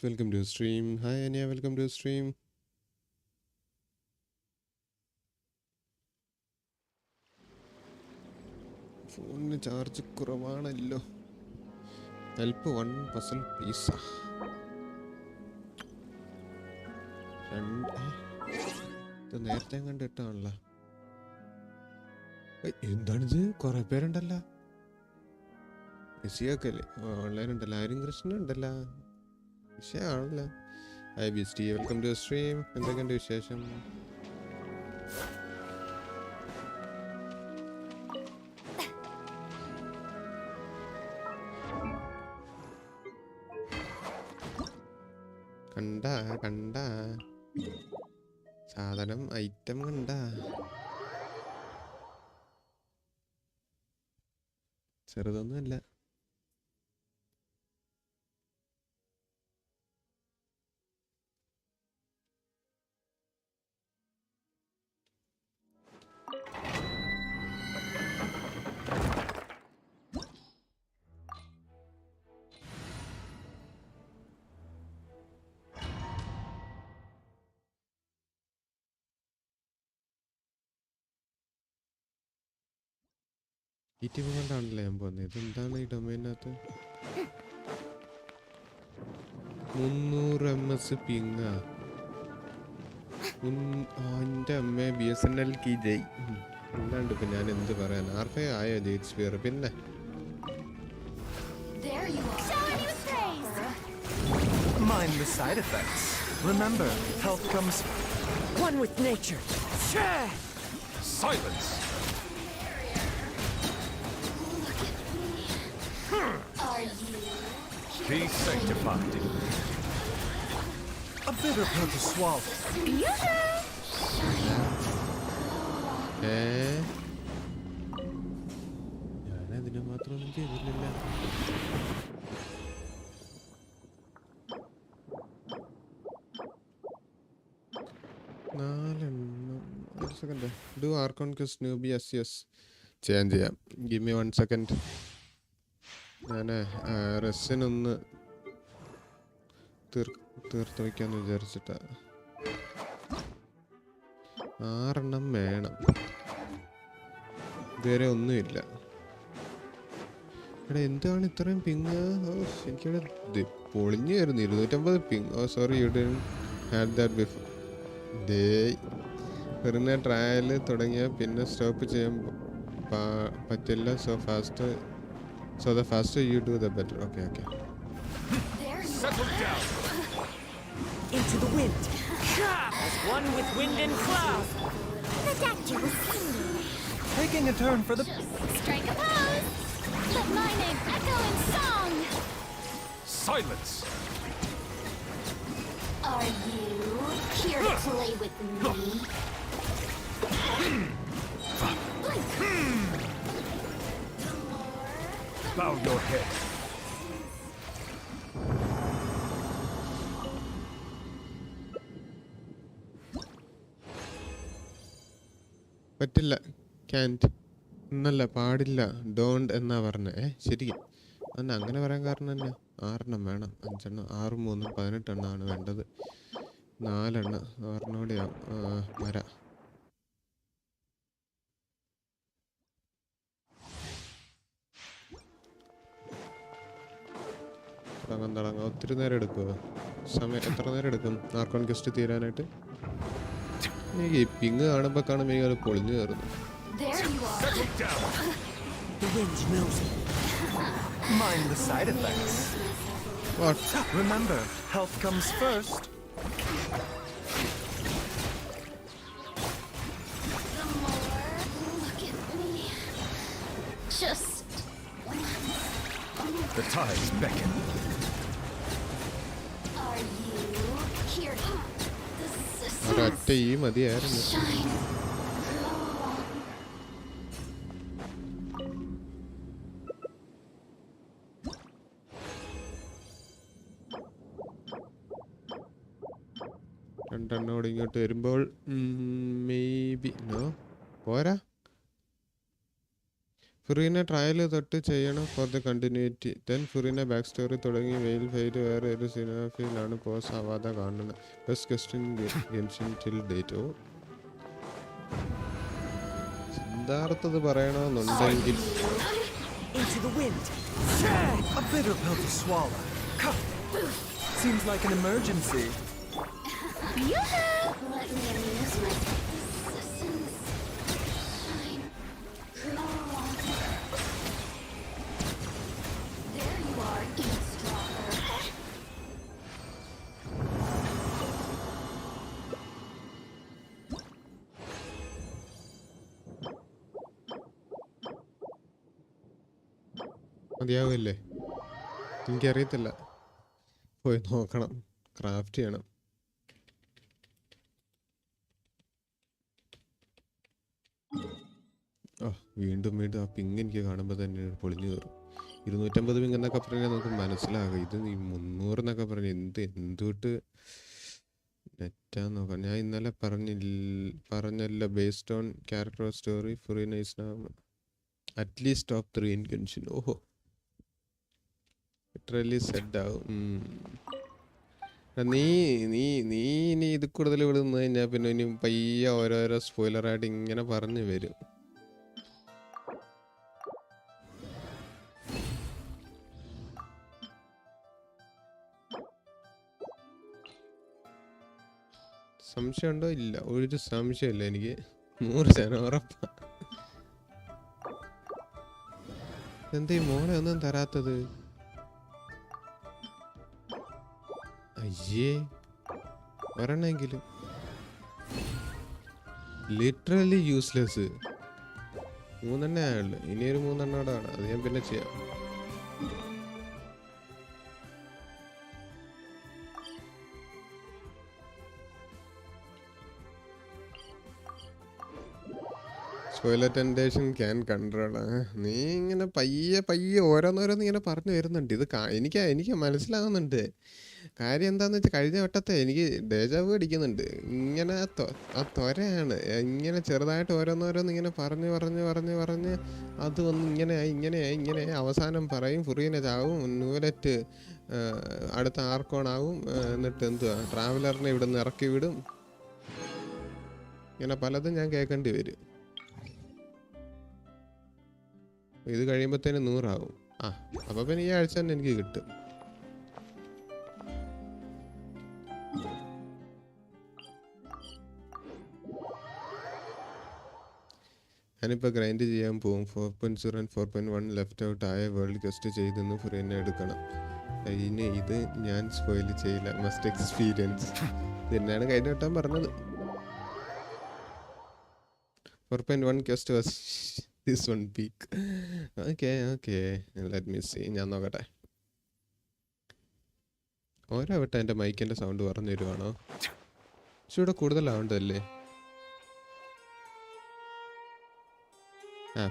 welcome to the stream. Hi Anya, welcome to the stream. Phone charge കുറവാണല്ലോ. Help one puzzle piece. ഇത് നേരത്തെ കണ്ടിട്ടാണല്ലോ. എന്താണിത്? കുറെ പേരുണ്ടല്ലോ. ബിസിയൊക്കെ അല്ലേ? ഓൺലൈൻ ഉണ്ടല്ലോ. ആരും കൃഷ്ണൻ ഉണ്ടല്ലോ. വിഷയമാണല്ലോ. ഹായ് ബിസ്റ്റി, വെൽക്കം ടു സ്ട്രീം. എന്തൊക്കെയുണ്ട് വിശേഷം? കണ്ട സാധനം ഐറ്റം കണ്ട ചെറുതൊന്നുമല്ല. യൂട്യൂബ് കൊണ്ടാണല്ലേ ഞാൻ പോകുന്നത്. ഇതെന്താണ് ഈ ഡൊമൈനകത്ത്? 300 MS പിങ്ങ. എൻ്റെ അമ്മ BSNL കീ ജയ്. അല്ലാണ്ട് ഇപ്പം ഞാൻ എന്ത് പറയാൻ? ആർക്കേ ആയോ ജെയ്റ്റ് സ്പിയർ? പിന്നെ Mind the side effects. Remember, health comes one with nature. Silence. Be sanctified. A bitter pill to swallow. ഞാനതിനെ മാത്രമൊന്നും ചെയ്തില്ല. ഒരു second. Do Archon quest newbie? Yes ചെയ്യാം. Give me 1 second. ഞാൻ റെസ്സിനൊന്ന് തീർത്ത് വയ്ക്കാമെന്ന് വിചാരിച്ചിട്ടാ. 6 എണ്ണം വേണം. ഇതുവരെ ഒന്നുമില്ല. ഇവിടെ എന്താണ് ഇത്രയും പിങ്? എനിക്കിവിടെ പൊളിഞ്ഞു വരുന്നു. 250 ping. Sorry, you didn't had that before. വെറുതെ ട്രയൽ തുടങ്ങിയ പിന്നെ സ്റ്റോപ്പ് ചെയ്യാൻ പറ്റില്ല. So the faster you do, the better. Okay. Settle down. Into the wind. As one with wind and cloud. The doctor was singing. Taking a turn for the Strike a pose. Let my name echo in song. silence. Are you here to play with me? Bow your head. പറ്റില്ല. Can't എന്നല്ല, പാടില്ല. Don't എന്നാ പറഞ്ഞേ. ശരിക്കും അന്ന് അങ്ങനെ പറയാൻ കാരണം തന്നെ 6 എണ്ണം വേണം. 5 എണ്ണം 6 3 18 എണ്ണമാണ് വേണ്ടത്. 4 എണ്ണം 6 വരാം. തുടങ്ങാം. ഒത്തിരി നേരം എടുക്കുമോ? സമയം എത്ര നേരം എടുക്കും ആർക്കോൺ ക്വസ്റ്റ് തീരാനായിട്ട്? എനിക്ക് ഈ പിങ് കാണുമ്പോൾ അത് പൊളിഞ്ഞു കയറുന്നു. Settle down. The wind knows it. Mind the side effects. What? Remember, health comes first. Look at me. Just The tides beckon. are you here to ഒരൊറ്റ ഈ മതിയായിരുന്നു. shine? രണ്ടെണ്ണോട് ഇങ്ങോട്ട് വരുമ്പോൾ മേ ബി നോ പോരാ. ഫുറീനെ ട്രയൽ തൊട്ട് ചെയ്യണം for the continuity. Then ഫുറീനെ back story തുടങ്ങി വെയിൽ ഫെയ്റ്റ് വേറെ ഒരു സിനിമയിലാണ് പോസ് ആവാതെ കാണുന്നത്. Best question Genshin till date. ഓ സിദ്ധാർത്ഥത് പറയണമെന്നുണ്ടെങ്കിൽ Into the wind. A bitter pill to swallow. Seems like an emergency. Yoo-hoo! Let me amuse myself. There you are, eat stronger. മതിയാവില്ലേ? എനിക്കറിയത്തില്ല. പോയി നോക്കണം, ക്രാഫ്റ്റ് ചെയ്യണം. വീണ്ടും വീണ്ടും ആ പിങ് എനിക്ക് കാണുമ്പോൾ തന്നെ പൊളിഞ്ഞു കയറും. 250 പിങ് എന്നൊക്കെ പറഞ്ഞാൽ നമുക്ക് മനസ്സിലാകും. ഇത് 300 എന്നൊക്കെ പറഞ്ഞാൽ എന്തുവിട്ട് നെറ്റാന്ന് നോക്കാം. ഞാൻ ഇന്നലെ പറഞ്ഞല്ലോ based on character story Furina is now at least top 3 in Genshin. ഓഹോ, ലിറ്ററലി സെഡ് ആവും. നീ ഇനി ഇത് കൂടുതൽ വിടുന്നു കഴിഞ്ഞാൽ പിന്നെ ഇനി പയ്യെ ഓരോരോ സ്പോയിലറായിട്ട് ഇങ്ങനെ പറഞ്ഞു വരും. സംശയമുണ്ടോ? ഇല്ല, ഒരു സംശയമില്ല എനിക്ക്. 100% ഉറപ്പാ. എന്താ ഈ മോളെ ഒന്നും തരാത്തത്? അയ്യേ, ഒരെണ്ണെങ്കിലും. Literally useless. 3 ആയുള്ളു. ഇനിയൊരു 3 അത് ഞാൻ പിന്നെ ചെയ്യാം. Spoiler temptation can control. നീ ഇങ്ങനെ പയ്യെ ഓരോന്നോരോന്ന് ഇങ്ങനെ പറഞ്ഞു വരുന്നുണ്ട്. ഇത് എനിക്ക് മനസ്സിലാകുന്നുണ്ട്. കാര്യം എന്താണെന്ന് വെച്ചാൽ കഴിഞ്ഞ വട്ടത്തെ എനിക്ക് ഡേജാവ് അടിക്കുന്നുണ്ട്. ഇങ്ങനെ ആ ത്വരയാണ്. ഇങ്ങനെ ചെറുതായിട്ട് ഓരോന്നോരോന്ന് ഇങ്ങനെ പറഞ്ഞ് അത് വന്ന് ഇങ്ങനെയായി അവസാനം പറയും ഫുറീനെ ചാവും, ന്യൂലറ്റ് അടുത്ത ആർക്കോണാവും, എന്നിട്ട് എന്തുവാ ട്രാവലറിനെ ഇവിടെ നിന്ന് ഇറക്കി വിടും. ഇങ്ങനെ പലതും ഞാൻ കേൾക്കേണ്ടി വരും. ഇത് കഴിയുമ്പോഴത്തേന് 100 ആവും. അപ്പോൾ പിന്നെ ഈ ആഴ്ച തന്നെ എനിക്ക് കിട്ടും. ഞാനിപ്പോൾ ഗ്രൈൻഡ് ചെയ്യാൻ പോകും. 4.0 and 4.1 ലെഫ്റ്റ് ഔട്ട് ആയ വേൾഡ് ഗസ്റ്റ് ചെയ്തെന്ന് ഫുറീനെ എടുക്കണം. അതിന് ഇത് ഞാൻ സ്പോയിൽ ചെയ്യില്ല. Must experience. തന്നെയാണ് കഴിഞ്ഞ വട്ടം പറഞ്ഞത്. 4.1 quest was this one peak. Okay. Let me see. ഞാൻ നോക്കട്ടെ. ഓരോ വട്ടം എൻ്റെ മൈക്കിൻ്റെ സൗണ്ട് പറഞ്ഞു തരുവാണോ? പക്ഷെ ഇവിടെ കൂടുതലാവണ്ടല്ലേ?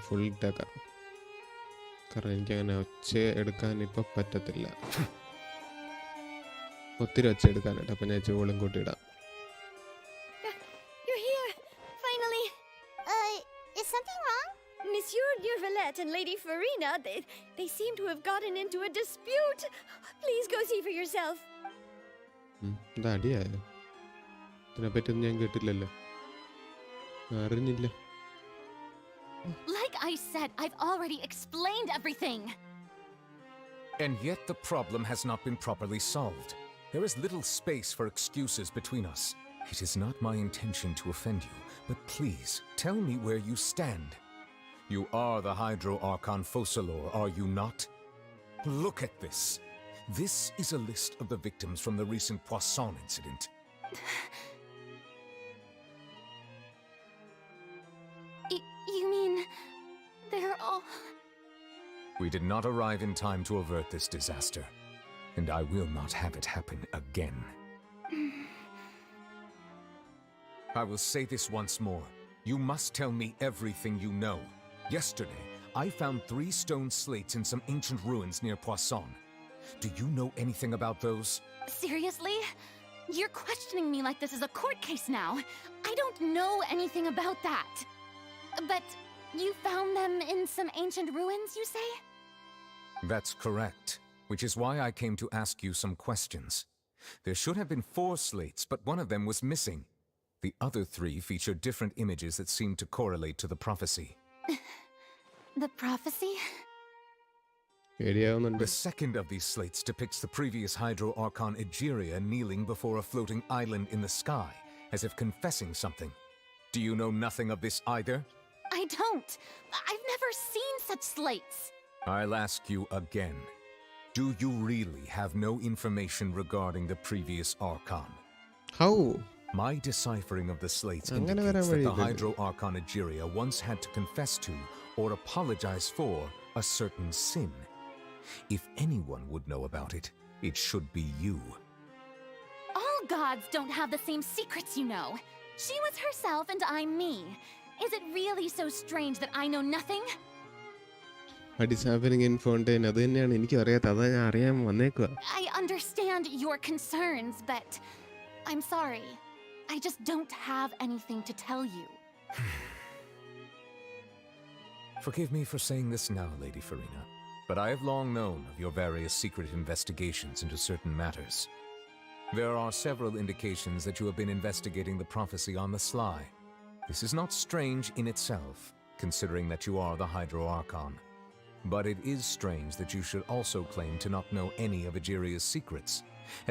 ഫുൾ ഇട്ടേക്കാം. കാരണം എനിക്കങ്ങനെ ഒച്ച എടുക്കാൻ ഇപ്പം പറ്റത്തില്ല. ഒത്തിരി ഒച്ച എടുക്കാനായിട്ട്. അപ്പം ഞാൻ ചോളും കൂട്ടിയിടാം. Monsieur Nurvalette and Lady Farina, they seem to have gotten into a dispute. Please go see for yourself. എന്താ അടിയായോ? ഇതിനെപ്പറ്റിയൊന്നും ഞാൻ കേട്ടില്ലല്ലോ, അറിഞ്ഞില്ല. Like I said, I've already explained everything. And yet the problem has not been properly solved. There is little space for excuses between us. It is not my intention to offend you, but please tell me where you stand. You are the Hydro Archon Focalor, are you not? Look at this. This is a list of the victims from the recent Poisson incident. You mean they're all... We did not arrive in time to avert this disaster, and I will not have it happen again. I will say this once more. You must tell me everything you know. Yesterday, I found 3 stone slates in some ancient ruins near Poisson. Do you know anything about those? Seriously? You're questioning me like this is a court case now. I don't know anything about that. But You found them in some ancient ruins, you say? That's correct, which is why I came to ask you some questions. There should have been 4 slates, but one of them was missing. The other 3 feature different images that seem to correlate to the prophecy. The prophecy? പേടിയാവുന്നുണ്ട്. The second of these slates depicts the previous Hydro Archon Egeria kneeling before a floating island in the sky, as if confessing something. Do you know nothing of this either? I don't. I've never seen such slates. I'll ask you again. Do you really have no information regarding the previous Archon? How? My deciphering of the slates അങ്ങനെ indicates വരാൻ that the വഴിയില്ലല്ലോ. Hydro Archon Egeria once had to confess to or apologize for a certain sin. If anyone would know about it, it should be you. All gods don't have the same secrets, you know. She was herself and I'm me. Is it really so strange that I know nothing? What is happening in Fontain? അത് തന്നെയാണ് എനിക്ക് അറിയാത്ത. അതാ ഞാൻ അറിയാൻ വന്നേക്കുക. I understand your concerns, but I'm sorry. I just don't have anything to tell you. Forgive me for saying this now, Lady Farina, but I have long known of your various secret investigations into certain matters. There are several indications that you have been investigating the prophecy on the sly. This is not strange in itself, considering that you are the Hydro Archon. But it is strange that you should also claim to not know any of Egeria's secrets,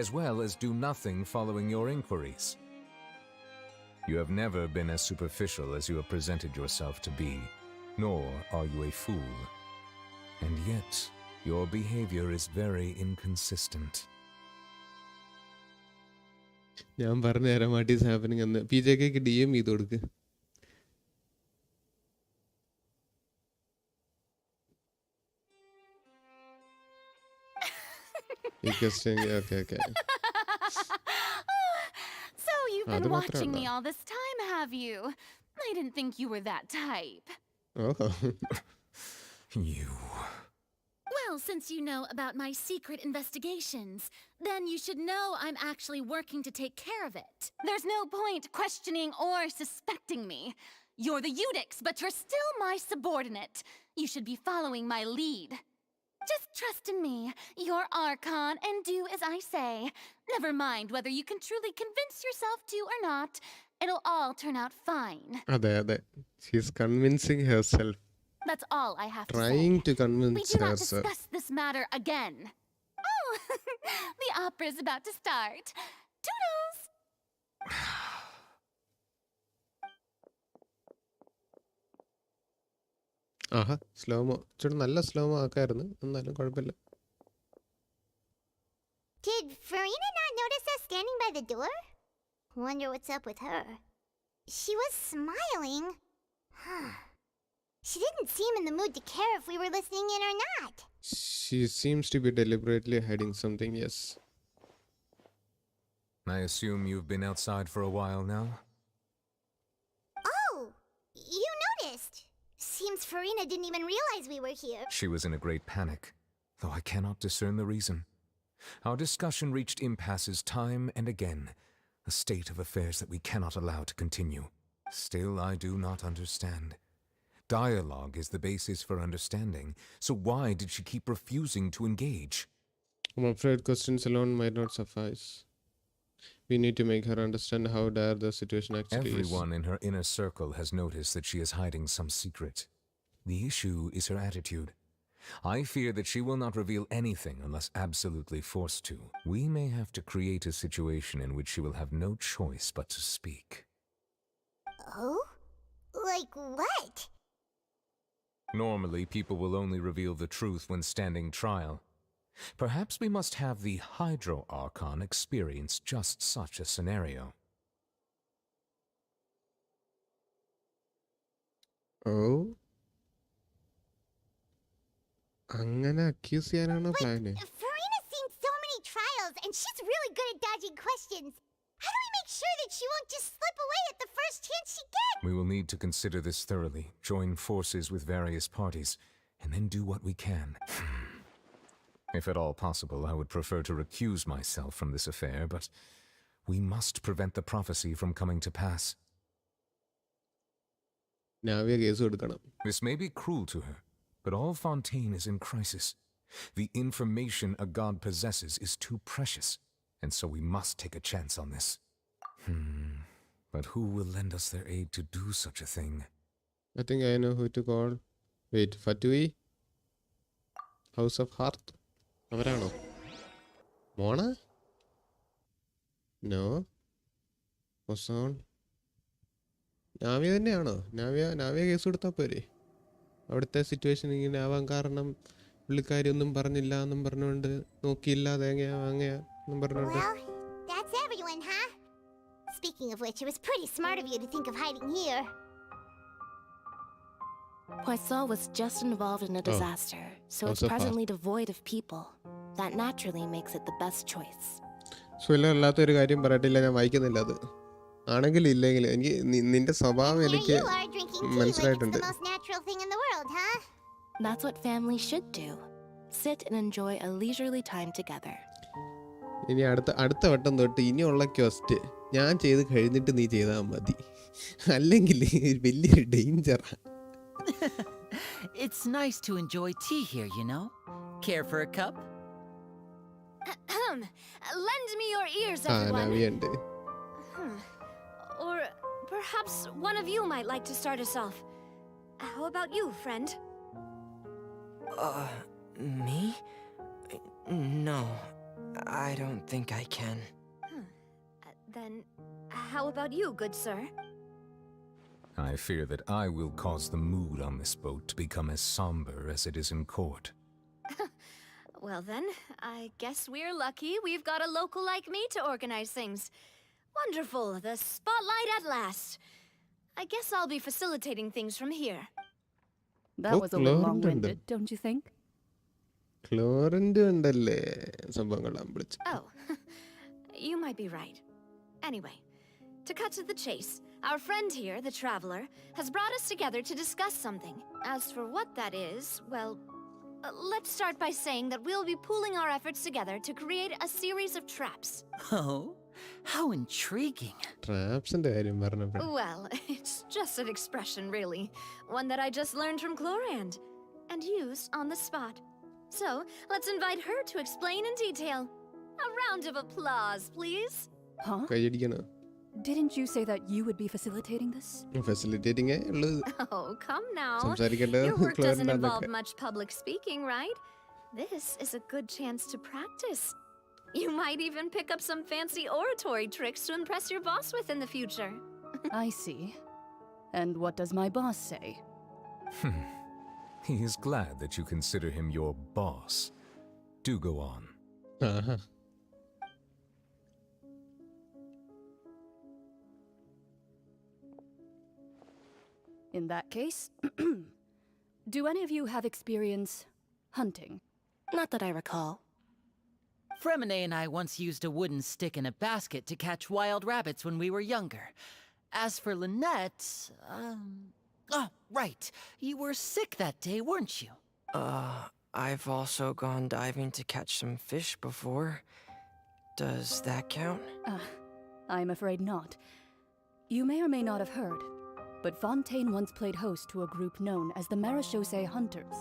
as well as do nothing following your inquiries. You have never been as superficial as you have presented yourself to be, nor are you a fool. And yet, your behavior is very inconsistent. ഞാൻ പറഞ്ഞുതരാം what is happening എന്ന്. PJK DM ചെയ്ത് കൊടുക്ക്. Okay. So you've been അത് watching me മാത്രമല്ല. all this time, have you? I didn't think you were that type. ഓഹോ. You. Well, since you know about my secret investigations, then you should know I'm actually working to take care of it. There's no point questioning or suspecting me. You're the Udix, but you're still my subordinate. You should be following my lead. Just trust in me, your Archon, and do as I say. Never mind whether you can truly convince yourself to or not. It'll all turn out fine. അതെ. She's convincing herself. That's all I have to Trying say. to We convince do not herself. discuss this matter again. Oh, the opera's about to start. Toodles! Aaha, slo-mo. ഇച്ചിരി നല്ല slo-mo ആക്കായിരുന്നു. എന്നാലും കുഴപ്പമില്ല. Did Farina not notice us standing by the door? Wonder what's up with her. She was smiling. She didn't seem in the mood to care if we were listening in or not. She seems to be deliberately hiding something, yes. I assume you've been outside for a while now? Oh, you noticed. Seems Farina didn't even realize we were here. She was in a great panic, though I cannot discern the reason. Our discussion reached impasses time and again, a state of affairs that we cannot allow to continue. Still, I do not understand. Dialogue is the basis for understanding, so why did she keep refusing to engage? I'm afraid questions alone might not suffice. We need to make her understand how dire the situation actually Everyone in her inner circle has noticed that she is hiding some secret. The issue is her attitude. I fear that she will not reveal anything unless absolutely forced to. We may have to create a situation in which she will have no choice but to speak. Oh? Like what? Normally, people will only reveal the truth when standing trial. Perhaps we must have the Hydro Archon experience just such a scenario. Oh? അങ്ങനെ accuse ചെയ്യാനാണോ plan? Farina's seen so many trials, and she's really good at dodging questions. How do we make sure that she won't just slip away at the first chance she gets? We will need to consider this thoroughly, join forces with various parties, and then do what we can. If at all possible, I would prefer to recuse myself from this affair, but we must prevent the prophecy from coming to pass. Navia case കൊടുക്കണം. This may be cruel to her, but all Fontain is in crisis. The information a god possesses is too precious, and so we must take a chance on this. But who will lend us their aid to do such a thing? I think I know who to call. Wait, Fatui? House of Hearth? അവരാണോ? Mona? No. ഒസോൺ? നാവിയ തന്നെയാണോ? നാവിയ case കൊടുത്താൽ പോരെ? അവിടുത്തെ situation ഇങ്ങനെ ആവാൻ കാരണം പുള്ളിക്കാരി ഒന്നും പറഞ്ഞില്ല എന്നും പറഞ്ഞുകൊണ്ട് നോക്കിയില്ല തേങ്ങയാ വാങ്ങയാ എന്നും പറഞ്ഞുകൊണ്ട്. Well, that's everyone, huh? Speaking of which, it was pretty smart of you to think of hiding here. Poisson was just involved in a disaster, so it's Also presently devoid of people. That naturally makes it the best choice. So എല്ലാം അല്ലാത്തൊരു കാര്യം പറയട്ടില്ല, ഞാൻ വായിക്കുന്നില്ല അത്. ആണെങ്കിലും ഇല്ലെങ്കിലും എനിക്ക് നിന്റെ സ്വഭാവം Here എനിക്ക് you are drinking tea like it's മനസ്സിലായിട്ടുണ്ട്. the most natural thing in the world, huh? That's what families should do. Sit and enjoy a leisurely time together. ഇനി അടുത്ത വട്ടം തൊട്ട് ഇനിയുള്ള ക്വസ്റ്റ് ഞാൻ ചെയ്ത് കഴിഞ്ഞിട്ട് നീ ചെയ്താൽ മതി, അല്ലെങ്കിൽ വലിയൊരു ഡേഞ്ചറാ. It's nice to enjoy tea here, you know. Care for a cup? Lend me your ears, ആ everyone. നവിയുണ്ട്. Or perhaps one of you might like to start us off. How about you, friend? Me? No, I don't think I can. Then how about you, good sir? I fear that I will cause the mood on this boat to become as somber as it is in court. Well then, I guess we're lucky we've got a local like me to organize things. Wonderful, the spotlight at last. I guess I'll be facilitating things from here. That was a little Lord, long-winded, don't you think? ക്ലോറിൻ്റെ ഉണ്ടല്ലേ സംഭവങ്ങളാണ് വിളിച്ച്. Oh, you might be right. Anyway, to cut to the chase, our friend here, the traveler, has brought us together to discuss something. As for what that is, well, let's start by saying that we'll be pooling our efforts together to create a series of traps. Oh, how intriguing. ട്രാപ്സിന്റെ കാര്യം പറഞ്ഞപ്പോൾ Well, it's just an expression, really. One that I just learned from Chlorand and used on the spot. So, let's invite her to explain in detail. A round of applause, please. Huh? കൈയടിക്കണോ? Didn't you say that you would be facilitating this? Facilitating ഉള്ളത് Oh, come now. സംസാരിക്കേണ്ടത് Your work doesn't involve ക്ലോറിൻ്റെ much public speaking, right? This is a good chance to practice. You might even pick up some fancy oratory tricks to impress your boss with in the future. I see. And what does my boss say? He is glad that you consider him your boss. Do go on. Aaha. In that case, do any of you have experience hunting? Not that I recall. Fremine and I once used a wooden stick in a basket to catch wild rabbits when we were younger. As for Lynette, oh, right. You were sick that day, weren't you? I've also gone diving to catch some fish before. Does that count? I'm afraid not. You may or may not have heard, but Fontain once played host to a group known as the Marechaussee Hunters.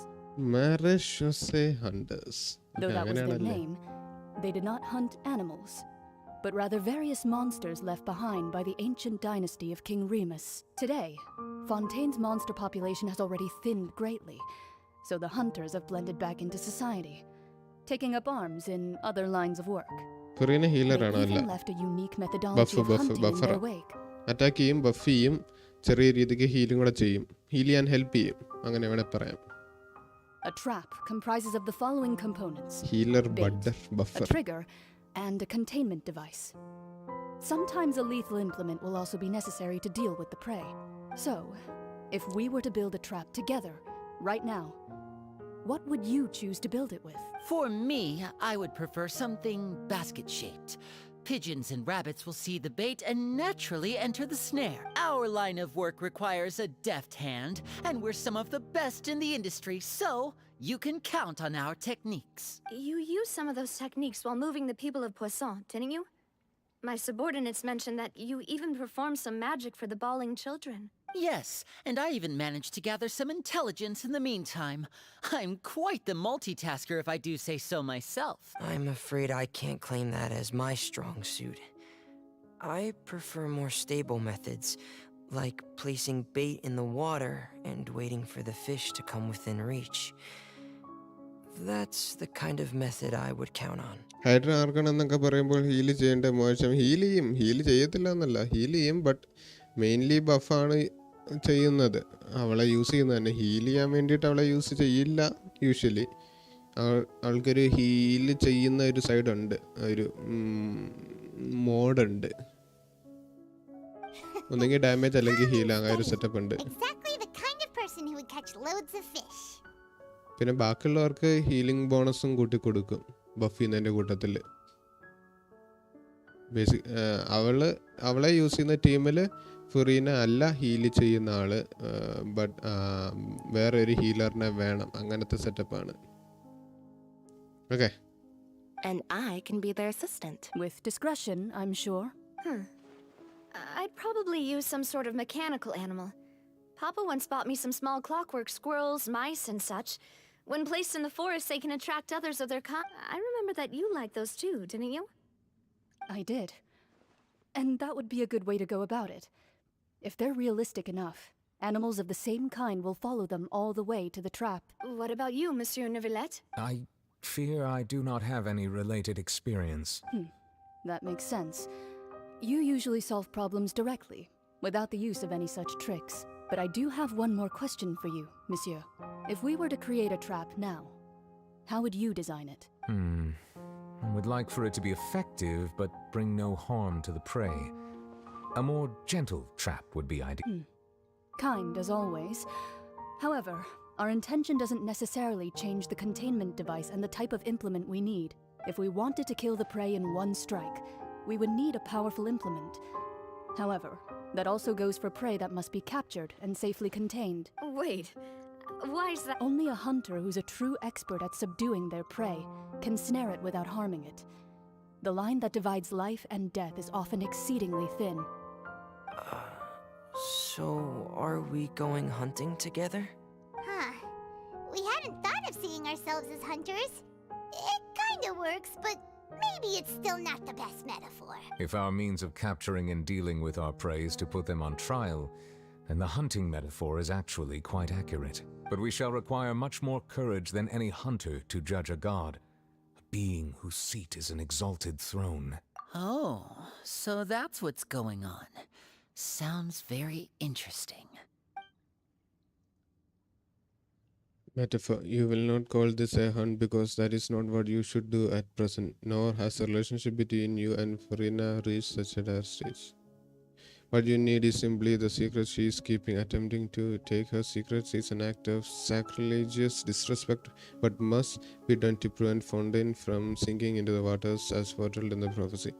Marechaussee Hunters. Though that was their അങ്ങനെയാണല്ലേ? name, they did not hunt animals, but rather various monsters left behind by the ancient dynasty of King Remus. Today, Fontain's monster population has already thinned greatly, so the hunters have blended back into society, taking up arms in other lines of work. Furina healer They ആണോ? അല്ല, even left a unique methodology of Buffer, hunting in buffer. their wake. Attack ചെയ്യും, buff ചെയ്യും, ചെറിയ രീതിക്ക് ഹീലും കൂടെ ചെയ്യും. Heal ചെയ്യാൻ help ചെയ്യും, അങ്ങനെ വേണേൽ പറയാം. A trap comprises of the following components: healer, bait, ബഡർ, a buffer. trigger, and a containment device. Sometimes a lethal implement will also be necessary to deal with the prey. So, if we were to build a trap together, right now, what would you choose to build it with? For me, I would prefer something basket-shaped. Pigeons and rabbits will see the bait and naturally enter the snare. Our line of work requires a deft hand, and we're some of the best in the industry, so you can count on our techniques. You used some of those techniques while moving the people of Poisson, didn't you? My subordinates mentioned that you even perform some magic for the bawling children. Yes, and I even managed to gather some intelligence in the meantime. I'm quite the multitasker if I do say so myself. I'm afraid I can't claim that as my strong suit. I prefer more stable methods, like placing bait in the water and waiting for the fish to come within reach. That's the kind of method I would count on. Hydro ആർക്കണമെന്നൊക്കെ പറയുമ്പോൾ heal ചെയ്യേണ്ട മോശം heal ചെയ്യത്തില്ല എന്നല്ല heal ചെയ്യും but mainly ബഫാണ് ചെയ്യുന്നത് അവളെ use ചെയ്യുന്നത് തന്നെ ഹീൽ ചെയ്യാൻ വേണ്ടിയിട്ട് അവളെ യൂസ് ചെയ്യില്ല യൂഷ്വലി ആൾക്കൊരു ഹീല് ചെയ്യുന്ന ഒരു സൈഡുണ്ട് ഒരു മോഡുണ്ട് ഒന്നെങ്കിൽ ഡാമേജ് അല്ലെങ്കിൽ ഹീൽ അങ്ങനെ ഒരു സെറ്റപ്പ് ഉണ്ട് പിന്നെ ബാക്കിയുള്ളവർക്ക് ഹീലിംഗ് ബോണസും കൂട്ടി കൊടുക്കും ബഫ് ചെയ്യുന്നതിൻ്റെ കൂട്ടത്തിൽ അവളെ യൂസ് ചെയ്യുന്ന ടീമിൽ ഫുറീന അല്ല ഹീൽ ചെയ്യുന്ന ആള് ബട്ട് വേറെ ഒരു ഹീലറിനെ വേണം അങ്ങനത്തെ സെറ്റപ്പാണ് okay And I can be their assistant. With discretion, I'm sure. I'd probably use some sort of mechanical animal. Papa once bought me some small clockwork squirrels, mice, and such. When placed in the forest, they can attract others of their kind. I remember that you liked those too, didn't you? I did. And that would be a good way to go about it. If they're realistic enough, animals of the same kind will follow them all the way to the trap. What about you, Monsieur Neuvillette? I fear I do not have any related experience. That makes sense. You usually solve problems directly, without the use of any such tricks. But I do have one more question for you, Monsieur. If we were to create a trap now, how would you design it? I would like for it to be effective, but bring no harm to the prey. A more gentle trap would be ideal. Kind, as always. However, our intention doesn't necessarily change the containment device and the type of implement we need. If we wanted to kill the prey in one strike, we would need a powerful implement. However, that also goes for prey that must be captured and safely contained. Wait, why is that? Only a hunter who's a true expert at subduing their prey can snare it without harming it. The line that divides life and death is often exceedingly thin. So, are we going hunting together? We hadn't thought of seeing ourselves as hunters. It kinda works, but maybe it's still not the best metaphor. If our means of capturing and dealing with our prey is to put them on trial, then the hunting metaphor is actually quite accurate. But we shall require much more courage than any hunter to judge a god, a being whose seat is an exalted throne. Oh, so that's what's going on. Sounds very interesting. Metaphor. You will not call this a hunt because that is not what you should do at present, nor has the relationship between you and Farina reached such a dire stage. What you need is simply the secret she is keeping. Attempting to take her secrets is an act of sacrilegious disrespect, but must be done to prevent Fontain from sinking into the waters as foretold in the prophecy.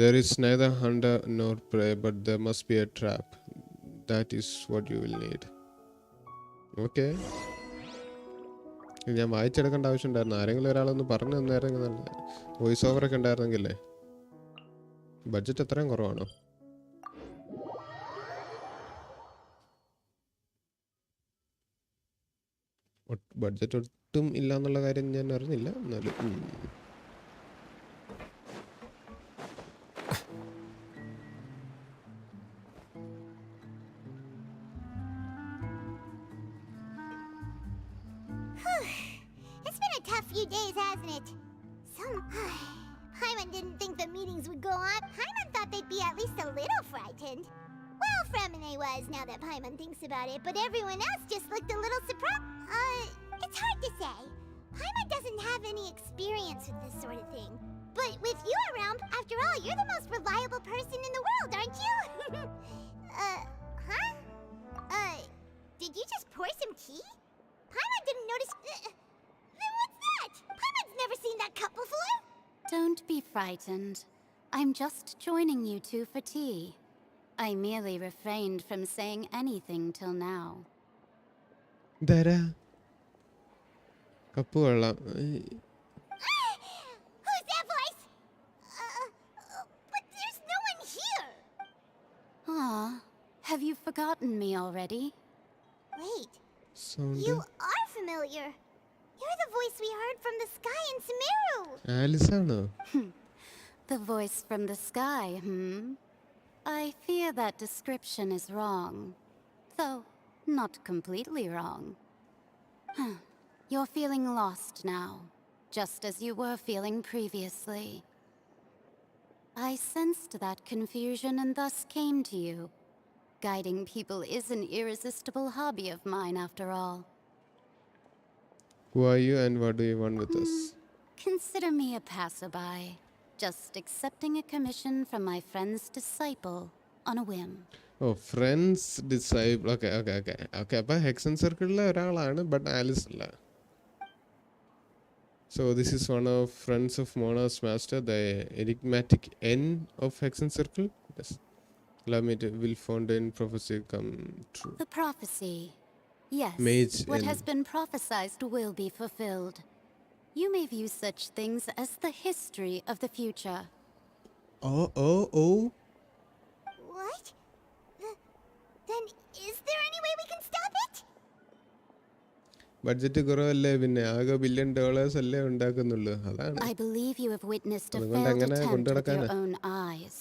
There is neither hunter nor prey, but there must be a trap. That is what you will need. Okay. ഞാൻ വായിച്ചെടുക്കേണ്ട ആവശ്യമുണ്ടായിരുന്നു ആരെങ്കിലും ഒരാളൊന്ന് പറഞ്ഞു തന്നായിരുന്നെങ്കിൽ നല്ല voice ഓവറൊക്കെ ഉണ്ടായിരുന്നെങ്കിലേ budget എത്രയും കുറവാണോ budget ഒട്ടും ഇല്ല എന്നുള്ള കാര്യം ഞാൻ അറിഞ്ഞില്ല എന്നാലും It's been a tough few days, hasn't it? Paimon didn't think the meetings would go on. Paimon thought they'd be at least a little frightened. Well, Fremine was, now that Paimon thinks about it, but everyone else just looked a little surprised. It's hard to say. Paimon doesn't have any experience with this sort of thing. But with you around, after all, you're the most reliable person in the world, aren't you? Did you just pour some tea? Paimon didn't notice... Then what's that? Paimon's never seen that cup before. Don't be frightened. I'm just joining you two for tea. I merely refrained from saying anything till now. Dhara cup കൊള്ളാം Who's that voice? But forgotten me already? Wait, Sound. you are familiar. You're the voice we heard from the sky in Sumeru. Alice ആണോ? The voice from the sky, I fear that description is wrong. Though, not completely wrong. You're feeling lost now, just as you were feeling previously. I sensed that confusion and thus came to you. Guiding people is an irresistible hobby of mine, after all. Who are you and what do you want with us? Consider me a passerby, just accepting a commission from my friend's disciple on a whim. Oh, friends disciple. Okay. അപ്പോൾ ഹെക്സൺ സർക്കിളിലെ ഒരാളാണ്, but Alice അല്ല. So this is one of friends of Mona's master, the enigmatic N of Hexen Circle. Yes. Allow me to will Fontain prophecy come true. The prophecy. Yes. Mage what N. has been prophesized will be fulfilled. You may view such things as the history of the future. Oh. What? Then is there any way we can stop it? Budget കുറവല്ലേ, പിന്നെ ആകെ $1 billion അല്ലേ ഉണ്ടാക്കുന്നുള്ളൂ. അതാണ്. I believe you have witnessed a അതുകൊണ്ട് failed എങ്ങനെ attempt with കൊണ്ടുനടക്കാനാ? your own eyes.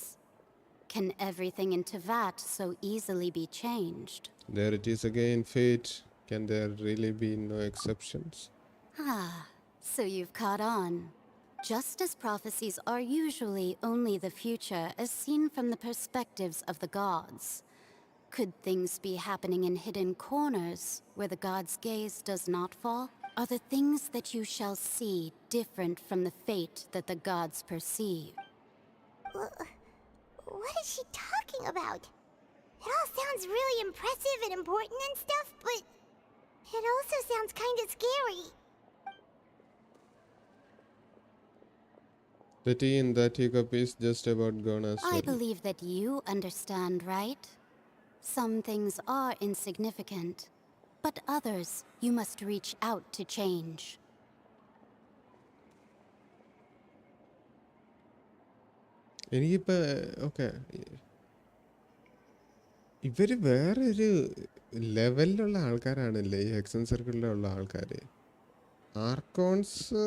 Can everything in Teyvat so easily be changed? There it is again, fate. Can there really be no exceptions? So you've caught on. Just as prophecies are usually only the future as seen from the perspectives of the gods, could things be happening in hidden corners where the gods' gaze does not fall? Are the things that you shall see different from the fate that the gods perceive? What is she talking about? It all sounds really impressive and important and stuff, but it also sounds kind of scary. The tea in that teacup is just about gone as I well. believe that you understand, right? Some things are insignificant, but others you must reach out to change. എനിക്കിപ്പോൾ okay, ഇവർ വേറൊരു ലെവലിലുള്ള ആൾക്കാരാണല്ലേ ഈ ഹെക്സൺ സർക്കിളിലുള്ള ആൾക്കാർ. ആർക്കോൺസ്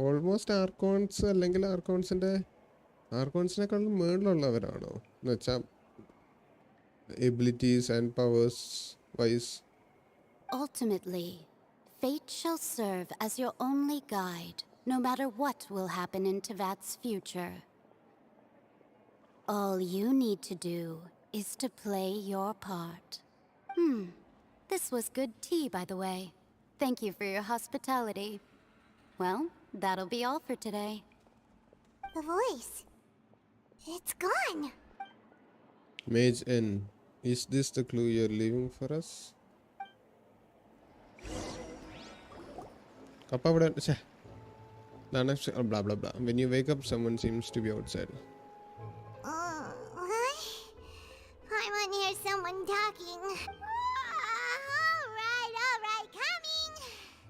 almost ആർക്കോൺസ് അല്ലെങ്കിൽ ആർക്കോൺസിനേക്കാളും മുകളിലുള്ളവരാണോ എന്ന് വെച്ചാൽ abilities and powers wise? Ultimately, fate shall serve as your only guide, no matter what will happen in Teyvat's future. All you need to do is to play your part. This was good tea, by the way. Thank you for your hospitality. Well, that'll be all for today. The voice. It's gone. Mage N, is this the clue you're leaving for us? Kappa would blah blah blah. When you wake up, someone seems to be outside. What? I want to hear someone talking. All right, coming.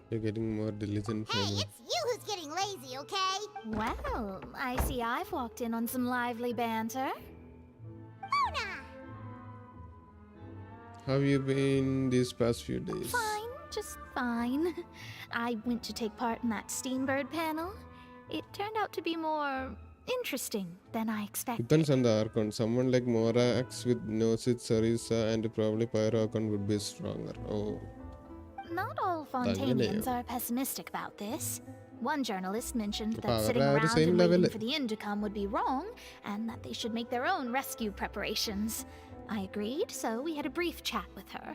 You're getting more diligent. Hey, it's you who's getting lazy, okay? Well, I see I've walked in on some lively banter. Mona! How have you been these past few days? Fine, just fine. I went to take part in that Steambird panel. It turned out to be more interesting than I expected. Depends on the Archon. Someone like Morax with Gnosis, Sarisa, and probably Pyro Archon would be stronger. Oh. Not all Fontainians are pessimistic about this. One journalist mentioned that Power sitting are the around same and waiting level. for the end to come would be wrong, and that they should make their own rescue preparations. I agreed, so we had a brief chat with her.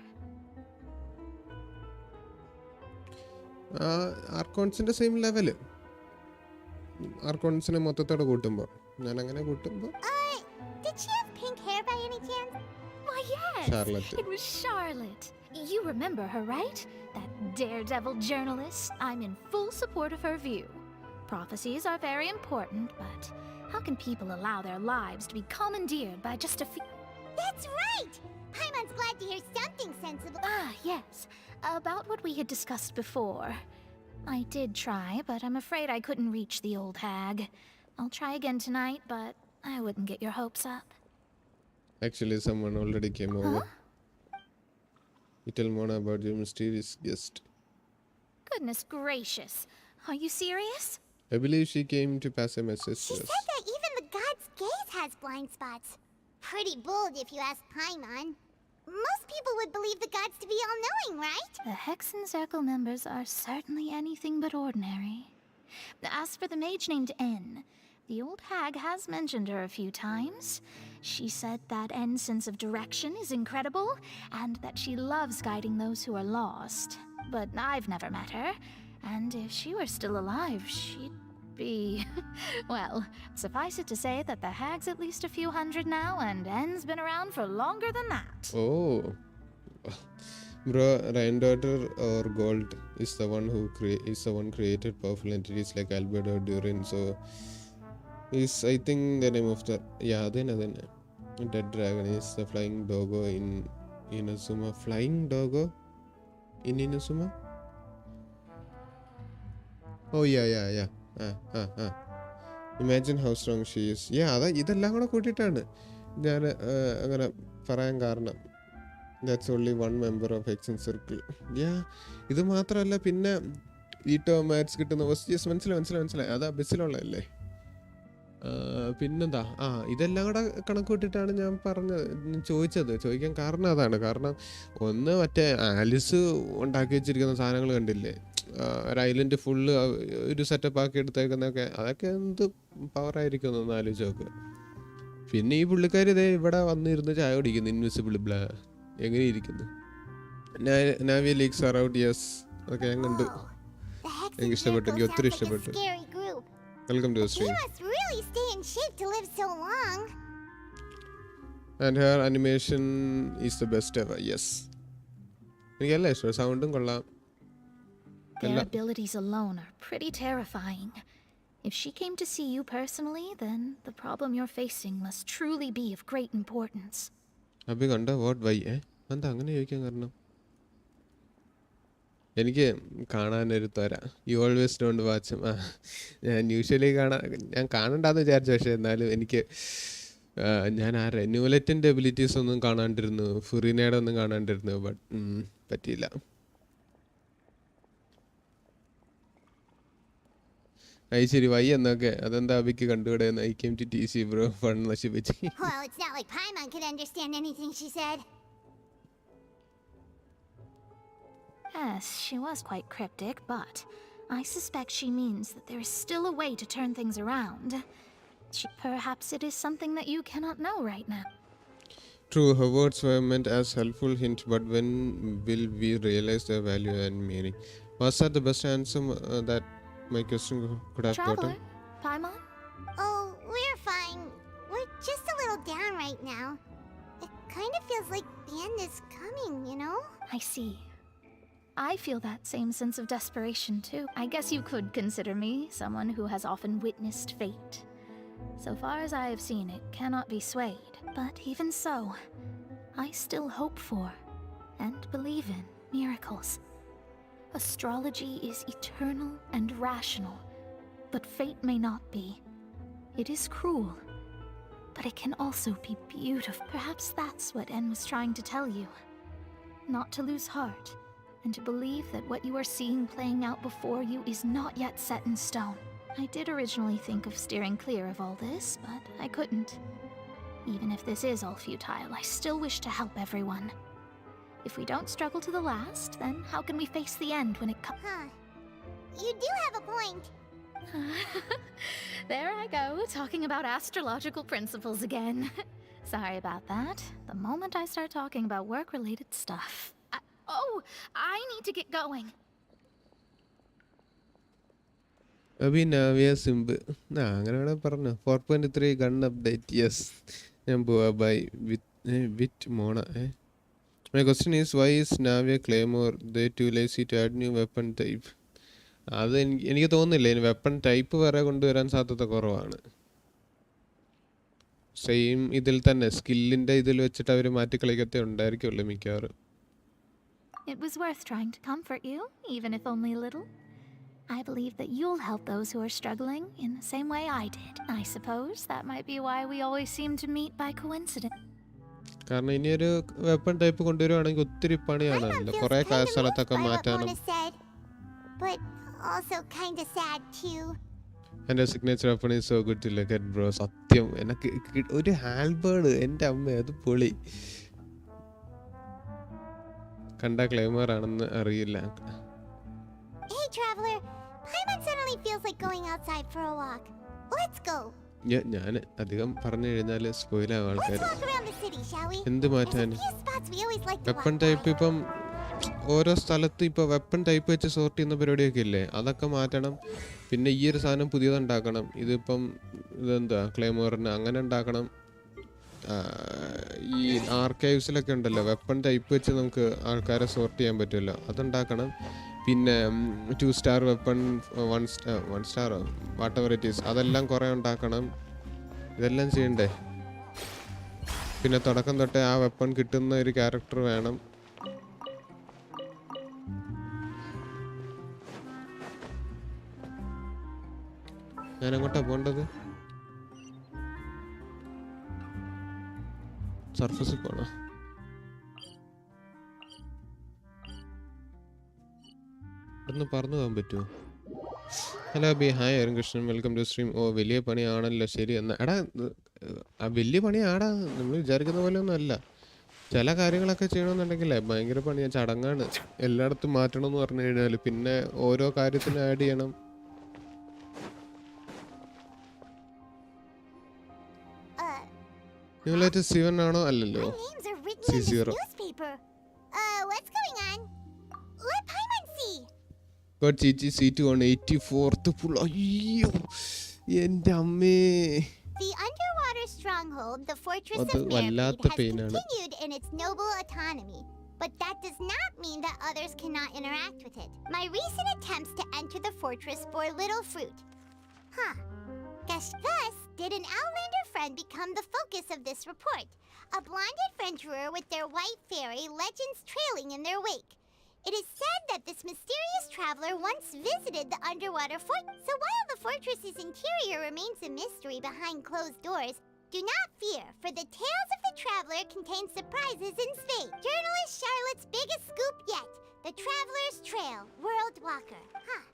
ആർക്കോൺസിന്റെ same level. ആർക്കോൺസിനെ മൊത്തത്തോടെ കൂട്ടുമ്പോൾ ഞാൻ അങ്ങനെ കൂട്ടുമ്പോൾ Did she have pink hair by any chance? Why, yes! Charlotte. It was Charlotte. You remember her, right? That daredevil journalist. I'm in full support of her view. Prophecies are very important, but how can people allow their lives to be commandeered by just a few... That's right! Paimon's glad to hear something sensible. Yes. About what we had discussed before. I did try, but I'm afraid I couldn't reach the old hag. I'll try again tonight, but I wouldn't get your hopes up. Actually, someone already came over. You tell Mona about your mysterious guest. Goodness gracious. Are you serious? I believe she came to pass a message She to said us. that even the god's gaze has blind spots. Pretty bold if you ask Paimon. Most people would believe the gods to be all-knowing, right? The Hexen Circle members are certainly anything but ordinary. As for the mage named N, the old hag has mentioned her a few times. She said that N's sense of direction is incredible, and that she loves guiding those who are lost. But I've never met her, and if she were still alive, she'd be... well, suffice it to say that the hag's at least a few hundred now, and N's been around for longer than that. Oh. Bro, Rhine-Daughter or Gold is the one who created powerful entities like Albedo Durin. So, is I think the name of the then Dead Dragon is the flying doggo in Inazuma. Flying doggo in Inazuma? Oh yeah. Imagine how strong she is. Yeah, ഇതെല്ലാം കൂടെ കൂട്ടിയിട്ടാണ് ഞാൻ അങ്ങനെ പറയാൻ കാരണം. That's only one member of Hexen Circle. Yeah, ഇത് മാത്രമല്ല പിന്നെ ഈട്ടോ മാറ്റ്സ് കിട്ടുന്ന മനസ്സിലായി അതാ ബസ്സിലുള്ളതല്ലേ. പിന്നെന്താ ഇതെല്ലാം കൂടെ കണക്ക് കൂട്ടിയിട്ടാണ് ഞാൻ ചോദിക്കാൻ കാരണം അതാണ്. കാരണം ഒന്ന് മറ്റേ ആലിസ് ഉണ്ടാക്കി വെച്ചിരിക്കുന്ന സാധനങ്ങൾ കണ്ടില്ലേ, ഒരു ഐലൻഡ് ഫുള്ള് ഒരു സെറ്റപ്പ് ആക്കി എടുത്തേക്കുന്നതൊക്കെ, അതൊക്കെ എന്ത് പവറായിരിക്കും എന്നൊന്ന് ആലോചിച്ച് നോക്കുക. പിന്നെ ഈ പുള്ളിക്കാർ ഇതേ ഇവിടെ വന്നിരുന്ന് ചായ കുടിക്കുന്നു, ഇൻവിസിബിൾ ബ്ലാ എങ്ങനെ ഇരിക്കുന്നു. നാവിയ ലീക്സ് ആർ ഔട്ട്. യെസ്, അതൊക്കെ ഞാൻ കണ്ടു, എനിക്ക് ഇഷ്ടപ്പെട്ടു, എനിക്ക് ഒത്തിരി ഇഷ്ടപ്പെട്ടു. Welcome to the stream. He must really stay in shape to live so long. And her animation is the best ever. Yes. എനിക്കല്ല ഇഷ്ടം, സൗണ്ടും കൊള്ളാം. Their abilities alone are pretty terrifying. If she came to see you personally, then the problem you're facing must truly be of great importance. അഭി കണ്ട what Y എന്താ അങ്ങനെ ചോദിക്കാൻ കാരണം? എനിക്ക് കാണാനൊരു ത്വര. You always don't watch. ഞാൻ യൂഷ്വലി ഞാൻ കാണണ്ടെന്ന് വിചാരിച്ചു, പക്ഷേ എന്നാലും എനിക്ക് ഞാൻ ന്യൂലറ്റിൻ്റെ എബിലിറ്റീസ് ഒന്നും കാണാണ്ടിരുന്നു, ഫുറീനയുടെ ഒന്നും കാണാണ്ടിരുന്നു, ബട്ട് പറ്റിയില്ല. ശരി വൈ എന്നൊക്കെ അതെന്താ അഭിക്ക് കണ്ടുകൂടെ? I came to teach you bro, fun നശിപ്പിച്ച്. Well, it's not like Paimon could understand anything she said. Yes, she was quite cryptic, but I suspect she means that there is still a way to turn things around. Perhaps it is something that you cannot know right now. True, her words were meant as helpful hint, but when will we realize their value and meaning? Was that the best answer that my question could have Traveler, gotten? Paimon? Oh, we're fine. We're just a little down right now. It kind of feels like the end is coming, you know? I see. I feel that same sense of desperation too. I guess you could consider me someone who has often witnessed fate. So far as I have seen, it cannot be swayed. But even so, I still hope for and believe in miracles. Astrology is eternal and rational, but fate may not be. It is cruel, but it can also be beautiful. Perhaps that's what N was trying to tell you. Not to lose heart, and to believe that what you are seeing playing out before you is not yet set in stone. I did originally think of steering clear of all this, but I couldn't. Even if this is all futile, I still wish to help everyone. If we don't struggle to the last, then how can we face the end when it comes? Huh. You do have a point. There I go, talking about astrological principles again. Sorry about that. The moment I start talking about work-related stuff... I need to get going. അഭി നാവിയ സിംബ് അങ്ങനെ വേണേൽ പറഞ്ഞു. 4.3 gun update. Yes, ഞാൻ പോവാ. By with Mona. My question is, why is Navia Claymore they too lazy to add new weapon type? അത് എനിക്ക് തോന്നുന്നില്ല. ഇനി weapon type വേറെ കൊണ്ടുവരാൻ സാധ്യത കുറവാണ്. സെയിം ഇതിൽ തന്നെ സ്കില്ലിൻ്റെ ഇതിൽ വെച്ചിട്ട് അവർ മാറ്റി കളിക്കത്തേ ഉണ്ടായിരിക്കുമല്ലോ മിക്കവാറും. It was worth trying to comfort you, even if only a little. I believe that you'll help those who are struggling in the same way I did. I suppose that might be why we always seem to meet by coincidence. കാരണം ഇനിയൊരു weapon type കൊണ്ടുവരുവാണെങ്കിൽ ഒത്തിരി പണിയാണല്ലോ, കുറെ സ്ഥലത്തൊക്കെ മാറ്റാനും. but also kind of sad too. എൻ്റെ signature weapon is so good to look at bro. സത്യം എനിക്ക് ഒരു ഹാൽബേർഡ്, എൻ്റെ അമ്മ അത് പൊളി. കണ്ട ക്ലെയിമർ ആണെന്ന് അറിയില്ല. Hey traveler, Paimon suddenly feels like going outside for a walk. Let's go. ഞാൻ അധികം പറഞ്ഞു കഴിഞ്ഞാൽ സ്പോയിൽ ആവും ആൾക്കാർ. Let's walk around the city, shall we? എന്ത് മാറ്റാൻ? There's a few spots we always like to weapon walk type by. ഇപ്പം ഓരോ സ്ഥലത്ത് ഇപ്പോൾ വെപ്പൺ ടൈപ്പ് വെച്ച് സോർട്ട് ചെയ്യുന്ന പരിപാടിയൊക്കെ ഇല്ലേ, അതൊക്കെ മാറ്റണം. പിന്നെ ഈ ഒരു സാധനം പുതിയതുണ്ടാക്കണം. ഇതിപ്പം ഇതെന്താ ക്ലെയിമോറിന് അങ്ങനെ ഉണ്ടാക്കണം. ഈ ആർക്കൈവ്സിലൊക്കെ ഉണ്ടല്ലോ വെപ്പൺ ടൈപ്പ് വെച്ച് നമുക്ക് ആൾക്കാരെ സോർട്ട് ചെയ്യാൻ പറ്റുമല്ലോ, അതുണ്ടാക്കണം. പിന്നെ 2 star weapon 1 star what ever it is അതെല്ലാം കുറേ ഉണ്ടാക്കണം. ഇതെല്ലാം ചെയ്യണ്ടേ? പിന്നെ തുടക്കം തൊട്ടേ ആ വെപ്പൺ കിട്ടുന്ന ഒരു ക്യാരക്ടർ വേണം. ഞാൻ അങ്ങോട്ടാ പോണ്ടത്? സർഫസിൽ പോണോ? ഒന്ന് പറന്നു പോകാൻ പറ്റുമോ? Hello B, hi Arun Krishnan, welcome to stream. ഓ വലിയ പണിയാണല്ലോ. ശരി എന്നാ എടാ, വലിയ പണിയാടാ, നമ്മൾ വിചാരിക്കുന്ന പോലെ ഒന്നും അല്ല. ചില കാര്യങ്ങളൊക്കെ ചെയ്യണമെന്നുണ്ടെങ്കിലേ ഭയങ്കര പണിയാണ്, ചടങ്ങാണ്. എല്ലായിടത്തും മാറ്റണം എന്ന് പറഞ്ഞു കഴിഞ്ഞാൽ പിന്നെ ഓരോ കാര്യത്തിന് ആഡ് ചെയ്യണം. New latest C1 ആണോ? അല്ലല്ലോ, My names are written in this C0. newspaper. What's going on? Let Paimon see. Got GG C2 on 84th full. അയ്യോ എൻ്റെ അമ്മേ. The underwater stronghold, the fortress അത് of വല്ലാത്ത Mermaid, has പെയിനാണ്. continued in its noble autonomy. But that does not mean that others cannot interact with it. My recent attempts to enter the fortress bore little fruit. Huh. Thus, did an Outlander friend become the focus of this report? A blonde adventurer with their white fairy legends trailing in their wake. It is said that this mysterious traveler once visited the underwater fort. So while the fortress's interior remains a mystery behind closed doors, do not fear, for the tales of the traveler contain surprises in spades. Journalist Charlotte's biggest scoop yet, the Traveler's Trail, World Walker. Huh.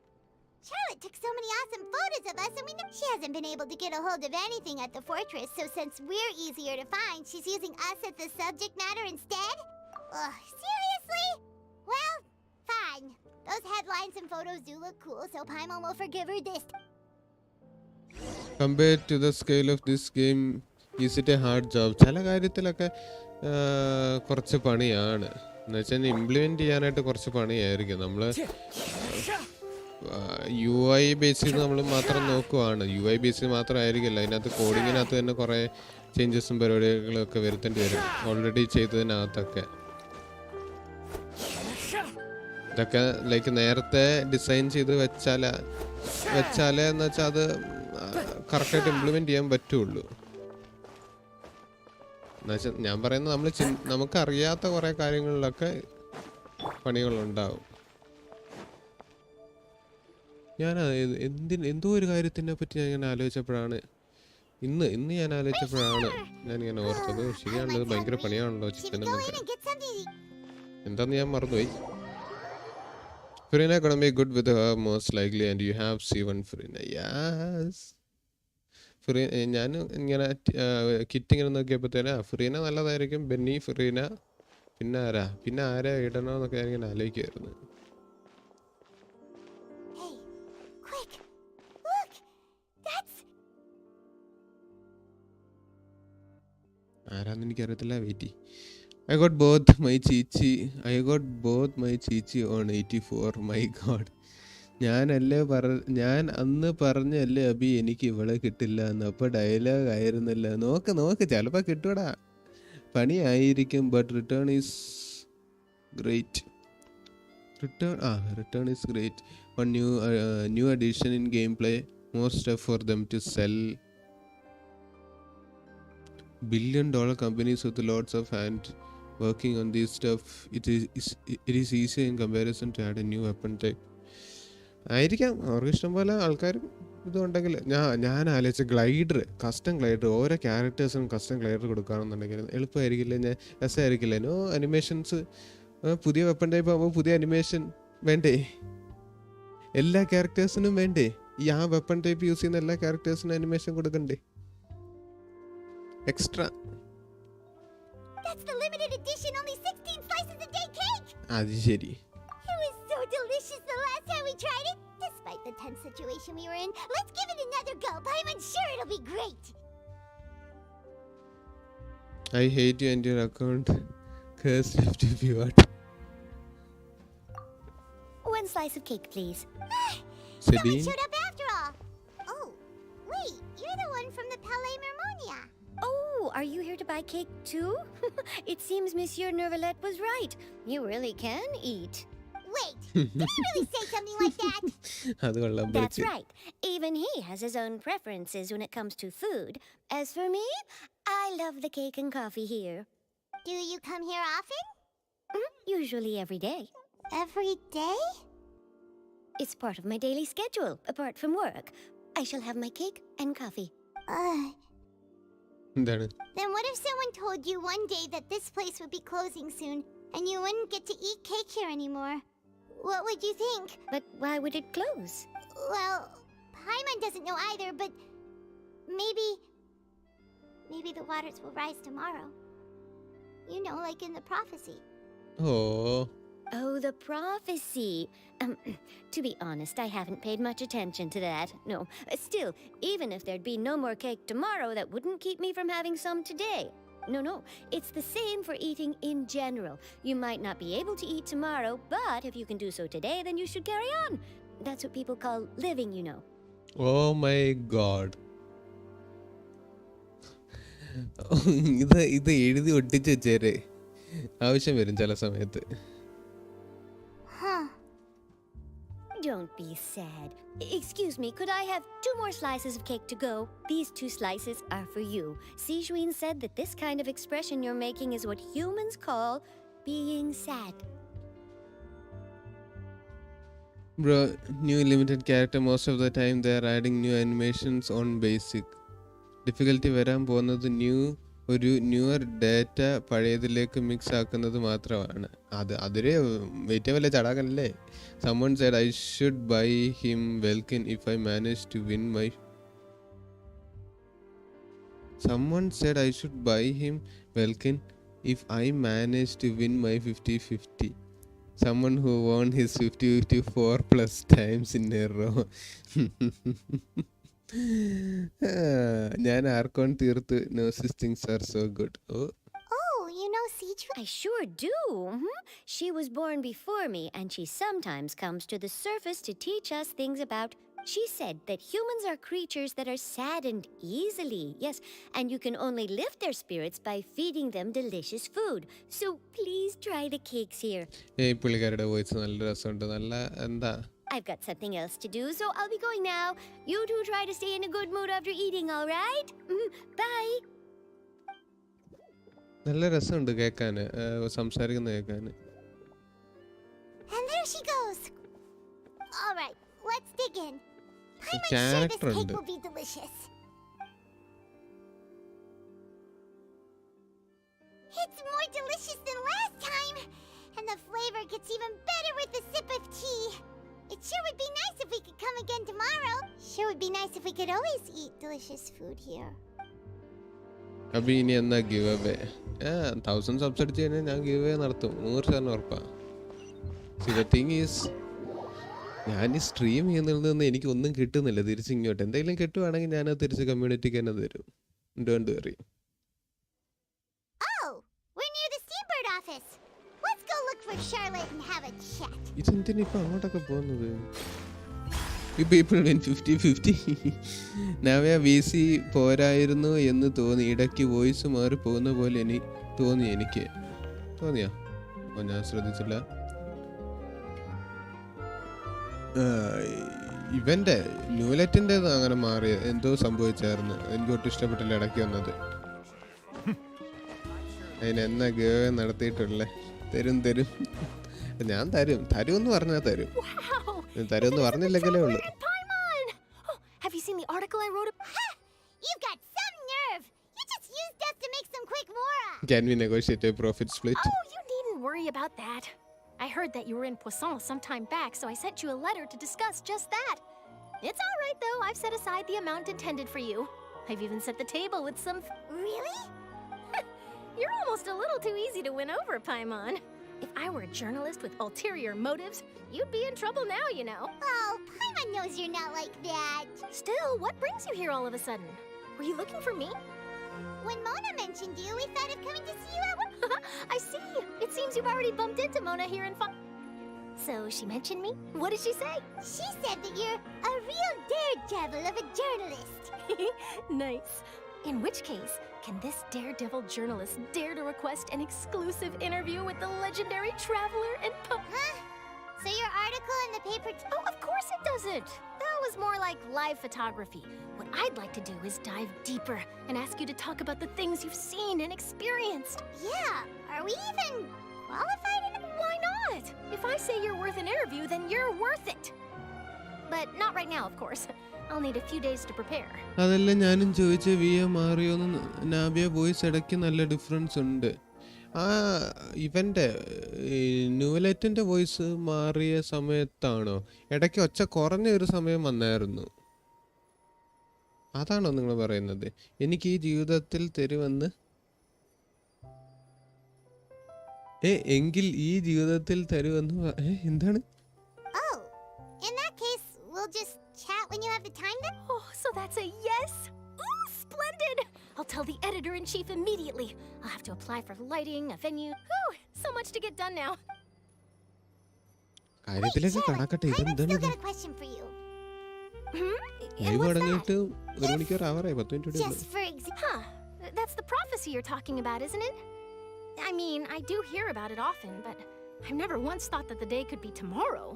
Charlotte took so many awesome photos of us, and we know she hasn't been able to get a hold of anything at the fortress, so since we're easier to find, she's using us as the subject matter instead? Ugh, seriously? Well, fine. Those headlines and photos do look cool, so Paimon will forgive her this. Compared to the scale of this game, is it a hard job? ചില കാര്യത്തിലൊക്കെ കുറച്ച് പണിയാണ്. എന്നുവെച്ചാൽ implement ചെയ്യാനായിട്ട് കുറച്ച് പണിയായിരിക്കും. നമ്മൾ UI base ചെയ്ത് നമ്മൾ മാത്രം നോക്കുവാണ്. UI ബേസ് ചെയ്ത് മാത്രമായിരിക്കില്ല, അതിനകത്ത് കോഡിങ്ങിനകത്ത് തന്നെ കുറേ ചേഞ്ചസും പരിപാടികളൊക്കെ വരുത്തേണ്ടി വരും ഓൾറെഡി ചെയ്തതിനകത്തൊക്കെ. ഇതൊക്കെ ലൈക്ക് നേരത്തെ ഡിസൈൻ ചെയ്ത് വെച്ചാലേ എന്ന് വെച്ചാൽ അത് കറക്റ്റായിട്ട് ഇംപ്ലിമെൻറ്റ് ചെയ്യാൻ പറ്റുള്ളൂ. എന്നുവെച്ചാൽ ഞാൻ പറയുന്നത് നമുക്കറിയാത്ത കുറേ കാര്യങ്ങളിലൊക്കെ പണികളുണ്ടാവും. ഞാൻ എന്തോ ഒരു കാര്യത്തിനെ പറ്റി ഞാൻ ഇങ്ങനെ ആലോചിച്ചപ്പോഴാണ് ഇന്ന് ഞാൻ ആലോചിച്ചപ്പോഴാണ് ഞാനിങ്ങനെ ഓർത്തത്. ശരിയാണല്ലോ, ഭയങ്കര പണിയാണല്ലോ ചിക്കനൊക്കെ. എന്താന്ന് ഞാൻ മറന്നുപോയി. Farina gonna be good with her most likely, and you have C1 Farina. Yes. Farina, ഞാൻ ഇങ്ങനെ കിറ്റ് ഇങ്ങനെ നോക്കിയപ്പോഴത്തേന് ഫറീന നല്ലതായിരിക്കും. ബെന്നി, ഫറീന, പിന്നെ ആരാ ഇടണമെന്നൊക്കെ ഞാൻ ഇങ്ങനെ ആലോചിക്കുമായിരുന്നു. ആരാന്ന് എനിക്കറിയത്തില്ല. Wait. I got both my chichi on 84. My god. ഞാൻ അന്ന് പറഞ്ഞല്ലേ അബി എനിക്ക് ഇവളെ കിട്ടില്ല എന്ന്. അപ്പോൾ ഡയലോഗ് ആയിരുന്നല്ല. നോക്ക് ചിലപ്പോൾ കിട്ടൂടാ, പണിയായിരിക്കും. But return is great. Return is great. One new addition in gameplay. More stuff for them to sell. $1 billion companies with lots of hand working on this stuff. It is easy in comparison to add a new weapon type. ആയിരിക്കാം, അവർക്ക് ഇഷ്ടം പോലെ ആൾക്കാർ ഇതുണ്ടെങ്കിൽ ഞാൻ ആലോചിച്ച glider, custom glider, ഓരോ ക്യാരക്ടേഴ്സിനും custom glider കൊടുക്കുകയാണെന്നുണ്ടെങ്കിൽ എളുപ്പമായിരിക്കില്ലേ? ഞാൻ രസമായിരിക്കില്ലേ? No animations, പുതിയ വെപ്പൺ ടൈപ്പ് ആകുമ്പോൾ പുതിയ അനിമേഷൻ വേണ്ടേ? എല്ലാ ക്യാരക്ടേഴ്സിനും വേണ്ടേ? ഈ ആ വെപ്പൺ ടൈപ്പ് യൂസ് ചെയ്യുന്ന എല്ലാ ക്യാരക്ടേഴ്സിനും അനിമേഷൻ കൊടുക്കണ്ടേ? Extra. That's the limited edition, only 16 slices a day cake! അത് ശരി. It was so delicious the last time we tried it. Despite the tense situation we were in, let's give it another go. I'm sure it'll be great. I hate you and your account. Curse left if you are. One slice of cake, please. Someone Sabine? showed up after all. Oh, wait, you're the one from the Palais Mermonia. Oh, are you here to buy cake too? It seems Monsieur Nervalette was right. You really can eat. Wait, did he really say something like that? അത് കൊള്ളാം. That's right. Even he has his own preferences when it comes to food. As for me, I love the cake and coffee here. Do you come here often? Usually every day. Every day? It's part of my daily schedule, apart from work. I shall have my cake and coffee. എന്താണ്? Then what if someone told you one day that this place would be closing soon and you wouldn't get to eat cake here anymore? What would you think? But why would it close? Well, Paimon doesn't know either, but maybe the waters will rise tomorrow. You know, like in the prophecy. Oh. Oh, the prophecy. To be honest, I haven't paid much attention to that. No, still, even if there'd be no more cake tomorrow, that wouldn't keep me from having some today. No, it's the same for eating in general. You might not be able to eat tomorrow, but if you can do so today, then you should carry on. That's what people call living, you know. Oh my god. ഇത് എഴുതി ഒട്ടിച്ച് വെച്ചേരെ, ആവശ്യം വരും ചില സമയത്ത്. Don't be sad. Excuse me, could I have 2 more slices of cake to go? These 2 slices are for you. Sijuin said that this kind of expression you're making is what humans call being sad. Bro, new limited character, most of the time they are adding new animations on basic. Difficulty വരാൻ പോകുന്നത് ഒരു newer data പഴയതിലേക്ക് mix ആക്കുന്നത് മാത്രമാണ്. അതൊരു ഏറ്റവും വലിയ ചടങ്ങല്ലേ. Someone said I should buy him Welkin if I manage to win my 50-50. Someone who won his 50-54 plus times in a row. ഞാൻ argon തീർത്ത്. No, these things are so good. Oh, you know Sijuin? I sure do. She was born before me, and she sometimes comes to the surface to teach us things about. She said that humans are creatures that are saddened easily. Yes, and you can only lift their spirits by feeding them delicious food. So please try the cakes here. പുള്ളിക്കാരുടെ voice നല്ല രസമുണ്ട്. നല്ല എന്താ. I've got something else to do, so I'll be going now. You two try to stay in a good mood after eating, all right? Bye. നല്ല രസമുണ്ട് കേൾക്കാന്, സംസാരിക്കുന്ന കേൾക്കാന്. And there she goes. All right, let's dig in. I'm sure this Character cake ഉണ്ട്. will be delicious. It's more delicious than last time, and the flavor gets even better with a sip of tea. It sure would be nice if we could come again tomorrow. Sure would be nice if we could always eat delicious food here. അപ്പൊ ഇനി എന്നാ give away? 1000 subs അടിച്ച് കഴിഞ്ഞാൽ ഞാൻ give away നടത്തും, 100% ഉറപ്പാ. See, the thing is, ഞാൻ ഈ സ്ട്രീം ചെയ്യുന്നതിൽ നിന്ന് എനിക്ക് ഒന്നും കിട്ടുന്നില്ല തിരിച്ചിങ്ങോട്ട്. എന്തെങ്കിലും കിട്ടുവാണെങ്കിൽ ഞാനത് തിരിച്ച് കമ്മ്യൂണിറ്റിക്ക് തന്നെ തരും. Don't worry. Oh, we're near the Steambird office. Let's go look for Charlotte and have a chat. ഇതെന്തിനാ ഇപ്പൊ അങ്ങോട്ടൊക്കെ പോകുന്നത്? People win 50-50. നവ്യ VC പോരായിരുന്നു എന്ന് തോന്നി. ഇടയ്ക്ക് വോയിസ് മാറി പോകുന്ന പോലെ എനിക്ക് തോന്നിയോ? ഞാൻ ശ്രദ്ധിച്ചില്ല. ഇവന്റെ ന്യൂലറ്റിന്റെ അങ്ങനെ മാറി എന്തോ സംഭവിച്ചായിരുന്നു. എനിക്ക് ഒട്ടും ഇഷ്ടപ്പെട്ടില്ല ഇടയ്ക്ക് വന്നത്. അതിനെന്നാ ഗേവ് നടത്തിയിട്ടുള്ളേ? തരും ഞാൻ തരും എന്ന് പറഞ്ഞാൽ തരും. തരുമെന്ന് പറഞ്ഞില്ലെങ്കിലേ ഉള്ളു. Have Can we negotiate a profit split? Oh, you needn't worry about that. I heard that you were in Poisson some time back, so I sent you a letter to discuss just that. It's all right, though. I've set aside the amount intended for you. I've even set the table with some... Really? You're almost a little too easy to win over, Paimon. If I were a journalist with ulterior motives, you'd be in trouble now, you know. Oh, Paimon knows you're not like that. Still, what brings you here all of a sudden? Were you looking for me? When Mona mentioned you, we thought of coming to see you at work. I see. It seems you've already bumped into Mona here in So she mentioned me? What did she say? She said that you're a real daredevil of a journalist. Nice. In which case, can this daredevil journalist dare to request an exclusive interview with the legendary traveler and Huh? So your article in the paper... Oh, of course it doesn't. That was more like live photography. What I'd like to do is dive deeper and ask you to talk about the things you've seen and experienced. Yeah, are we even qualified? Why not? If I say you're worth an interview, then you're worth it. But not right now, of course. I'll need a few days to prepare. അതല്ല ഞാനും ചോദിച്ച via മാറിയോന്ന്. നാബിയ voice ഇടയ്ക്ക് നല്ല difference ഉണ്ട്. ആ ഇവൻ്റെ ന്യൂലൈറ്റിൻ്റെ voice മാറിയ സമയത്താണോ ഇടയ്ക്ക് ഒച്ച കുറഞ്ഞ ഒരു സമയം വന്നായിരുന്നു? അതാണോ നിങ്ങൾ പറയുന്നത്? എനിക്ക് ഈ ജീവിതത്തിൽ തരുമെന്ന് എങ്കിൽ ഈ ജീവിതത്തിൽ തരുമെന്ന് എന്താണ്? Oh, in that case, we'll just chat when you have the time then? Oh, so that's a yes? Ooh, splendid! I'll tell the editor-in-chief immediately. I'll have to apply for lighting, a venue. Whew, so much to get done now. കാര്യത്തിലേക്ക് കടക്കട്ടെ. ഇതെന്താണ്? I've got a question for you. Live തുടങ്ങിയിട്ട് 1 മണിക്കൂർ ആവറായി 10 minute. Just for example. Huh. That's the prophecy you're talking about, isn't it? I mean, I do hear about it often, but I've never once thought that the day could be tomorrow.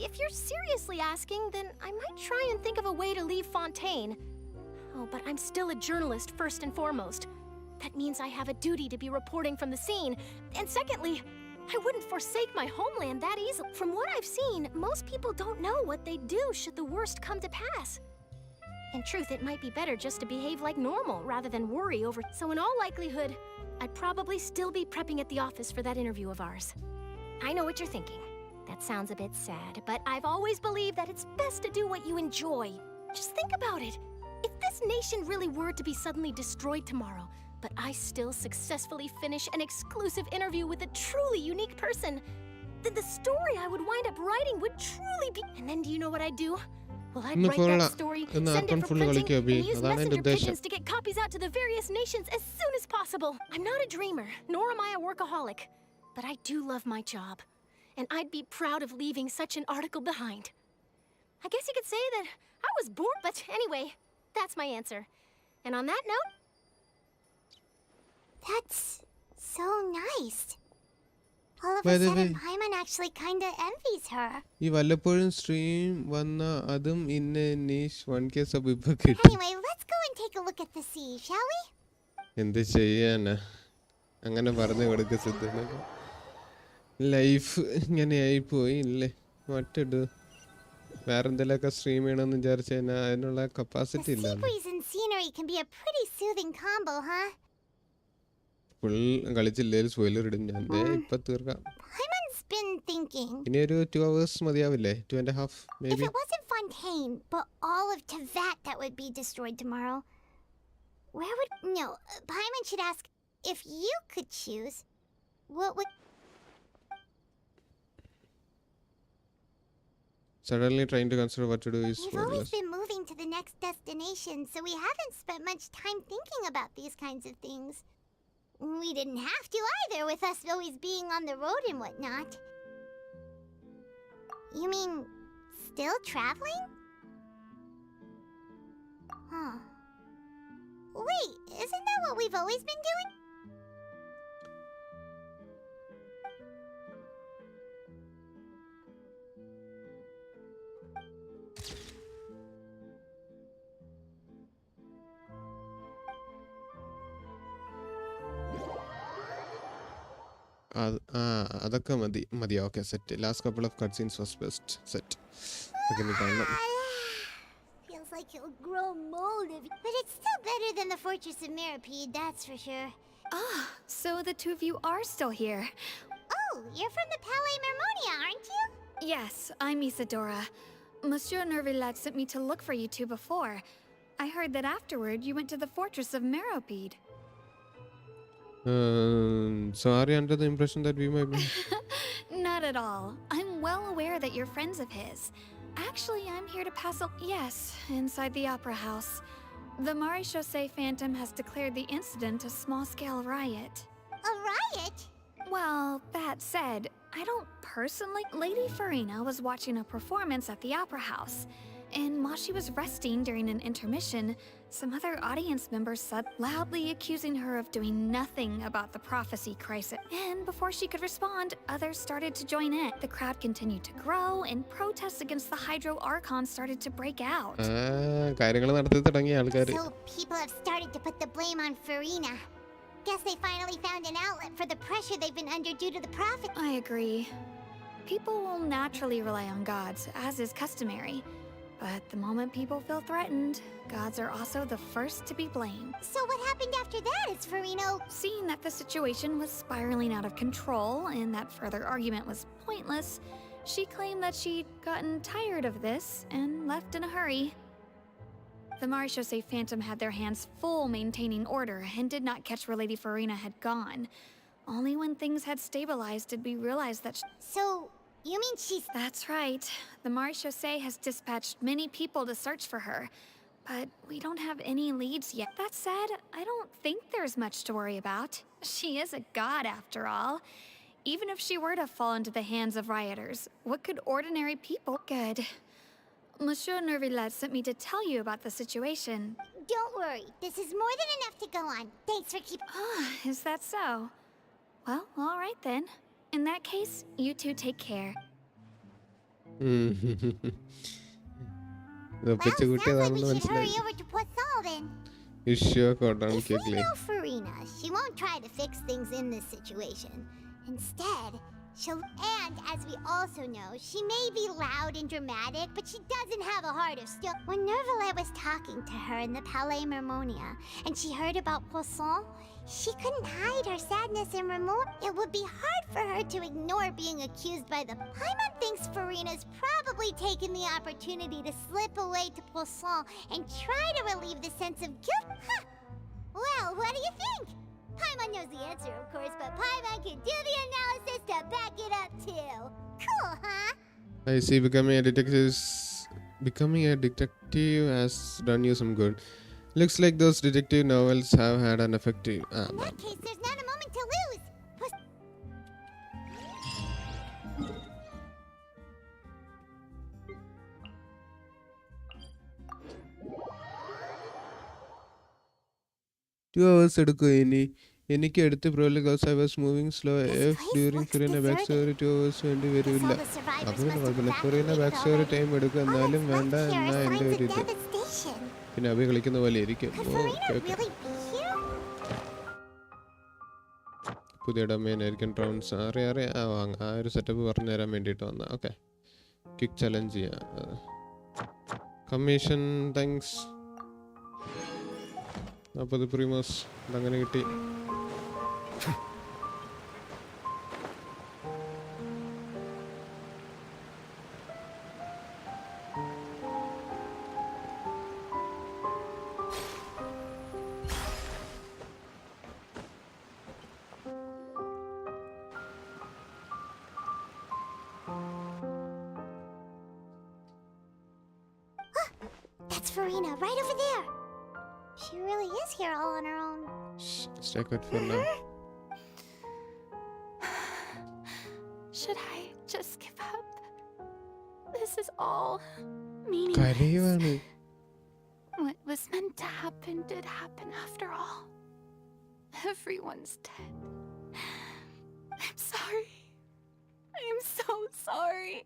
If you're seriously asking, then I might try and think of a way to leave Fontain. Oh, but I'm still a journalist first and foremost. That means I have a duty to be reporting from the scene. And secondly, I wouldn't forsake my homeland that easily. From what I've seen, most people don't know what they'd do should the worst come to pass. In truth, it might be better just to behave like normal rather than worry over... So in all likelihood, I'd probably still be prepping at the office for that interview of ours. I know what you're thinking. That sounds a bit sad, but I've always believed that it's best to do what you enjoy. Just think about it. If this nation really were to be suddenly destroyed tomorrow, but I still successfully finish an exclusive interview with a truly unique person, then the story I would wind up writing would truly be... And then do you know what I'd do? Well, I'd write that story, send it for printing, and use messenger pigeons to get copies out to the various nations as soon as possible. I'm not a dreamer, nor am I a workaholic, but I do love my job, and I'd be proud of leaving such an article behind. I guess you could say that I was bored, but anyway, that's my answer. And on that note... That's so nice. All of By a the sudden, way- Paimon actually kinda envies her. ഈ വല്ലപ്പോഴും stream വന്ന അതും ഇന്ന niche 1K sub ഇപ്പൊ കിട്ടി. Anyway, let's go and take a look at the sea, shall we? എന്ത് ചെയ്യാനാ? അങ്ങനെ പറഞ്ഞു കൊടുക്ക സിദ്ധനൊക്കെ. ലൈഫ് ഇങ്ങനെയായി പോയി ഇല്ലേ? മറ്റു വേറെന്തെങ്കിലുമൊക്കെ സ്ട്രീം ചെയ്യണമെന്ന് വിചാരിച്ചു കഴിഞ്ഞാൽ അതിനുള്ള കപ്പാസിറ്റി The ഇല്ല. sea breeze and scenery can be a pretty soothing combo, huh? Full കളിച്ചില്ലേലും സ്പോയിലർ ഇടും ഞാൻ. ഇപ്പൊ തീർക്കാം. Paimon's been thinking. ഇനി ഒരു 2 hours മതിയാവില്ലേ? 2.5 If maybe. it wasn't Fontain, but all of Teyvat that would be destroyed tomorrow, where would... No, Paimon should ask, if you could choose, what would... Suddenly trying to consider what to do is We've always pointless. been moving to the next destination, so we haven't spent much time thinking about these kinds of things. We didn't have to either, with us always being on the road and whatnot. You mean, still traveling? Huh. Wait, isn't that what we've always been doing? അതൊക്കെ മതി. Okay set. Last couple off cut scenes was best. Set. കാണണം. Feels like he'll grow mold of... But it's still better than the Fortress of Mirapede, that's for sure. Ah, so the two of you are still here. Oh, you're from the Palais Mermonia, aren't you? Yes, I'm Isadora. Monsieur Nervillat sent me to look for you two before. I heard that afterward you went to the fortress of Meropide. So are you under the impression that we might be? Not at all. I'm well aware that you're friends of his. Actually, I'm here to pass a... Yes, inside the Opera House. The Maréchaussée Phantom has declared the incident a small-scale riot. A riot? Well, that said, I don't personally... Lady Farina was watching a performance at the Opera House, and while she was resting during an intermission, some other audience members said loudly accusing her of doing nothing about the prophecy crisis. And before she could respond, others started to join in. The crowd continued to grow, and protests against the Hydro Archon started to break out. കാര്യങ്ങൾ നടത്തി തുടങ്ങിയ ആൾക്കാർ. So people have started to put the blame on Farina. Guess they finally found an outlet for the pressure they've been under due to the prophet. I agree. People will naturally rely on gods, as is customary. But the moment people feel threatened, gods are also the first to be blamed. So what happened after that is Farina... Seeing that the situation was spiraling out of control and that further argument was pointless, she claimed that she'd gotten tired of this and left in a hurry. The Maréchaussée Phantom had their hands full maintaining order and did not catch where Lady Farina had gone. Only when things had stabilized did we realize that So, you mean she's... That's right. The Maréchaussée has dispatched many people to search for her, but we don't have any leads yet. That said, I don't think there's much to worry about. She is a god after all. Even if she were to fall into the hands of rioters, what could ordinary people... Good. Monsieur Nervillat sent me to tell you about the situation. Don't worry. This is more than enough to go on. Thanks for keeping... Ah, is that so? Well, all right then. In that case, you two take care. Well, sounds like we should hurry over to Poisson then. If we know Farina, she won't try to fix things in this situation. Instead, she'll... And, as we also know, she may be loud and dramatic, but she doesn't have a heart of stone. When Nervillat was talking to her in the Palais Mermonia, and she heard about Poisson, she couldn't hide her sadness and remorse. It would be hard for her to ignore being accused by the... Paimon thinks Farina's probably taken the opportunity to slip away to Poisson and try to relieve the sense of guilt. Huh. Well, what do you think? Paimon knows the answer, of course, but Paimon can do the analysis to back it up, too. Cool, huh? I see. Becoming a detective has done you some good. Looks like those detective novels have had an effective... In that case, there's not a moment to lose. Two hours എടുക്കും ഇനി എനിക്ക് എടുത്ത് problem because I was moving slow if during Farina back story 2 hours വേണ്ടി വരില്ല അപ്പോൾ കുഴപ്പമില്ല Farina back story time എടുക്കും എന്നാലും വേണ്ട എന്നാ എൻ്റെ ഒരു ഇത് പിന്നെ അവ കളിക്കുന്ന പോലെ ഇരിക്കും പുതിയ ഡൊമൈൻ ആയിരിക്കും ട്രോൺസ് അറിയാം ആ ഒരു സെറ്റപ്പ് പറഞ്ഞു തരാൻ വേണ്ടിയിട്ട് വന്ന ഓക്കെ ക്വിക്ക് ചലഞ്ച് ചെയ്യാം കമ്മീഷൻ താങ്ക്സ് 40 പ്രീമോസ് അതങ്ങനെ കിട്ടി That's Farina, right over there. She really is here all on her own. Stay good for now. Should I just give up? This is all meaningless. What was meant to happen did happen after all. Everyone's dead. I'm sorry. I am so sorry.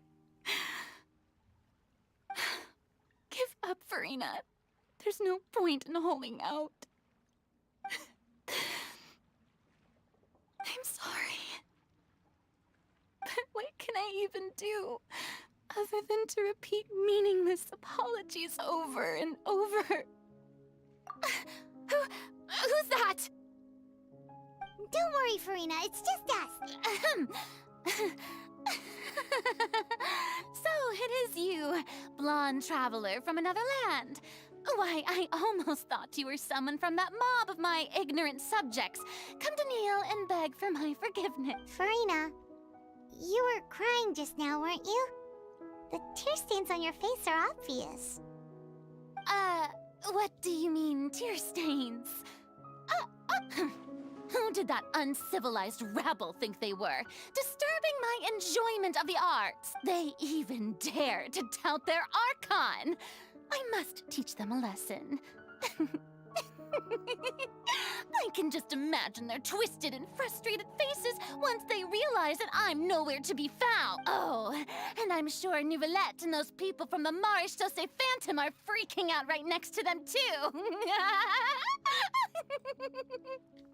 Give up, Farina. There's no point in holding out. I'm sorry. But what can I even do other than to repeat meaningless apologies over and over? Who's that? Don't worry, Farina, it's just us. So it is you, blonde traveler from another land. Why, I almost thought you were someone from that mob of my ignorant subjects. Come to kneel and beg for my forgiveness. Farina, you were crying just now, weren't you? The tear stains on your face are obvious. What do you mean, tear stains? Who did that uncivilized rabble think they were? Disturbing my enjoyment of the arts. They even dare to tout their archon. I must teach them a lesson. I can just imagine their twisted and frustrated faces once they realize that I'm nowhere to be found. Oh, and I'm sure Nouvellette and those people from the Marche Chaussee Phantom are freaking out right next to them too.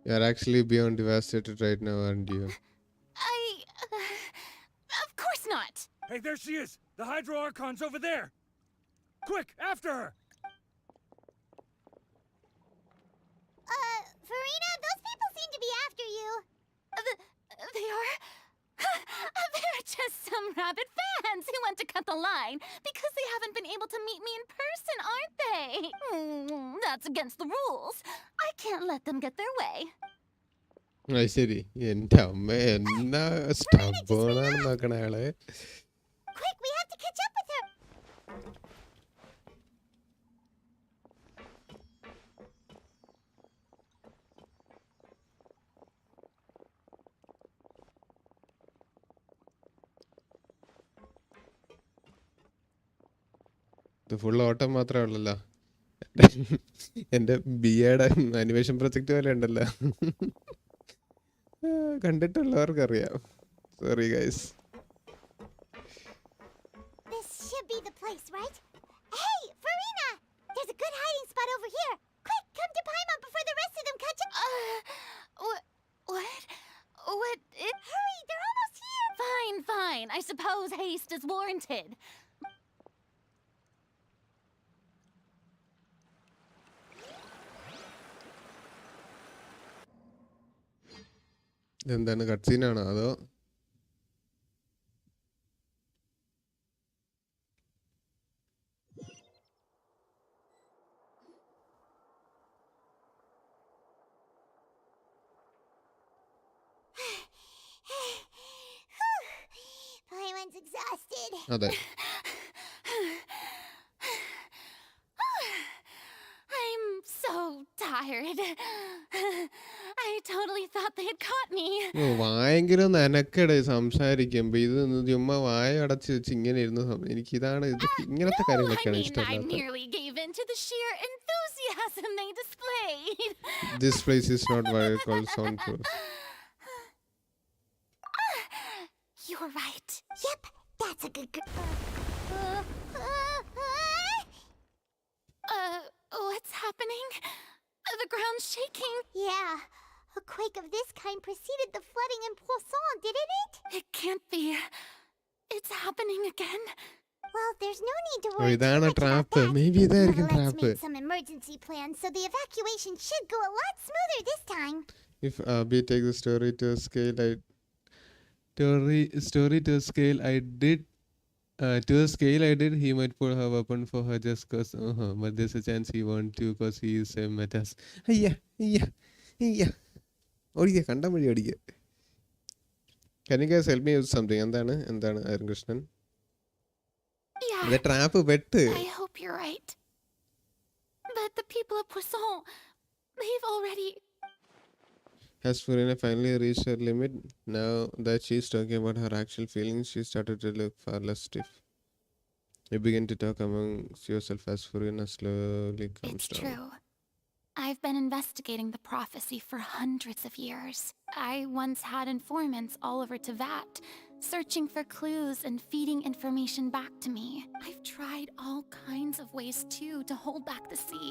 You're actually beyond devastated right now, aren't you? Of course not. Hey, there she is! The Hydro Archon's over there! Quick, after her! Farina, those people seem to be after you. They are? They're just some rabid fans who want to cut the line because they haven't been able to meet me in person, aren't they? That's against the rules. I can't let them get their way. ശരി എൻ്റെ അമ്മ എന്നാ സ്റ്റബേണാണ് നോക്കണ അയാള്. Quick, we have to catch up with her. ഇത് full ഓട്ടം മാത്രമേ ഉള്ളല്ലോ. എൻ്റെ BA-യുടെ അനിമേഷൻ പ്രൊജക്റ്റ് പോലെ ഉണ്ടല്ലോ. കണ്ടിട്ടുള്ളവർക്കറിയാം. Sorry guys. This should be the place, right? Hey, Farina! There's a good hiding spot over here. Quick, come to Paimon before the rest of them catch up. What? Hurry, they're almost here. Fine. I suppose haste is warranted. എന്താണ് കട്ട്സീനാണോ അതോ Paimon's exhausted. അതെ. I'm so tired. I totally thought they had caught me. ഭയങ്കര നനക്കടെ സംസാരിക്കുമ്പോ ഇത് ചുമ്മാ വായ അടച്ച് വെച്ച് ഇങ്ങനെ ഇരുന്ന് എനിക്കിതാണ് ഇങ്ങനത്തെ കാര്യങ്ങളൊക്കെയാണ് I ഇഷ്ടമല്ലാത്ത. nearly gave in to the sheer enthusiasm they displayed. This place is not what I call soundproof. You're right. Yep, that's a good What's happening? The ground's shaking. Yeah, a quake of this kind preceded the flooding in Poisson, didn't it? It can't be. It's happening again. Well, there's no need to Oh, worry too ഇതാണ് much about trap. that. Maybe ഇതായിരിക്കും Let's trap. make some emergency plans so the evacuation should go a lot smoother this time. If Abhi take the story to a scale I did, he might pull her weapon for her just cause. But there's a chance he won't too cause he is a metas. ഓടിക്ക കണ്ടാൽ മതി ഓടിക്ക. Can you guys help me with something? എന്താണ് അരുൺകൃഷ്ണൻ? Yeah. The trap പെട്ട്. I hope you're right. But the people of Poisson, they've already... Has Farina finally reached her limit? Now that she's talking about her actual feelings, she started to look far less stiff. You begin to talk amongst yourself as Farina slowly comes It's down. true. I've been investigating the prophecy for hundreds of years. I once had informants all over Teyvat, searching for clues and feeding information back to me. I've tried all kinds of ways too to hold back the sea.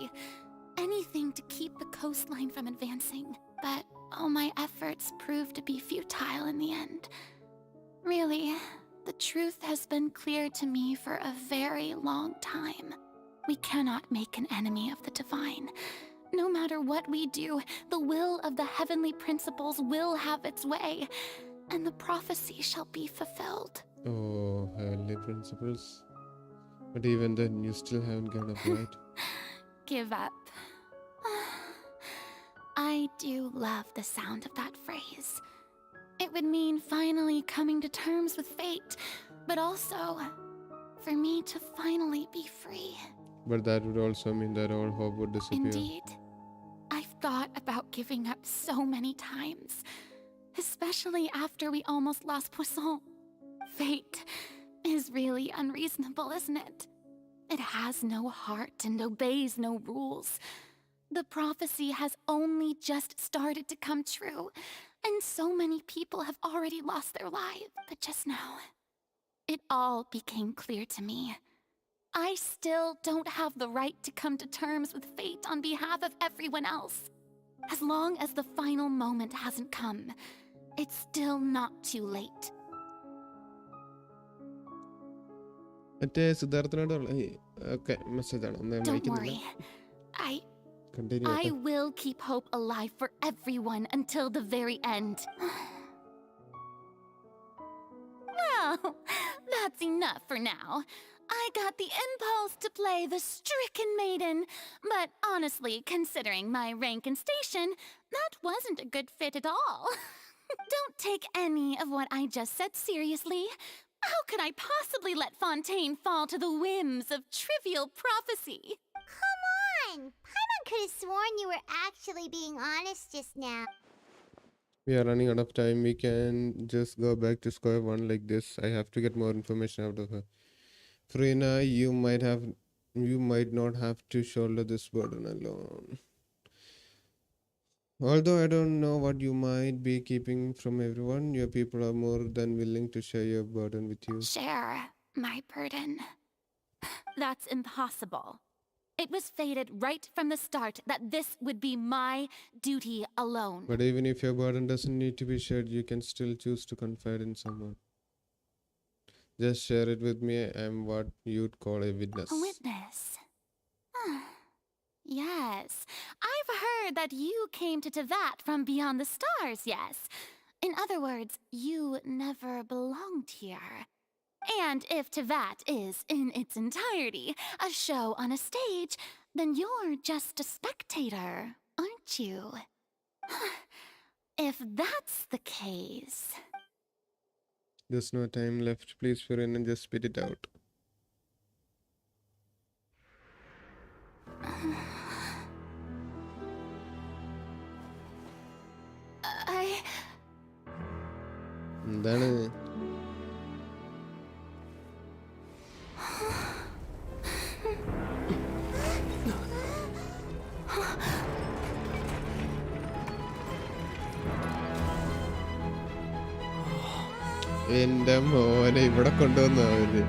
Anything to keep the coastline from advancing. But all my efforts proved to be futile in the end. Really, the truth has been clear to me for a very long time. We cannot make an enemy of the divine. No matter what we do, the will of the heavenly principles will have its way, and the prophecy shall be fulfilled. Oh, heavenly principles. But even then, you still haven't given up, right? Give up. I do love the sound of that phrase. It would mean finally coming to terms with fate, but also for me to finally be free. But that would also mean that all hope would disappear. Indeed. I've thought about giving up so many times, especially after we almost lost Poisson. Fate is really unreasonable, isn't it? It has no heart and obeys no rules. The prophecy has only just started to come true, and so many people have already lost their lives. But just now, it all became clear to me. I still don't have the right to come to terms with fate on behalf of everyone else. As long as the final moment hasn't come, it's still not too late. Okay, message. Don't worry. I will keep hope alive for everyone until the very end. Well, that's enough for now. I got the impulse to play the stricken maiden, but honestly, considering my rank and station, that wasn't a good fit at all. Don't take any of what I just said seriously. How could I possibly let Fontain fall to the whims of trivial prophecy? Come on! Paimon could have sworn you were actually being honest just now. We are running out of time. We can just go back to square one like this. I have to get more information out of her. Frina, you might not have to shoulder this burden alone. Although I don't know what you might be keeping from everyone, your people are more than willing to share your burden with you. Share my burden? That's impossible. It was fated right from the start that this would be my duty alone. But even if your burden doesn't need to be shared, you can still choose to confide in someone. Just share it with me. I'm what you'd call a witness. A witness? Yes. I've heard that you came to Teyvat from beyond the stars, yes. In other words, you never belonged here. And if Teyvat is, in its entirety, a show on a stage, then you're just a spectator, aren't you? If that's the case... There's no time left. Please fill in and just spit it out. എന്താണ് എന്റെ മോനെ ഇവിടെ കൊണ്ടുവന്ന അവര്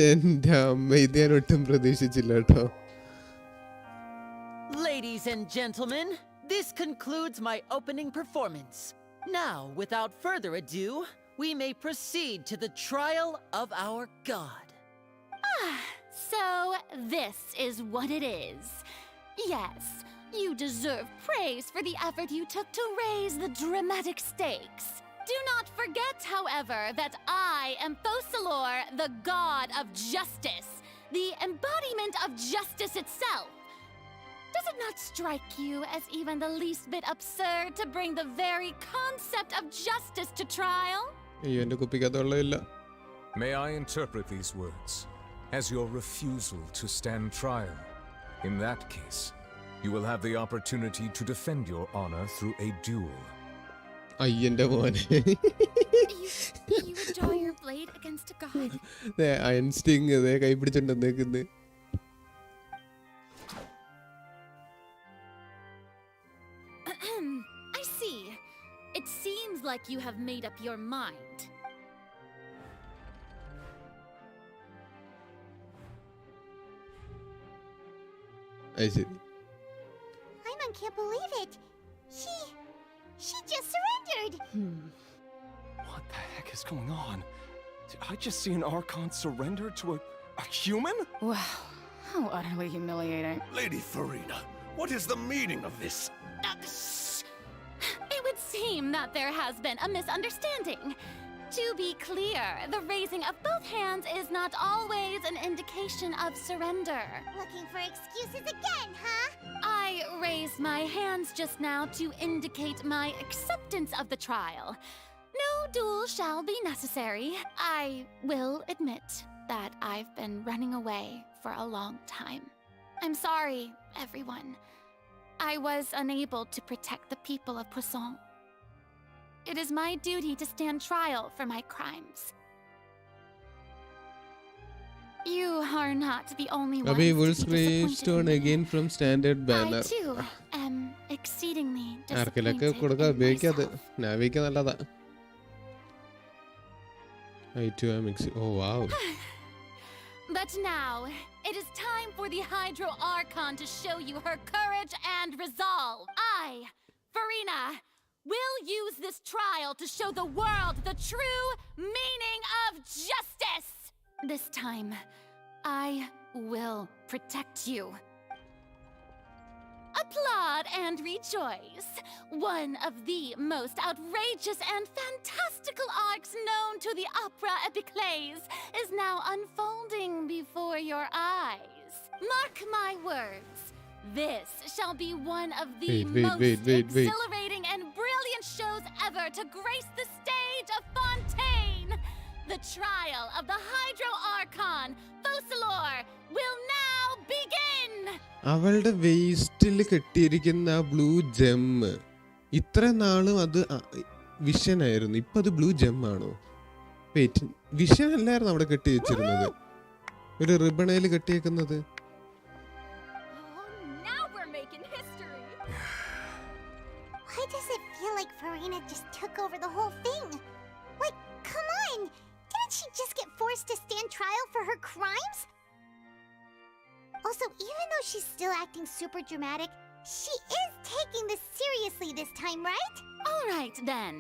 എന്റെ അമ്മ ഇത് ഞാൻ ഒട്ടും പ്രതീക്ഷിച്ചില്ല കേട്ടോ. Ladies and gentlemen, this concludes my opening performance. Now, without further ado, we may proceed to the trial of our god. So, this is what it is. Yes, you deserve praise for the effort you took to raise the dramatic stakes. Do not forget, however, that I am Fosalor, the god of justice, the embodiment of justice itself. Does it not strike you as even the least bit absurd to bring the very concept of justice to trial? May I interpret these words as your refusal to stand trial? In that case, you will have the opportunity to defend your honor through a duel. അയ്യന്റെ മോനെ You would draw your blade against a god? Iron sting കൈ പിടിച്ചോണ്ടെന്നേക്കുന്നത്. I see. It seems like you have made up your mind. I see. Paimon can't believe it. She just surrendered. What the heck is going on? Did I just see an Archon surrender to a human? Wow, how utterly humiliating. Lady Farina, what is the meaning of this? It would seem that there has been a misunderstanding. To be clear, the raising of both hands is not always an indication of surrender. Looking for excuses again, huh? I raised my hands just now to indicate my acceptance of the trial. No duel shall be necessary. I will admit that I've been running away for a long time. I'm sorry, everyone. I was unable to protect the people of Poisson. It is my duty to stand trial for my crimes. You are not the only ones Abhi will to be disappointed stone in me. again from standard banner. I too am exceedingly ആർക്കെങ്കിലൊക്കെ disappointed കൊടുക്കുക in ഉപയോഗിക്കാത് myself. നാവിക്ക് നല്ലതാ. I too am oh wow. But now, it is time for the Hydro Archon to show you her courage and resolve. I, Farina, will use this trial to show the world the true meaning of justice. This time, I will protect you. Applaud and rejoice. One of the most outrageous and fantastical arcs known to the opera epiclese is now unfolding before your eyes. Mark my words. This shall be one of the most exhilarating and brilliant shows ever to grace the stage of Fontain. The trial of the Hydro Archon, Focalor, will now begin! അവളുടെ വേസ്റ്റിൽ കെട്ടിയിരിക്കുന്ന ആ blue gem ഇത്ര നാളും അത് vision ആയിരുന്നു. ഇപ്പൊ അത് blue gem ആണോ? Wait, vision അല്ലായിരുന്നു അവിടെ കെട്ടി വെച്ചിരുന്നത്? ഒരു റിബണയിൽ കെട്ടിയേക്കുന്നത്? Why does it feel like Farina just took over the whole thing? Like, come on! Didn't she just get forced to stand trial for her crimes? Also, even though she's still acting super dramatic, she is taking this seriously this time, right? All right, then.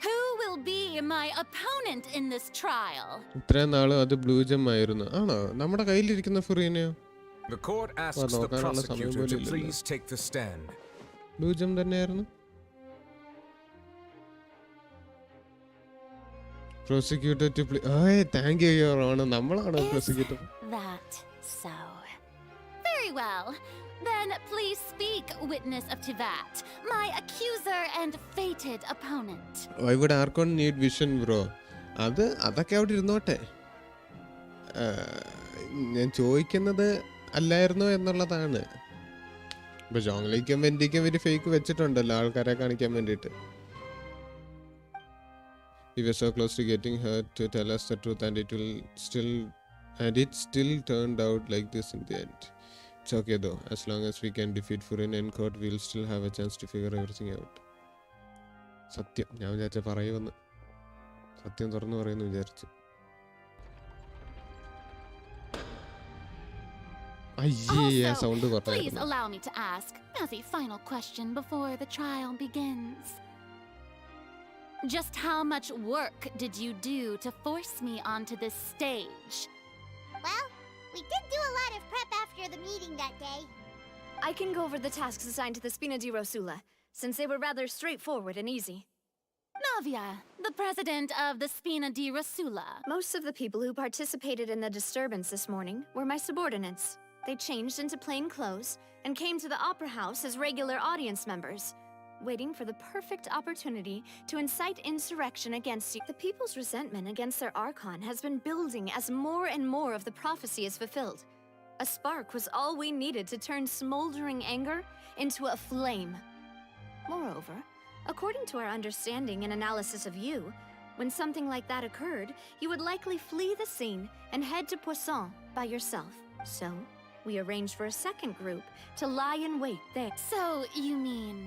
Who will be my opponent in this trial? ഇത്രയും നാളും അത് blue gem ആയിരുന്നു. ആണോ? നമ്മുടെ കയ്യിലിരിക്കുന്ന ഫുറീനയോ? The court asks the prosecutor to please take the stand. Blue gem തന്നെയായിരുന്നു. Prosecutor to please. Oh, thank you, Your Honor. നമ്മളാണ് prosecutor. That so? Very well. Then please speak, witness of Teyvat, my accuser and fated opponent. Why would Archon need vision, bro? അതൊക്കെ അവിടെ ഇരുന്നോട്ടെ. ഞാൻ ചോദിക്കുന്നത് അല്ലായിരുന്നോ എന്നുള്ളതാണ്. ഇപ്പൊ ജോങ്ലിക്കും വെൻഡിക്കും ഒരു ഫേക്ക് വെച്ചിട്ടുണ്ടല്ലോ ആൾക്കാരെ കാണിക്കാൻ വേണ്ടിയിട്ട്. We were so close to getting her to tell us the truth, and it still turned out like this in the end. It's okay though, as long as we can defeat Furin in court, we'll still have a chance to figure everything out. സത്യം ഞാൻ വിചാരിച്ച പറയുമെന്ന്. സത്യം തുറന്നു പറയുന്നു വിചാരിച്ചു. അയ്യേ sound Please കുറവായിരുന്നു. allow me to ask, as a final question before the trial begins. Just how much work did you do to force me onto this stage? Well, we did do a lot of prep after the meeting that day. I can go over the tasks assigned to the Spina di Rosula, since they were rather straightforward and easy. Navia, the president of the Spina di Rosula. Most of the people who participated in the disturbance this morning were my subordinates. They changed into plain clothes and came to the Opera House as regular audience members, waiting for the perfect opportunity to incite insurrection against you. The people's resentment against their Archon has been building as more and more of the prophecy is fulfilled. A spark was all we needed to turn smoldering anger into a flame. Moreover, according to our understanding and analysis of you, when something like that occurred, you would likely flee the scene and head to Poisson by yourself. So, we arranged for a second group to lie in wait there. So, you mean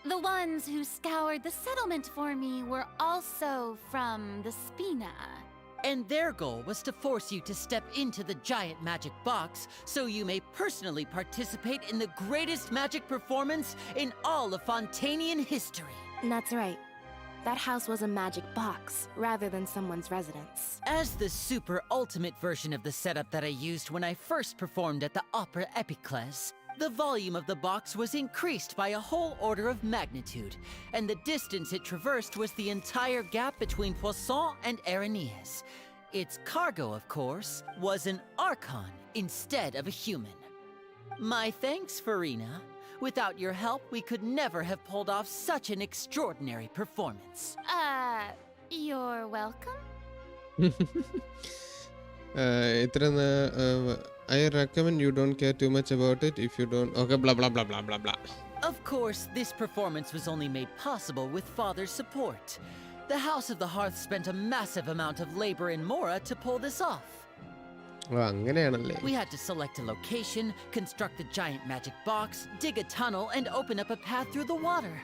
the ones who scoured the settlement for me were also from the Spina? And their goal was to force you to step into the giant magic box so you may personally participate in the greatest magic performance in all of Fontainian history. That's right. that house was a magic box rather than someone's residence. As the super ultimate version of the setup that I used when I first performed at the Opera Epiclese, the volume of the box was increased by a whole order of magnitude, and the distance it traversed was the entire gap between Poisson and Araneas. Its cargo, of course, was an Archon instead of a human. My thanks, Farina. Without your help, we could never have pulled off such an extraordinary performance. You're welcome? I recommend you don't care too much about it if you don't. Okay, blah blah blah blah blah blah. Of course, this performance was only made possible with Father's support. The House of the Hearth spent a massive amount of labor in Mora to pull this off. We had to select a location, construct the giant magic box, dig a tunnel, and open up a path through the water.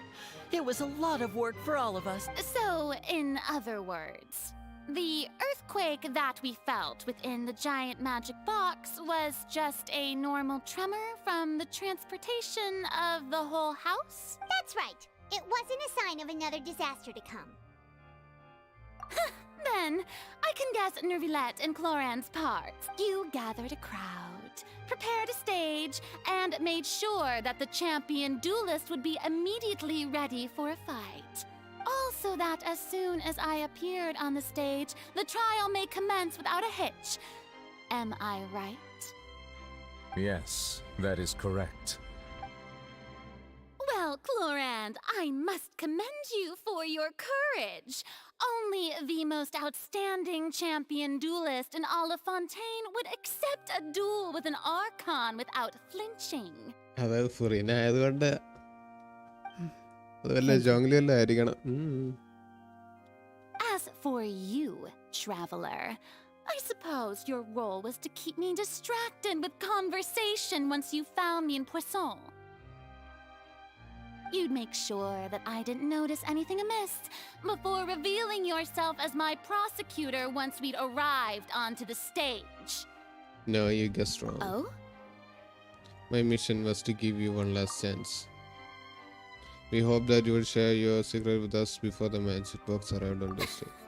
It was a lot of work for all of us. So, in other words, the earthquake that we felt within the giant magic box was just a normal tremor from the transportation of the whole house? That's right. It wasn't a sign of another disaster to come. Then, I can guess Nervilette and Cloran's parts. You gathered a crowd, prepared a stage, and made sure that the champion duelist would be immediately ready for a fight. Also that as soon as I appeared on the stage, the trial may commence without a hitch. Am I right? Yes, that is correct. Well, Clorand, I must commend you for your courage. Only the most outstanding champion duelist in all of Fontaine would accept a duel with an Archon without flinching. അതായത് ഫുറീന ആയതുകൊണ്ട് അത് വല്ല ജോങ്ലിയല്ല ആയിരിക്കണം. As for you, traveler, I suppose your role was to keep me distracted with conversation once you found me in Poisson. You'd make sure that I didn't notice anything amiss before revealing yourself as my prosecutor once we'd arrived onto the stage. No, you guessed wrong. Oh? My mission was to give you one last chance. We hope that you will share your secret with us before the magic box arrived on the stage.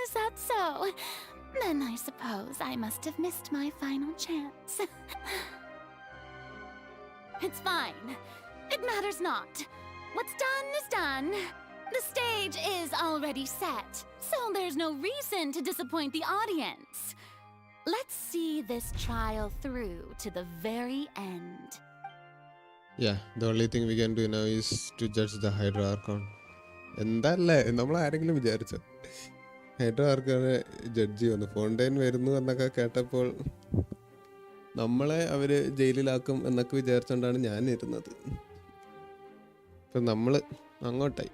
Is that so? Then I suppose I must have missed my final chance. It's fine. It matters not. What's done is done. The stage is already set, so there's no reason to disappoint the audience. Let's see this trial through to the very end. Yeah, the only thing we can do now is to judge the Hydra Archon. എന്തല്ലേ നമ്മൾ ആരെങ്കിലും വിചാരിച്ചോ hydro ആർക്കാണ് judge ചെയ്യുന്നു ഫോണ്ടൈൻ വരുന്നു എന്നൊക്കെ കേട്ടപ്പോൾ നമ്മളെ അവര് ജയിലിലാക്കും എന്നൊക്കെ വിചാരിച്ചോണ്ടാണ് ഞാൻ ഇരുന്നത്. ഇപ്പൊ നമ്മള് അങ്ങോട്ടായി.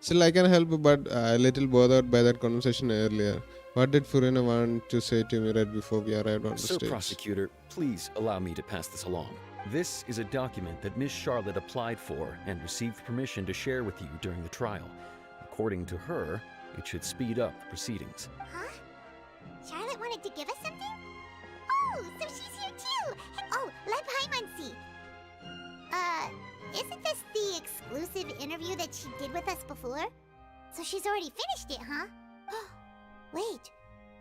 Still I can help, but a little bothered by that conversation earlier. What did Furina want to say to me right before we arrived on the stage? Sir Prosecutor, please allow me to pass this along. This is a document that Miss Charlotte applied for and received permission to share with you during the trial. According to her, it should speed up the proceedings. Huh? Charlotte wanted to give us something? Oh, so she's here too! Oh, let Paimon see. Isn't this the exclusive interview that she did with us before? So she's already finished it, huh? Wait,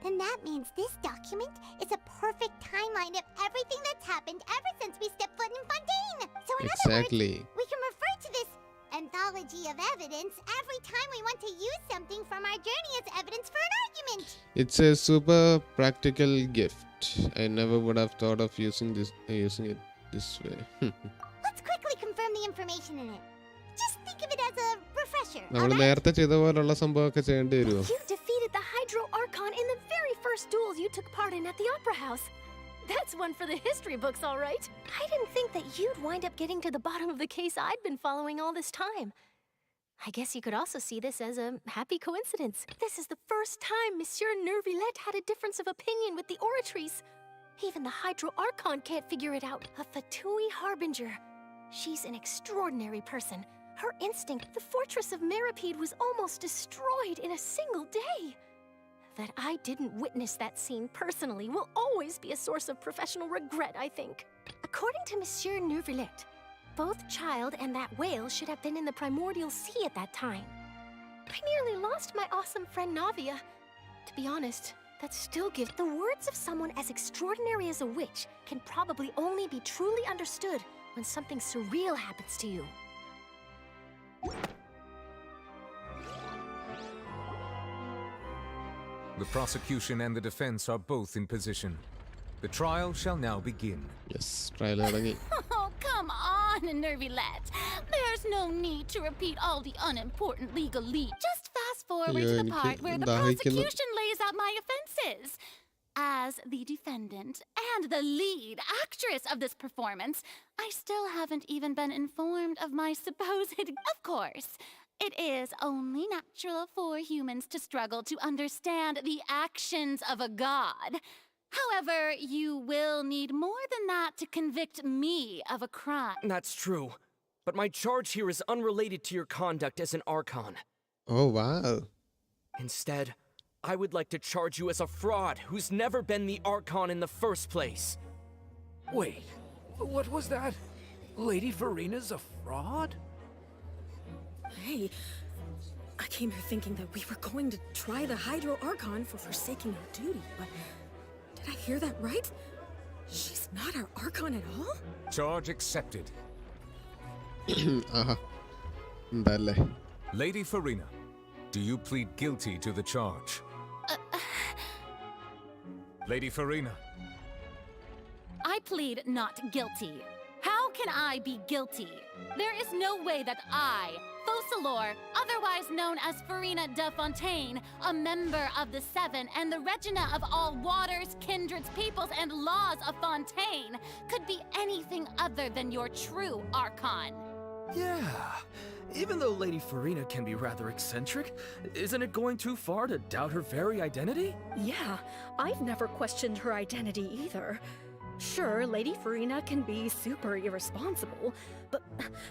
then that means this document is a perfect timeline of everything that's happened ever since we stepped foot in Fontaine! So in other words, we can refer to this anthology of evidence every time we want to use something from our journey as evidence for an argument! It's a super practical gift. I never would have thought of using it this way. Let's quickly confirm the information in it. Just think of it as a refresher. നമ്മൾ നേരത്തെ ചെയ്ത പോലുള്ള സംഭവമൊക്കെ ചെയ്യേണ്ടി വരുമോ? You defeated the Hydro Archon in the very first duels you took part in at the Opera House. That's one for the history books, all right. I didn't think that you'd wind up getting to the bottom of the case I'd been following all this time. I guess you could also see this as a happy coincidence. This is the first time Monsieur Nervilette had a difference of opinion with the oratories. Even the Hydro Archon can't figure it out. A Fatui Harbinger. She's an extraordinary person. Her instinct, the fortress of Meripede was almost destroyed in a single day. That I didn't witness that scene personally will always be a source of professional regret, I think. According to Monsieur Nervilette, both child and that whale should have been in the primordial sea at that time. I nearly lost my awesome friend Navia. To be honest, that still gives the words of someone as extraordinary as a witch can probably only be truly understood when something surreal happens to you. The prosecution and the defense are both in position. The trial shall now begin. Yes, trial തുടങ്ങി. Oh, come on, Nervilette. There's no need to repeat all the unimportant legalese. Just fast forward to the part where the prosecution lays out my offenses. As the defendant and the lead actress of this performance, I still haven't even been informed of my supposed... Of course, it is only natural for humans to struggle to understand the actions of a god. However, you will need more than that to convict me of a crime. That's true. But my charge here is unrelated to your conduct as an Archon. Oh, wow. Instead, I would like to charge you as a fraud who's never been the Archon in the first place. Wait, what was that? Lady Farina's a fraud? Hey, I came here thinking that we were going to try the Hydro Archon for forsaking our duty, but did I hear that right? She's not our Archon at all? Charge accepted. Aha. Dale. Lady Farina, do you plead guilty to the charge? Lady Farina. I plead not guilty. How can I be guilty? There is no way that I, Focalor, otherwise known as Farina de Fontain, a member of the Seven and the Regina of all waters, kindreds, peoples, and laws of Fontain, could be anything other than your true Archon. Yeah. Even though Lady Farina can be rather eccentric, isn't it going too far to doubt her very identity? Yeah, I've never questioned her identity either. Sure, Lady Farina can be super irresponsible, but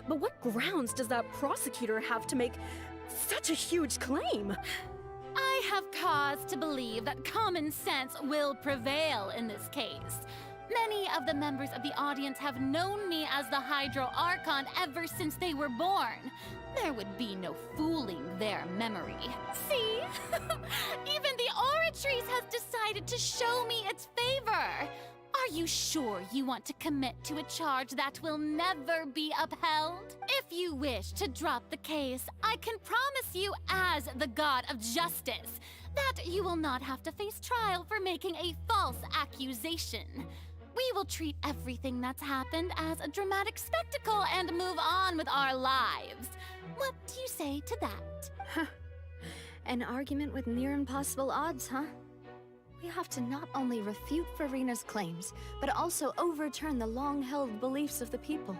what grounds does that prosecutor have to make such a huge claim? I have cause to believe that common sense will prevail in this case. Many of the members of the audience have known me as the Hydro Archon ever since they were born. There would be no fooling their memory. See? Even the Oratrice has decided to show me its favor. Are you sure you want to commit to a charge that will never be upheld? If you wish to drop the case, I can promise you as the god of justice that you will not have to face trial for making a false accusation. We will treat everything that's happened as a dramatic spectacle and move on with our lives. What do you say to that? An argument with near impossible odds, huh? We have to not only refute Farina's claims, but also overturn the long-held beliefs of the people.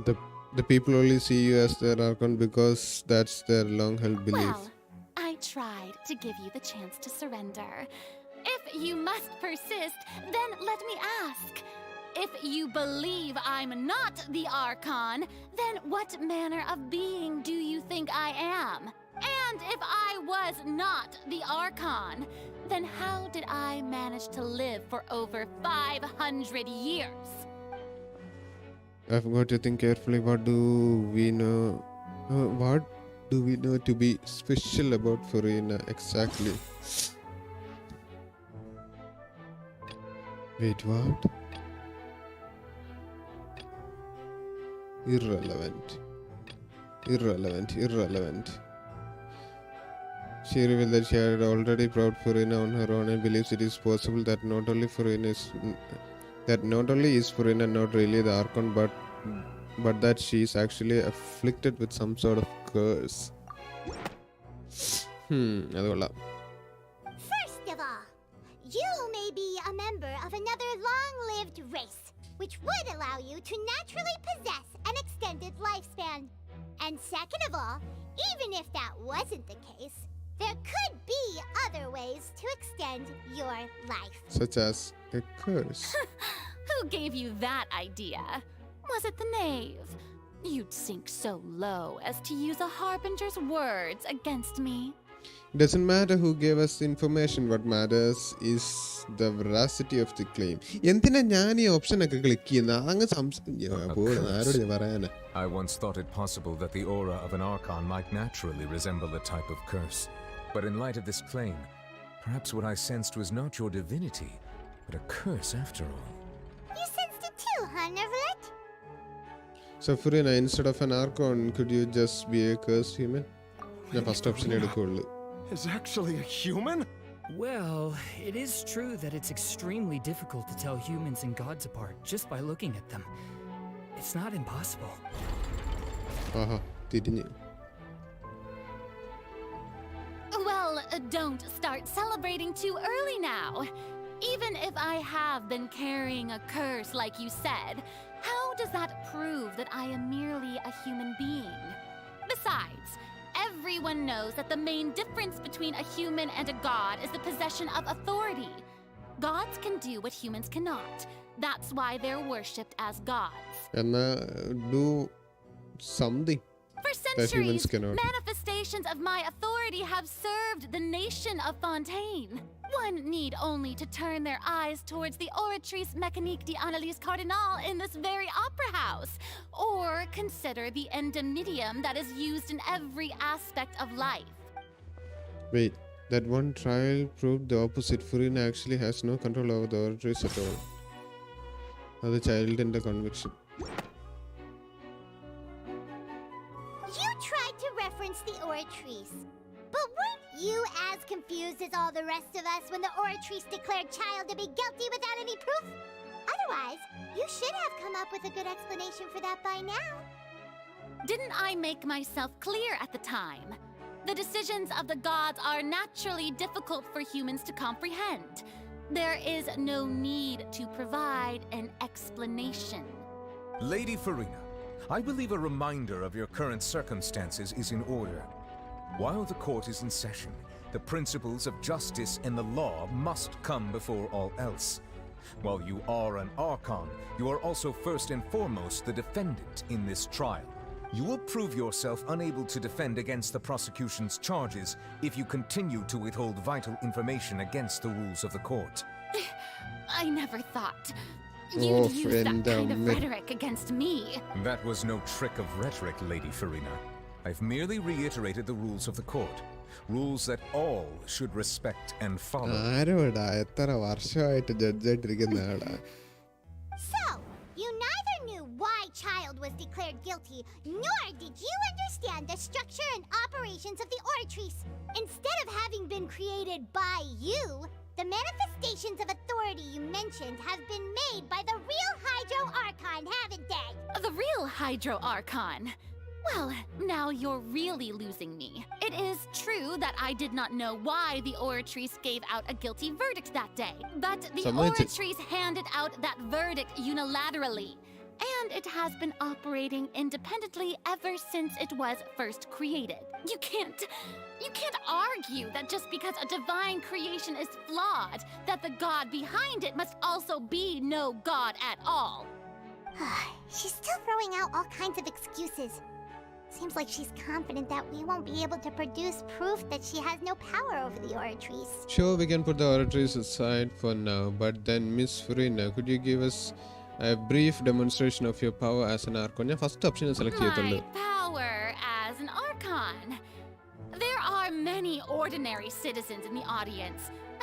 The people only see you as their Archon because that's their long-held belief. Well, I tried to give you the chance to surrender. If you must persist, then let me ask. If you believe I'm not the Archon, then what manner of being do you think I am? And if I was not the Archon, then how did I manage to live for over 500 years? I've got to think carefully. What do we know? What do we know to be special about Farina exactly? Wait, what? Irrelevant. She revealed that she had already brought Farina on her own and believes it is possible that not only is Farina not really the Archon, but that she is actually afflicted with some sort of curse. അത് കൊള്ളാം. First of all, you may be a member of another long-lived race, which would allow you to naturally possess an extended lifespan. And second of all, even if that wasn't the case, there could be other ways to extend your life. Such as a curse. Who gave you that idea? Was it the knave? You'd sink so low as to use a harbinger's words against me. Doesn't matter who gave us the information. What matters is the veracity of the claim. എന്തിനാ ഞാൻ ഈ option ഒക്കെ click ചെയ്യുന്നത്? അങ്ങ് പറയാനാ. I once thought it possible that the aura of an Archon might naturally resemble a type of curse. But in light of this claim, perhaps what I sensed was not your divinity, but a curse after all. You sensed it too, huh, Nervalet? So Furina, instead of an Archon, could you just be a cursed human? The first option എടുക്കുള്ളൂ. Is actually a human? Well, it is true that it's extremely difficult to tell humans and gods apart just by looking at them. It's not impossible. ആഹാ തിരിഞ്ഞു. Well, don't start celebrating too early now. Even if I have been carrying a curse like you said, how does that prove that I am merely a human being? Besides, everyone knows that the main difference between a human and a god is the possession of authority. Gods can do what humans cannot. That's why they're worshipped as gods. എന്നാ do something For that humans centuries, cannot. manifestations of my authority have served the nation of Fontain. One need only to turn their eyes towards the Oratrice Mécanique d'Analyse Cardinal in this very opera house, or consider the endemidium that is used in every aspect of life. Wait, that one trial proved the opposite. Furina actually has no control over the Oratrice at all. That's a child in the conviction. You tried to reference the Oratrice. But weren't you as confused as all the rest of us when the Oratrice declared child to be guilty without any proof? Otherwise, you should have come up with a good explanation for that by now. Didn't I make myself clear at the time? The decisions of the gods are naturally difficult for humans to comprehend. There is no need to provide an explanation. Lady Furina, I believe a reminder of your current circumstances is in order. While the court is in session, the principles of justice and the law must come before all else. While you are an Archon, you are also first and foremost the defendant in this trial. You will prove yourself unable to defend against the prosecution's charges if you continue to withhold vital information against the rules of the court. I never thought you'd use that kind of rhetoric against me. That was no trick of rhetoric, Lady Furina. I've merely reiterated the rules of the court. Rules that all should respect and follow. ആരോടാ എത്ര വർഷമായിട്ട് ജഡ്ജായിട്ടിരിക്കുന്ന ആളാ. So, you neither knew why child was declared guilty, nor did you understand the structure and operations of the Oratrice. Instead of having been created by you, the manifestations of authority you mentioned have been made by the real Hydro Archon, haven't they? The real Hydro Archon? Well, now you're really losing me. It is true that I did not know why the Oratrice gave out a guilty verdict that day, but the Oratrice handed out that verdict unilaterally, and it has been operating independently ever since it was first created. You can't argue that just because a divine creation is flawed, that the god behind it must also be no god at all. She's still throwing out all kinds of excuses. Seems like she's confident that we won't be able to produce proof that she has no power over the Oratrice. Sure, we can put the Oratrice aside for now, but then Miss Furina, could you give us a brief demonstration of your power as an Archon? First option select My power as an Archon. There are many ordinary citizens in the audience.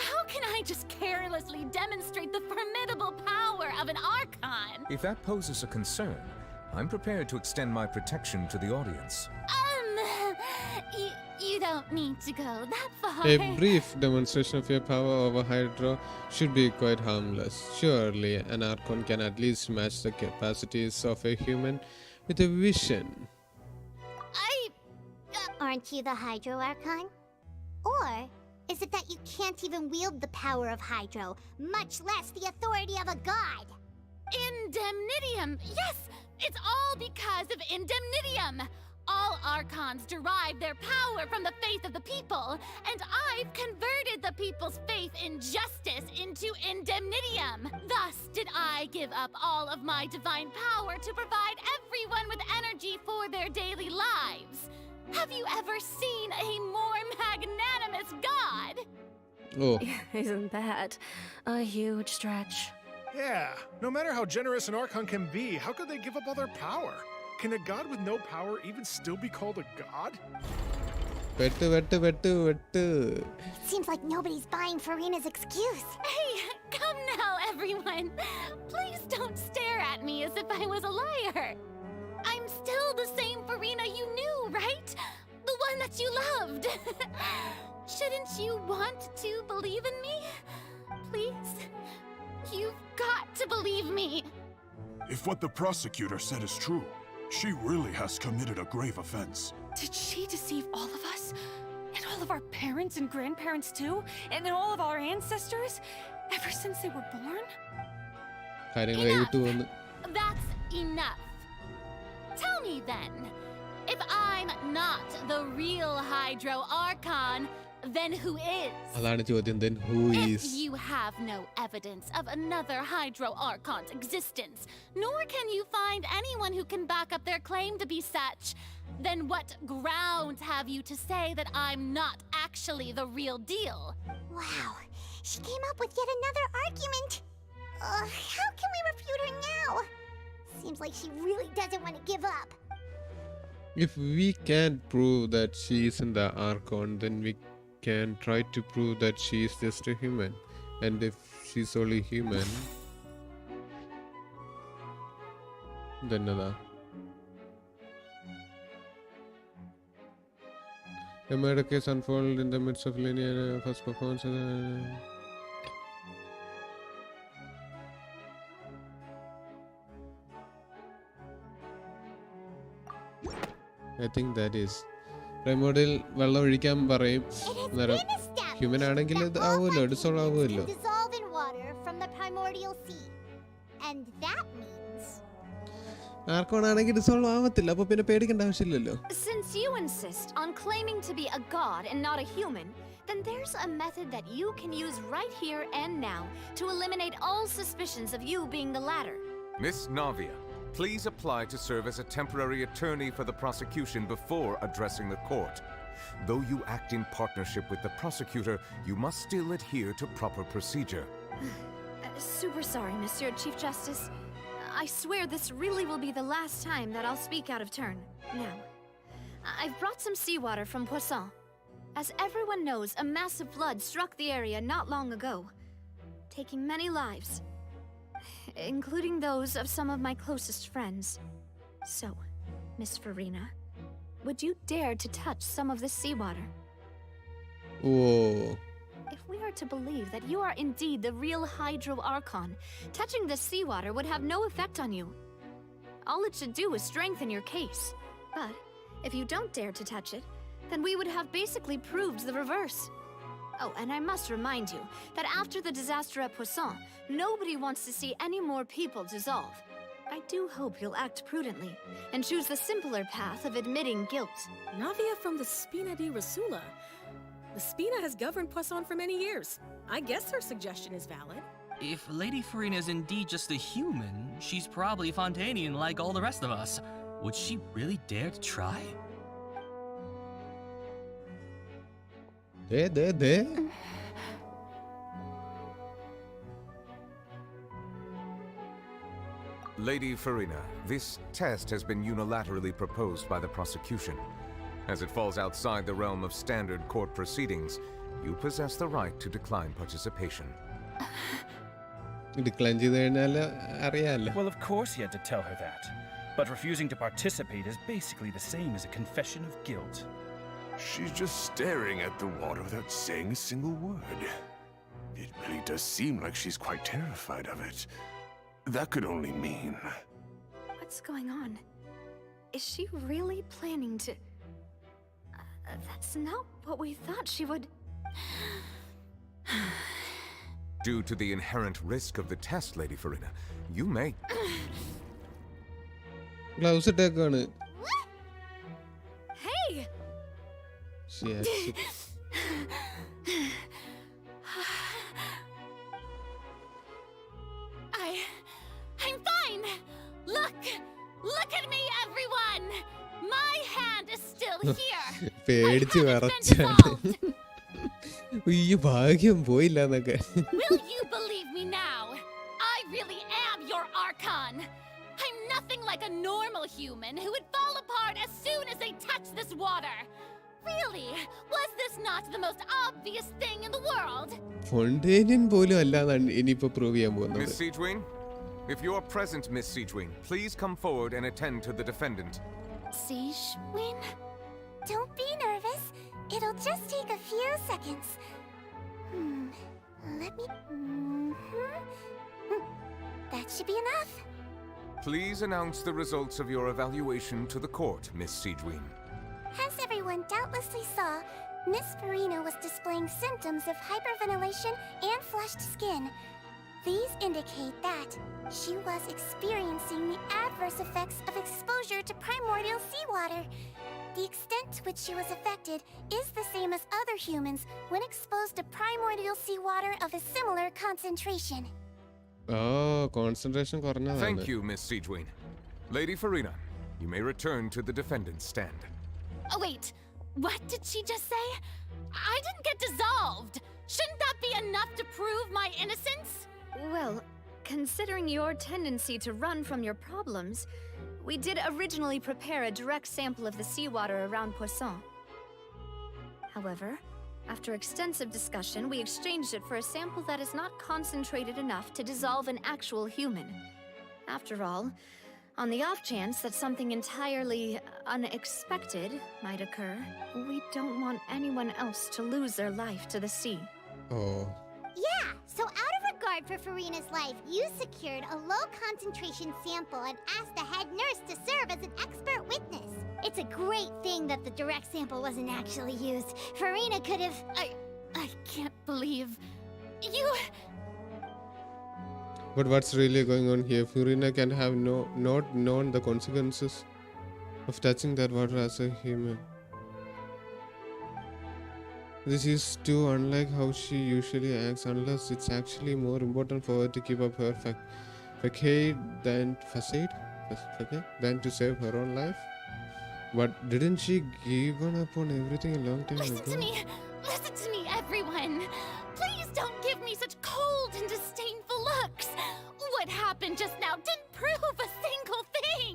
How can I just carelessly demonstrate the formidable power of an Archon? If that poses a concern, I'm prepared to extend my protection to the audience. You don't need to go that far. A brief demonstration of your power over Hydro should be quite harmless. Surely, an Archon can at least match the capacities of a human with a vision. Aren't you the Hydro Archon? Or is it that you can't even wield the power of Hydro, much less the authority of a god? Indemnidium! Yes! It's all because of Indemnidium! All Archons derive their power from the faith of the people, and I've converted the people's faith in justice into Indemnidium. Thus did I give up all of my divine power to provide everyone with energy for their daily lives. Have you ever seen a more magnanimous god? Oh. Isn't that a huge stretch? Yeah, no matter how generous an Archon can be, how could they give up all their power? Can a god with no power even still be called a god? Vettu. Seems like nobody's buying Farina's excuse. Hey, come now, everyone. Please don't stare at me as if I was a liar. I'm still the same Farina you knew, right? The one that you loved. Shouldn't you want to believe in me? Please? You've got to believe me. If what the prosecutor said is true, she really has committed a grave offense. Did she deceive all of us? And all of our parents and grandparents too? And all of our ancestors? Ever since they were born? That's enough. Tell me then, if I'm not the real Hydro Archon, then who is? അതാണ് ചോദ്യം. Then who is? If you have no evidence of another Hydro Archon's existence, nor can you find anyone who can back up their claim to be such, then what grounds have you to say that I'm not actually the real deal? Wow, she came up with yet another argument. How can we refute her now? Seems like she really doesn't want to give up. If we can't prove that she isn't the Archon, then we can try to prove that she is just a human. And if she's only human, then nada. A murder case unfolded in the midst of linear first performance. I think that is. Primordial വെള്ളം ഒഴിക്കാൻ പറയും. Human ആണെങ്കിൽ ഇത് ആവുമല്ലോ, dissolve ആവുമല്ലോ. Dissolve in water from the primordial sea. And that means argon ആണെങ്കിൽ dissolve ആവത്തില്ല, അപ്പോൾ പിന്നെ പേടിക്കേണ്ട ആവശ്യമില്ലല്ലോ. Since you insist on claiming to be a god and not a human, then there's a method that you can use right here and now to eliminate all suspicions of you being the latter. Miss Navia, please apply to serve as a temporary attorney for the prosecution before addressing the court. Though you act in partnership with the prosecutor, you must still adhere to proper procedure. Super sorry, Monsieur Chief Justice. I swear this really will be the last time that I'll speak out of turn. Now, I've brought some seawater from Poisson. As everyone knows, a massive flood struck the area not long ago, taking many lives, including those of some of my closest friends. So, Miss Farina, would you dare to touch some of this seawater? Whoa. If we are to believe that you are indeed the real Hydro Archon, touching this seawater would have no effect on you. All it should do is strengthen your case. But if you don't dare to touch it, then we would have basically proved the reverse. Oh, and I must remind you that after the disaster at Poisson, nobody wants to see any more people dissolve. I do hope you'll act prudently and choose the simpler path of admitting guilt. Navia from the Spina di Rasula. The Spina has governed Poisson for many years. I guess her suggestion is valid. If Lady Farina is indeed just a human, she's probably Fontanian like all the rest of us. Would she really dare to try? There. Lady Farina, this test has been unilaterally proposed by the prosecution. As it falls outside the realm of standard court proceedings, you possess the right to decline participation. Decline ചെയ്തു കഴിഞ്ഞാൽ അറിയാലോ. Well, of course he had to tell her that. But refusing to participate is basically the same as a confession of guilt. She's just staring at the water without saying a single word. It really does seem like she's quite terrified of it. That could only mean... What's going on? Is she really planning to... that's not what we thought she would... Due to the inherent risk of the test, Lady Farina, you may... Gloves ഇട്ടേക്കാണ്. Hey! I'm fine! Look! Look at me, everyone! My hand is still here! പേടിച്ച് വിറച്ചാണ്. ഈ ഭാഗ്യം പോയില്ല എന്നൊക്കെ. Will you believe me now? I really am your Archon! I'm nothing like a normal human who would fall apart as soon as they touch this water! Really? Was this not the most obvious thing in the world? Fontain പോലും അല്ലാതാണ് ഇനിയിപ്പോ prove ചെയ്യാൻ പോകുന്നത്. Miss Siegwin? If you are present, Miss Siegwin, please come forward and attend to the defendant. Siegwin? Don't be nervous. It'll just take a few seconds. Let me... That should be enough. Please announce the results of your evaluation to the court, Miss Siegwin. As everyone doubtlessly saw, Miss Farina was displaying symptoms of hyperventilation and flushed skin. These indicate that she was experiencing the adverse effects of exposure to primordial seawater. The extent to which she was affected is the same as other humans when exposed to primordial seawater of a similar concentration. Oh, concentration കുറഞ്ഞതാണ്. Thank you, Miss Siegwin. Lady Farina, you may return to the defendant's stand. Oh, wait. What did she just say? I didn't get dissolved. Shouldn't that be enough to prove my innocence? Well, considering your tendency to run from your problems, we did originally prepare a direct sample of the seawater around Poisson. However, after extensive discussion, we exchanged it for a sample that is not concentrated enough to dissolve an actual human. After all, on the off chance that something entirely unexpected might occur, we don't want anyone else to lose their life to the sea. Oh. Yeah, so out of regard for Farina's life, you secured a low-concentration sample and asked the head nurse to serve as an expert witness. It's a great thing that the direct sample wasn't actually used. Farina could have... I can't believe... You... But what's really going on here? Farina can have not known the consequences of touching that water as a human. This is too unlike how she usually acts, unless it's actually more important for her to keep up her facade than to save her own life. But didn't she give up on everything a long time ago? Listen to me, everyone! Please don't give me such cold and disdainful looks! What happened just now didn't prove a single thing!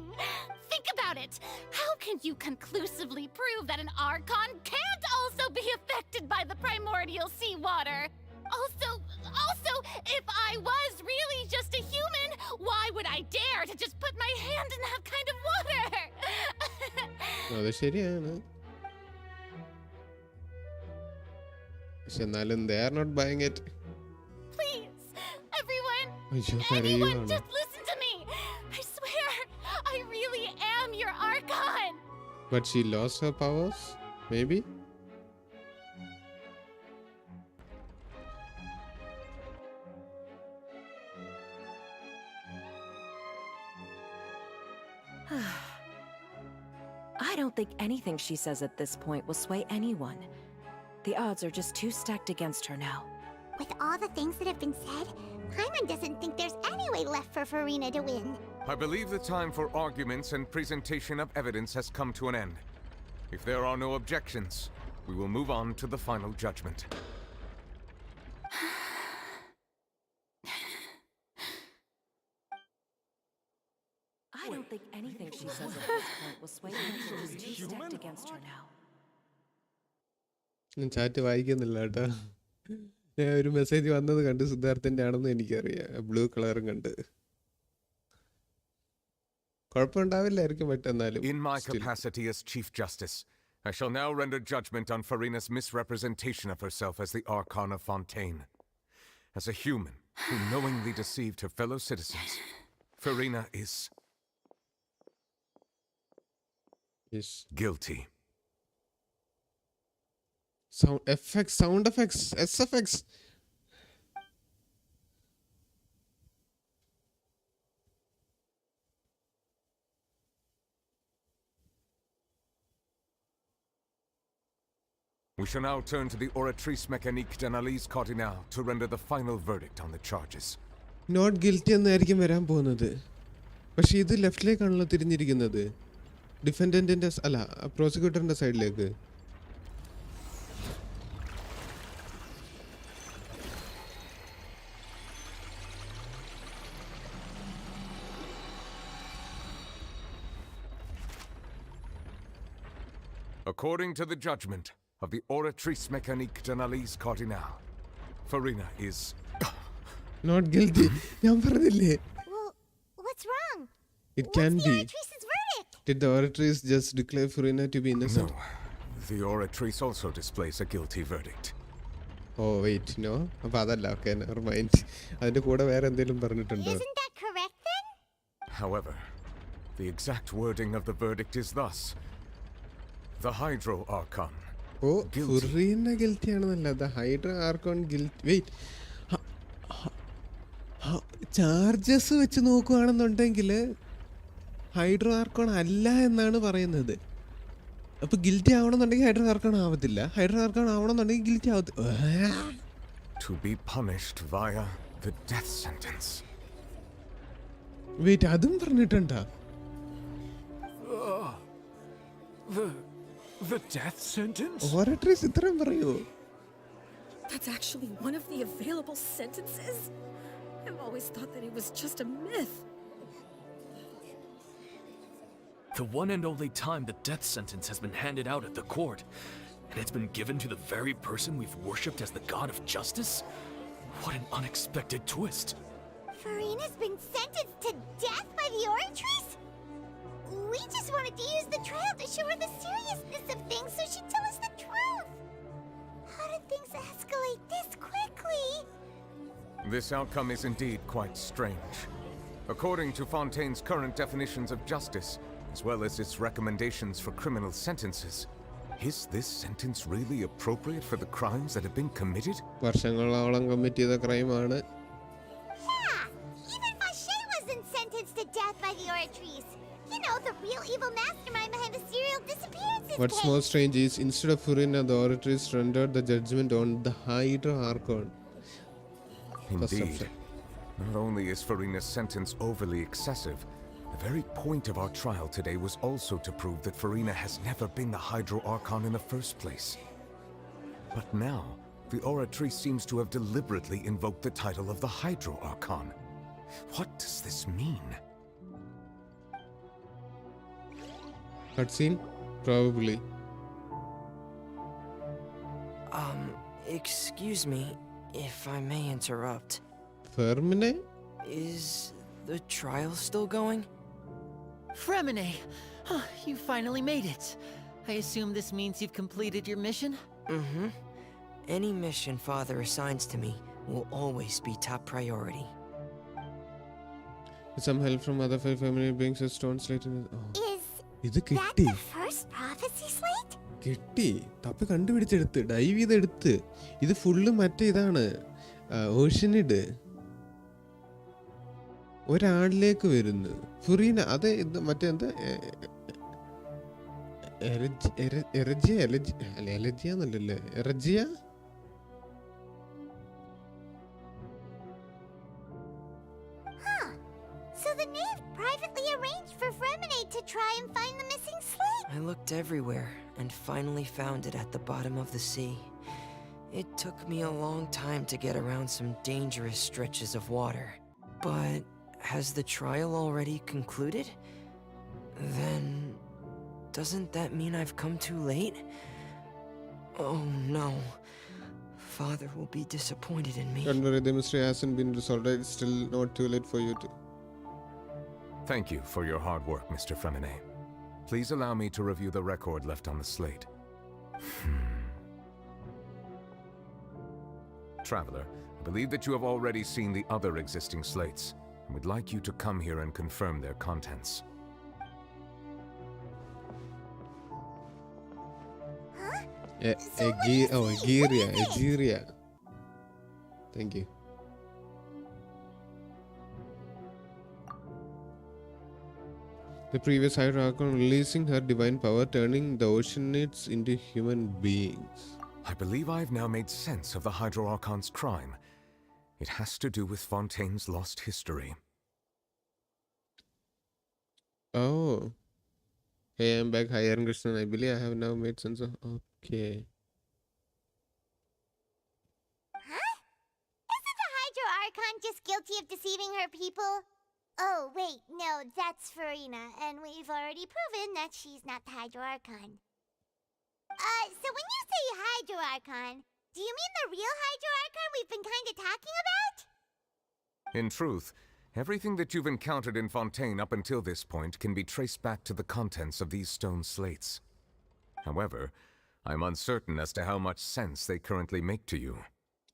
Think about it! How can you conclusively prove that an Archon can't also be affected by the primordial seawater? Also, if I was really just a human, why would I dare to just put my hand in that kind of water? അത് ശരിയാണ്. പക്ഷെ എന്നാലും they are not buying it. Please, everyone, കരയുവാണ്. just listen to me. I swear, I really am your Archon. But she lost her powers, maybe? I don't think anything she says at this point will sway anyone. The odds are just too stacked against her now. With all the things that have been said, Paimon doesn't think there's any way left for Farina to win. I believe the time for arguments and presentation of evidence has come to an end. If there are no objections, we will move on to the final judgment. I don't think anything she says at this point will sway anyone. She's too stacked against her now. ഞാൻ chat വായിക്കുന്നില്ല കേട്ടോ. ഞാൻ ഒരു message വന്നത് കണ്ട് സിദ്ധാർത്ഥന്റെ ആണെന്ന് എനിക്കറിയാം. Blue കളറും കണ്ട്. കുഴപ്പമുണ്ടാവില്ലായിരിക്കും പെട്ടെന്നാലും. In my capacity as Chief Justice, I shall now render judgment on Farina's misrepresentation of herself as the Archon of Fontain. As a human who knowingly deceived her fellow citizens, Farina is guilty. Sound effects, SFX. We shall now turn to the oratrice mécanique d'analyse cardinale to render the final verdict on the charges. Not guilty എന്നായിരിക്കും വരാൻ പോകുന്നത്. പക്ഷെ ഇത് ലെഫ്റ്റിലേക്കാണല്ലോ തിരിഞ്ഞിരിക്കുന്നത്. ഡിഫൻഡന്റിന്റെ അല്ല പ്രോസിക്യൂട്ടറിന്റെ സൈഡിലേക്ക്. According to the judgment of the Oratrice Mécanique d'Analyse Cardinale, Farina is not guilty. ഞാൻ പറഞ്ഞില്ലേ? Well, what's wrong? It can What's the be. Oratrice's verdict? Did the Oratrice just declare Farina to be innocent? No. The Oratrice also displays a guilty verdict. Oh wait, no. അപ്പോൾ അതല്ല. Okay, never mind. അതിന്റെ കൂടെ വേറെ എന്തെങ്കിലും പറഞ്ഞിട്ടുണ്ടോ? Isn't that correct then? However, the exact wording of the verdict is thus: the Hydro Archon. Oh, Farina guilty ആണെന്നല്ല. The Hydro Archon guilty. Wait. Charges വെച്ച് നോക്കുകയാണെന്നുണ്ടെങ്കിൽ ഹൈഡ്രോ ആർക്കോൺ അല്ല എന്നാണ് പറയുന്നത്. അപ്പൊ ഗിൽറ്റി ആവണമെന്നുണ്ടെങ്കിൽ ഹൈഡ്രോ ആർക്കോൺ ആവത്തില്ല. ഹൈഡ്രോ ആർക്കോൺ ആവണമെന്നുണ്ടെങ്കിൽ ഗിൽറ്റി ആവത്തില്ല. To be punished via the death sentence. Wait, അതും പറഞ്ഞിട്ടുണ്ടാ? The death sentence? ഓറട്രീസ് ഇത്രയും പറയൂ? That's actually one of the available sentences? I've always thought that it was just a myth. The one and only time the death sentence has been handed out at the court, and it's been given to the very person we've worshipped as the god of justice? What an unexpected twist. Farina's been sentenced to death by the Oratrice? We just wanted to use the trial to show her the seriousness of things so she'd tell us the truth. How did things escalate this quickly? This outcome is indeed quite strange. According to Fontaine's current definitions of justice, as well as its recommendations for criminal sentences, is this sentence really appropriate for the crimes that have been committed? വർഷങ്ങളോളം commit ചെയ്ത ക്രൈമാണ്. Yeah, even Fontain wasn't sentenced to death by the Oratrice. You know, the real evil mastermind behind the serial disappearances. What's more strange is instead of Farina, the Oratrice rendered the judgment on the Hydro Archon. Indeed. Not only is Farina's sentence overly excessive, the very point of our trial today was also to prove that Farina has never been the Hydro Archon in the first place. But now, the Oratrice seems to have deliberately invoked the title of the Hydro Archon. What does this mean? Cutscene? Probably. Excuse me, if I may interrupt. Fermine? Is the trial still going? Fremine! You finally made it. I assume this means you've completed your mission? Mm-hmm. Any mission Father assigns to me will always be top priority. With some help from other five family brings a stone slate in the... Is that the first prophecy slate? കിട്ടി. തപ്പി കണ്ടുപിടിച്ചെടുത്ത് dive ചെയ്തെടുത്ത്. ഇത് full മറ്റേ ഇതാണ്, ഓഷ്യനിഡ്. ഒരാളിലേക്ക് വരുന്നു ഫുറീന. അത് ഇത് മറ്റേന്താ എറജിയാന്നല്ലേ? എറജിയ. So the knave privately arranged for Fremine to try and find the missing slate. I looked everywhere and finally found it at the bottom of the sea. It took me a long time to get around some dangerous stretches of water. But has the trial already concluded? Then doesn't that mean I've come too late? Oh no. Father will be disappointed in me. Don't worry, the mystery hasn't been resolved. It's still not too late for you to... Thank you for your hard work, Mr. Fremine. Please allow me to review the record left on the slate. Traveler, I believe that you have already seen the other existing slates, and would like you to come here and confirm their contents. Egeria. Thank you. The previous Hydro Archon releasing her divine power, turning the Oceanids into human beings. I believe I've now made sense of the Hydro Archon's crime. It has to do with Fontaine's lost history. Oh. Hey, I'm back. Hi, Aaron Krishnan. I believe I have now made sense of. Okay. Huh? Isn't the Hydro Archon just guilty of deceiving her people? Oh, wait, no, that's Farina, and we've already proven that she's not the Hydro Archon. So when you say Hydro Archon, do you mean the real Hydro Archon we've been kinda talking about? In truth, everything that you've encountered in Fontain up until this point can be traced back to the contents of these stone slates. However, I'm uncertain as to how much sense they currently make to you.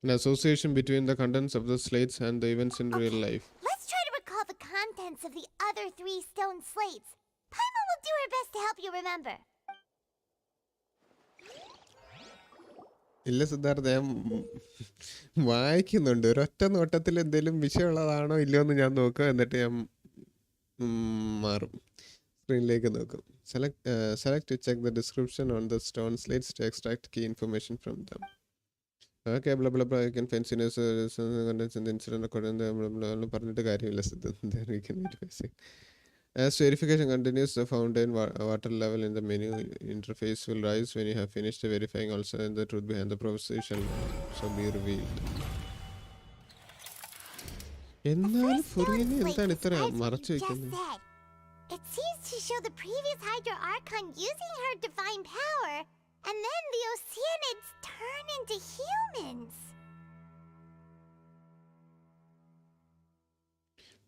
An association between the contents of the slates and the events in real life. Let's try to recall the contents of the other 3 stone slates. Paima will do her best to help you remember. ഇല്ല സിദ്ധാർത്ഥ, ഞാൻ വായിക്കുന്നുണ്ട്. ഒരൊറ്റ നോട്ടത്തിൽ എന്തെങ്കിലും വിഷയമുള്ളതാണോ ഇല്ലയോ എന്ന് ഞാൻ നോക്കുക, എന്നിട്ട് ഞാൻ മാറും, സ്ക്രീനിലേക്ക് നോക്കും. Select to check the description on the stone slates to extract key information from them. Okay, blah blah blah. You can find seniors contents in the incident according to blah blah. പറഞ്ഞിട്ട് കാര്യമില്ല Siddhartha. Then we can verify. As verification continues, the fountain water level in the menu interface will rise when you have finished verifying. Also, and the truth behind the prophecy shall be revealed. എന്നാൽ ഫുറിനെ എന്താണ് ഇത്ര മറച്ചു വെക്കുന്നത്? It seems to show the previous Hydro Archon using her divine power, and then the Oceanids turn into humans.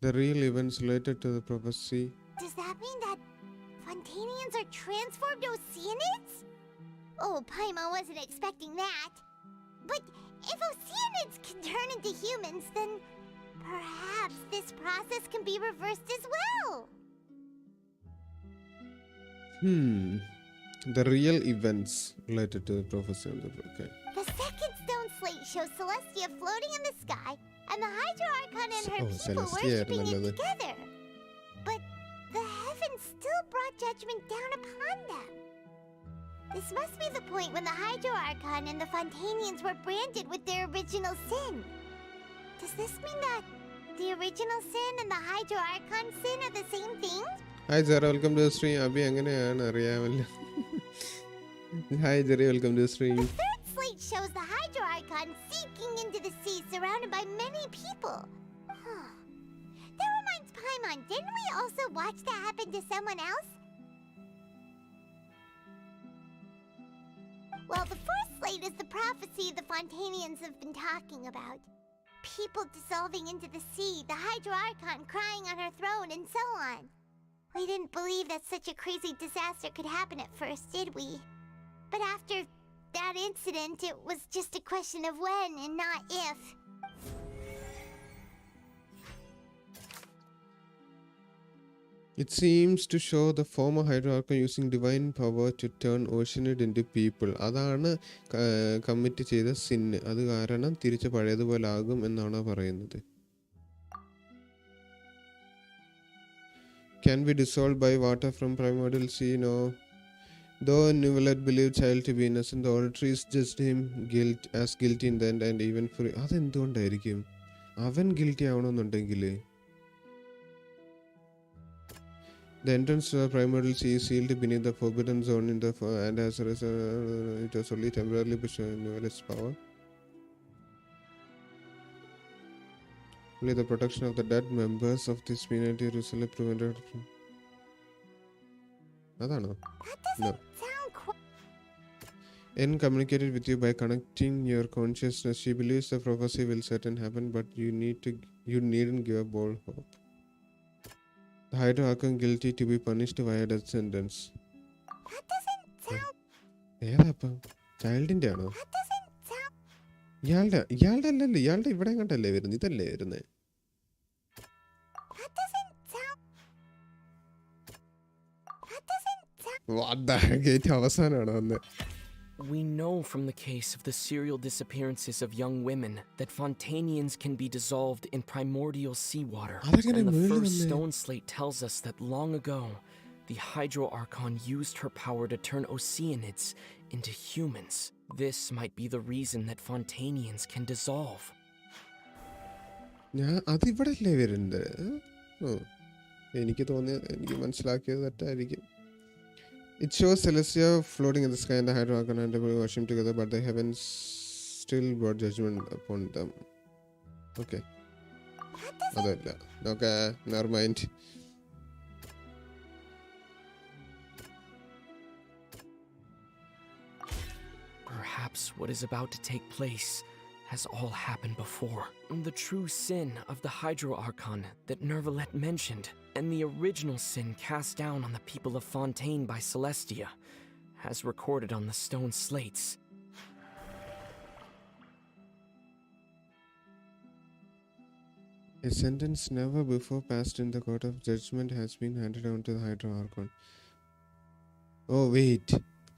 The real events related to the prophecy. Does that mean that Fontainians are transformed Oceanids? Oh, Paima wasn't expecting that. But if Oceanids can turn into humans, then perhaps this process can be reversed as well. The real events related to the prophecy on the book. Okay. The second stone slate shows Celestia floating in the sky, and the Hydro Archon and her people worshipping it together. But the heavens still brought judgment down upon them. This must be the point when the Hydro Archon and the Fontainians were branded with their original sin. Does this mean that the original sin and the Hydro Archon sin are the same thing? Hi Zara, welcome to the stream. Abhi എങ്ങനെയാണ് അറിയാമല്ലോ. Hi Jerry, welcome to the stream. The third slate shows the Hydro Archon sinking into the sea surrounded by many people. That reminds Paimon, didn't we also watch that happen to someone else? Well, the fourth slate is the prophecy the Fontainians have been talking about. People dissolving into the sea, the Hydro Archon crying on her throne, and so on. We didn't believe that such a crazy disaster could happen at first, did we? But after that incident, it was just a question of when and not if. It seems to show the former Hydro Archon using divine power to turn Oceanid into people. അതാണ് commit ചെയ്ത sin. അത് കാരണം തിരിച്ച് പഴയതുപോലെ ആകും എന്നാണ് പറയുന്നത്. Can be dissolved by water from primordial sea? No. Though Nivellet believed child to be innocent, the auditories judged him as guilty in the end and even free. അതെന്തുകൊണ്ടായിരിക്കും അവൻ guilty ആവണമെന്നുണ്ടെങ്കിൽ? The entrance to the primordial sea is sealed beneath the forbidden zone in the and as a result, it was only temporarily pushed Nivellet's power. Only the protection of the dead members of this community recently prevented from. അതാണോ? No. N communicated with you by connecting your consciousness. She believes the prophecy will certainly happen, but you needn't give up all hope. The Hydro Archon guilty to be punished via death sentence. That doesn't sound. ഏതാപ്പം? ചൈൽഡിന്റെ ആണോ? That doesn't sound. ഇയാളുടെ അല്ലല്ലോ, ഇയാളുടെ ഇവിടെ കണ്ടല്ലേ വരുന്നത്, ഇതല്ലേ വരുന്നത്? That doesn't sound. What the heck? അവസാനമാണോ വന്നത്? We know from the case of the serial disappearances of young women that Fontainians can be dissolved in primordial seawater. And the first stone slate tells us that long ago, the Hydro Archon used her power to turn Oceanids into humans. This might be the reason that Fontainians can dissolve. അതിവിടെ അല്ലേ വരുന്നത്? എനിക്ക് മനസ്സിലാക്കിയത് തെറ്റായിരിക്കും. It shows Celestia floating in the sky and the Hydro Archon and the worship together, but the heavens still brought judgment upon them. Okay. അതല്ല. Okay, never mind. Perhaps what is about to take place has all happened before. The true sin of the Hydro Archon that Nervalet mentioned, and the original sin cast down on the people of Fontain by Celestia, as recorded on the stone slates. A sentence never before passed in the court of judgment has been handed down to the Hydro Archon. Oh wait,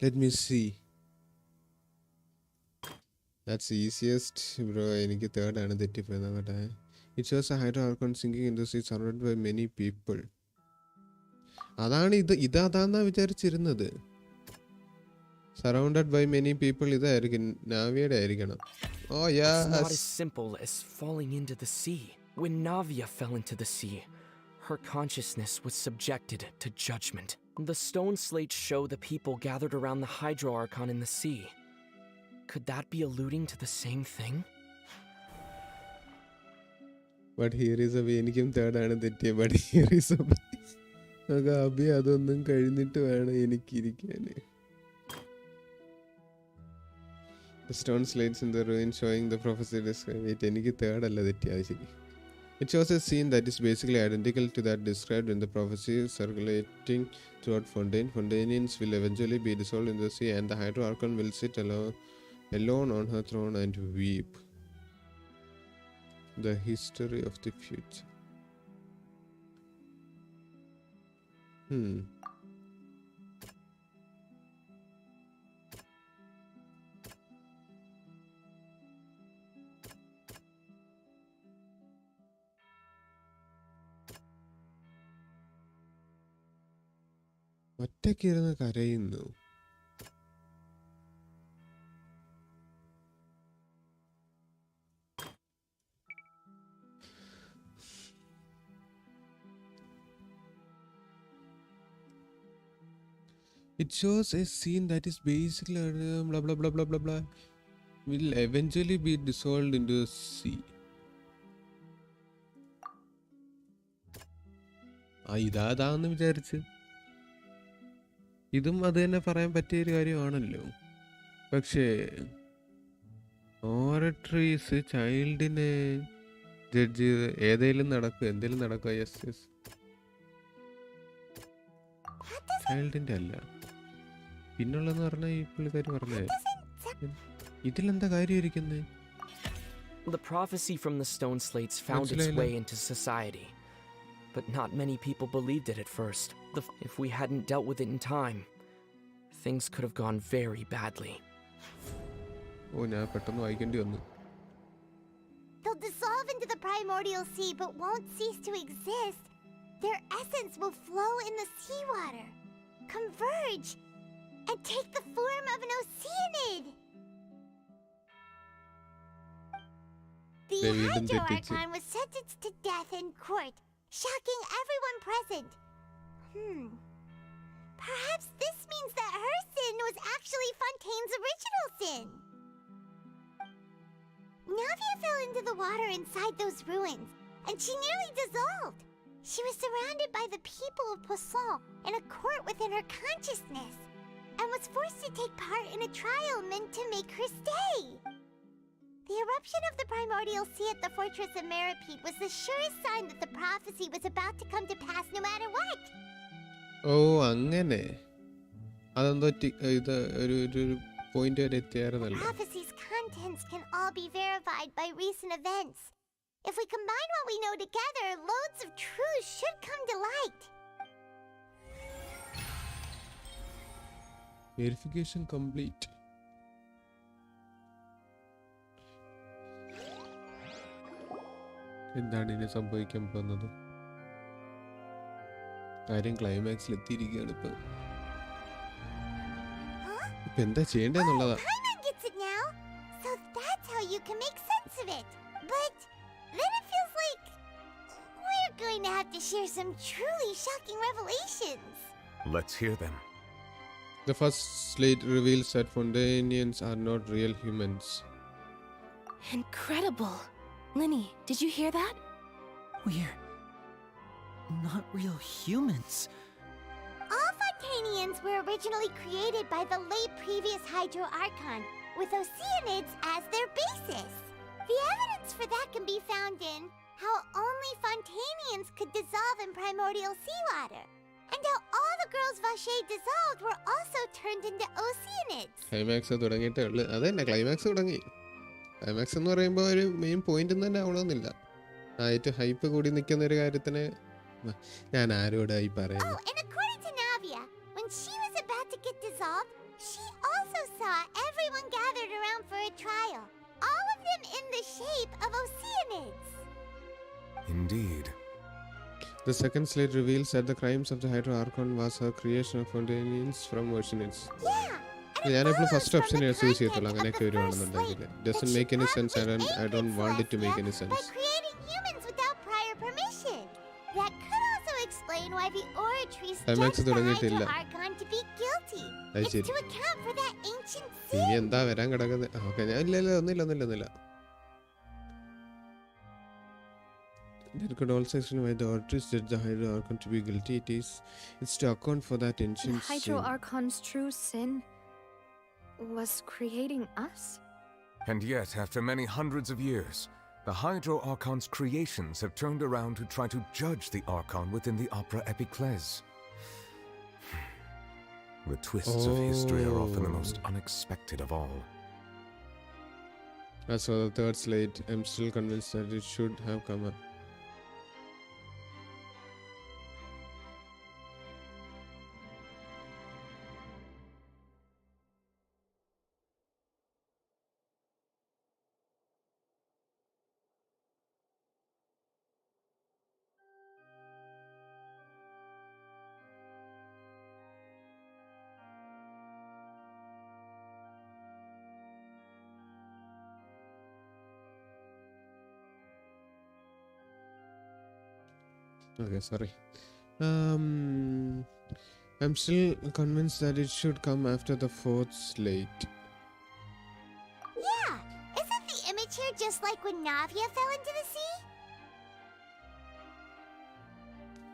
let me see. That's the easiest, bro. എനിക്ക് third ആണ് തെറ്റിപ്പോയത്. It shows a Hydro Archon sinking in the sea surrounded by many people. അതാണ് ഇതാന്നാ വിചാരിച്ചിരുന്നത്. Surrounded by many people ഇതായിരിക്കും നാവിയുടെ ആയിരിക്കണം. Oh yeah. It's not as simple as falling into the sea. When Navia fell into the sea, her consciousness was subjected to judgment. The stone slates show the people gathered around the Hydro Archon in the sea. Could that be alluding to the same thing? But here is a way. എനിക്കും third ആണ് തെറ്റിയത്. But here is a way. നമുക്ക് അഭി അതൊന്നും കഴിഞ്ഞിട്ട് വേണം എനിക്കിരിക്കാൻ. The stone slates in the ruin showing the prophecy described. എനിക്ക് third അല്ല തെറ്റിയത് ശരി. It shows a scene that is basically identical to that described in the prophecy circulating throughout Fontaine. Fontainians will eventually be dissolved in the sea, and the Hydro Archon will sit alone on her throne and weep. The history of the future. ഒറ്റയ്ക്കിരുന്ന് കരയുന്നു. It shows a scene that is basically blah blah blah blah blah blah will eventually be dissolved into the sea. ഇതാന്ന് വിചാരിച്ച് ഇതും അത് തന്നെ പറയാൻ പറ്റിയൊരു കാര്യമാണല്ലോ. പക്ഷേ ഓറട്രീസ് ചൈൽഡിനെ ജഡ്ജ് ചെയ്ത് എന്തെങ്കിലും നടക്കുക. യെസ് ചൈൽഡിന്റെ അല്ല, പിന്നുള്ളതെന്ന് പറഞ്ഞാൽ ഈ പുള്ളിക്കാരി പറഞ്ഞേ. ഇതിലെന്താ കാര്യം ഇരിക്കുന്നത്? The prophecy from the stone slates found its way into society, but not many people believed it at first. If we hadn't dealt with it in time, things could have gone very badly. ഞാൻ പെട്ടെന്ന് വായിക്കേണ്ടി വന്നു. They'll dissolve into the primordial sea but won't cease to exist. Their essence will flow in the seawater, converge, and take the form of an oceanid. The Hydro Archon was sentenced to death in court, shocking everyone present. Perhaps this means that her sin was actually Fontaine's original sin. Navia fell into the water inside those ruins, and she nearly dissolved. She was surrounded by the people of Poisson in a court within her consciousness, and was forced to take part in a trial meant to make her stay. The eruption of the primordial sea at the fortress of Meripede was the surest sign that the prophecy was about to come to pass no matter what. അങ്ങനെ അതെന്തോ ഒരു point വരെ എത്തിയായിരുന്നല്ലോ. The prophecy's contents can all be verified by recent events. If we combine what we know together, loads of truths should come to light. Verification complete. എന്താണ് ഇനി സംഭവിക്കാൻ പോകുന്നത്? കാര്യം ക്ലൈമാക്സിൽ എത്തിയിരിക്കുകയാണ് ഇപ്പൊ. എന്താ ചെയ്യേണ്ടതെന്നുള്ളതാ. Paimon gets it now, so that's how you can make sense of it. But then it feels like we're going to have to share some truly shocking revelations. Let's hear them. The first slate reveals that Fontainians are not real humans. Incredible. Linny, did you hear that? We're not real humans. All Fontainians were originally created by the late previous Hydro Archon, with Oceanids as their basis. The evidence for that can be found in how only Fontainians could dissolve in primordial seawater, and how all the girls Vache dissolved were also turned into Oceanids. Climax തുടങ്ങിയിട്ടേ ഉള്ളു. അതന്നെ climax തുടങ്ങി. Climax എന്ന് പറയുമ്പോൾ ഒരു main point തന്നെ ആവണമെന്നില്ല. ആയിട്ട് ഹൈപ്പ് കൂടി നിൽക്കുന്ന ഒരു കാര്യത്തിന് ഞാൻ ആരോടായി പറയുന്നു. Oh, and according to Navia, when she was about to get dissolved, she also saw everyone gathered around for a trial. All of them in the shape of Oceanids. Indeed. The second slate reveals that the crimes of the Hydro Archon was her creation of Fontainians from Oceanids. Yeah. ഞാനെപ്പോഴും first option choose ചെയ്യത്തുള്ളൂ അങ്ങനെയൊക്കെ വരുവാണെന്നുണ്ടെങ്കിൽ. Doesn't make any sense and I don't want it to make any sense. By creating humans without prior permission. That could also explain why the Oratries judged the Hydro Archon to be guilty. It's to account for that ancient sin. ഇനി എന്താ വരാൻ കിടക്കുന്നത്? Okay, ഞാൻ ഇല്ല ഒന്നില്ല. That could also explain why the Oratries judged the Hydro Archon to be guilty. It's to account for that ancient sin. The Hydro Archon's true sin was creating us? And yet, after many hundreds of years, the Hydro Archon's creations have turned around to try to judge the Archon within the Opera Epiclese. The twists of history are often the most unexpected of all. As for the third slate, I'm still convinced that it should have come up. Okay, sorry. I'm still convinced that it should come after the fourth slate. Yeah, isn't the image here just like when Navia fell into the sea?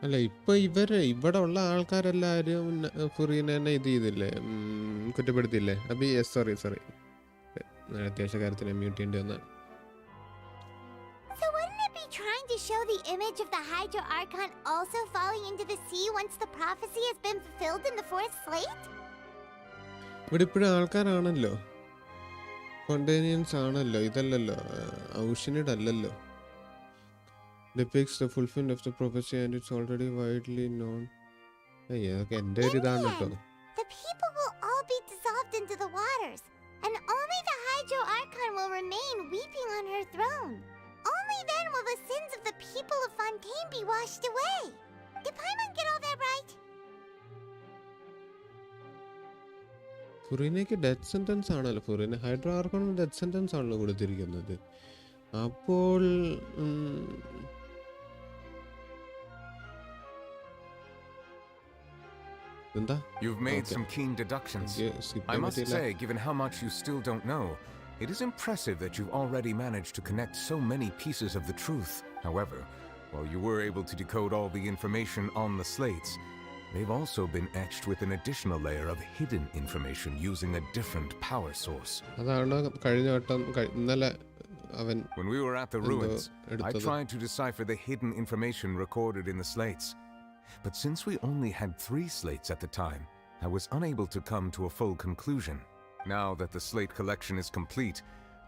അല്ല, ഇപ്പൊ ഇവിടെ ഉള്ള ആൾക്കാരെല്ലാരും ഫുറീനെ ഇത് ചെയ്തില്ലേ, കുറ്റപ്പെടുത്തിയില്ലേ? Abi sorry അത്യാവശ്യ കാര്യത്തിന് mute ചെയ്യേണ്ടി വന്ന. Trying to show the image of the Hydro Archon also falling into the sea once the prophecy has been fulfilled in the fourth slate? ഇവിടെ ഇപ്പോഴും ആൾക്കാരാണല്ലോ, Fontainians ആണല്ലോ, ഇതല്ലല്ലോ, Oceanid അല്ലല്ലോ. Depicts the fulfillment of the prophecy and it's already widely known. അതൊക്കെ എൻ്റെ ഒരു ഇതാണ് കേട്ടോ. The people will all be dissolved into the waters, and only the Hydro Archon will remain weeping on her throne. Only then will the sins of the people of Fontaine be washed away. Did Paimon get all that right? ഫുറീനയ്ക്ക് death sentence ആണല്ലോ, Furina Hydro Archon death sentence ആണല്ലോ കൊടുത്തിരിക്കുന്നത്. അപ്പോൾ You've made some keen deductions. I must say, given how much you still don't know, it is impressive that you've already managed to connect so many pieces of the truth. However, while you were able to decode all the information on the slates, they've also been etched with an additional layer of hidden information using a different power source. When we were at the ruins, I tried to decipher the hidden information recorded in the slates. But since we only had 3 slates at the time, I was unable to come to a full conclusion. Now that the slate collection is complete,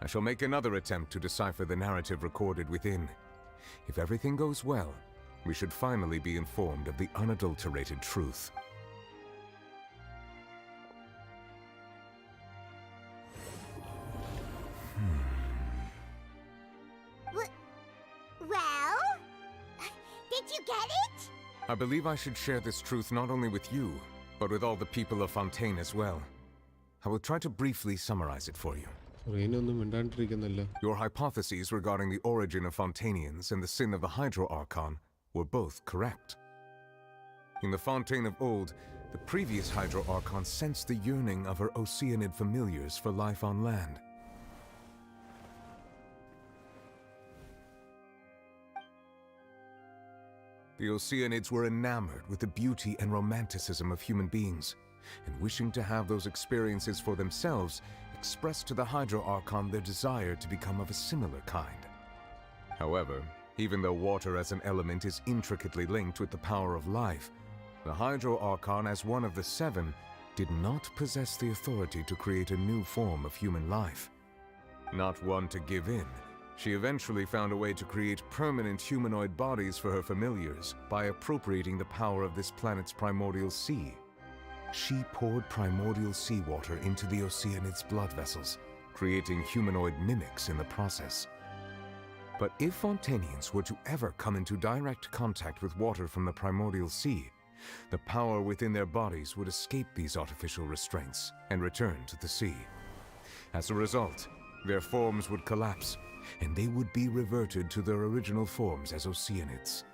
I shall make another attempt to decipher the narrative recorded within. If everything goes well, we should finally be informed of the unadulterated truth. Well? Did you get it? I believe I should share this truth not only with you, but with all the people of Fontaine as well. I will try to briefly summarize it for you. Your hypotheses regarding the origin of Fontainians and the sin of the Hydro Archon were both correct. In the Fontain of old, the previous Hydro Archon sensed the yearning of her Oceanid familiars for life on land. The Oceanids were enamored with the beauty and romanticism of human beings, and wishing to have those experiences for themselves, expressed to the Hydro Archon their desire to become of a similar kind. However, even though water as an element is intricately linked with the power of life, the Hydro Archon, as one of the seven, did not possess the authority to create a new form of human life. Not one to give in, she eventually found a way to create permanent humanoid bodies for her familiars by appropriating the power of this planet's primordial sea. She poured primordial seawater into the Oceanids' blood vessels, creating humanoid mimics in the process. But if Fontainians were to ever come into direct contact with water from the primordial sea, the power within their bodies would escape these artificial restraints and return to the sea. As a result, their forms would collapse, and they would be reverted to their original forms as Oceanids.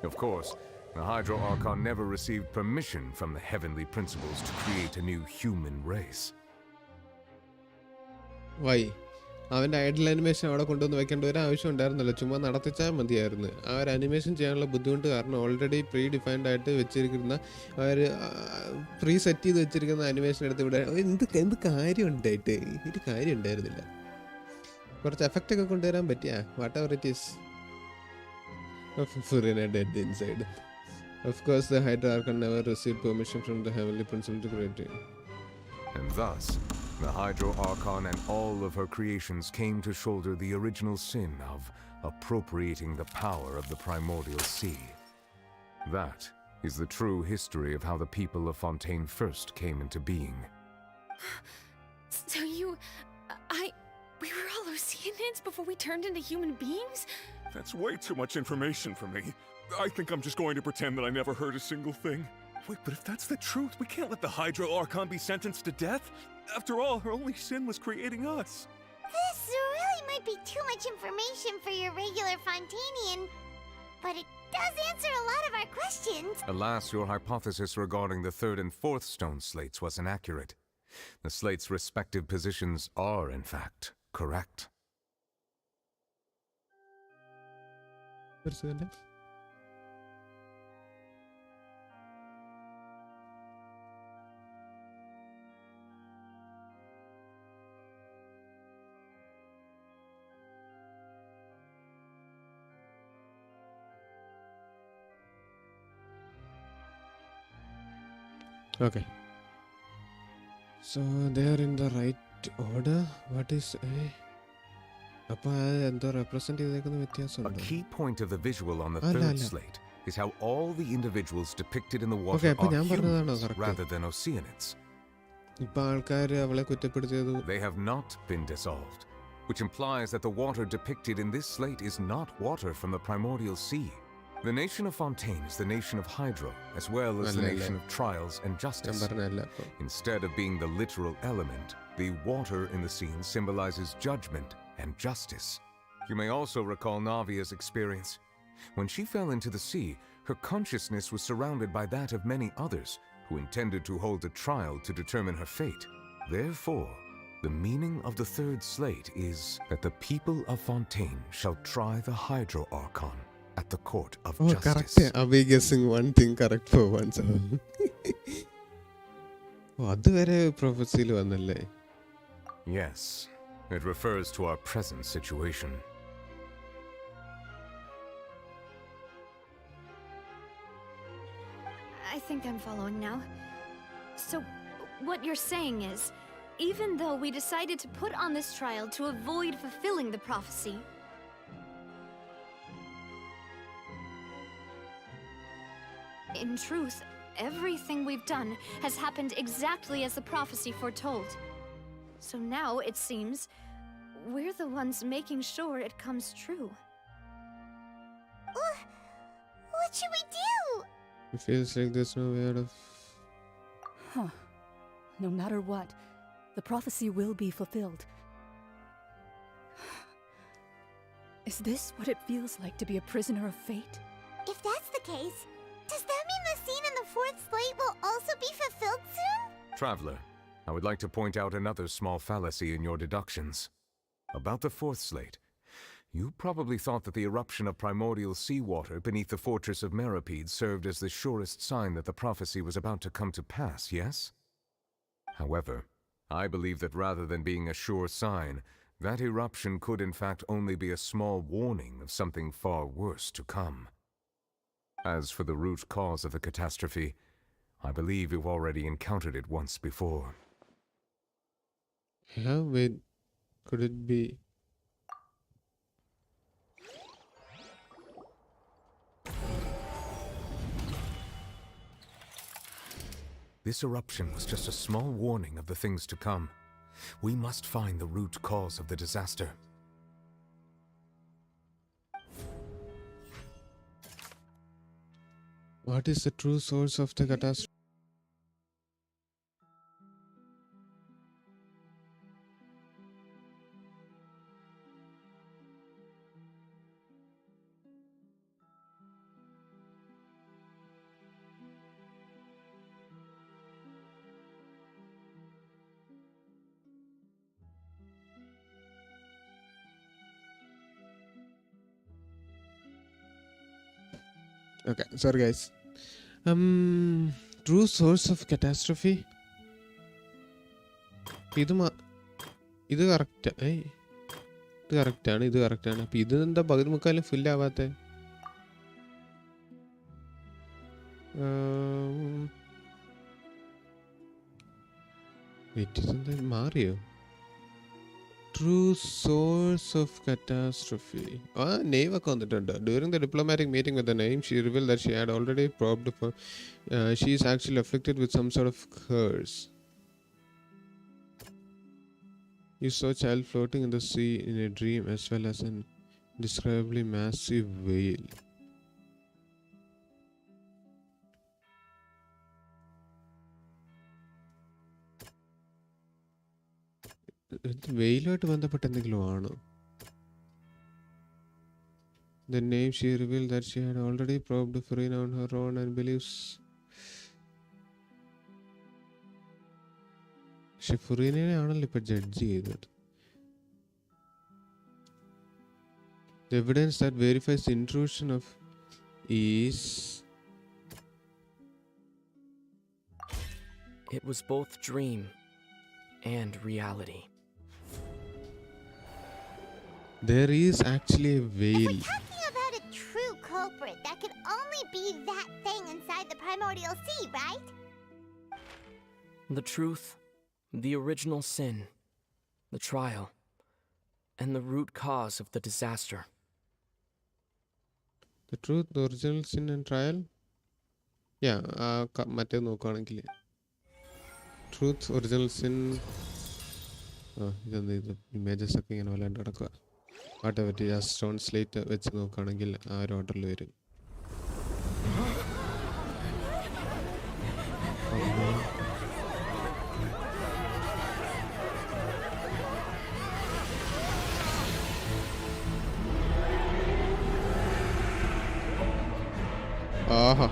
Of course, the Hydro Archon never received permission from the heavenly principles to create a new human race. Why? അവൻ്റെ Idol animation അവിടെ കൊണ്ടുവന്ന് വെക്കേണ്ട ഒരു ആവശ്യം ഉണ്ടായിരുന്നില്ല, ചുമ്മാ നടത്തിച്ചാൽ മതിയായിരുന്നു. ആ ഒരു അനിമേഷൻ ചെയ്യാനുള്ള ബുദ്ധിമുട്ട് കാരണം ഓൾറെഡി പ്രീ ഡിഫൈൻഡ് ആയിട്ട് വെച്ചിരിക്കുന്ന ഒരു പ്രീ സെറ്റ് ചെയ്ത് വെച്ചിരിക്കുന്ന അനിമേഷൻ എടുത്ത് ഇവിടെ എന്ത് കാര്യം ഉണ്ടായിട്ട് ഒരു കാര്യം ഉണ്ടായിരുന്നില്ല. കുറച്ച് എഫക്റ്റ് ഒക്കെ കൊണ്ടുവരാൻ പറ്റിയ what ever it is. Furina dead inside. Of course, the Hydra Archon never received permission from the heavenly principle to create it. And thus, the Hydro Archon and all of her creations came to shoulder the original sin of appropriating the power of the primordial sea. That is the true history of how the people of Fontain first came into being. So we were all Oceanids before we turned into human beings? That's way too much information for me. I think I'm just going to pretend that I never heard a single thing. Wait, but if that's the truth, we can't let the Hydro Archon be sentenced to death. After all, her only sin was creating us. This really might be too much information for your regular Fontainian, but it does answer a lot of our questions. Alas, your hypothesis regarding the third and fourth stone slates was inaccurate. The slates' respective positions are, in fact, correct. Okay. So they are in the right order. What is a key point of the visual on the third slate is how all the individuals depicted in the water are humans rather than Oceanids. They have not been dissolved, which implies that the water depicted in this slate is not water from the primordial sea. The nation of Fontain is the nation of Hydro, as well as the nation of trials and justice. Instead of being the literal element, the water in the scene symbolizes judgment and justice. You may also recall Navia's experience. When she fell into the sea, her consciousness was surrounded by that of many others who intended to hold a trial to determine her fate. Therefore, the meaning of the third slate is that the people of Fontain shall try the Hydro Archon at the court of justice. Correct. Are we guessing one thing correct for once? That's very prophecy. Yes, it refers to our present situation. I think I'm following now. So, what you're saying is, even though we decided to put on this trial to avoid fulfilling the prophecy, in truth, everything we've done has happened exactly as the prophecy foretold. So now, it seems, we're the ones making sure it comes true. What should we do? It feels like there's no way out of... Huh. No matter what, the prophecy will be fulfilled. Is this what it feels like to be a prisoner of fate? If that's the case, does that mean the scene in the fourth slate will also be fulfilled soon? Traveler, I would like to point out another small fallacy in your deductions. About the fourth slate, you probably thought that the eruption of primordial seawater beneath the fortress of Meripede served as the surest sign that the prophecy was about to come to pass, yes? However, I believe that rather than being a sure sign, that eruption could in fact only be a small warning of something far worse to come. As for the root cause of the catastrophe, I believe you've already encountered it once before. Yeah, wait. Could it be? This eruption was just a small warning of the things to come. We must find the root cause of the disaster. What is the true source of the catastrophe? Okay, sorry guys. True source of catastrophe. ഇത് correct ഇത് കറക്റ്റാണ് അപ്പം ഇത് എന്താ പകുതി മുക്കാലും ഫിൽ ആവാത്തെ? ഇതെന്താ മാറിയോ? True source of catastrophe. Name വന്നിട്ടുണ്ട്. During the diplomatic meeting with the name, she revealed that she had already probed for. She is actually afflicted with some sort of curse. You saw a child floating in the sea in a dream, as well as an indescribably massive whale. വെയിലുമായിട്ട് ബന്ധപ്പെട്ട എന്തെങ്കിലും ആണോ? The name she revealed that she had already probed Farina on her own and believes പക്ഷെ ഫുറീനെ ആണല്ലോ ഇപ്പൊ judge ചെയ്തത്. The evidence that verifies the intrusion of is It was both dream and reality. There is actually a whale. We're talking about a true culprit. That could only be that thing inside the primordial sea, right? The truth, the original sin, the trial, and the root cause of the disaster. The truth, the original sin and trial? Yeah, മറ്റേ നോക്കുകയാണെങ്കിൽ truth, original sin. ഇതെന്താ ഇത് images ഒക്കെ ഇങ്ങനെ വല്ലാണ്ട് കിടക്കുക. What പറ്റി ആ സ്റ്റോൺ സ്ലേറ്റ് വെച്ച് നോക്കുകയാണെങ്കിൽ ആ ഒരു ഓർഡറിൽ വരും. ആഹാ,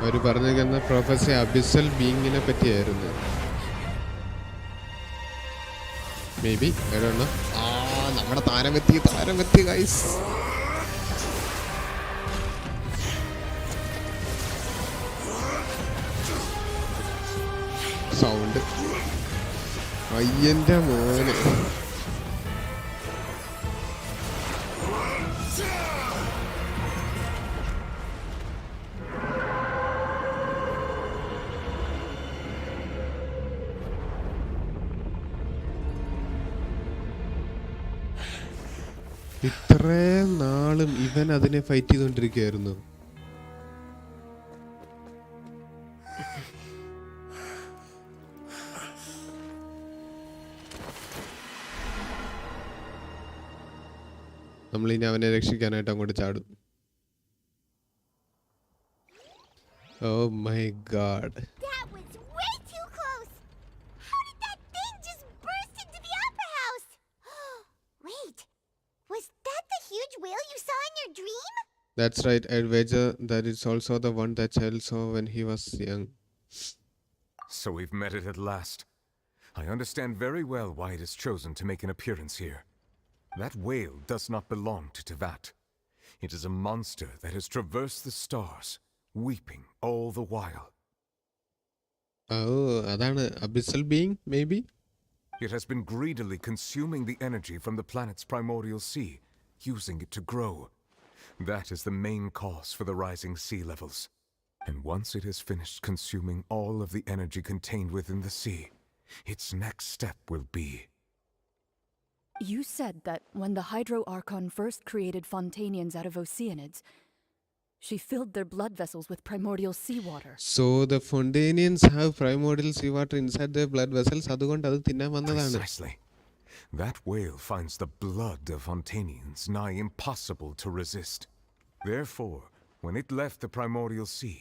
അവർ പറഞ്ഞിരിക്കുന്ന പ്രൊഫസർ അബിസൽ ബീങ്ങിനെ പറ്റിയായിരുന്നു. മേ ബി എവിടെ നമ്മുടെ താരമെത്തി ഗൈസ്. സൗണ്ട് അയ്യന്റെ മോനെ. ഇത്രയും നാളും ഇവൻ അതിനെ ഫൈറ്റ് ചെയ്തുകൊണ്ടിരിക്കുകയായിരുന്നു. നമ്മളിനി അവനെ രക്ഷിക്കാനായിട്ട് അങ്ങോട്ട് ചാടും. Oh my god. That was way too close! How did that thing just burst into the opera house? Wait, was that the huge whale you saw in your dream? That's right. I'd wager that it's also the one that child saw when he was young. So we've met it at last. I understand very well why it has chosen to make an appearance here. That whale does not belong to Teyvat. It is a monster that has traversed the stars, weeping all the while. Oh, adana abyssal being, maybe? It has been greedily consuming the energy from the planet's primordial sea, using it to grow. That is the main cause for the rising sea levels. And once it has finished consuming all of the energy contained within the sea, its next step will be... You said that when the Hydro Archon first created Fontainians out of Oceanids, she filled their blood vessels with primordial seawater. So the Fontainians have primordial seawater inside their blood vessels. അതുകൊണ്ട് അത് തിന്നാൻ വന്നതാണ്. Precisely. That whale finds the blood of Fontainians nigh impossible to resist. Therefore, when it left the primordial sea,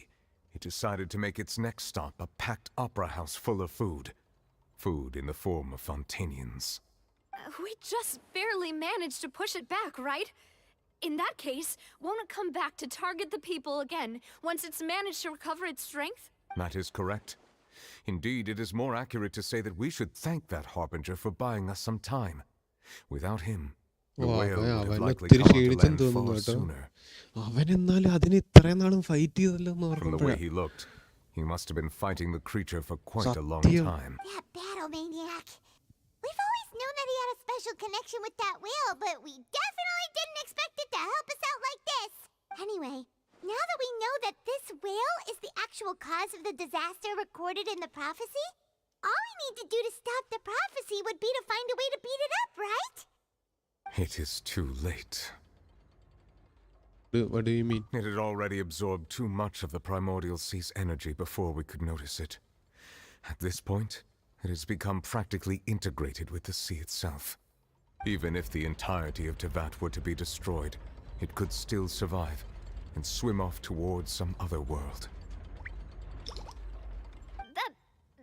it decided to make its next stop a packed opera house full of food. Food in the form of Fontainians. We just barely managed to push it back, right? In that case, won't it come back to target the people again once it's managed to recover its strength? That is correct. Indeed, it is more accurate to say that we should thank that harbinger for buying us some time. Without him, the whale would have likely come onto land far sooner. From the way he looked, he must have been fighting the creature for quite a long time. That battle maniac. We've always known that he had a special connection with that whale, but we definitely didn't expect it to help us out like this. Anyway, now that we know that this whale is the actual cause of the disaster recorded in the prophecy, all we need to do to stop the prophecy would be to find a way to beat it up, right? It is too late. What do you mean? It had already absorbed too much of the primordial sea's energy before we could notice it. At this point, it has become practically integrated with the sea itself. Even if the entirety of Teyvat were to be destroyed, it could still survive and swim off towards some other world.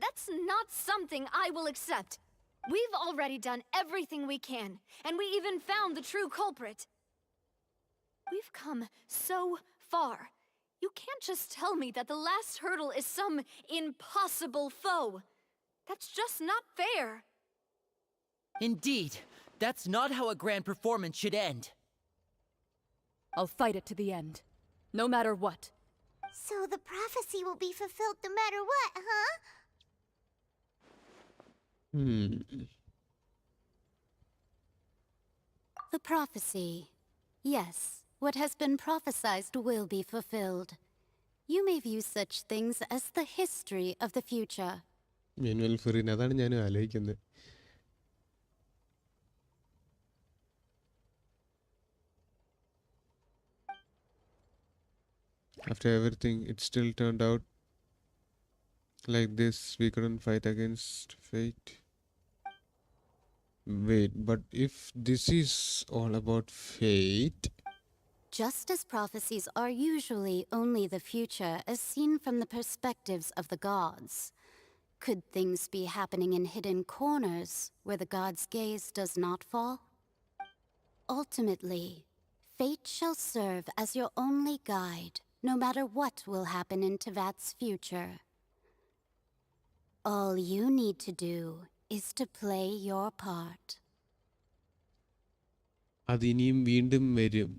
That's not something I will accept. We've already done everything we can, and we even found the true culprit. We've come so far. You can't just tell me that the last hurdle is some impossible foe. That's just not fair. Indeed, that's not how a grand performance should end. I'll fight it to the end, no matter what. So the prophecy will be fulfilled no matter what, huh? The prophecy. Yes, what has been prophesied will be fulfilled. You may view such things as the history of the future. Manual Furin, അതാണ് ഞാൻ ആലോചിക്കുന്നത്. After everything, it still turned out like this. We couldn't fight against fate. Wait, but if this is all about fate... Just as prophecies are usually only the future as seen from the perspectives of the gods, could things be happening in hidden corners where the gods' gaze does not fall? Ultimately, fate shall serve as your only guide, no matter what will happen in Teyvat's future. All you need to do is to play your part. അതിനിയും വീണ്ടും വരും,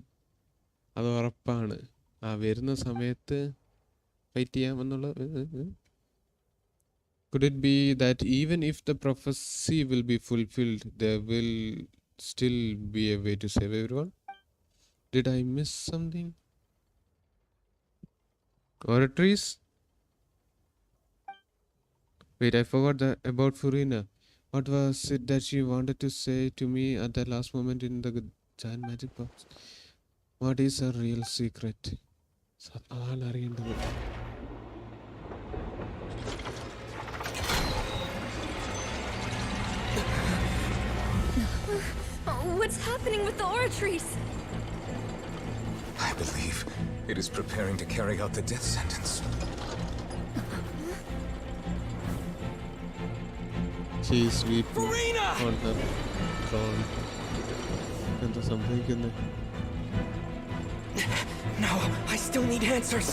അത് ഉറപ്പാണ്. ആ വരുന്ന സമയത്ത് fight ചെയ്യാമെന്നുള്ള. Could it be that even if the prophecy will be fulfilled, there will still be a way to save everyone? Did I miss something? Oratories? Wait, I forgot about Furina. What was it that she wanted to say to me at the last moment in the giant magic box? What is her real secret? അതാണ് അറിയേണ്ടത്. What's happening with the oratories? I believe it is preparing to carry out the death sentence. She is sleeping on her throne. എന്താ സംഭവിക്കുന്നത്? No, I still need answers.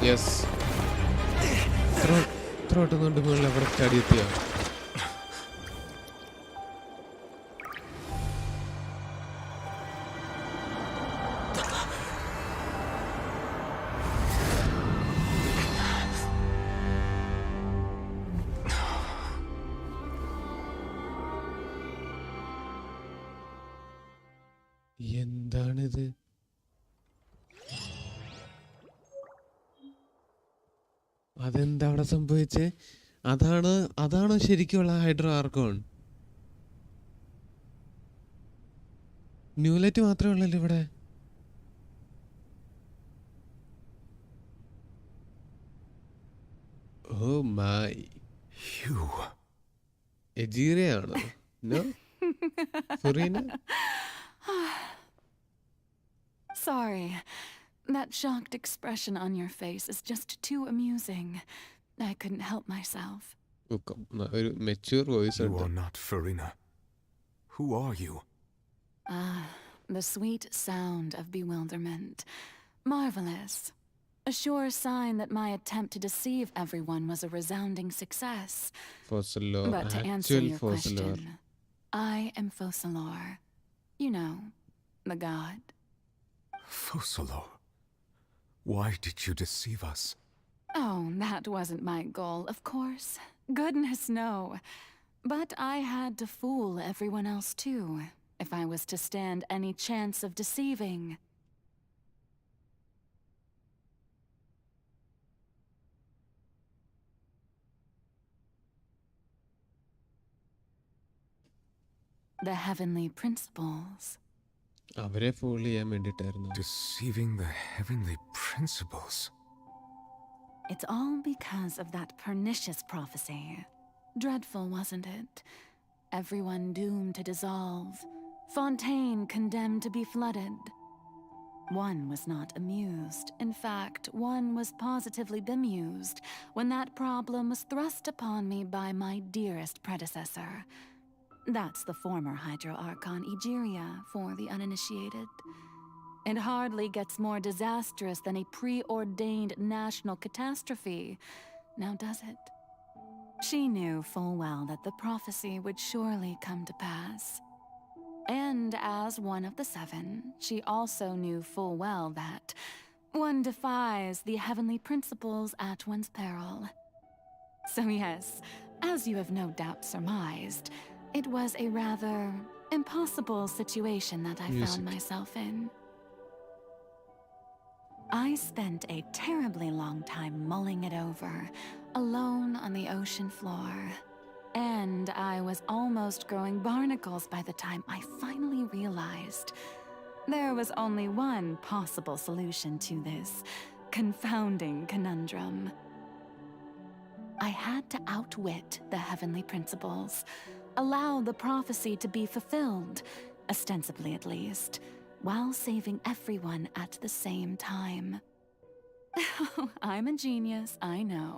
Yes. Throat കൊണ്ട് മുകളിൽ അവിടെ ചാടിയെത്തിയോ? എന്താണിത്? അതെന്താ അവിടെ സംഭവിച്ചേ? അതാണോ ശരിക്കുള്ള ഹൈഡ്രോ ആർക്കോൺ? ന്യൂലൈറ്റ് മാത്രമേ ഉള്ളല്ലോ ഇവിടെ. Oh my. എജീറിയാണോ? No. Furina? Sorry. That shocked expression on your face is just too amusing. I couldn't help myself. ഒരു mature voice You ഉണ്ട്. are not Farina. Who are you? The sweet sound of bewilderment. Marvelous. A sure sign that my attempt to deceive everyone was a resounding success. Fossilor. But to answer Actual your Fossilor. question, I am Fossilor. You know, the god. Fossilor. Why did you deceive us? Oh, that wasn't my goal, of course. Goodness, no. But I had to fool everyone else too, if I was to stand any chance of deceiving. The heavenly principles. അവരെ fall ചെയ്യാൻ വേണ്ടിട്ടായിരുന്നു. Deceiving the heavenly principles. It's all because of that pernicious prophecy. Dreadful, wasn't it? Everyone doomed to dissolve. Fontain condemned to be flooded. One was not amused. In fact, one was positively bemused when that problem was thrust upon me by my dearest predecessor. That's the former Hydro Archon Egeria for the uninitiated. It hardly gets more disastrous than a preordained national catastrophe, now does it? She knew full well that the prophecy would surely come to pass. And as one of the seven, she also knew full well that one defies the heavenly principles at one's peril. So yes, as you have no doubt surmised, it was a rather impossible situation that I found myself in. I spent a terribly long time mulling it over, alone on the ocean floor. And I was almost growing barnacles by the time I finally realized there was only one possible solution to this confounding conundrum. I had to outwit the heavenly principles, allow the prophecy to be fulfilled, ostensibly at least, while saving everyone at the same time. I'm a genius, I know.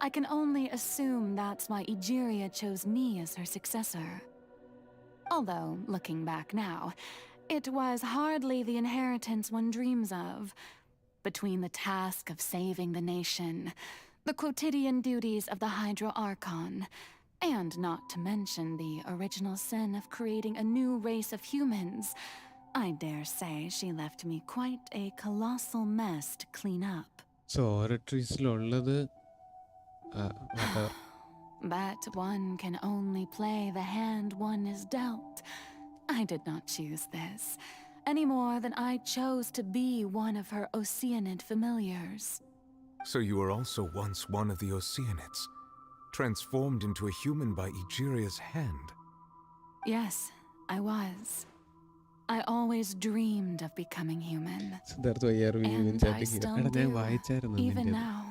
I can only assume that's why Egeria chose me as her successor. Although, looking back now, it was hardly the inheritance one dreams of. Between the task of saving the nation, the quotidian duties of the Hydro Archon, and not to mention the original sin of creating a new race of humans, I dare say she left me quite a colossal mess to clean up. So, oratories-lulladu But one can only play the hand one is dealt. I did not choose this, any more than I chose to be one of her Oceanid familiars. So you were also once one of the Oceanids, transformed into a human by Egeria's hand. Yes, I was. I always dreamed of becoming human. And I still do, even now.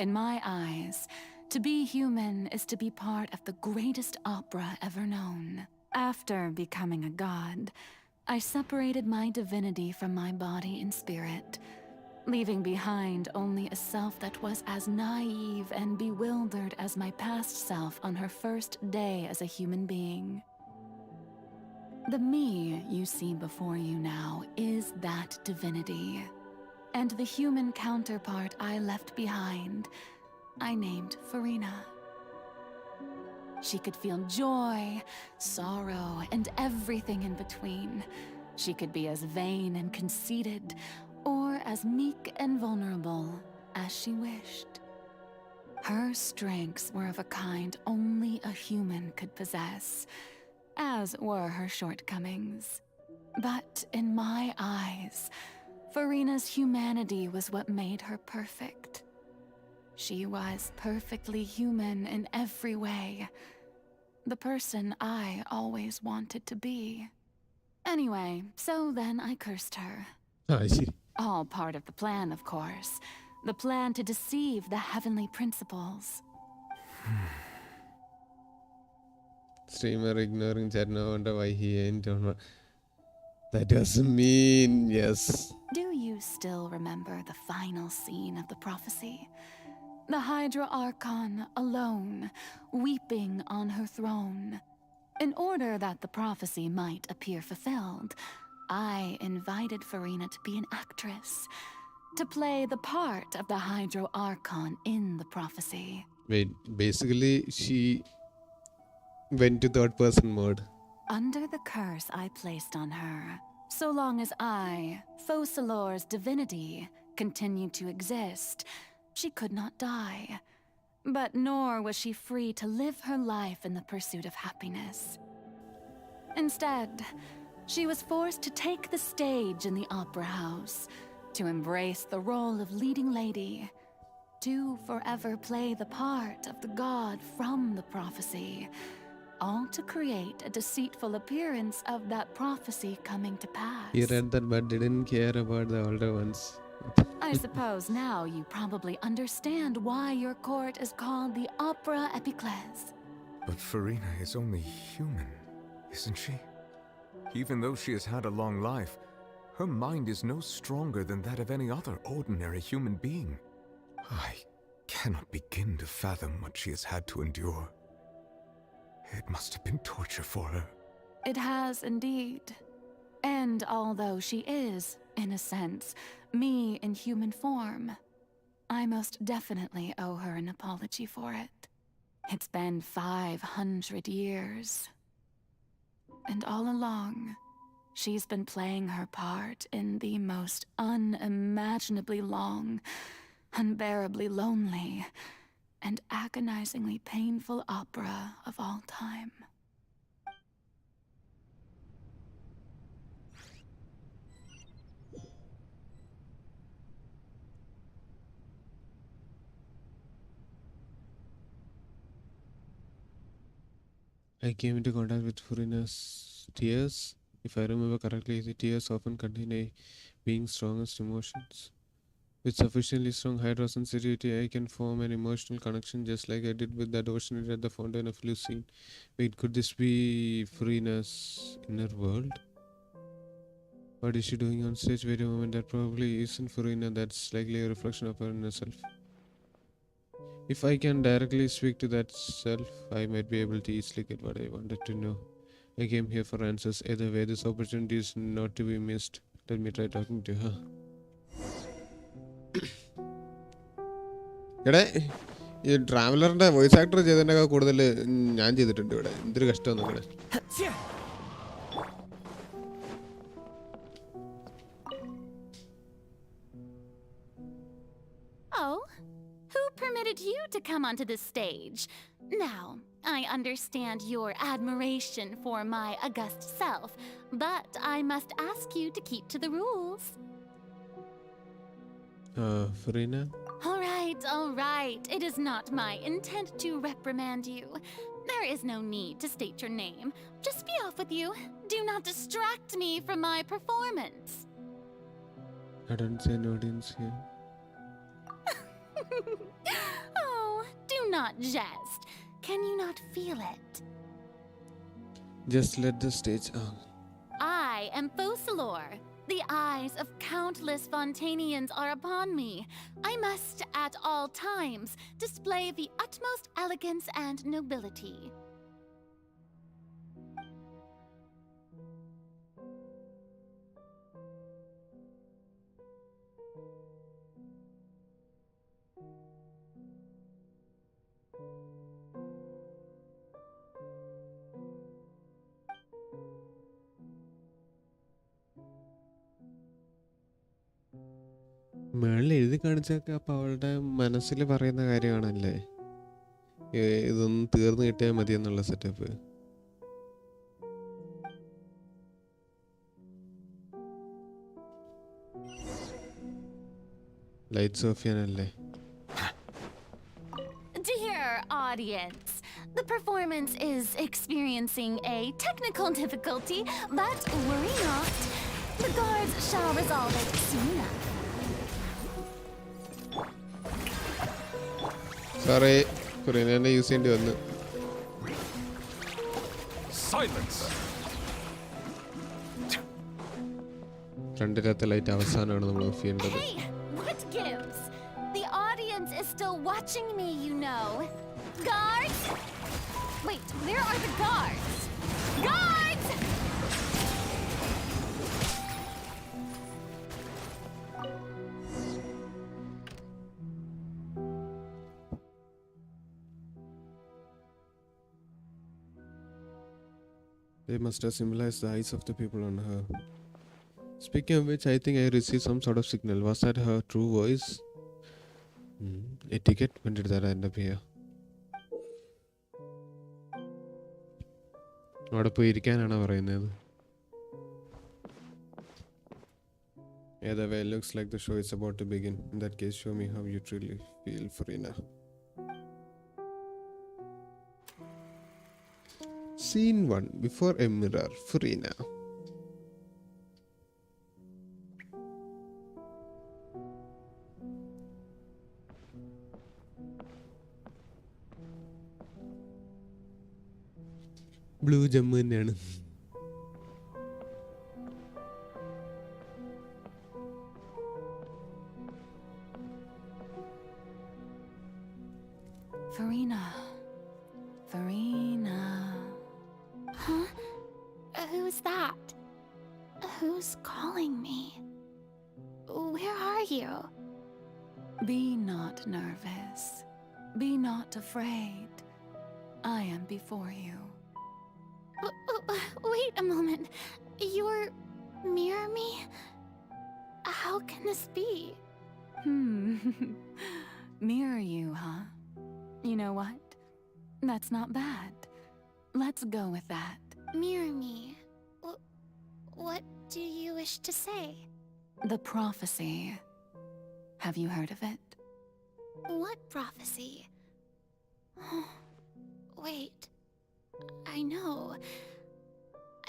In my eyes, to be human is to be part of the greatest opera ever known. After becoming a god, I separated my divinity from my body and spirit, leaving behind only a self that was as naive and bewildered as my past self on her first day as a human being. The me you see before you now is that divinity, and the human counterpart I left behind, I named Farina. She could feel joy, sorrow, and everything in between. She could be as vain and conceited, or as meek and vulnerable as she wished. Her strengths were of a kind only a human could possess, as were her shortcomings. But in my eyes, Farina's humanity was what made her perfect. She was perfectly human in every way. The person I always wanted to be. Anyway, so then I cursed her. I see. All part of the plan, of course. The plan to deceive the heavenly principles. Streamer ignoring chat, no wonder why he ain't on. That doesn't mean yes. Do you still remember the final scene of the prophecy? The Hydra Archon alone, weeping on her throne. In order that the prophecy might appear fulfilled, I invited Farina to be an actress, to play the part of the Hydra Archon in the prophecy. Wait, basically she went to third person mode. Under the curse I placed on her, so long as I, Focalor's divinity, continued to exist, she could not die. But nor was she free to live her life in the pursuit of happiness. Instead, she was forced to take the stage in the opera house, to embrace the role of leading lady, to forever play the part of the god from the prophecy, all to create a deceitful appearance of that prophecy coming to pass. He read that but didn't care about the older ones. I suppose now you probably understand why your court is called the Opera Epiclese. But Farina is only human, isn't she? Even though she has had a long life, her mind is no stronger than that of any other ordinary human being. I cannot begin to fathom what she has had to endure. It must have been torture for her. It has indeed. And although she is, in a sense, me in human form, I most definitely owe her an apology for it. It's been 500 years. And all along, she's been playing her part in the most unimaginably long, unbearably lonely, and agonizingly painful opera of all time. I came into contact with Farina's tears. If I remember correctly, the tears often contain a being's strongest emotions. With sufficiently strong hydro sensitivity, I can form an emotional connection just like I did with that ocean at the Fontain of Lucine. Wait, could this be Farina's inner world? What is she doing on stage? Wait a moment, that probably isn't Farina, that's likely a reflection of her inner self. If I can directly speak to that self, I might be able to easily get what I wanted to know. I came here for answers. Either way, this opportunity is not to be missed. Let me try talking to her. എടേ ഈ ട്രാവലറിന്റെ voice actor ചെയ്തതിനൊക്കെ കൂടുതൽ ഞാൻ ചെയ്തിട്ടുണ്ട് ഇവിടെ. എന്തൊരു കഷ്ടം നോക്കണേ. Oh, who permitted you to come onto this stage? Now, I understand your admiration for my august self, but I must ask you to keep to the rules. Farina? All right. It is not my intent to reprimand you. There is no need to state your name. Just be off with you. Do not distract me from my performance. I don't see an audience here. Oh, do not jest. Can you not feel it? Just let the stage I I am Focalor. The eyes of countless Fontainians are upon me. I must, at all times, display the utmost elegance and nobility. മേളിൽ എഴുതി കാണിച്ചൊക്കെ അപ്പോൾ അവളുടെ മനസ്സിൽ പറയുന്ന കാര്യമാണല്ലേ, ഇതൊന്നും തീർന്നു കിട്ടിയാൽ മതി എന്നുള്ള സെറ്റപ്പ്. ലൈറ്റ്സ് ഓഫ് ചെയ്യാനല്ലേ? Dear audience, the performance is experiencing a technical difficulty, but worry not. The guards shall resolve it soon enough. സാറേ, ഫറീനെ യൂസ് ചെയ്യേണ്ടി വന്നു. രണ്ടിനകത്തെ ലൈറ്റ് അവസാനമാണ് നമ്മൾ ഓഫ് ചെയ്യേണ്ടത്. Hey, what gives? The audience is still watching me, you know. Guards? Wait, where are the guards? Guards! They must have symbolized the eyes of the people on her. Speaking of which, I think I received some sort of signal. Was that her true voice? A ticket? When did that end up here? അവിടെ പോയി ഇരിക്കാനാണോ പറയുന്നത്? Either way, it looks like the show is about to begin. In that case, show me how you truly feel, Farina. Scene 1. Before a mirror, Farina. Blue Jammu തന്നെയാണ്. Farina. Farina. Huh? Who's that? Who's calling me? Where are you? Be not nervous. Be not afraid. I am before you. Wait a moment. You're near me? How can this be? Near you, huh? You know what? That's not bad. Let's go with that. Near me? What do you wish to say? The prophecy. Have you heard of it? What prophecy? Wait. I know.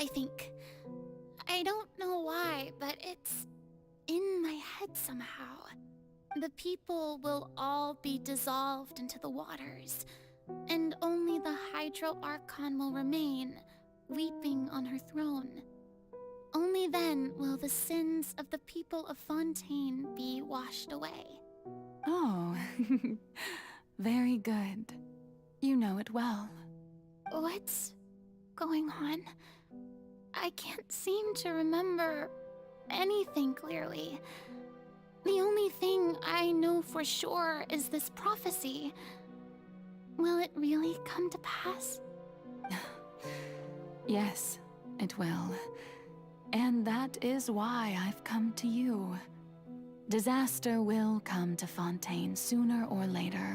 I think. I don't know why, but it's in my head somehow. The people will all be dissolved into the waters, and only the Hydro Archon will remain, weeping on her throne. Only then will the sins of the people of Fontain be washed away. Oh, very good. You know it well. What's going on? I can't seem to remember anything clearly. The only thing I know for sure is this prophecy. Will it really come to pass? Yes, it will. And that is why I've come to you. Disaster will come to Fontain sooner or later.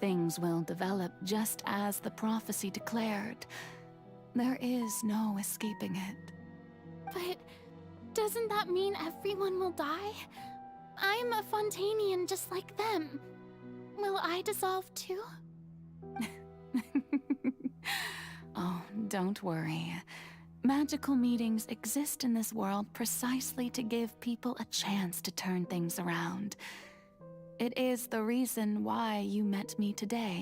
Things will develop just as the prophecy declared. There is no escaping it. But doesn't that mean everyone will die? I'm a Fontainian just like them. Will I dissolve too? Oh, don't worry. Magical meetings exist in this world precisely to give people a chance to turn things around. It is the reason why you met me today.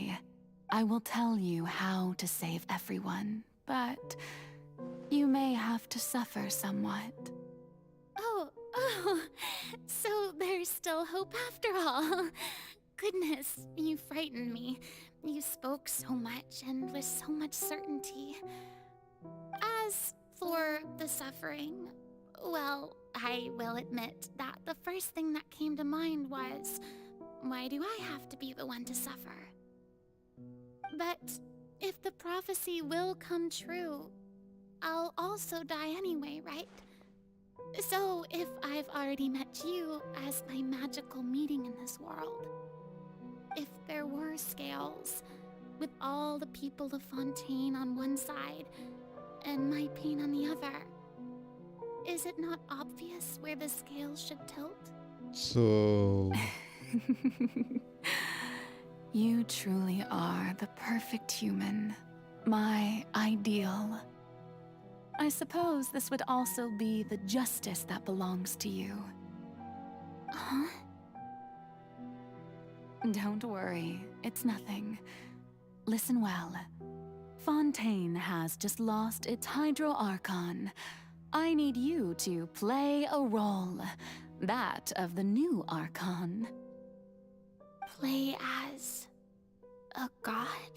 I will tell you how to save everyone, but You may have to suffer somewhat. Oh, so there's still hope after all. Goodness, you frightened me. You spoke so much and with so much certainty. As for the suffering, well, I will admit that the first thing that came to mind was, why do I have to be the one to suffer? But if the prophecy will come true, I'll also die anyway, right? So if I've already met you as my magical meeting in this world, if there were scales, with all the people of Fontain on one side and my pain on the other, is it not obvious where the scales should tilt? So... You truly are the perfect human, my ideal. I suppose this would also be the justice that belongs to you. Huh? Don't worry, it's nothing. Listen well. Fontain has just lost its Hydro Archon. I need you to play a role, that of the new Archon. Play as a god?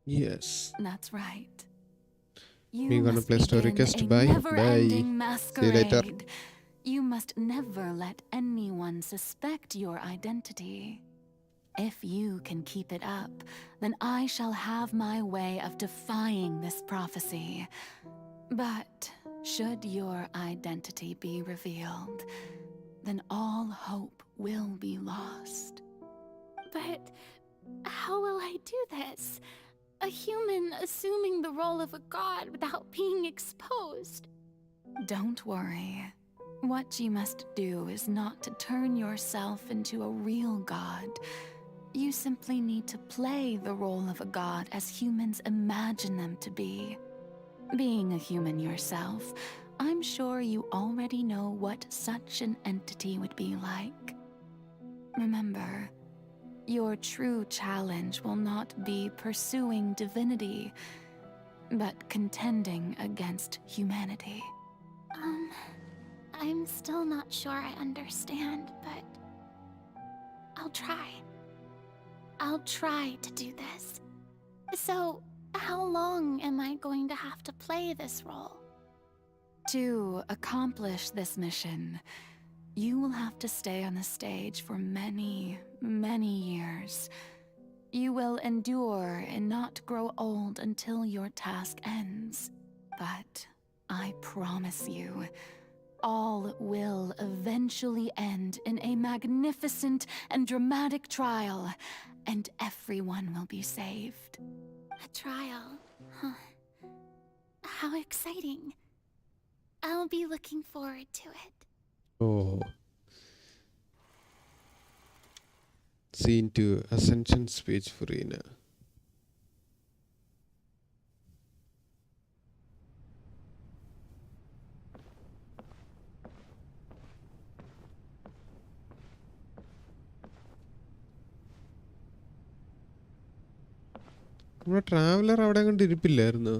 Yes. That's right. We're gonna play story cast. Bye. See you later. You must never let anyone suspect your identity. If you can keep it up, then I shall have my way of defying this prophecy. But should your identity be revealed, then all hope will be lost. But how will I do this? A human assuming the role of a god without being exposed. Don't worry. What you must do is not to turn yourself into a real god. You simply need to play the role of a god as humans imagine them to be. Being a human yourself, I'm sure you already know what such an entity would be like. Remember, your true challenge will not be pursuing divinity, but contending against humanity. I'm still not sure I understand, but I'll try. I'll try to do this. So, how long am I going to have to play this role? To accomplish this mission, you will have to stay on the stage for many, many years. You will endure and not grow old until your task ends. But I promise you, all will eventually end in a magnificent and dramatic trial, and everyone will be saved. A trial, huh? How exciting. I'll be looking forward to it. Oh. Scene 2, Ascension speech for Rina. നമ്മുടെ traveller അവിടെ കണ്ട് ഇരിപ്പില്ലായിരുന്നു.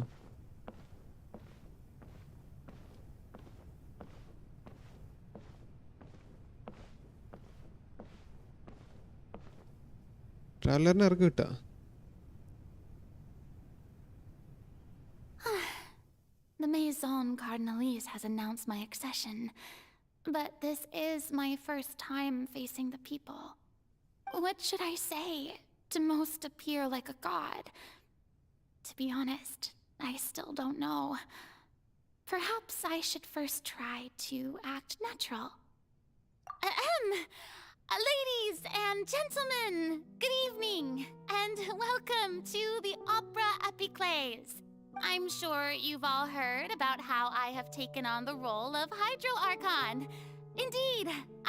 ട്രാവലറിനെ ഇറക്കി കിട്ടാ. The Maison Cardinalise has announced my accession, but this is my first time facing the people. What should I say to most appear like a god? To be honest, I still don't know. Perhaps I should first try to act natural. Ladies and gentlemen, good evening, and welcome to the Opera Epiclese. I'm sure you've all heard about how I have taken on the role of Hydro Archon. Indeed,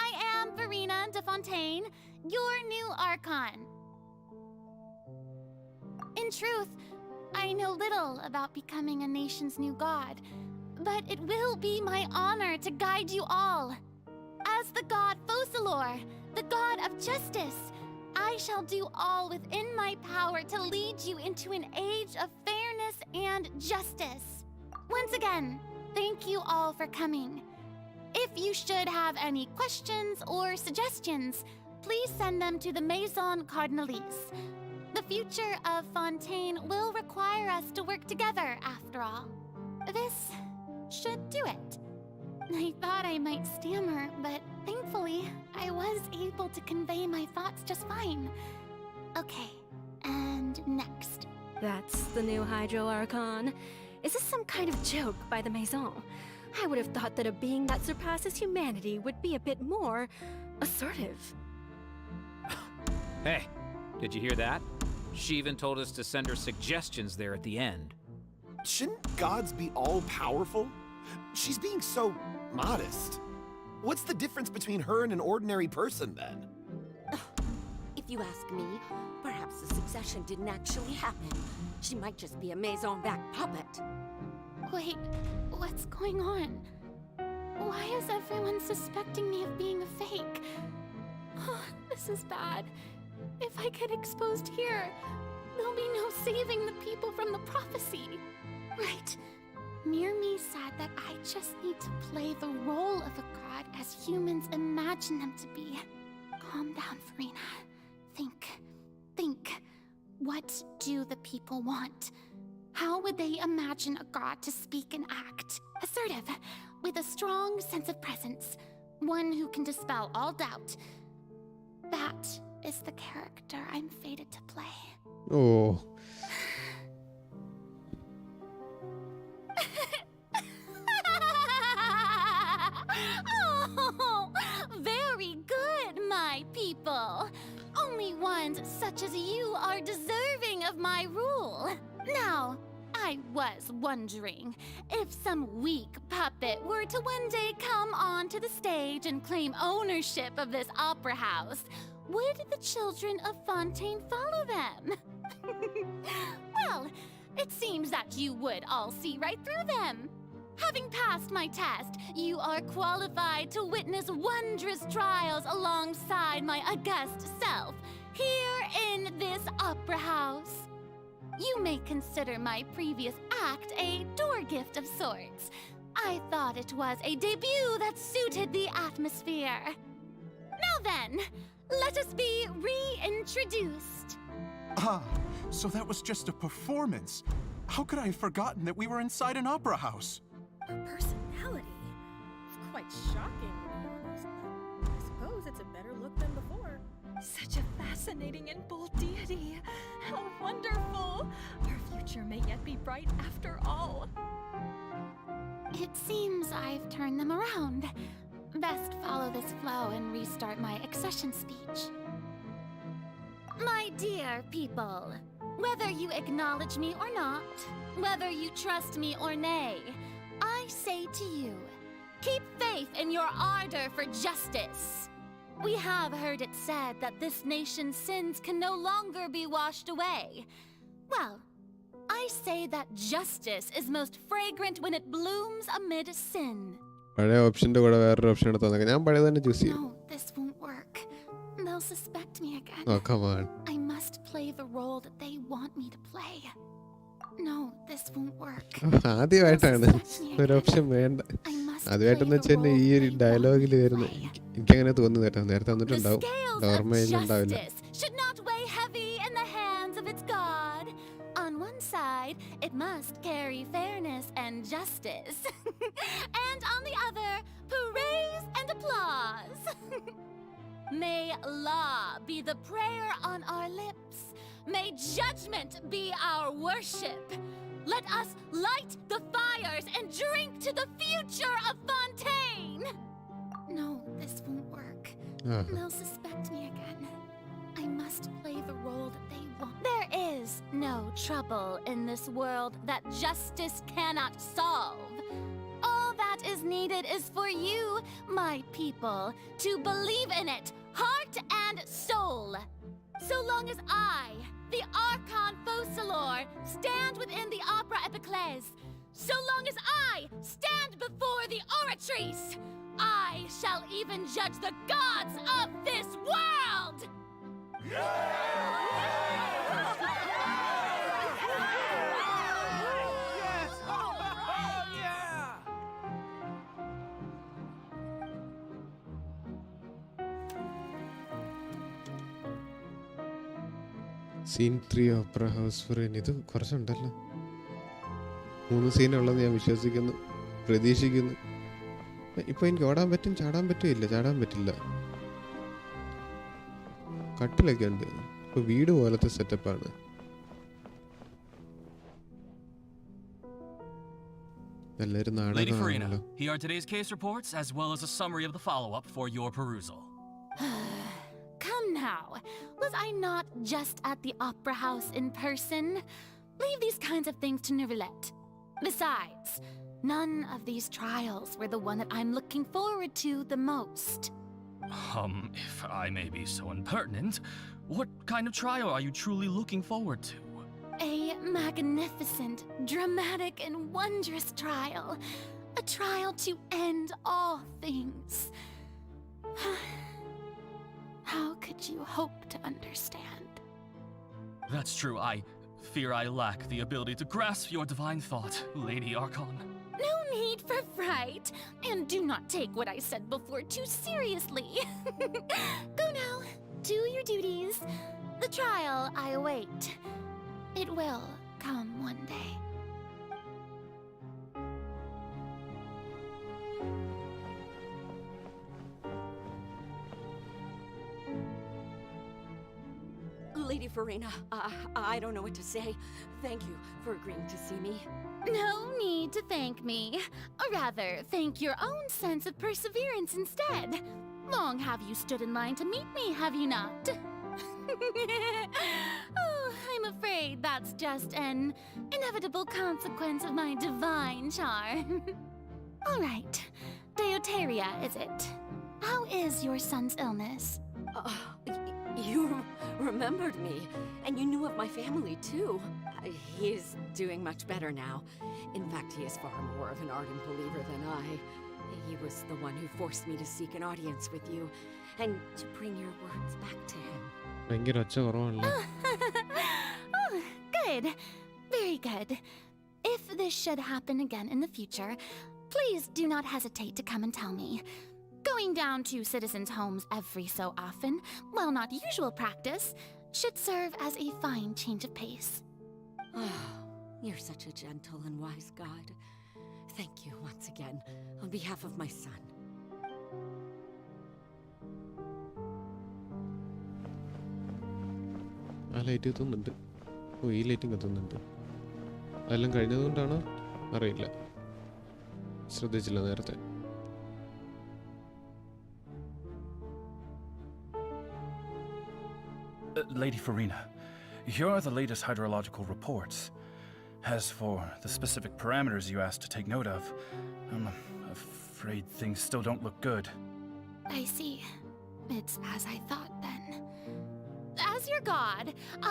I am Verena de Fontaine, your new Archon. In truth, I know little about becoming a nation's new god, but it will be my honor to guide you all. As the god Focalor, the god of justice, I shall do all within my power to lead you into an age of fairness and justice. Once again, thank you all for coming. If you should have any questions or suggestions, please send them to the Maison Cardinalise. The future of Fontain will require us to work together, after all. This should do it. I thought I might stammer, but thankfully, I was able to convey my thoughts just fine. Okay, and next. That's the new Hydro Archon. Is this some kind of joke by the Maison? I would have thought that a being that surpasses humanity would be a bit more assertive. Hey, did you hear that? She even told us to send her suggestions there at the end. Shouldn't gods be all-powerful? She's being so modest. What's the difference between her and an ordinary person, then? If you ask me, perhaps the succession didn't actually happen. She might just be a Maison back puppet. Wait, what's going on? Why is everyone suspecting me of being a fake? Oh, this is bad. If I get exposed here, there'll be no saving the people from the prophecy. Right. Mirmi said that I just need to play the role of a god as humans imagine them to be. Calm down, Farina. Think. What do the people want? How would they imagine a god to speak and act? Assertive, with a strong sense of presence. One who can dispel all doubt. That is the character I'm fated to play. Oh. Oh, very good, my people. Only ones such as you are deserving of my rule. Now, I was wondering, if some weak puppet were to one day come onto the stage and claim ownership of this opera house, would the children of Fontain follow them? Well, it seems that you would all see right through them. Having passed my test, you are qualified to witness wondrous trials alongside my august self, here in this opera house. You may consider my previous act a door gift of sorts. I thought it was a debut that suited the atmosphere. Now then, let us be reintroduced. Ah, so that was just a performance. How could I have forgotten that we were inside an opera house? Her personality. It's quite shocking, to be honest, but I suppose it's a better look than before. Such a fascinating and bold deity. How wonderful! Our future may yet be bright after all. It seems I've turned them around. Best follow this flow and restart my accession speech. My dear people, whether you acknowledge me or not, whether you trust me or nay, I say to you, keep faith in your ardor for justice. We have heard it said that this nation's sins can no longer be washed away. Well, I say that justice is most fragrant when it blooms amid sin. പഴയ ഓപ്ഷന്റെ കൂടെ വേറൊരു option എടുത്ത് വന്നേക്കാം. ഞാൻ പഴയ തന്നെ choose ചെയ്യും. No, this won't work. They'll suspect me again. Oh, come on. I must play the role that they want me to play. No, this won't work. ആദ്യമായിട്ടാണ് ഒരു ഓപ്ഷൻ വേണ്ട. ആദ്യമായിട്ടെന്ന് വെച്ചാൽ ഈ ഒരു ഡയലോഗിൽ വരുന്നത് എനിക്കങ്ങനെ തോന്നുന്നു കേട്ടോ. നേരത്തെ വന്നിട്ടുണ്ടാവും, ഓർമ്മയിലുണ്ടാവില്ല. Should not weigh heavy in the hands of its god. On one side, it must carry fairness and justice. And on the other, praise and applause. May law be the prayer on our lips. May judgment be our worship. Let us light the fires and drink to the future of Fontain. No, this won't work. They'll suspect me again. I must play the role that they want. There is no trouble in this world that justice cannot solve. All that is needed is for you, my people, to believe in it, heart and soul. So long as I, the Archon Focalor, stand within the Opera Epiclese, so long as I stand before the Oratrice, I shall even judge the gods of this world! Scene 3 opera house ഫ്രെയിൻ. ഇത് കുറച്ചുണ്ടല്ലോ. 3 സീനുള്ളത് ഞാൻ വിശ്വസിക്കുന്നു, പ്രതീക്ഷിക്കുന്നു. ഇപ്പൊ എനിക്ക് ഓടാൻ പറ്റും, ചാടാൻ പറ്റില്ല. ചാടാൻ പറ്റില്ല. കട്ടിലൊക്കെ ഉണ്ട്. ഇപ്പൊ വീട് പോലത്തെ സെറ്റപ്പാണ്. നല്ലൊരു Lady Farina, നാടകമാണല്ലോ. here are today's case reports as well as a summary of the follow-up for your perusal. Come now. Was I not just at the Opera House in person? Leave these kinds of things to Neuvillette. Besides, none of these trials were the one that I'm looking forward to the most. If I may be so impertinent, what kind of trial are you truly looking forward to? A magnificent, dramatic, and wondrous trial. A trial to end all things. How could you hope to understand? That's true. I fear I lack the ability to grasp your divine thought, Lady Archon. No need for fright, and do not take what I said before too seriously. Go now, do your duties. The trial I await. It will come one day. Lady Farina, I don't know what to say. Thank you for agreeing to see me. No need to thank me. Or rather, thank your own sense of perseverance instead. Long have you stood in line to meet me, have you not? Oh, I'm afraid that's just an inevitable consequence of my divine charm. All right. Deuteria, is it? How is your son's illness? You remembered me, and you knew of my family too. He is doing much better now. In fact, he is far more of an ardent believer than I. He was the one who forced me to seek an audience with you, and to bring your words back to him. Oh, good. Very good. If this should happen again in the future, please do not hesitate to come and tell me. Going down to citizens' homes every so often, while not usual practice, should serve as a fine change of pace. You're such a gentle and wise God. Thank you once again, on behalf of my son. ആ light കത്തുന്നുണ്ട്. ഓ, ഈ ലൈറ്റും കത്തുന്നുണ്ട്. അതെല്ലാം കഴിഞ്ഞതുകൊണ്ടാണോ അറിയില്ല, ശ്രദ്ധിച്ചില്ല നേരത്തെ. Lady Farina, here are the latest hydrological reports. As for the specific parameters you asked to take note of, I'm afraid things still don't look good. I see. It's as I thought then. As your god,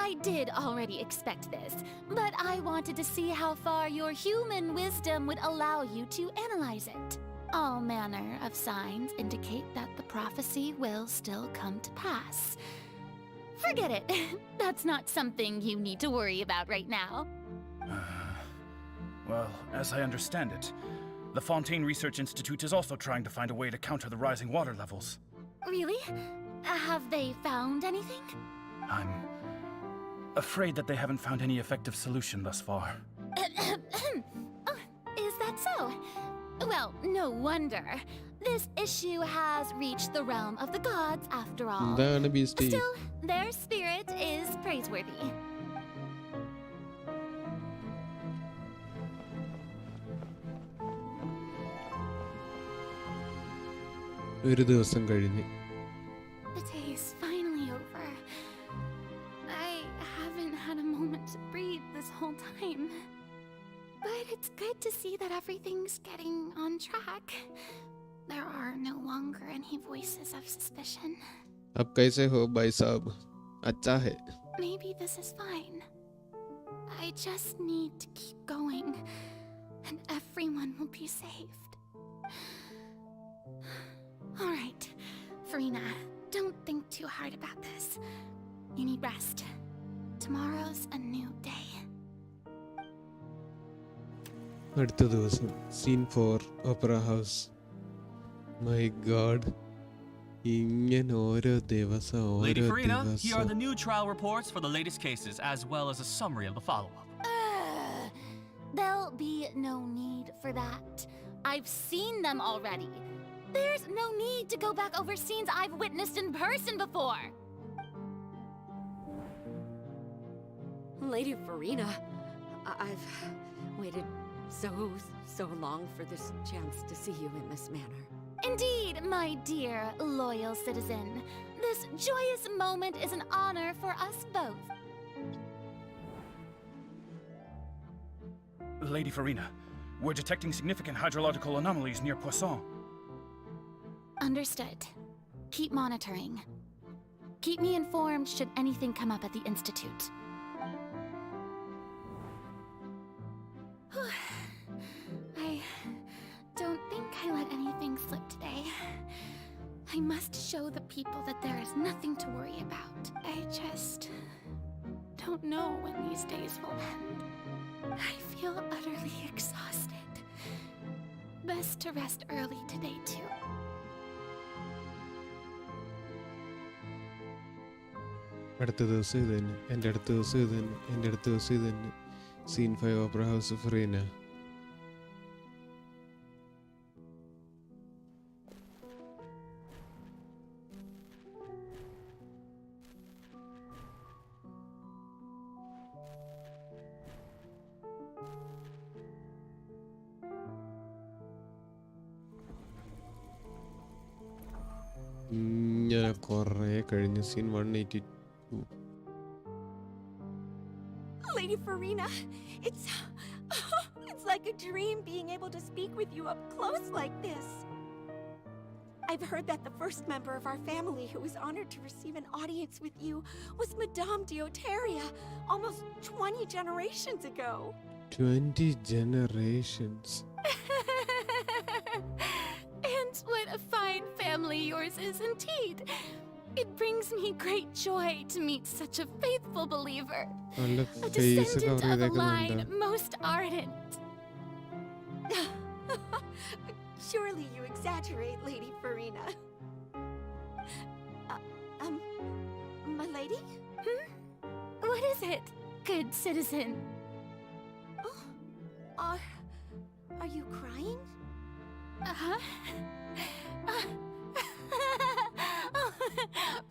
I did already expect this, but I wanted to see how far your human wisdom would allow you to analyze it. All manner of signs indicate that the prophecy will still come to pass. Forget it. That's not something you need to worry about right now. Well, as I understand it, the Fontain Research Institute is also trying to find a way to counter the rising water levels. Really? Have they found anything? I'm afraid that they haven't found any effective solution thus far. Oh, is that so? Well, no wonder. This issue has reached the realm of the gods after all. Still, their spirit is praiseworthy. ഒരു ദിവസം കഴിഞ്ഞ്. The day is finally over. I haven't had a moment to breathe this whole time. But it's good to see that everything's getting on track. There are no longer any voices of suspicion. अब कैसे हो भाई साहब? अच्छा है. Maybe this is fine. I just need to keep going, and everyone will be saved. All right, Farina, don't think too hard about this. You need rest. Tomorrow's a new day. അടുത്ത ദിവസം. Scene 4 opera house. My God, ഇങ്ങനെ ഓരോ ദിവസം Lady ഓരോ Farina, here are ദിവസം the new trial reports for the latest cases, as well as a summary of the follow-up. There'll be no need for that. I've seen them already. There's no need to go back over scenes I've witnessed in person before. Lady Farina, I've waited so long for this chance to see you in this manner. Indeed, my dear loyal citizen. This joyous moment is an honor for us both. Lady Farina, we're detecting significant hydrological anomalies near Poisson. Understood. Keep monitoring. Keep me informed should anything come up at the Institute. I don't think I let anything slip today. I must show the people that there is nothing to worry about. I just don't know when these days will end. I feel utterly exhausted. Best to rest early today, too. അടുത്ത ദിവസം ഇത് തന്നെ, എൻ്റെ അടുത്ത ദിവസം ഇത് തന്നെ, എൻ്റെ അടുത്ത ദിവസം ഇത് തന്നെ. Scene 5 opera house Farina. ഇങ്ങനെ കുറേ കഴിഞ്ഞ് scene 182. Lady Farina, it's like a dream being able to speak with you up close like this. I've heard that the first member of our family who was honored to receive an audience with you was Madame Dioteria, almost 20 generations ago. 20 generations. And what a fine family yours is indeed. It brings me great joy to meet such a faithful believer, നല്ല a face descendant cover of a line ചെയ്തേക്കുന്നുണ്ട്. most ardent. Surely you exaggerate, Lady Farina. My lady? What is it, good citizen? Are you crying? Uh-huh. Oh,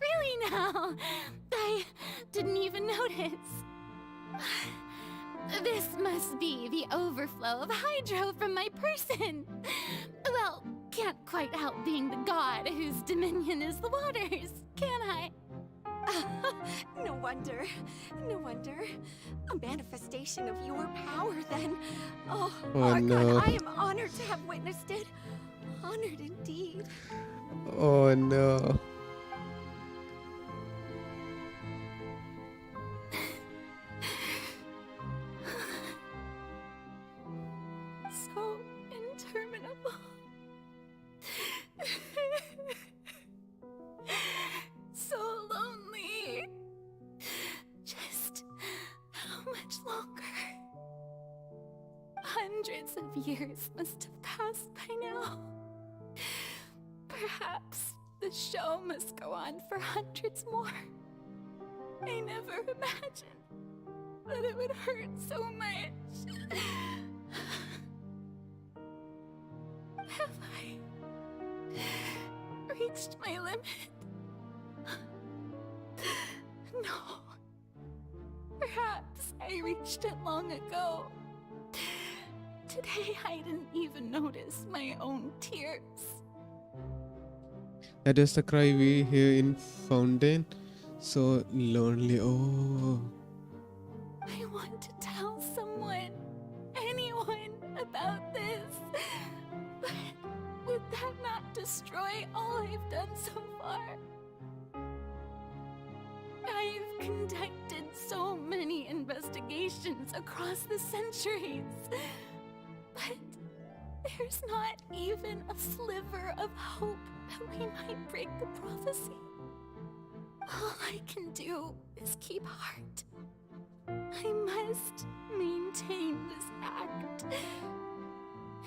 really now? I didn't even notice. This must be the overflow of hydro from my person. Well, can't quite help being the god whose dominion is the waters, can I? No wonder. No wonder. A manifestation of your power, then. Oh, Archon, no. I am honored to have witnessed it. Honored indeed. Oh no. So interminable. So lonely. Just how much longer? Hundreds of years must have passed by now. Perhaps the show must go on for hundreds more. I never imagined that it would hurt so much. Have I reached my limit? No. Perhaps I reached it long ago. Today I didn't even notice my own tears. That is the cry we hear in Fontain. So lonely. Oh. I want to tell someone, anyone, about this. But would that not destroy all I've done so far? I've conducted so many investigations across the centuries. But there's not even a sliver of hope that we might break the prophecy. All I can do is keep heart. I must maintain this act.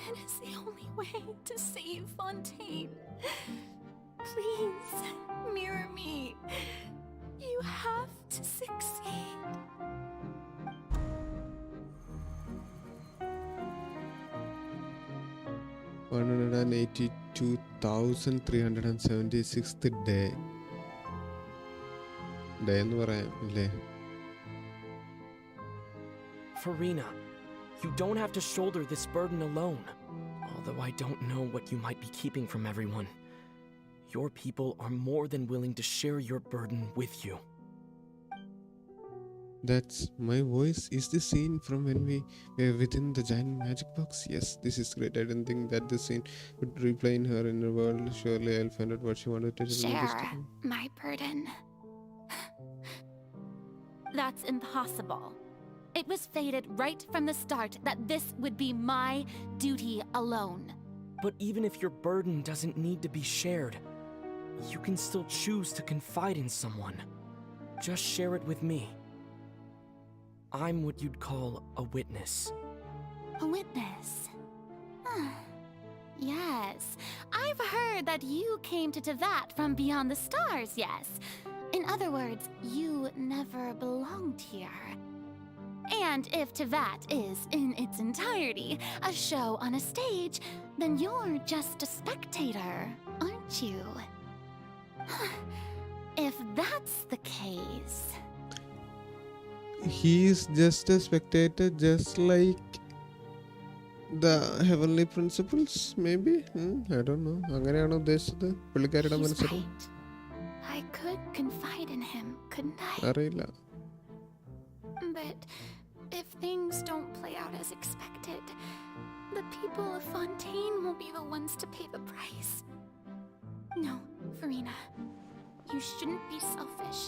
It is the only way to save Fontaine. Please, mirror me. You have to succeed. $182,376th day. Day എന്ന് പറയാം അല്ലേ? Farina, you don't have to shoulder this burden alone. Although I don't know what you might be keeping from everyone. Your people are more than willing to share your burden with you. That's my voice. Is this scene from when we were within the giant magic box? Yes, this is great. I didn't think that this scene would replay in her inner world. Surely I'll find out what she wanted to tell me this Share time. my burden. That's impossible. It was fated right from the start that this would be my duty alone. But even if your burden doesn't need to be shared, you can still choose to confide in someone. Just share it with me. I'm what you'd call a witness. A witness? Yes, I've heard that you came to Teyvat from beyond the stars, yes. In other words, you never belonged here. And if Teyvat is, in its entirety, a show on a stage, then you're just a spectator, aren't you? If that's the case... He is just a spectator, just like the heavenly principles, maybe? I don't know. അങ്ങനെയാണോ ഉദ്ദേശിച്ചത് പുള്ളിക്കാരുടെ മനസ്സിൽ? I could confide in him, couldn't I? അറിയില്ല. But if things don't play out as expected, the people of Fontain will be the ones to pay the price. No, Farina, you shouldn't be selfish.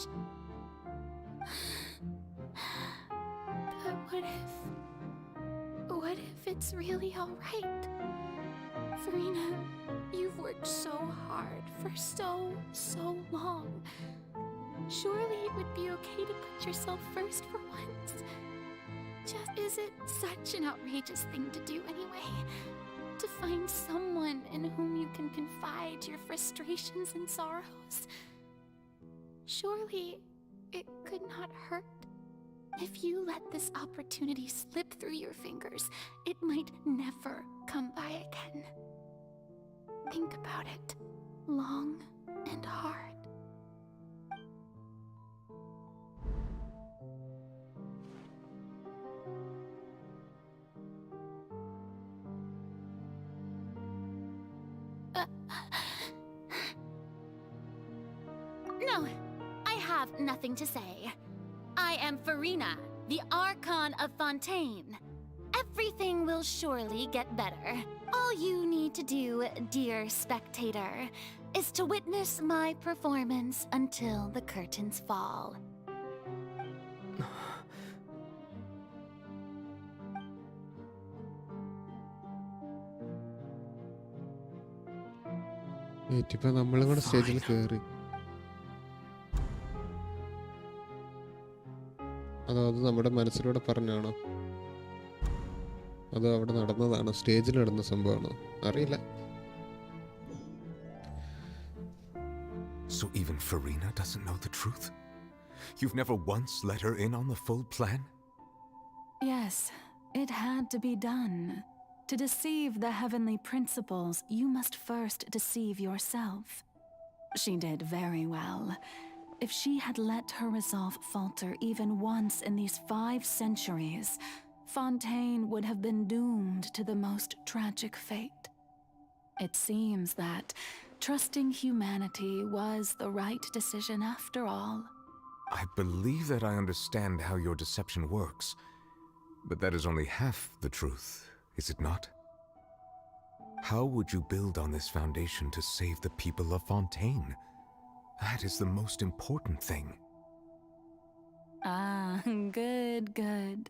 But what if it's really all right? Farina, you've worked so hard for so long. Surely it would be okay to put yourself first for once. Is it such an outrageous thing to do anyway? To find someone in whom you can confide your frustrations and sorrows? Surely it could not hurt. If you let this opportunity slip through your fingers, it might never come by again. Think about it long and hard. No, I have nothing to say. I am Farina, the Archon of Fontain. Everything will surely get better. All you need to do, dear spectator, is to witness my performance until the curtains fall. ഇപ്പൊ നമ്മളും കൂടെ സ്റ്റേജിൽ കയറി. അതോ അത് നമ്മുടെ മനസ്സിലൂടെ പറഞ്ഞാണോ, അതോ അവിടെ നടന്നതാണോ, സ്റ്റേജിൽ നടന്ന സംഭവമാണോ അറിയില്ല. So even Farina doesn't know the truth? You've never once let her in on the full plan? Yes, it had to be done. To deceive the heavenly principles, you must first deceive yourself. She did very well. If she had let her resolve falter even once in these 5 centuries, Fontain would have been doomed to the most tragic fate. It seems that trusting humanity was the right decision after all. I believe that I understand how your deception works, but that is only half the truth, is it not? How would you build on this foundation to save the people of Fontain? That is the most important thing. Ah, good.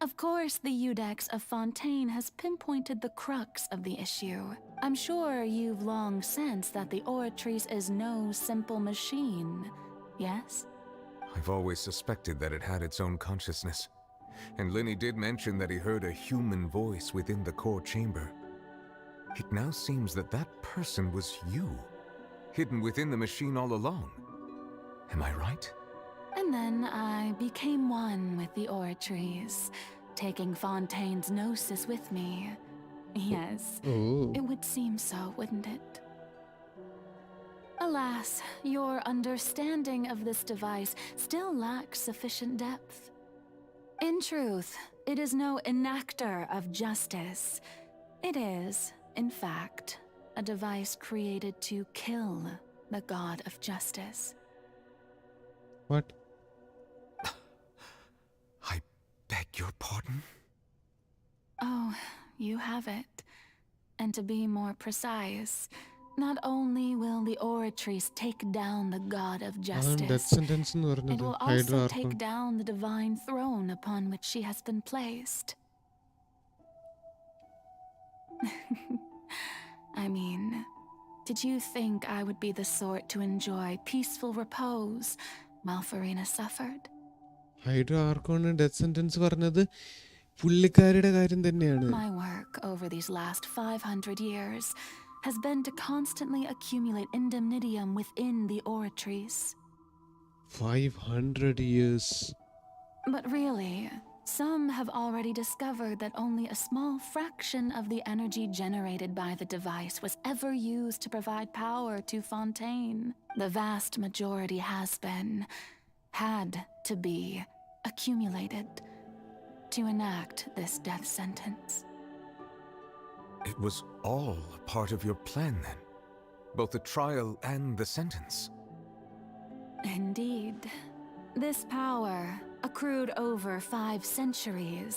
Of course, the Udex of Fontain has pinpointed the crux of the issue. I'm sure you've long sensed that the Oratrice is no simple machine, yes? I've always suspected that it had its own consciousness. And Linny did mention that he heard a human voice within the core chamber. It now seems that that person was you. hidden within the machine all along. Am I right? And then I became one with the Oratries, taking Fontaine's gnosis with me. Yes, Oh. it would seem so, wouldn't it? Alas, your understanding of this device still lacks sufficient depth. In truth, it is no enactor of justice. It is, in fact, a device created to kill the god of justice. What? I beg your pardon? Oh, you have it. And to be more precise, not only will the Oratries take down the god of death justice, sentence എന്ന് it പറഞ്ഞത് will hydra also ആർക്കും take down the divine throne upon which she has been placed. I mean, did you think I would be the sort to enjoy peaceful repose while Farina suffered? Hydro ആർക്കാണ് death sentence പറഞ്ഞത്? പുള്ളിക്കാരുടെ കാര്യം തന്നെയാണ്. My work over these last 500 years has been to constantly accumulate indemnitium within the Oratries. 500 years. But really, some have already discovered that only a small fraction of the energy generated by the device was ever used to provide power to Fontaine. The vast majority had to be accumulated to enact this death sentence. It was all a part of your plan then? Both the trial and the sentence? Indeed. This power, accrued over 5 centuries,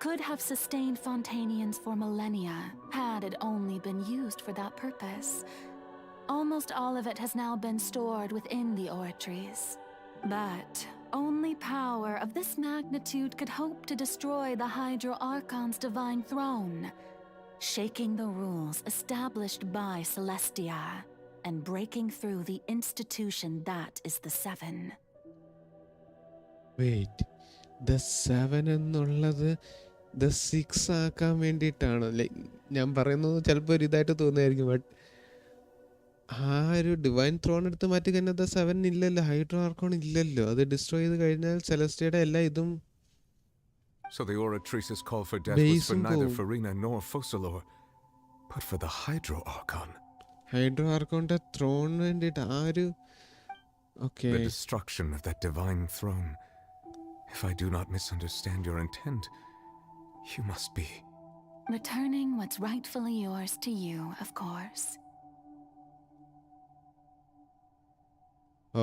could have sustained Fontainians for millennia had it only been used for that purpose. Almost all of it has now been stored within the Oratries. But only power of this magnitude could hope to destroy the Hydro Archon's divine throne, shaking the rules established by Celestia and breaking through the institution that is the Seven. Wait, the 7 എന്നുള്ളത് the 6 ആക്കാൻ വേണ്ടിയിട്ടാണ്. Like ഞാൻ പറയുന്നത് ചിലപ്പോൾ ഒരു ഇതായിട്ട് തോന്നുമായിരിക്കും, but ആ ഒരു ഡിവൈൻ ത്രോൺ എടുത്ത് മാറ്റി കഴിഞ്ഞാൽ the 7 ഇല്ലല്ലോ, ഹൈഡ്രോ ആർക്കോൺ ഇല്ലല്ലോ. അത് ഡിസ്ട്രോയ് ചെയ്ത് കഴിഞ്ഞാൽ സെലസ്റ്റിയുടെ എല്ലാ ഇതും So the Oratrice's call for death was for neither Farina nor Focalor, but for the Hydro Archon. Hydro ആർക്കോണിന്റെ ത്രോണിന് വേണ്ടിയിട്ട് ആ ഒരു The destruction of that divine throne. If I do not misunderstand your intent, you must be Returning what's rightfully yours to you, of course.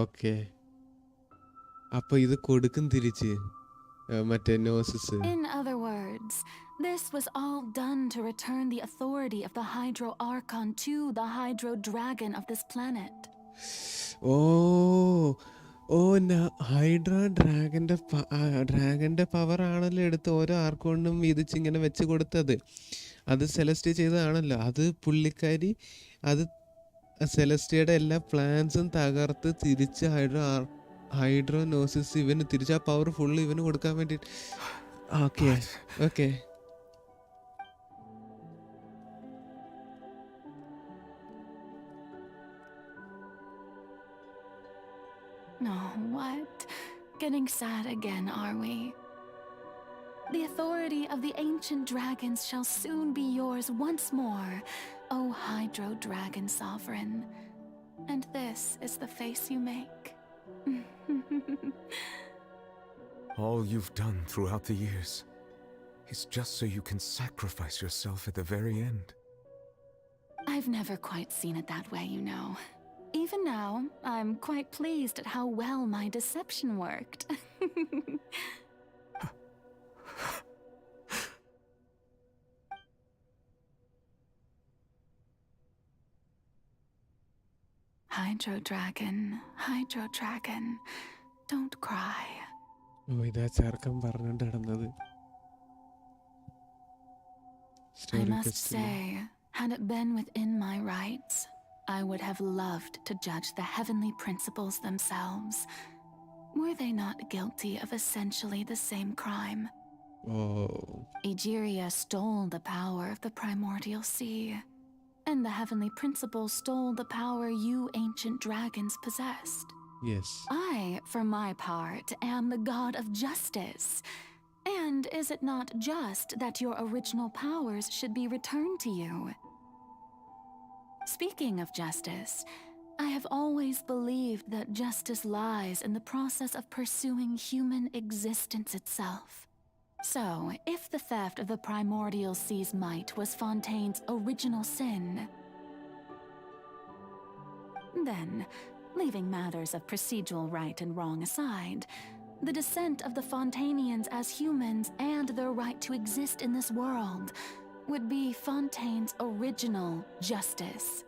Okay, അപ്പൊ ഇത് കൊടുക്കും തിരിച്ച് മറ്റേ gnosis. In other words, this was all done to return the authority of the Hydro Archon to the Hydro Dragon of this planet. Hydro ഡ്രാഗന്റെ power ആണല്ലോ എടുത്ത് ഓരോ ആർക്കോണിനും വീതിച്ച് ഇങ്ങനെ വെച്ച് കൊടുത്തത്. അത് സെലസ്റ്റിയ ചെയ്തതാണല്ലോ. അത് പുള്ളിക്കാരി അത് സെലസ്റ്റിയയുടെ എല്ലാ പ്ലാൻസും തകർത്ത് തിരിച്ച് ഹൈഡ്രോനോസിസ് ഇവന് തിരിച്ച് ആ പവർ ഫുള്ള് ഇവന് കൊടുക്കാൻ വേണ്ടിയിട്ട്. Okay okay, No, what? Getting sad again, are we? The authority of the ancient dragons shall soon be yours once more, O Hydro Dragon Sovereign. And this is the face you make. all you've done throughout the years is just so you can sacrifice yourself at the very end. I've never quite seen it that way, you know. Even now, I'm quite pleased at how well my deception worked. Hydro Dragon, don't cry. ഇതാ ചെറുക്കൻ പറഞ്ഞോണ്ട് കിടന്നത്. I must say, had it been within my rights, I would have loved to judge the heavenly principles themselves. Were they not guilty of essentially the same crime? Egeria stole the power of the primordial sea. And the heavenly principle stole the power you ancient dragons possessed. Yes. I, for my part, am the god of justice. And is it not just that your original powers should be returned to you? Speaking of justice, I have always believed that justice lies in the process of pursuing human existence itself. So, if the theft of the primordial sea's might was Fontaine's original sin, then, leaving matters of procedural right and wrong aside, the descent of the Fontainians as humans and their right to exist in this world would be Fontaine's original justice.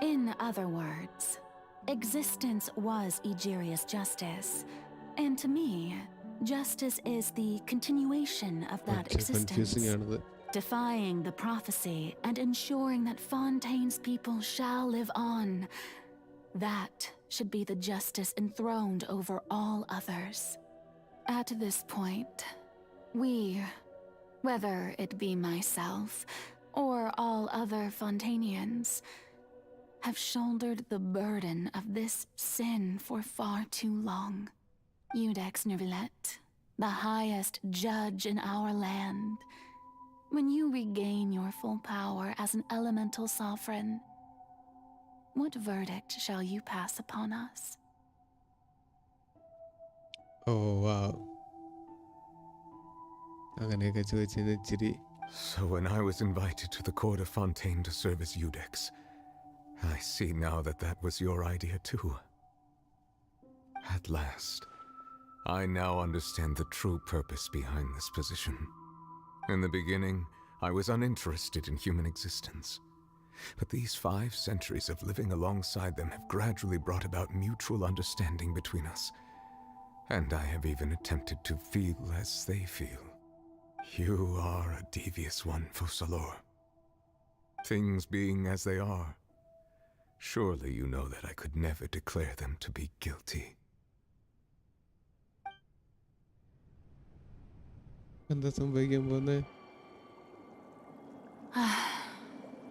In other words, existence was Egeria's justice, and to me, justice is the continuation of that existence, defying the prophecy and ensuring that Fontaine's people shall live on. That should be the justice enthroned over all others. At this point, we, whether it be myself or all other Fontainians, have shouldered the burden of this sin for far too long. Iudex Nervillet, the highest judge in our land, when you regain your full power as an elemental sovereign, what verdict shall you pass upon us? Oh, wow. So when I was invited to the court of Fontaine to serve as Iudex, I see now that that was your idea too. At last, I now understand the true purpose behind this position. In the beginning, I was uninterested in human existence. But these 5 centuries of living alongside them have gradually brought about mutual understanding between us. And I have even attempted to feel as they feel. You are a devious one, Focalor. Things being as they are, surely you know that I could never declare them to be guilty.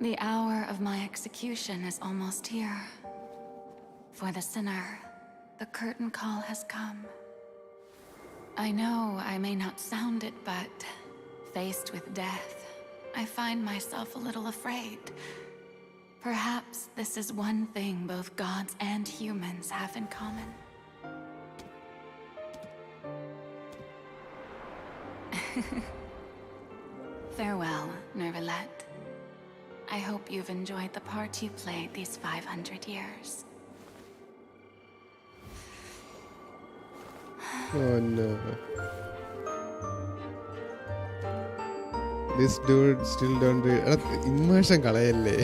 The hour of my execution is almost here. For the sinner, the curtain call has come. I know I may not sound it, but faced with death, I find myself a little afraid. Perhaps this is one thing both gods and humans have in common. Farewell, Nervillet. I hope you've enjoyed the part you played these 500 years. Oh no. This dude still don't do it. Immersion kalayalle.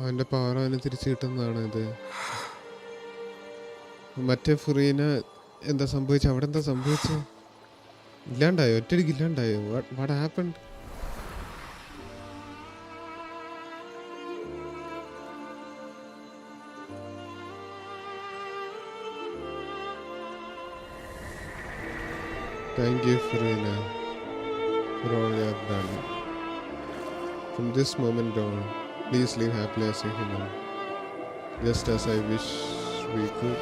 അവൻ്റെ power അവന് തിരിച്ചു കിട്ടുന്നതാണ് ഇത്. മറ്റേ ഫുറീന എന്താ സംഭവിച്ചത്? അവിടെ എന്താ സംഭവിച്ചത്? ഇല്ലാണ്ടായോ? ഒറ്റയടിക്ക് ഇല്ലാണ്ടായോ? What happened? Thank you, Farina, for all you have done. From this moment on, please live happily as a human, just as I wish we could.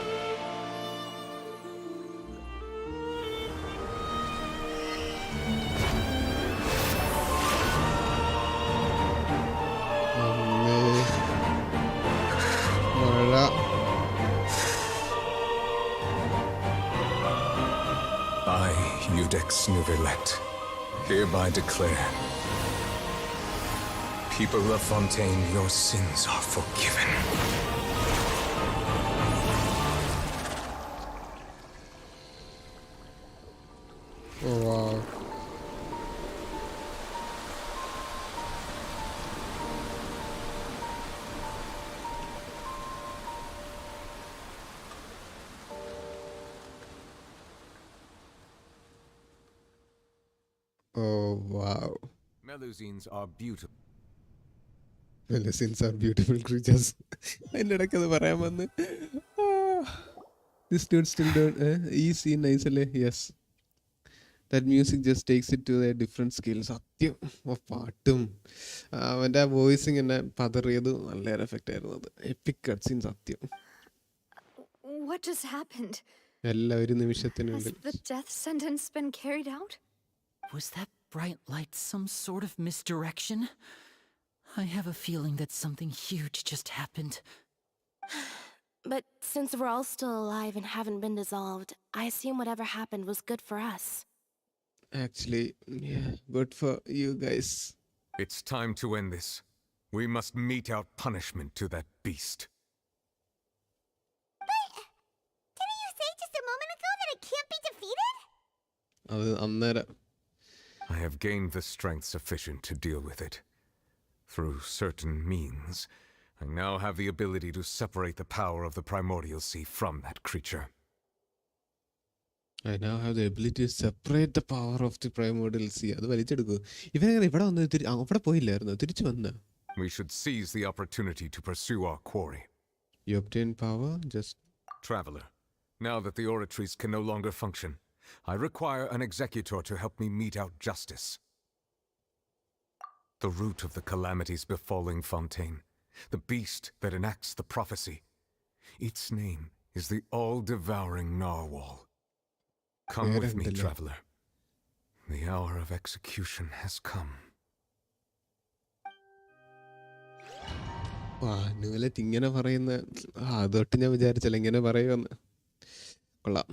I, Iudex Nervillet, hereby declare People of Fontain, your sins are forgiven. Oh, wow. Oh, wow. Melusines are beautiful. Melusines are beautiful creatures. അതിൻ്റെ ഇടയ്ക്ക് അത് പറയാൻ വന്ന് this dude still don't easy nice അല്ലേ? Yes. That music just takes it to a different scale. സത്യം പാട്ടും അവൻ്റെ ആ വോയിസ് ഇങ്ങനെ പതറിയത് നല്ല എഫക്റ്റ് ആയിരുന്നു. അത് എപ്പിക് കട്ട് സീൻ സത്യം. What just happened? എല്ലാ ഒരു നിമിഷത്തിനുള്ളിൽ. Has the death sentence been carried out? Was that bright light some sort of misdirection? I have a feeling that something huge just happened. But since we're all still alive and haven't been dissolved, I assume whatever happened was good for us. Actually, yeah, good for you guys. It's time to end this. We must mete out punishment to that beast. Didn't you say just a moment ago that it can't be defeated? അത് അന്നേരം. I have gained the strength sufficient to deal with it. Through certain means, I now have the ability to separate the power of the primordial sea from that creature. I now have the ability to separate the power of the primordial sea. അത് വലിച്ചെടുക്കൂ. ഇവനെങ്ങനെ ഇവിടെ വന്ന് അവിടെ പോയില്ലായിരുന്നു, തിരിച്ചു വന്ന. We should seize the opportunity to pursue our quarry. You obtain power, just... Traveler, now that the oratories can no longer function, I require an executor to help me mete out justice. The root of the calamities befalling Fontain, the beast that enacts the prophecy, its name is the all-devouring narwhal. Come with me, traveler. The hour of execution has come. ന്യൂലറ്റ് ഇങ്ങനെ പറയുന്ന അതൊട്ട് ഞാൻ വിചാരിച്ചല്ല ഇങ്ങനെ പറയുമെന്ന്. കൊള്ളാം.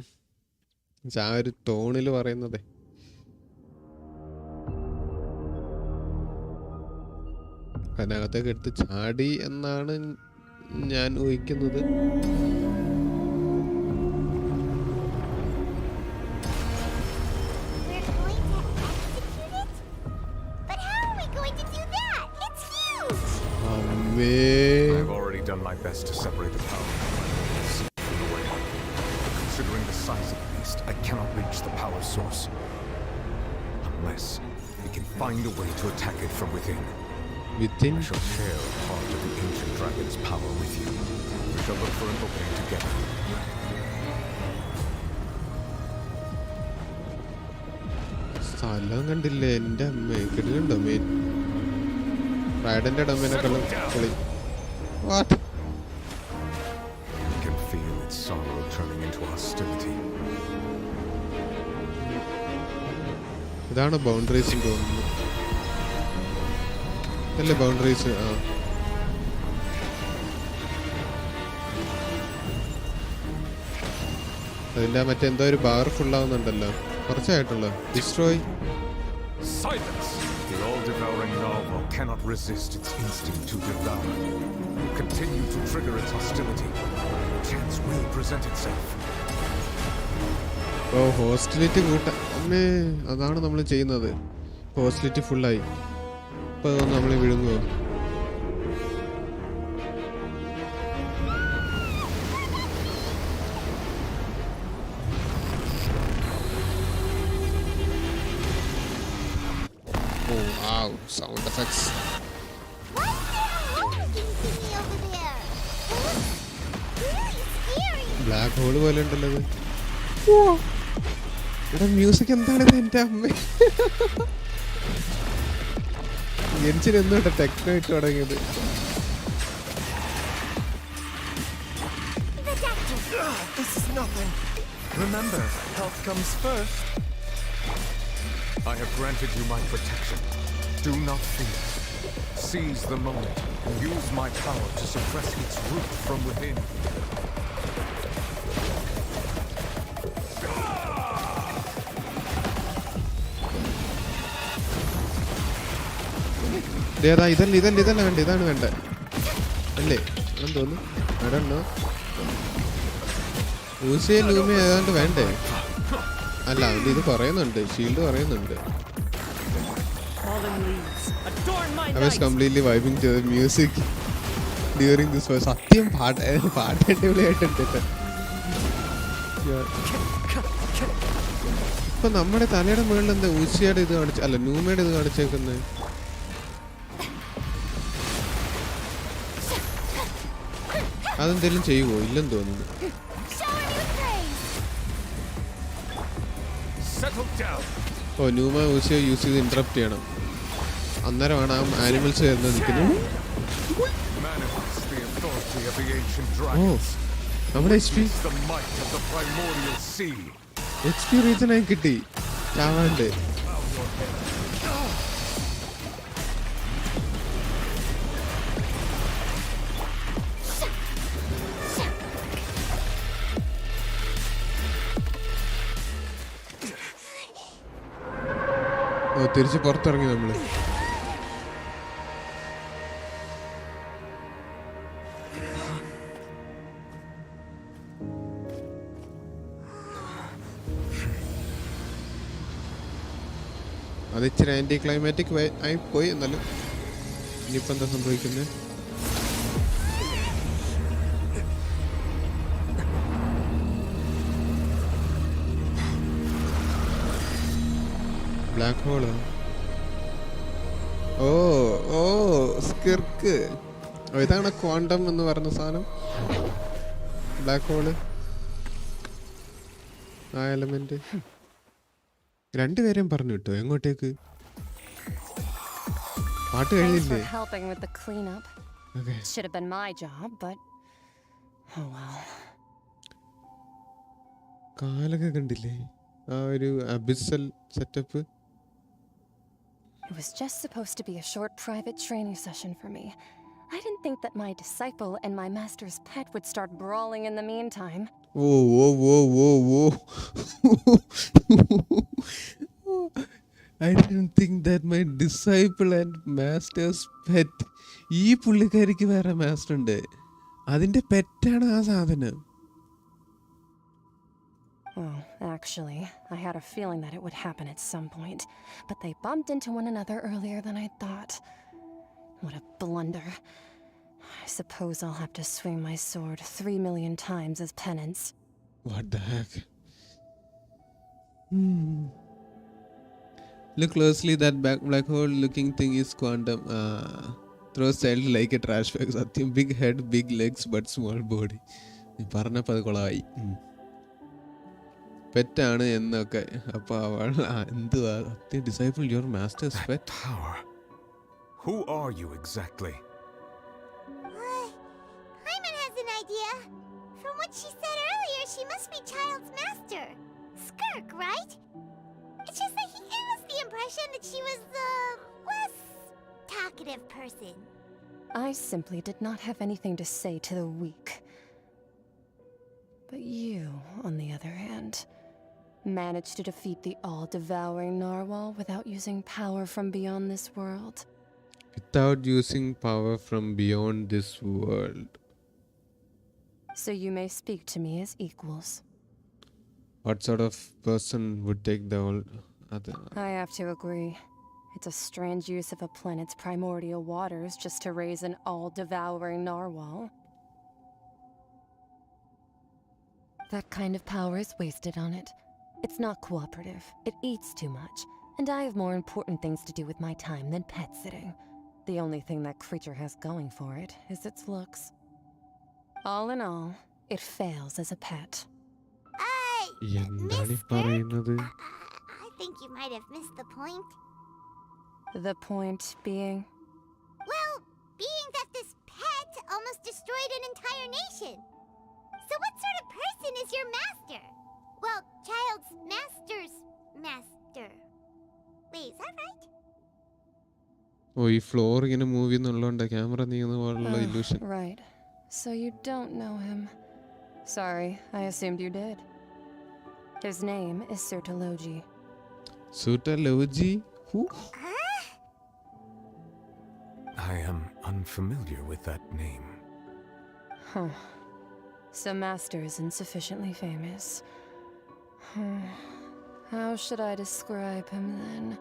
ആ ഒരു ടോണിൽ പറയുന്നതേ. അതിനകത്തേക്ക് എടുത്ത് ചാടി എന്നാണ് ഞാൻ ഊഹിക്കുന്നത്. I've already done my best to separate the power from the way. Considering the size of the beast, I cannot reach the power source. Unless we can find a way to attack it from within. Within? I shall share a part of the ancient dragon's power with you. We shall look for an opening together. സ്ഥലം കണ്ടില്ലേ എൻ്റെ അമ്മ, കിട്ടും domain. റൈഡന്റെ ഡൊമൈനൊക്കെ പൊളി. What? I can feel its sorrow turning into hostility. ഇതാണ് boundaries തോന്നുന്നു. അല്ലേ ബൗണ്ടറീസ്? ആ അതിൻ്റെ മറ്റെന്തോ ഒരു ബാർ ഫുള്ളാവുന്നുണ്ടല്ലോ, കുറച്ചായിട്ടുള്ള. Destroy. Silence! The all-devouring narwhal cannot resist its instinct to devour. Continue to trigger its hostility. Chance will present itself. ഓ, ഹോസ്റ്റിലിറ്റി കൂട്ടാൻ അമ്മേ, അതാണ് നമ്മൾ ചെയ്യുന്നത്. ഹോസ്റ്റിലിറ്റി ഫുള്ളായി. ഇപ്പോൾ നമ്മൾ വിഴുങ്ങുമോ? Oh wow, sound effects. Black hole പോലെ ഉണ്ടല്ലോ ഇത്. ഇവിടെ മ്യൂസിക് എന്താണിത് എൻ്റെ അമ്മ. ഗെൻഷിൻ എന്തുകൊണ്ടാ ടെക്നോ ഇട്ട് തുടങ്ങിയത്? This is nothing. Remember, health comes first. I have granted you my protection. Do not fear. Seize the moment and use my power to suppress its root from within. ഇതേതാ ഇതല്ല വേണ്ട, ഇതാണ് വേണ്ട അല്ലേ ആണെന്ന് തോന്നുന്നു. അടണോ ഊസിയെ ലൂമി ഏതാണ്ട് വേണ്ടേ? അല്ല അവൻ്റെ ഇത് പറയുന്നുണ്ട്, ഷീൽഡ് പറയുന്നുണ്ട്. I was completely vibing to the music during this was സത്യം പാട്ട് അടിപൊളിയായിട്ടുണ്ട്. ഇപ്പൊ നമ്മുടെ തലയുടെ മുകളിൽ എന്താ ഊസിയുടെ ഇത് കാണിച്ച, അല്ല നൂമയുടെ ഇത് കാണിച്ചേക്കുന്നത്? അതെന്തെങ്കിലും ചെയ്യുമോ? ഇല്ലെന്ന് തോന്നുന്നു. ഓ നൂമ ഊസിയെ യൂസ് ചെയ്ത് ഇന്ററപ്റ്റ് ചെയ്യണം. അന്നേരമാണ് ആ ആനിമൽസ് വരുന്നത് നിൽക്കുന്നത്. ഓ നമ്മുടെ HP റീസൺ ആയി കിട്ടി ചാവാണ്ട്. ഓ തിരിച്ച് പുറത്തിറങ്ങി നമ്മള്. അത് ഇച്ചിരി ആന്റി ക്ലൈമാറ്റിക് ആയി പോയി. എന്നാലും ഇനിയിപ്പോൾ എന്താ സംഭവിക്കുന്നത്? Black hole. Oh oh Skirk. ഇതാണ് ക്വാണ്ടം എന്ന് പറഞ്ഞ സാധനം. ബ്ലാക്ക് ഹോള് ആ എലമെന്റ്. രണ്ടുപേരെയും പറഞ്ഞു കിട്ടോ എങ്ങോട്ടേക്ക്? പാട്ട് കഴിഞ്ഞില്ലേ? കാലൊക്കെ കണ്ടില്ലേ ആ ഒരു അബിസൽ setup? It was just supposed to be a short private training session for me. I didn't think that my disciple and my master's pet would start brawling in the meantime. Whoa. I didn't think that my disciple and master's pet. ഈ പുള്ളിക്കാരിക്ക് വേറെ master ഉണ്ട്, അതിന്റെ പെറ്റാണ് ആ സാധനം. Well, actually, I had a feeling that it would happen at some point, but they bumped into one another earlier than I thought. What a blunder. I suppose I'll have to swing my sword 3 million times as penance. What the heck? Look closely, that black hole looking thing is quantum. Throws child like a trash bag. Satyam, big head, big legs, but small body. പറഞ്ഞപ്പോൾ അത് കൊളായി. പെറ്റാണ് എന്നൊക്കെ. അപ്പൊ അവൾ എന്തുവാ സത്യം disciple your masters pet? Who are you exactly? Hyman has an idea. From what she said earlier, she must be Child's master. Skirk, right? It's just that he gave us the impression that she was the less talkative person. I simply did not have anything to say to the weak. But you, on the other hand, managed to defeat the all-devouring narwhal without using power from beyond this world. Without using power from beyond this world. So you may speak to me as equals. What sort of person would take the old other? I have to agree. It's a strange use of a planet's primordial waters just to raise an all-devouring narwhal. That kind of power is wasted on it. It's not cooperative. It eats too much. And I have more important things to do with my time than pet sitting. The only thing that creature has going for it is its looks. All in all, it fails as a pet. എന്താണ് പറയുന്നത്? I think you might have missed the point. The point being? Well, being that this pet almost destroyed an entire nation. So what sort of person is your master? Well, Child's master's master. Wait, is that right? ഓ ഈ floor ഇങ്ങനെ move ചെയ്യുന്നുള്ളതുകൊണ്ട് camera നീങ്ങുന്ന പോലുള്ള illusion. Right. So you don't know him. Sorry, I assumed you did. His name is Suitology? Who? I am unfamiliar with that name. Huh. So Master isn't sufficiently famous. How should I describe him then?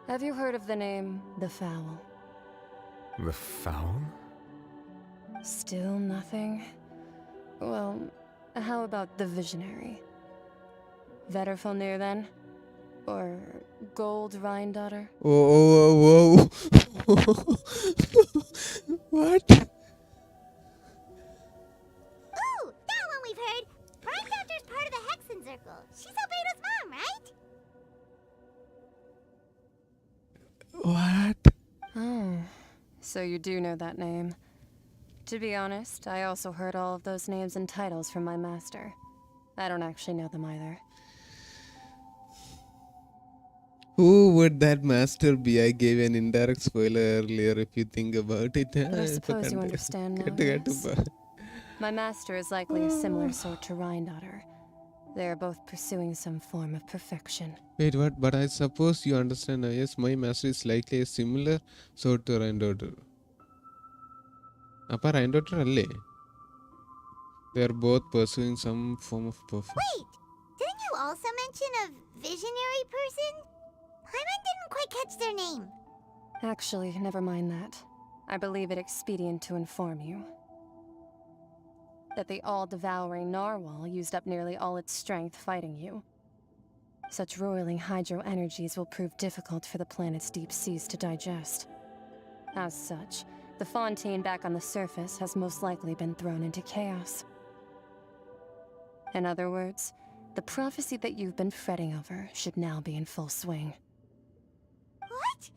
Have you heard of the name The Fowl? The Fowl? Still nothing? Well, how about the Visionary? Vetterfalnir then? Or Gold Rhine-daughter? Whoa. What? Ooh, that one we've heard. Rhine-daughter's part of the Hexen Circle. She's Albedo's mom, right? What? Oh, so you do know that name. To be honest, I also heard all of those names and titles from my master. I don't actually know them either. Who would that master be? I gave an indirect spoiler earlier if you think about it. But I suppose you understand now, yes? My master is likely a similar sort to Rhine-daughter. They are both pursuing some form of perfection. Wait, what? But I suppose you understand now. Yes, my master is likely a similar sort to Rhine-daughter. Appa Rhine-daughter alle? They are both pursuing some form of perfection. Wait, didn't you also mention a visionary person? Hyman didn't quite catch their name. Actually, never mind that. I believe it expedient to inform you that the all-devouring narwhal used up nearly all its strength fighting you. Such roiling hydro energies will prove difficult for the planet's deep seas to digest. As such, the Fontain back on the surface has most likely been thrown into chaos. In other words, the prophecy that you've been fretting over should now be in full swing. What?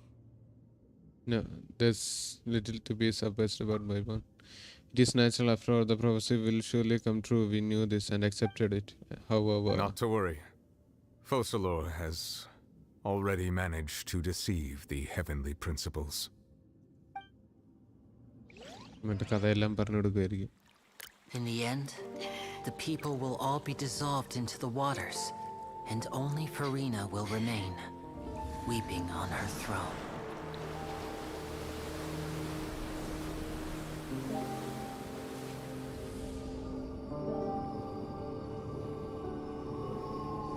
No, there's little to be surprised about, my one. It is natural, after all, the prophecy will surely come true. We knew this and accepted it. However... Not to worry. Focalor has already managed to deceive the heavenly principles. In the end, the people will all be dissolved into the waters, and only Farina will remain, weeping on her throne.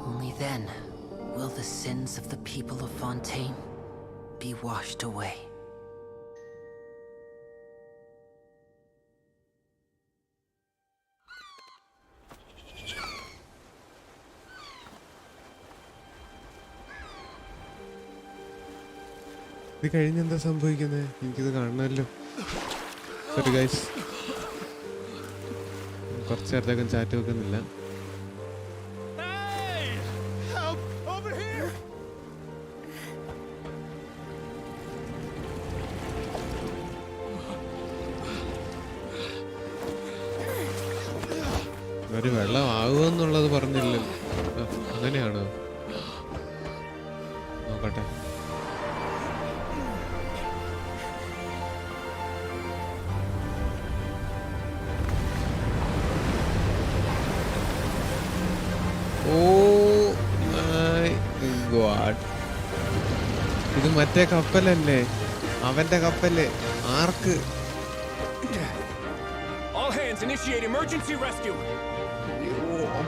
Only then will the sins of the people of Fontain be washed away. ഇത് കഴിഞ്ഞെന്താ സംഭവിക്കുന്നത്? എനിക്കിത് കാണണമല്ലോ. Sorry guys, കുറച്ച് നേരത്തേക്കും chat വെക്കുന്നില്ല. ഒരു വെള്ളം ആകുമെന്നുള്ളത് പറഞ്ഞില്ലല്ലോ. അങ്ങനെയാണോ? നോക്കട്ടെ. ഇത് മറ്റേ കപ്പലല്ലേ? അവന്റെ കപ്പല്. ആർക്ക്?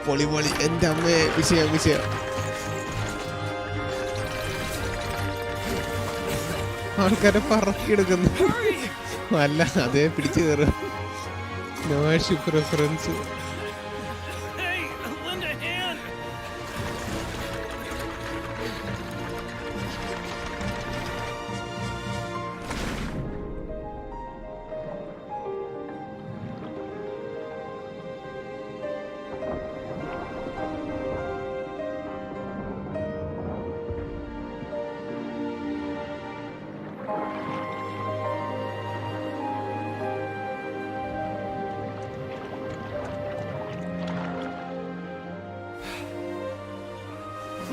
പൊളി പൊളി. എന്റെ അമ്മേ, വിഷയം. ആൾക്കാരെ പറക്കിയെടുക്കുന്നു. അല്ല, അതേ പിടിച്ചു കയറും. No ship reference.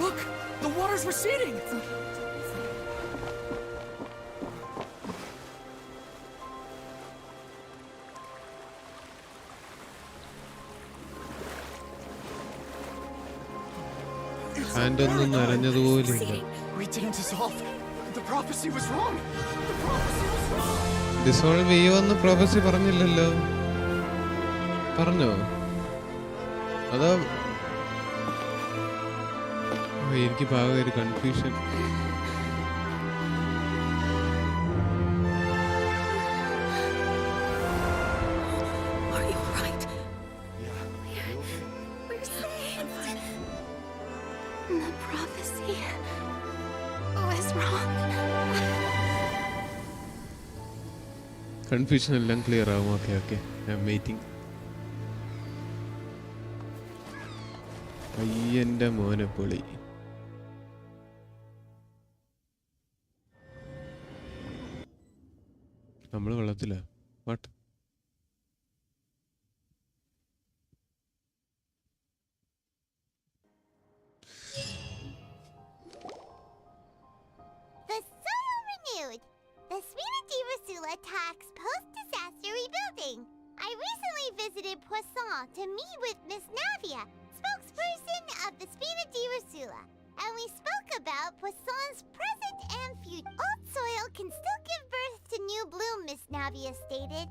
Look! The water's receding! ഹാൻഡൊന്നും നനഞ്ഞതുപോലെ. We didn't dissolve. The prophecy was wrong. The prophecy was dissolve ചെയ്യുമെന്ന് പ്രൊഫസി പറഞ്ഞില്ലല്ലോ. പറഞ്ഞോ? അതോ എനിക്ക് പാകം ഒരു കൺഫ്യൂഷൻ. കൺഫ്യൂഷൻ എല്ലാം ക്ലിയർ ആവും. Okay okay, I am waiting. അയ്യൻ്റെ മോനെ പൊളി. നമ്മൾ വെള്ളത്തില what? The soil renewed. The Spina tax post-disaster rebuilding. I recently visited Poisson to meet with Miss Navia, spokesperson of the Spina di Rosula, and we spoke about Poisson's present and future. Old soil can still give birth to new bloom, Miss Navia stated.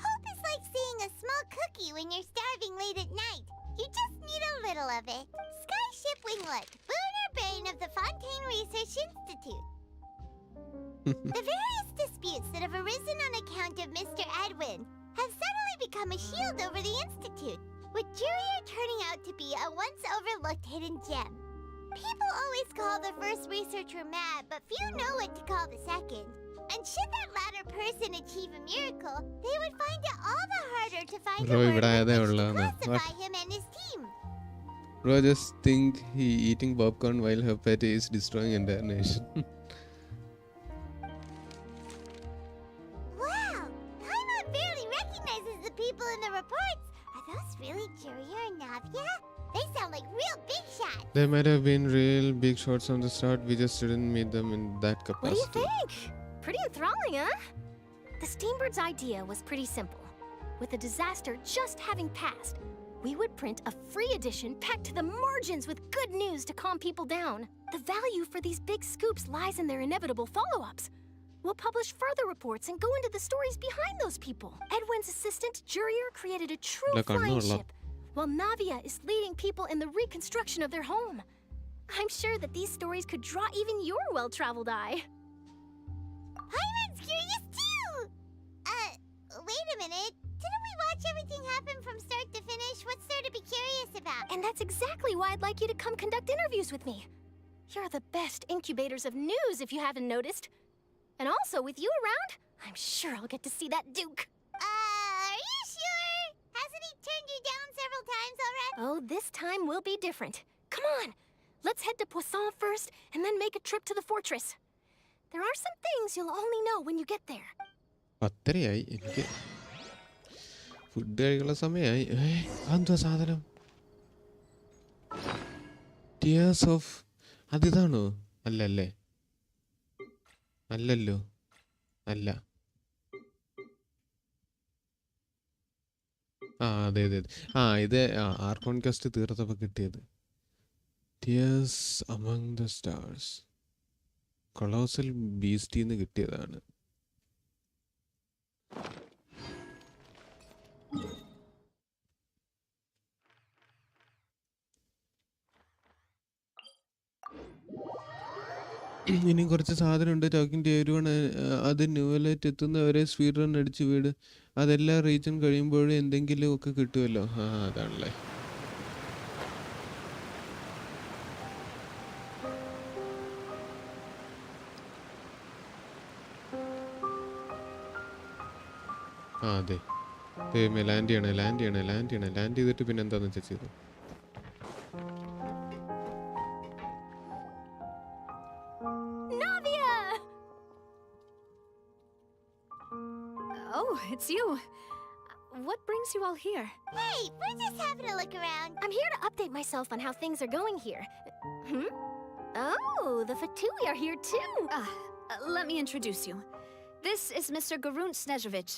Hope is like seeing a small cookie when you're starving late at night. You just need a little of it. Skyship Winglet, lunar brain of the Fontain Research Institute. The various disputes that have arisen on account of Mr. Edwin have suddenly become a shield over the Institute, with Jurier turning out to be a once-overlooked hidden gem. People always call the first researcher mad, but few know what to call the second. And should that latter person achieve a miracle, they would find it all the harder to find a word with which to classify him and his team. Bro, just think he eating popcorn while her pet is destroying entire nation. Wow! Paimon barely recognizes the people in the reports. Are those really Jurier and Navia? They sound like real big shots. They might have been real big shots on the start. We just didn't meet them in that capacity. What do you think? Pretty enthralling, huh? The Steambird's idea was pretty simple. With the disaster just having passed, we would print a free edition packed to the margins with good news to calm people down. The value for these big scoops lies in their inevitable follow-ups. We'll publish further reports and go into the stories behind those people. Edwin's assistant, Jurier, created a true flying ship, while Navia is leading people in the reconstruction of their home. I'm sure that these stories could draw even your well-traveled eye. Paimon's curious too! Wait a minute. Didn't we watch everything happen from start to finish? What's there to be curious about? And that's exactly why I'd like you to come conduct interviews with me. You're the best incubators of news, if you haven't noticed. And also, with you around, I'm sure I'll get to see that Duke. Are you sure? Hasn't he turned you down several times already? Oh, this time will be different. Come on, let's head to Poisson first, and then make a trip to the fortress. There are some things you'll only know when you get there. അത്രയായി എനിക്ക് food കഴിക്കാനുള്ള സമയമായി. അതെന്താ സാധനം? Tears of അതിതാണോ? അല്ലല്ലേ? അല്ലല്ലോ, അല്ല. അതെ അതെ അതെ. ഇത് ആർക്കോൺ കാസ്റ്റ് തീർത്തപ്പോൾ കിട്ടിയത്. Tears among the stars colossal ബീസ്റ്റിന്ന് കിട്ടിയതാണ്. ഇനിയും കുറച്ച് സാധനമുണ്ട്. Talking to everyone. അത് ന്യൂവലായിട്ട് എത്തുന്നവരെ സ്പീഡ് റൺ അടിച്ച് വീട്. അതെല്ലാം റീജൻ കഴിയുമ്പോഴും എന്തെങ്കിലും ഒക്കെ കിട്ടുമല്ലോ. അതാണല്ലേ. അതെ, ലാൻഡ് ചെയ്തിട്ട് പിന്നെ എന്താന്ന് വെച്ചാൽ ചെയ്തു. It's you. What brings you all here? Hey, we're just having a look around. I'm here to update myself on how things are going here. Oh, the Fatui are here too. Let me introduce you. This is Mr. Garunt Snezhevich.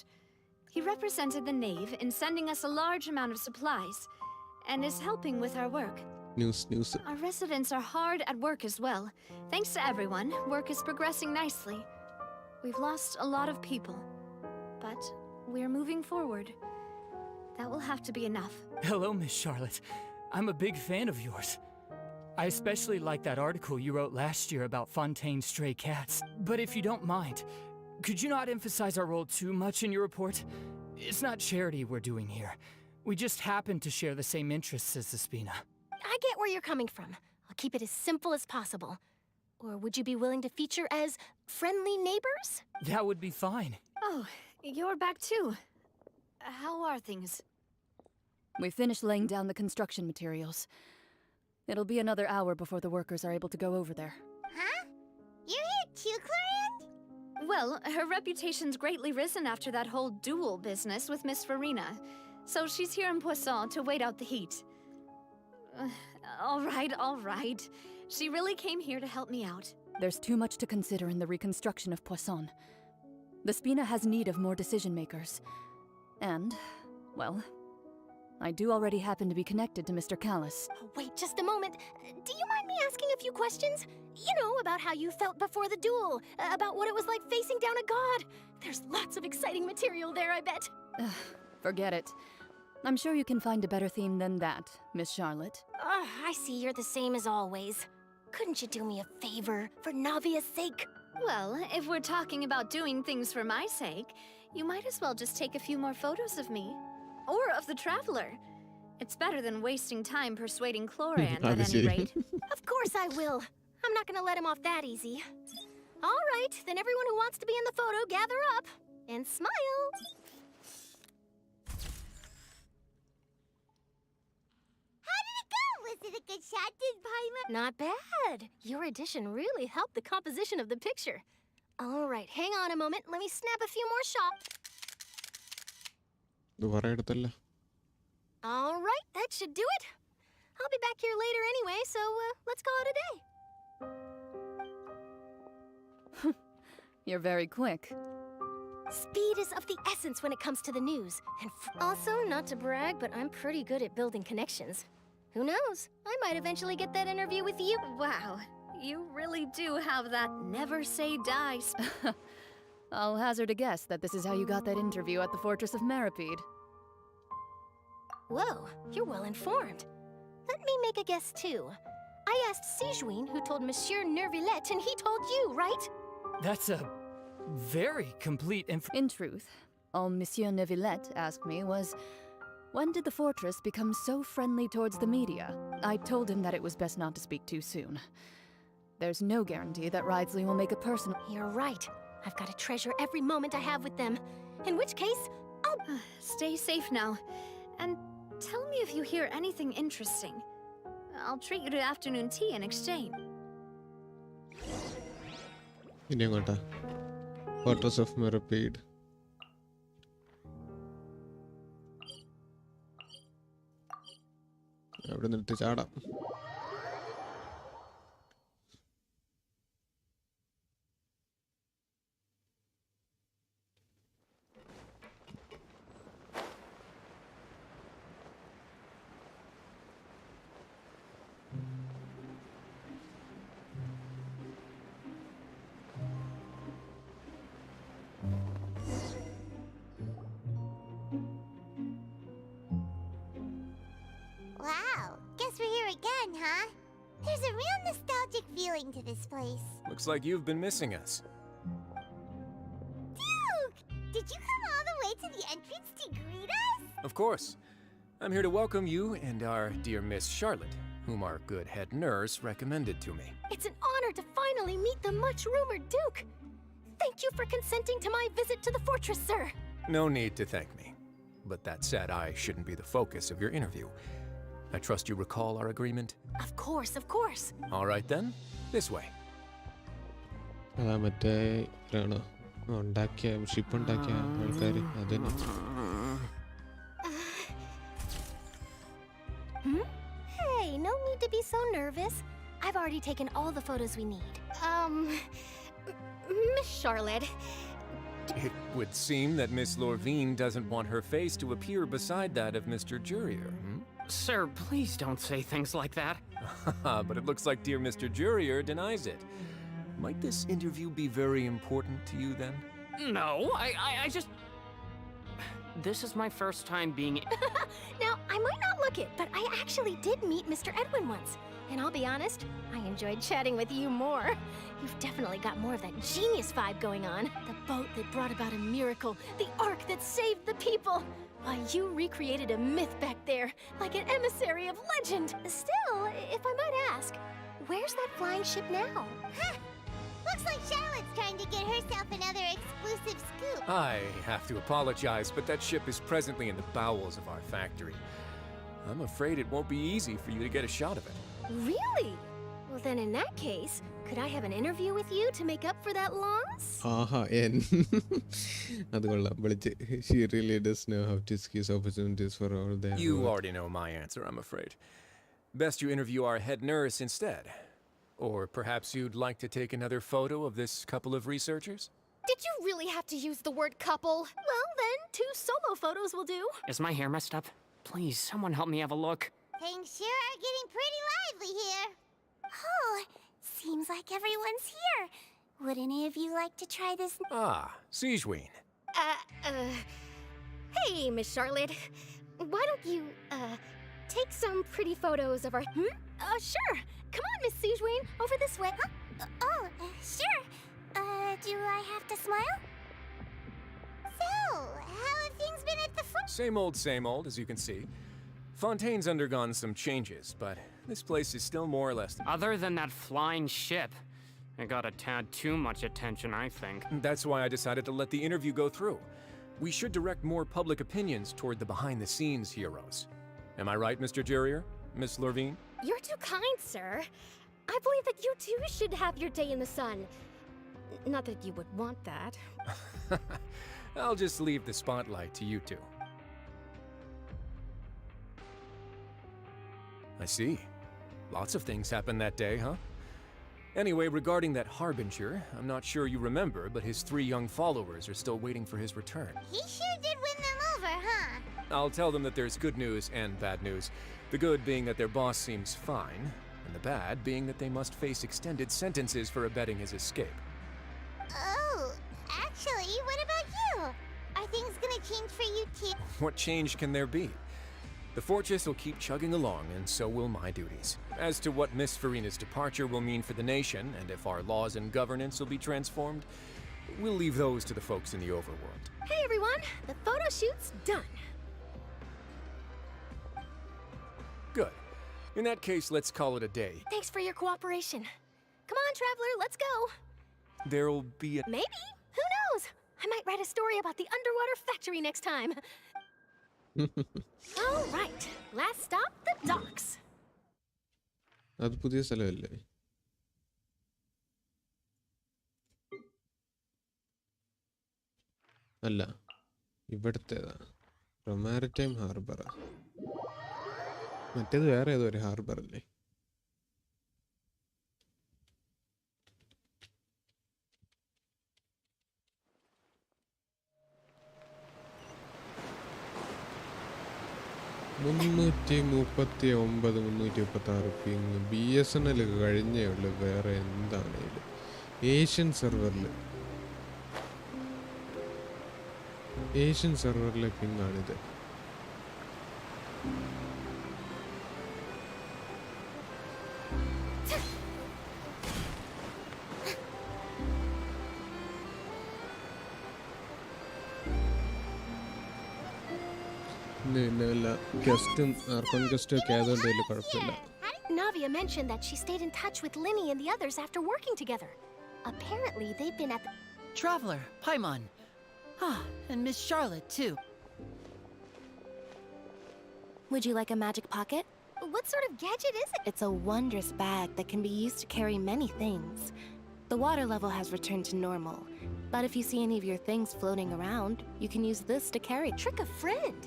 He represented the Knave in sending us a large amount of supplies and is helping with our work. News. Our residents are hard at work as well. Thanks to everyone, work is progressing nicely. We've lost a lot of people, but we're moving forward. That will have to be enough. Hello, Miss Charlotte. I'm a big fan of yours. I especially like that article you wrote last year about Fontaine's stray cats. But if you don't mind, could you not emphasize our role too much in your report? It's not charity we're doing here. We just happen to share the same interests as the Spina. I get where you're coming from. I'll keep it as simple as possible. Or would you be willing to feature as friendly neighbors? That would be fine. Oh, you're back too. How are things? We finished laying down the construction materials. It'll be another hour before the workers are able to go over there. Huh? You're here too, Clorinde? Well, her reputation's greatly risen after that whole duel business with Miss Farina. So she's here in Poisson to wait out the heat. All right. She really came here to help me out. There's too much to consider in the reconstruction of Poisson. The Spina has need of more decision-makers. And, well, I do already happen to be connected to Mr. Callis. Oh, wait just a moment. Do you mind me asking a few questions? You know, about how you felt before the duel, about what it was like facing down a god. There's lots of exciting material there, I bet. Forget it. I'm sure you can find a better theme than that, Miss Charlotte. I see you're the same as always. Couldn't you do me a favor, for Navia's sake? Well, if we're talking about doing things for my sake, you might as well just take a few more photos of me. Or of the Traveler. It's better than wasting time persuading Clorinde at any rate. Of course I will. I'm not gonna let him off that easy. All right, then everyone who wants to be in the photo, gather up. And smile. How did it go? Was it a good shot, did Paimon? Not bad. Your addition really helped the composition of the picture. All right, hang on a moment. Let me snap a few more shots. All right, that should do it. I'll be back here later anyway, so let's call it a day. You're very quick. Speed is of the essence when it comes to the news. And also, not to brag, but I'm pretty good at building connections. Who knows? I might eventually get that interview with you. Wow, you really do have that never say die. I'll hazard a guess that this is how you got that interview at the Fortress of Meripede. Whoa, you're well informed. Let me make a guess too. I asked Sijuin, who told Monsieur Nervillette, and he told you, right? That's a very complete In truth, all Monsieur Nervillette asked me was, when did the fortress become so friendly towards the media? I told him that it was best not to speak too soon. There's no guarantee that Ridesley will make a personal— You're right. I've got to treasure every moment I have with them. In which case, I'll— Stay safe now. And tell me if you hear anything interesting. I'll treat you to afternoon tea in exchange. Fortress of Meripede. അവിടെ നിന്നിട്ട് ചാടാം. Wow, guess we're here again, huh? There's a real nostalgic feeling to this place. Looks like you've been missing us. Duke! Did you come all the way to the entrance to greet us? Of course. I'm here to welcome you and our dear Miss Charlotte, whom our good head nurse recommended to me. It's an honor to finally meet the much-rumored Duke. Thank you for consenting to my visit to the fortress, sir. No need to thank me. But that said, I shouldn't be the focus of your interview. I trust you recall our agreement? Of course, of course. All right then, this way. അതാ മറ്റേ ഉണ്ടാക്കിയ ship ഉണ്ടാക്കിയ ആൾക്കാർ അതന്നെ. Hey, no need to be so nervous. I've already taken all the photos we need. Miss Charlotte. It would seem that Miss Lorvine doesn't want her face to appear beside that of Mr. Jurier. Sir, please don't say things like that. But it looks like dear Mr. Jurier denies it. Might this interview be very important to you then? No, I just... This is my first time being... Now, I might not look it, but I actually did meet Mr. Edwin once. And I'll be honest, I enjoyed chatting with you more. You've definitely got more of that genius vibe going on. The boat that brought about a miracle, the ark that saved the people. Why, you recreated a myth back there, like an emissary of legend. Still, if I might ask, where's that flying ship now? Huh. Looks like Charlotte's trying to get herself another exclusive scoop. I have to apologize, but that ship is presently in the bowels of our factory. I'm afraid it won't be easy for you to get a shot of it. Really? Well, then in that case, could I have an interview with you to make up for that loss? Aha, അത് കൊള്ളാം വിളിച്ച്. She really does know how to squeeze opportunities for all their You work. already know my answer, I'm afraid. Best you interview our head nurse instead. Or perhaps you'd like to take another photo of this couple of researchers? Did you really have to use the word couple? Well, then, 2 solo photos will do. Is my hair messed up? Please, someone help me have a look. Things sure are getting pretty lively here. Oh, seems like everyone's here. Would any of you like to try this? Ah, Sijween. Hey, Miss Charlotte. Why don't you, take some pretty photos of our... Sure. Come on, Miss Sijween. Over this way. Huh? Sure. Do I have to smile? So, how have things been at the Same old, as you can see. Fontaine's undergone some changes, but this place is still more or less... Other than that flying ship, it got a tad too much attention, I think. That's why I decided to let the interview go through. We should direct more public opinions toward the behind-the-scenes heroes. Am I right, Mr. Jurrier? Miss Lurvine? You're too kind, sir. I believe that you too should have your day in the sun. Not that you would want that. I'll just leave the spotlight to you two. I see. Lots of things happened that day, huh? Anyway, regarding that Harbinger, I'm not sure you remember, but his 3 young followers are still waiting for his return. He sure did win them over, huh? I'll tell them that there's good news and bad news. The good being that their boss seems fine, and the bad being that they must face extended sentences for abetting his escape. Oh, actually, what about you? Are things gonna change for you too? What change can there be? The fortress will keep chugging along, and so will my duties. As to what Miss Farina's departure will mean for the nation, and if our laws and governance will be transformed, we'll leave those to the folks in the overworld. Hey, everyone. The photo shoot's done. Good. In that case, let's call it a day. Thanks for your cooperation. Come on, Traveler, let's go. There'll be a... Maybe. Who knows? I might write a story about the underwater factory next time. All right. Last stop, the docks. അത് പുതിയ സ്ഥലമല്ലേ? അല്ല, ഇവിടുത്തേതാ? Maritime ഹാർബറാ. മറ്റേത് വേറെ ഏതോ ഒരു harbour അല്ലേ? Ping BSNL കഴിഞ്ഞേ ഉള്ളു. വേറെ എന്താണ് ഇത്? Asian സെർവറിലെ പിങ്ങാണിത്. Navia mentioned that she stayed in touch with Linny and the others after working together. Apparently, they've been at the... Traveler, Paimon. Ah, and Miss Charlotte, too. Would you like a magic pocket? What sort of gadget is it? It's a wondrous bag that can be used to carry many things. The water level has returned to normal, but if you see any of your things floating around, you can use this to carry. Trick a friend.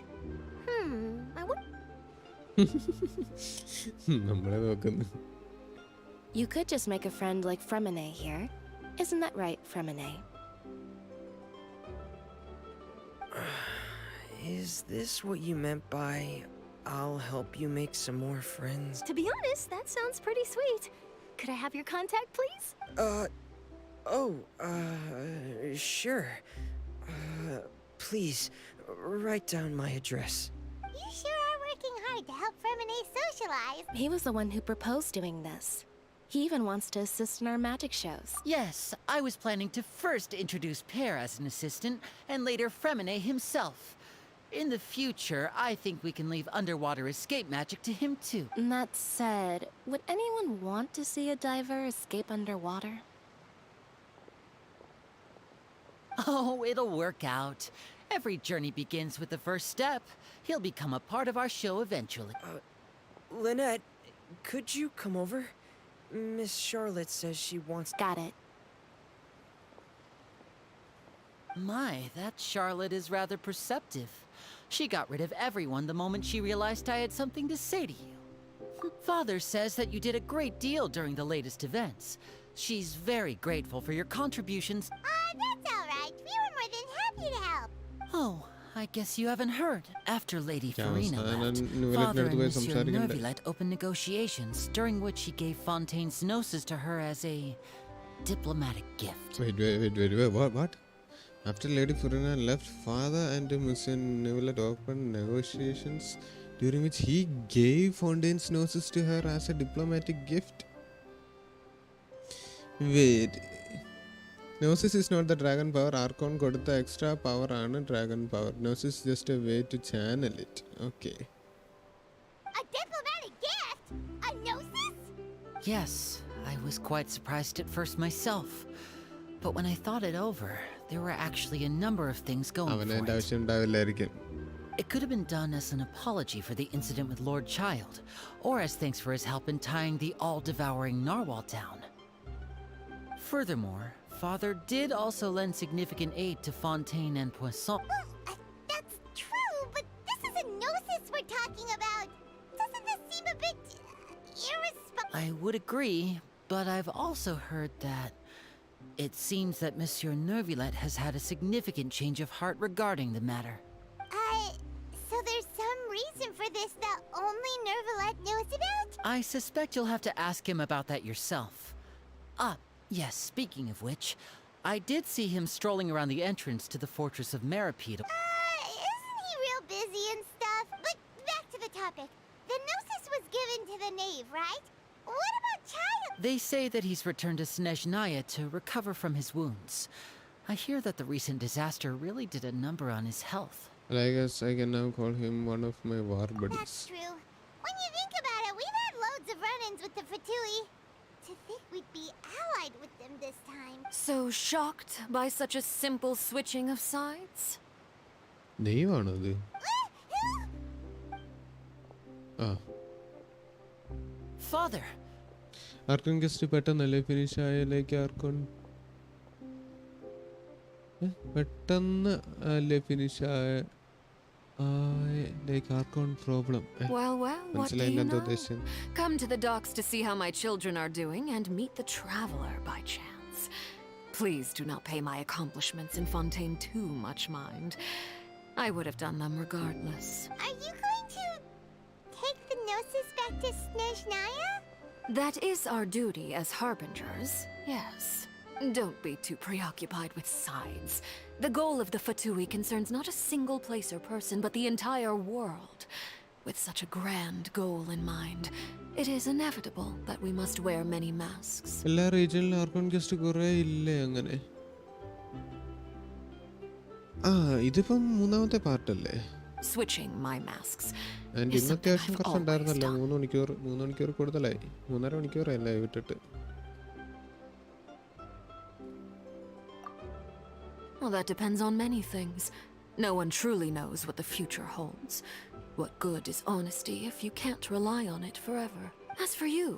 I would... You could just make a friend like Fremine here. Isn't that right, Fremine? Is this what you meant by, I'll help you make some more friends? To be honest, that sounds pretty sweet. Could I have your contact, please? Oh, sure. Please, write down my address. You sure are working hard to help Fremine socialize. He was the one who proposed doing this. He even wants to assist in our magic shows. Yes, I was planning to first introduce Pear as an assistant, and later Fremine himself. In the future, I think we can leave underwater escape magic to him too. And that said, would anyone want to see a diver escape underwater? Oh, it'll work out. Every journey begins with the first step. He'll become a part of our show eventually. Lynette, could you come over? Miss Charlotte says she wants... Got it. My, that Charlotte is rather perceptive. She got rid of everyone the moment she realized I had something to say to you. Father says that you did a great deal during the latest events. She's very grateful for your contributions. That's all right. We were more than happy to help. Oh, I guess you haven't heard. After Lady Yeah, Farina and left, Novelet Father എടുത്ത് and പോയി Monsieur സംസാരിക്കണ്ടേ? Nervilet opened negotiations, during which he gave Fontaine's gnosis to her as a diplomatic gift. Wait, what? After Lady Farina left, Father and Monsieur Novelet opened negotiations, during which he gave Fontaine's gnosis to her as a diplomatic gift? Wait... Gnosis is not the dragon power. Archon കൊടുത്ത extra power ആണ് dragon power. Gnosis is just a way to channel it. Okay. A diplomatic gift? A gnosis? Yes, I was quite surprised at first myself. But when I thought it over, there were actually a number of things going അവന് for അതിന്റെ it. ആവശ്യം ഉണ്ടാവില്ലായിരിക്കും. It could have been done as an apology for the incident with Lord Child, or as thanks for his help in tying the all-devouring narwhal down. Furthermore, Father did also lend significant aid to Fontaine and Poisson. That's true, but this is a gnosis we're talking about. Doesn't this seem a bit irresponsible? I would agree, but I've also heard that it seems that Monsieur Nervilet has had a significant change of heart regarding the matter. So there's some reason for this that only Nervilet knows about? I suspect you'll have to ask him about that yourself. Yes, speaking of which, I did see him strolling around the entrance to the fortress of Meripede. Isn't he real busy and stuff? But back to the topic. The gnosis was given to the knave, right? What about Child? They say that he's returned to Snezhnaya to recover from his wounds. I hear that the recent disaster really did a number on his health. Well, I guess I can now call him one of my war buddies. That's true. When you think about it, we've had loads of run-ins with the Fatui. To think we'd be allied with them this time. So shocked by such a simple switching of sides? ദൈവമാണോ ഇത്? Father! ആർക്കൺ guest പെട്ടെന്നല്ലേ finish ആയലേക്ക് ആർക്കൺ പെട്ടെന്ന് അല്ലേ finish ആയ like Archon problem. Well, what do you know? Come to the docks to see how my children are doing and meet the traveler by chance. Please do not pay my accomplishments in Fontaine too much mind. I would have done them regardless. Are you going to take the gnosis back to Snezhnaya? That is our duty as harbingers, yes. Don't be too preoccupied with sides. The goal of the Fatui concerns not a single place or person, but the entire world. With such a grand goal in mind, it is inevitable that we must wear many masks. എല്ലാ റീജിയനിലും ആർക്കൺ guest കുറേ ഇല്ലേ അങ്ങനെ? ഇതിപ്പം മൂന്നാമത്തെ പാർട്ടല്ലേ? Switching my masks. And ഇന്ന് അത്യാവശ്യം കുറച്ചുണ്ടായിരുന്നല്ലോ, 3 മണിക്കൂർ കൂടുതലായി, 3.5 മണിക്കൂറായില്ലേ വിട്ടിട്ട്. Well, that depends on many things. No one truly knows what the future holds. What good is honesty if you can't rely on it forever? As for you,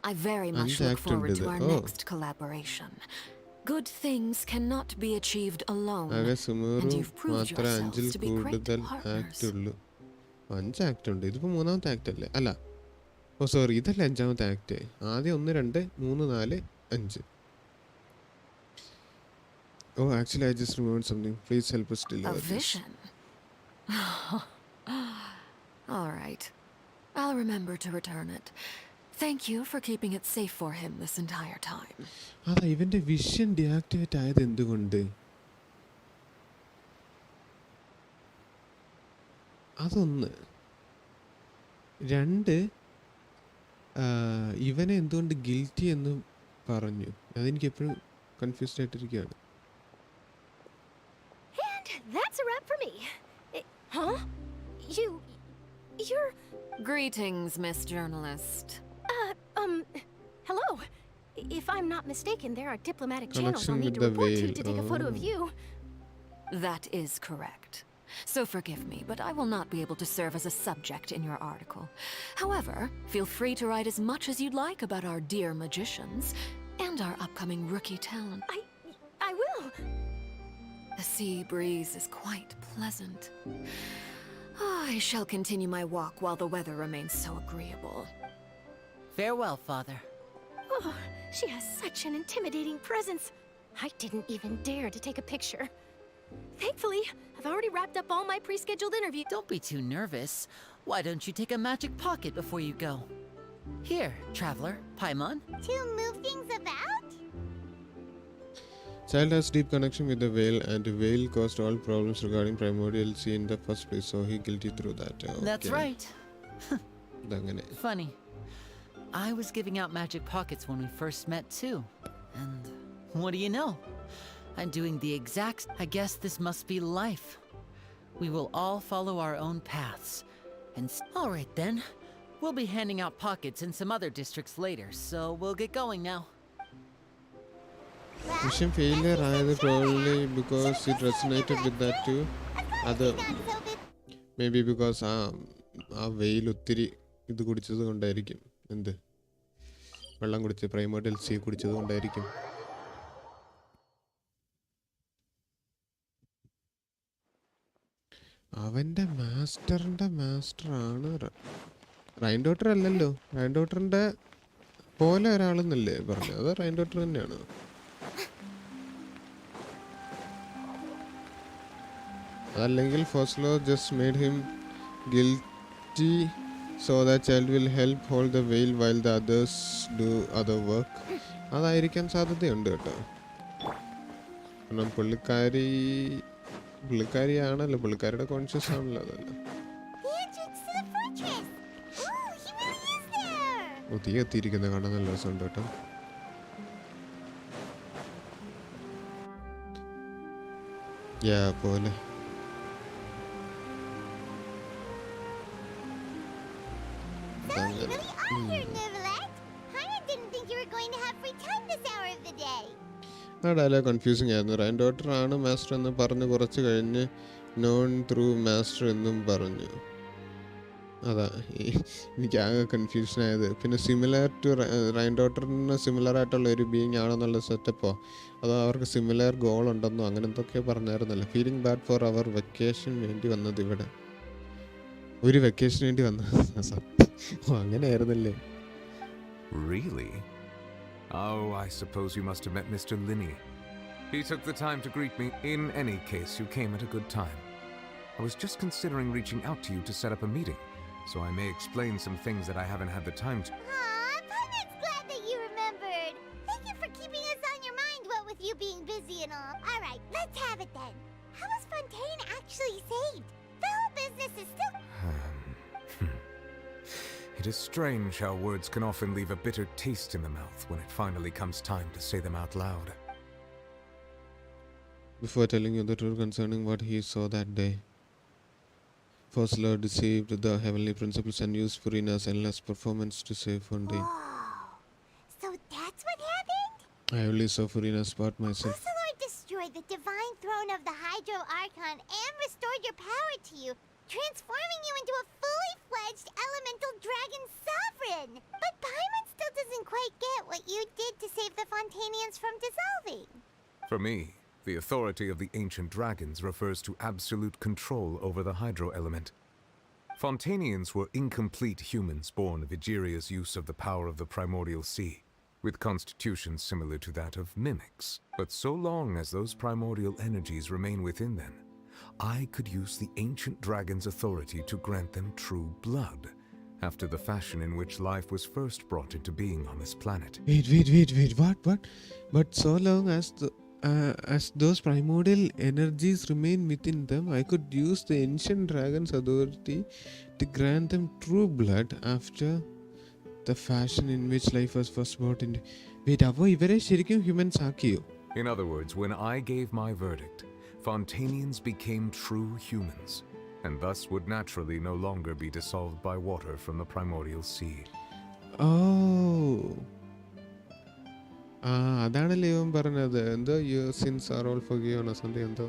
I very much look forward to our next collaboration. Good things cannot be achieved alone, and you've proved yourselves to be great partners. 5 act ഉണ്ട്. ഇതിപ്പോ മൂന്നാമത്തെ act അല്ലേ? അല്ല, sorry, ഇതല്ല 5ാമത്തെ act. ആദ്യം 1, 2, 3, 4, 5. Oh, actually, I just remembered something. Please help us deliver this. A vision? All right. I'll remember to return it. Thank you for keeping it safe for him this entire time. അതാ ഇവന്റെ vision deactivate ആയത് എന്തുകൊണ്ട്? അതൊന്ന്. രണ്ട്, ഇവനെ എന്തുകൊണ്ട് guilty എന്ന് പറഞ്ഞു? അതെനിക്ക് എപ്പോഴും confused ആയിട്ടിരിക്കുകയാണ്. And that's a wrap for me. Huh? You're... Greetings, Miss Journalist. Hello. If I'm not mistaken, there are diplomatic channels Connection I'll need with to the report to whale. to take a photo of Oh. you. That is correct. So forgive me, but I will not be able to serve as a subject in your article. However, feel free to write as much as you'd like about our dear magicians and our upcoming rookie talent. I will. The sea breeze is quite pleasant. I shall continue my walk while the weather remains so agreeable. Farewell, Father. Oh, she has such an intimidating presence. I didn't even dare to take a picture. Thankfully, I've already wrapped up all my pre-scheduled interviews. Don't be too nervous. Why don't you take a magic pocket before you go? Here, traveler, Paimon. To move things about? Child has deep connection with the whale, and the whale caused all problems regarding primordial sea in the first place, so he guilty through that. Okay. That's right. ഇതങ്ങനെ. Funny. I was giving out magic pockets when we first met too. And what do you know? I'm doing the exact... I guess this must be life. We will all follow our own paths. And all right then. We'll be handing out pockets in some other districts later, so we'll get going now. Mission failure ആയത് probably because it resonated with that too. അത് maybe because ആ വെയിൽ ഒത്തിരി ഇത് കുടിച്ചത് കൊണ്ടായിരിക്കും. എന്ത് വെള്ളം കുടിച്ച് പ്രൈമോഡിയൽ സീ കുടിച്ചത് കൊണ്ടായിരിക്കും. അവന്റെ മാസ്റ്ററിന്റെ മാസ്റ്ററാണ് റൈൻ ഡോട്ടർ അല്ലല്ലോ. റൈൻ ഡോട്ടറിന്റെ പോലെ ഒരാളെന്നല്ലേ പറഞ്ഞത്? അത് റൈൻ ഡോട്ടർ തന്നെയാണ്. അതല്ലെങ്കിൽ ഫോസ്ലോ just made him guilty so that child will help hold the veil while the others do other work. അതായിരിക്കാൻ സാധ്യതയുണ്ട് കേട്ടോ. കാരണം പുള്ളിക്കാരിയാണല്ലോ, പുള്ളിക്കാരിയുടെ കോൺഷ്യസ് ആണല്ലോ. അതല്ല തീ എത്തിയിരിക്കുന്ന കാണാൻ നല്ല രസമുണ്ട് കേട്ടോ. പോലെ ആ ഡയലോഗ് കൺഫ്യൂസിങ് ആയിരുന്നു. റൈൻ ഡോട്ടർ ആണ് മാസ്റ്റർ എന്ന് പറഞ്ഞ് കുറച്ച് കഴിഞ്ഞ് നോൺ ത്രൂ മാസ്റ്റർ എന്നും പറഞ്ഞു. അതാ എനിക്ക് ആകെ കൺഫ്യൂഷൻ ആയത്. പിന്നെ സിമിലർ ടു റൈൻ ഡോട്ടറിന് സിമിലർ ആയിട്ടുള്ള ഒരു ബീയിങ് ആണെന്നുള്ള സെറ്റപ്പോ അതോ അവർക്ക് സിമിലർ ഗോൾ ഉണ്ടെന്നോ അങ്ങനെ എന്തൊക്കെ പറഞ്ഞായിരുന്നല്ലോ. ഫീലിംഗ് ബാഡ് ഫോർ അവർ വെക്കേഷൻ വേണ്ടി വന്നത് ഇവിടെ ഒരു വെക്കേഷൻ വേണ്ടി വന്നത് അങ്ങനെയായിരുന്നല്ലേ? Really? Oh, I suppose you must have met Mr. Linney. He took the time to greet me. In any case, you came at a good time. I was just considering reaching out to you to set up a meeting, so I may explain some things that I haven't had the time to. Aw, Paimon glad that you remembered. Thank you for keeping us on your mind, what with you being busy and all. Alright, let's have it then. How was Fontain actually saved? The whole business is still... It is strange how words can often leave a bitter taste in the mouth when it finally comes time to say them out loud. Before telling you the truth concerning what he saw that day, Fosler deceived the heavenly principles and used Furina's endless performance to save Fontain. So that's what happened? I only saw Furina's part myself. The Lord destroyed the divine throne of the Hydro Archon and restored your power to you, transforming you into a fully fledged elemental dragon sovereign. But Paimon still doesn't quite get what you did to save the Fontainians from dissolving. For me, the authority of the ancient dragons refers to absolute control over the hydro element. Fontainians were incomplete humans born of Egeria's use of the power of the primordial sea, with constitutions similar to that of mimics. But so long as those primordial energies remain within them, I could use the ancient dragon's authority to grant them true blood, after the fashion in which life was first brought into being on this planet. Wait, what? But so long as those primordial energies remain within them, I could use the ancient dragon's authority to grant them true blood after the fashion in which life was first brought into. Wait, avo ivare sherikum humans aakiyo? In other words, when I gave my verdict, Fontainians became true humans, and thus would naturally no longer be dissolved by water from the primordial sea. Oh. അതാണല്ലേ ഇവൻ പറഞ്ഞത് എന്തോ your sins are all forgiven or something എന്തോ.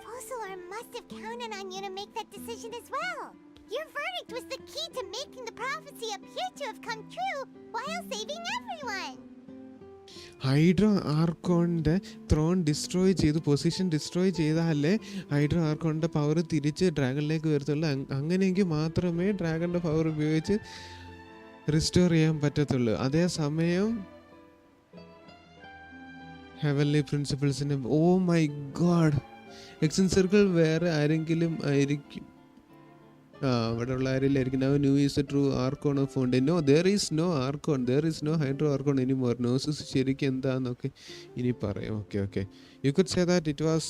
Fosular must have counted on you to make that decision as well. Your verdict was the key to making the prophecy appear to have come true while saving everyone. Hydro ആർക്കോണിന്റെ throne destroy ചെയ്ത് position destroy ചെയ്താലേ Hydro ആർക്കോണിന്റെ power തിരിച്ച് ഡ്രാഗണിലേക്ക് വരത്തുള്ളൂ. അങ്ങനെയെങ്കിൽ മാത്രമേ ഡ്രാഗണിന്റെ power ഉപയോഗിച്ച് റിസ്റ്റോർ ചെയ്യാൻ പറ്റത്തുള്ളൂ. അതേസമയം ഹെവൻലി പ്രിൻസിപ്പിൾസിന് ഓ മൈ ഗോഡ് എക്സൻ സർക്കിൾ വേറെ ആരെങ്കിലും ആയിരിക്കും. അവിടെ ഉള്ള ആരെങ്കിലും now new is the true archon of Fontain. No, there is no archon, there is no hydro archon anymore. Gnosis ശരിക്കും എന്താന്നൊക്കെ ഇനി പറയാം. Okay. You could say that it was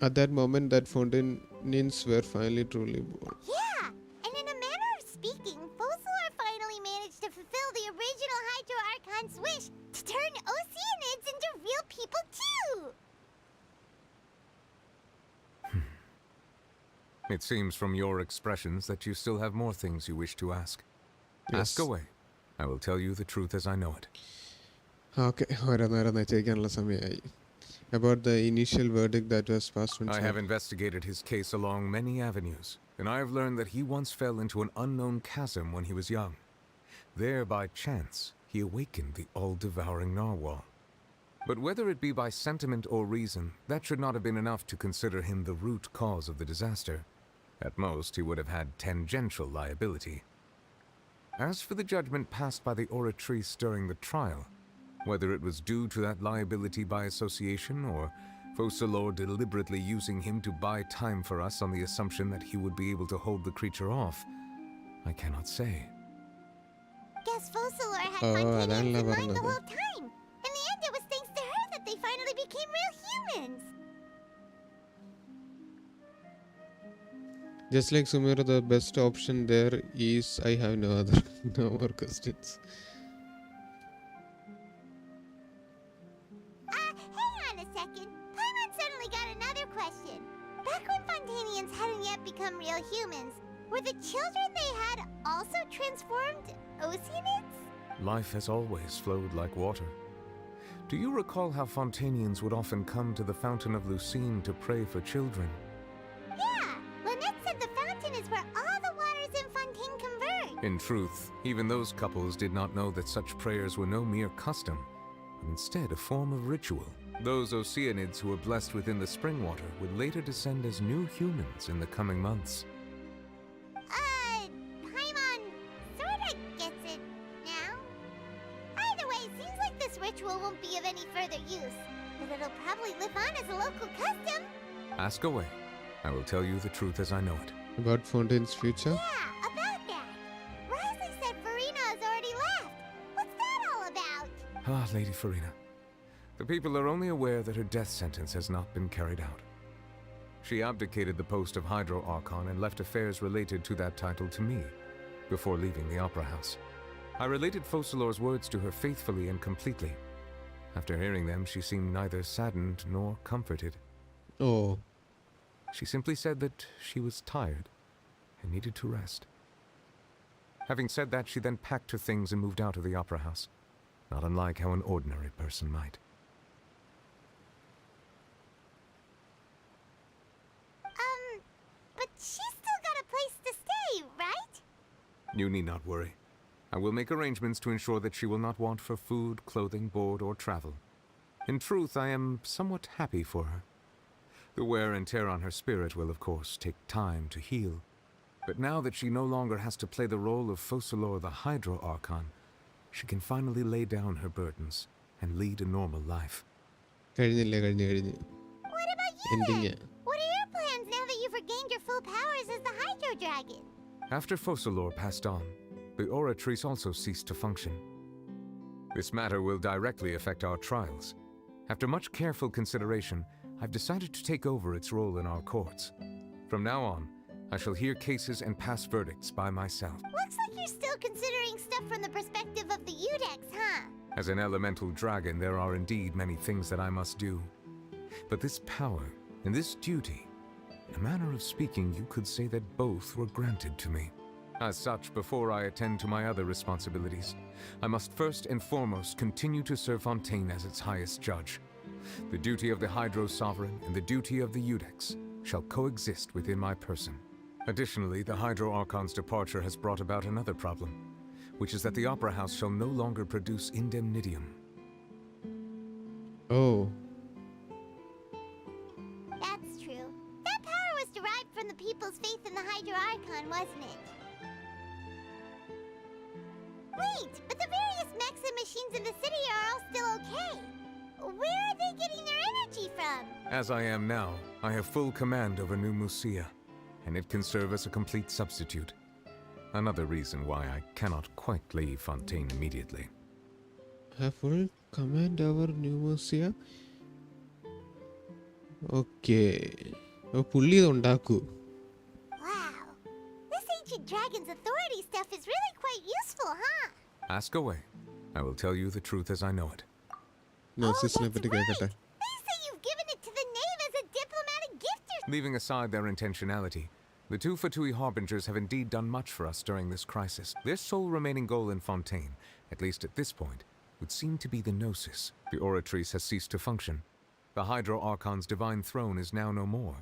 at that moment that Fontainians were finally truly born. Yeah, and in a manner of speaking, Fosular finally managed to fulfill the original Hydro Archon's wish to turn Oceanids into real people too. It seems from your expressions that you still have more things you wish to ask. Yes. Ask away. I will tell you the truth as I know it. Okay, ഓരോന്നോരോന്ന് ചോദിക്കാനുള്ള സമയമായി. About the initial verdict that was passed on. I have investigated his case along many avenues, and I have learned that he once fell into an unknown chasm when he was young. There, by chance, he awakened the all-devouring narwhal. But whether it be by sentiment or reason, that should not have been enough to consider him the root cause of the disaster. At most, he would have had tangential liability. As for the judgment passed by the oratrice during the trial, whether it was due to that liability by association or Fosulor deliberately using him to buy time for us on the assumption that he would be able to hold the creature off, I cannot say. Guess Fosulor had Fontainians in mind the whole time. In the end, it was thanks to her that they finally became real humans. Just like Sumira, the best option there is I have no more questions. Hang on a second. Paimon suddenly got another question. Back when Fontainians hadn't yet become real humans, were the children they had also transformed Oceanids? Life has always flowed like water. Do you recall how Fontainians would often come to the Fountain of Lucine to pray for children? Yeah, Lynette said the fountain is where all the waters in Fontaine converge. In truth, even those couples did not know that such prayers were no mere custom, but instead a form of ritual. Those Oceanids who were blessed within the spring water would later descend as new humans in the coming months. Paimon sorta gets it now. Either way, seems like this ritual won't be of any further use, but it'll probably live on as a local custom. Ask away. I will tell you the truth as I know it. About Fontaine's future? Yeah, about that. Risley said Farina has already left. What's that all about? Ah, Lady Farina. The people are only aware that her death sentence has not been carried out. She abdicated the post of Hydro Archon and left affairs related to that title to me before leaving the Opera House. I related Fosulor's words to her faithfully and completely. After hearing them, she seemed neither saddened nor comforted. Oh. She simply said that she was tired and needed to rest. Having said that, she then packed her things and moved out of the Opera House, not unlike how an ordinary person might. But she's still got a place to stay, right? You need not worry. I will make arrangements to ensure that she will not want for food, clothing, board, or travel. In truth, I am somewhat happy for her. The wear and tear on her spirit will, of course, take time to heal. But now that she no longer has to play the role of Fosulor the Hydro Archon, she can finally lay down her burdens and lead a normal life. What about you then? What are your plans now that you've regained your full powers as the Hydro Dragon? After Fosulor passed on, the oratrice also ceased to function. This matter will directly affect our trials. After much careful consideration, I've decided to take over its role in our courts. From now on, I shall hear cases and pass verdicts by myself. Looks like you're still considering stuff from the perspective of the UDEX, huh? As an elemental dragon, there are indeed many things that I must do. But this power and this duty, in a manner of speaking, you could say that both were granted to me. As such, before I attend to my other responsibilities, I must first and foremost continue to serve Fontain as its highest judge. The duty of the Hydro Sovereign and the duty of the UDEX shall coexist within my person. Additionally, the Hydro Archon's departure has brought about another problem, which is that the Opera House shall no longer produce indemnitium. Oh. That's true. That power was derived from the people's faith in the Hydro Archon, wasn't it? Wait, but the various mechs and machines in the city are all still okay. Where are they getting their energy from? As I am now, I have full command over New Musia, and it can serve as a complete substitute. Another reason why I cannot quite leave Fontaine immediately. Have full command over New Musia? Okay. പുള്ളി ഇതുണ്ടാക്കൂ. Wow. This ancient dragon's authority stuff is really quite useful, huh? Ask away. I will tell you the truth as I know it. Gnosisനെ പറ്റി കേൾക്കട്ടെ. They say you've given it to the knave as a diplomatic gift or... Leaving aside their intentionality, the two Fatui Harbingers have indeed done much for us during this crisis. Their sole remaining goal in Fontaine, at least at this point, would seem to be the Gnosis. The oratrice has ceased to function. The Hydro Archon's divine throne is now no more,